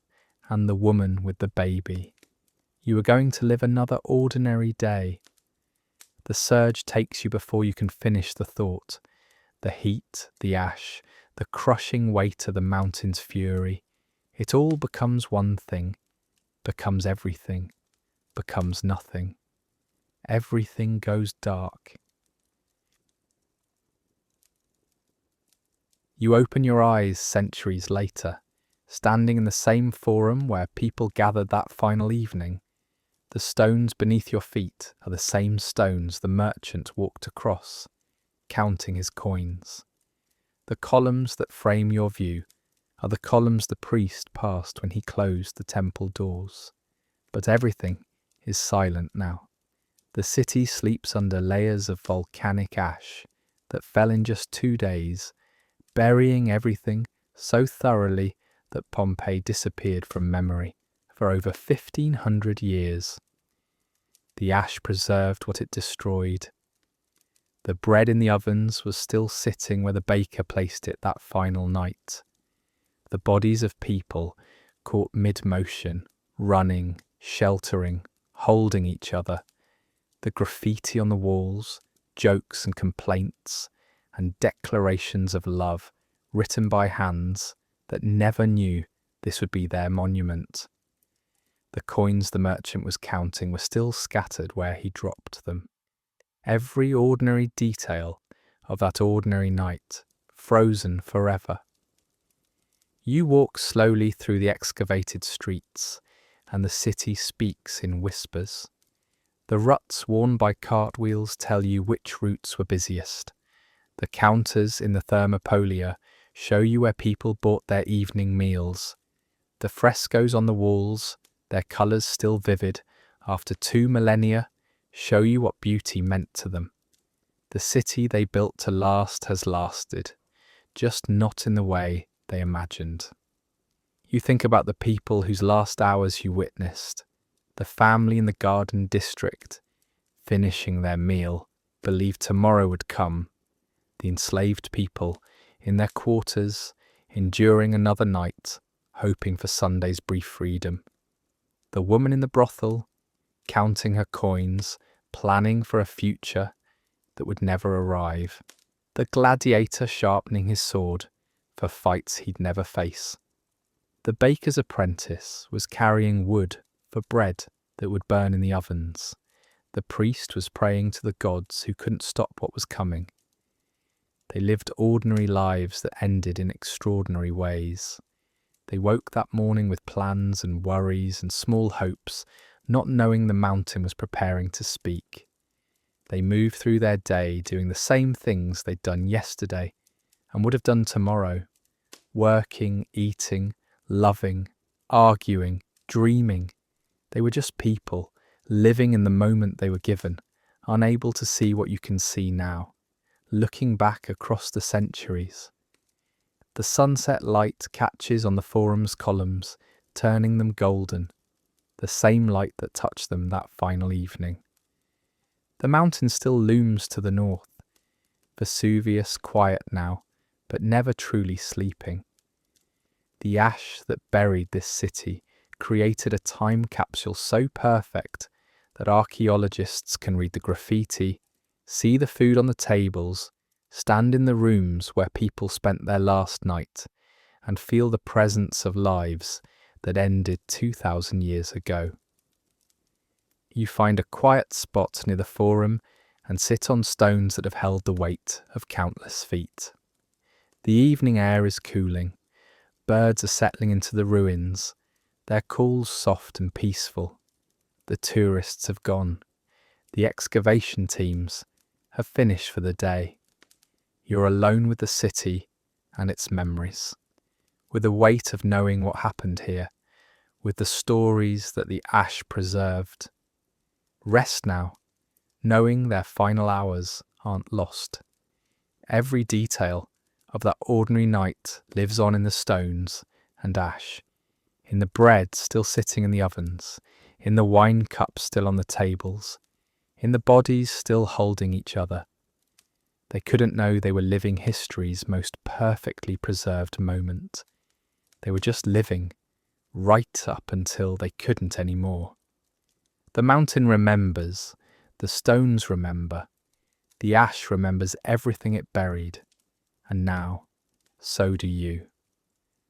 and the woman with the baby. You were going to live another ordinary day. The surge takes you before you can finish the thought. The heat, the ash, the crushing weight of the mountain's fury. It all becomes one thing, becomes everything, becomes nothing. Everything goes dark. You open your eyes centuries later, standing in the same forum where people gathered that final evening. The stones beneath your feet are the same stones the merchant walked across, counting his coins. The columns that frame your view are the columns the priest passed when he closed the temple doors. But everything is silent now. The city sleeps under layers of volcanic ash that fell in just 2 days, burying everything so thoroughly that Pompeii disappeared from memory for over 1,500 years. The ash preserved what it destroyed. The bread in the ovens was still sitting where the baker placed it that final night. The bodies of people caught mid-motion, running, sheltering, holding each other. The graffiti on the walls, jokes and complaints, and declarations of love written by hands that never knew this would be their monument. The coins the merchant was counting were still scattered where he dropped them. Every ordinary detail of that ordinary night, frozen forever. You walk slowly through the excavated streets, and the city speaks in whispers. The ruts worn by cartwheels tell you which routes were busiest. The counters in the Thermopolia show you where people bought their evening meals. The frescoes on the walls, their colours still vivid after 2 millennia, show you what beauty meant to them. The city they built to last has lasted, just not in the way they imagined. You think about the people whose last hours you witnessed, the family in the garden district, finishing their meal, believed tomorrow would come, the enslaved people in their quarters, enduring another night, hoping for Sunday's brief freedom. The woman in the brothel, counting her coins, planning for a future that would never arrive. The gladiator sharpening his sword for fights he'd never face. The baker's apprentice was carrying wood for bread that would burn in the ovens. The priest was praying to the gods who couldn't stop what was coming. They lived ordinary lives that ended in extraordinary ways. They woke that morning with plans and worries and small hopes, not knowing the mountain was preparing to speak. They moved through their day doing the same things they'd done yesterday and would have done tomorrow. Working, eating, loving, arguing, dreaming. They were just people, living in the moment they were given, unable to see what you can see now, looking back across the centuries. The sunset light catches on the forum's columns, turning them golden, the same light that touched them that final evening. The mountain still looms to the north, Vesuvius quiet now, but never truly sleeping. The ash that buried this city created a time capsule so perfect that archaeologists can read the graffiti, see the food on the tables, stand in the rooms where people spent their last night, and feel the presence of lives that ended 2,000 years ago. You find a quiet spot near the forum and sit on stones that have held the weight of countless feet. The evening air is cooling. Birds are settling into the ruins, their calls soft and peaceful. The tourists have gone. The excavation teams have finished for the day. You're alone with the city and its memories, with the weight of knowing what happened here, with the stories that the ash preserved. Rest now, knowing their final hours aren't lost. Every detail of that ordinary night lives on in the stones and ash, in the bread still sitting in the ovens, in the wine cups still on the tables, in the bodies still holding each other. They couldn't know they were living history's most perfectly preserved moment. They were just living, right up until they couldn't anymore. The mountain remembers, the stones remember, the ash remembers everything it buried, and now, so do you.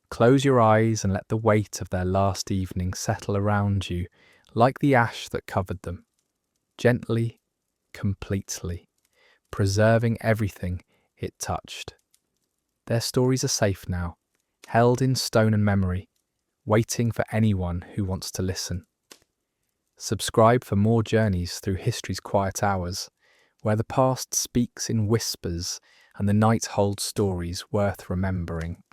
Close your eyes and let the weight of their last evening settle around you like the ash that covered them, gently, completely, preserving everything it touched. Their stories are safe now, held in stone and memory, waiting for anyone who wants to listen. Subscribe for more journeys through history's quiet hours, where the past speaks in whispers and the night holds stories worth remembering.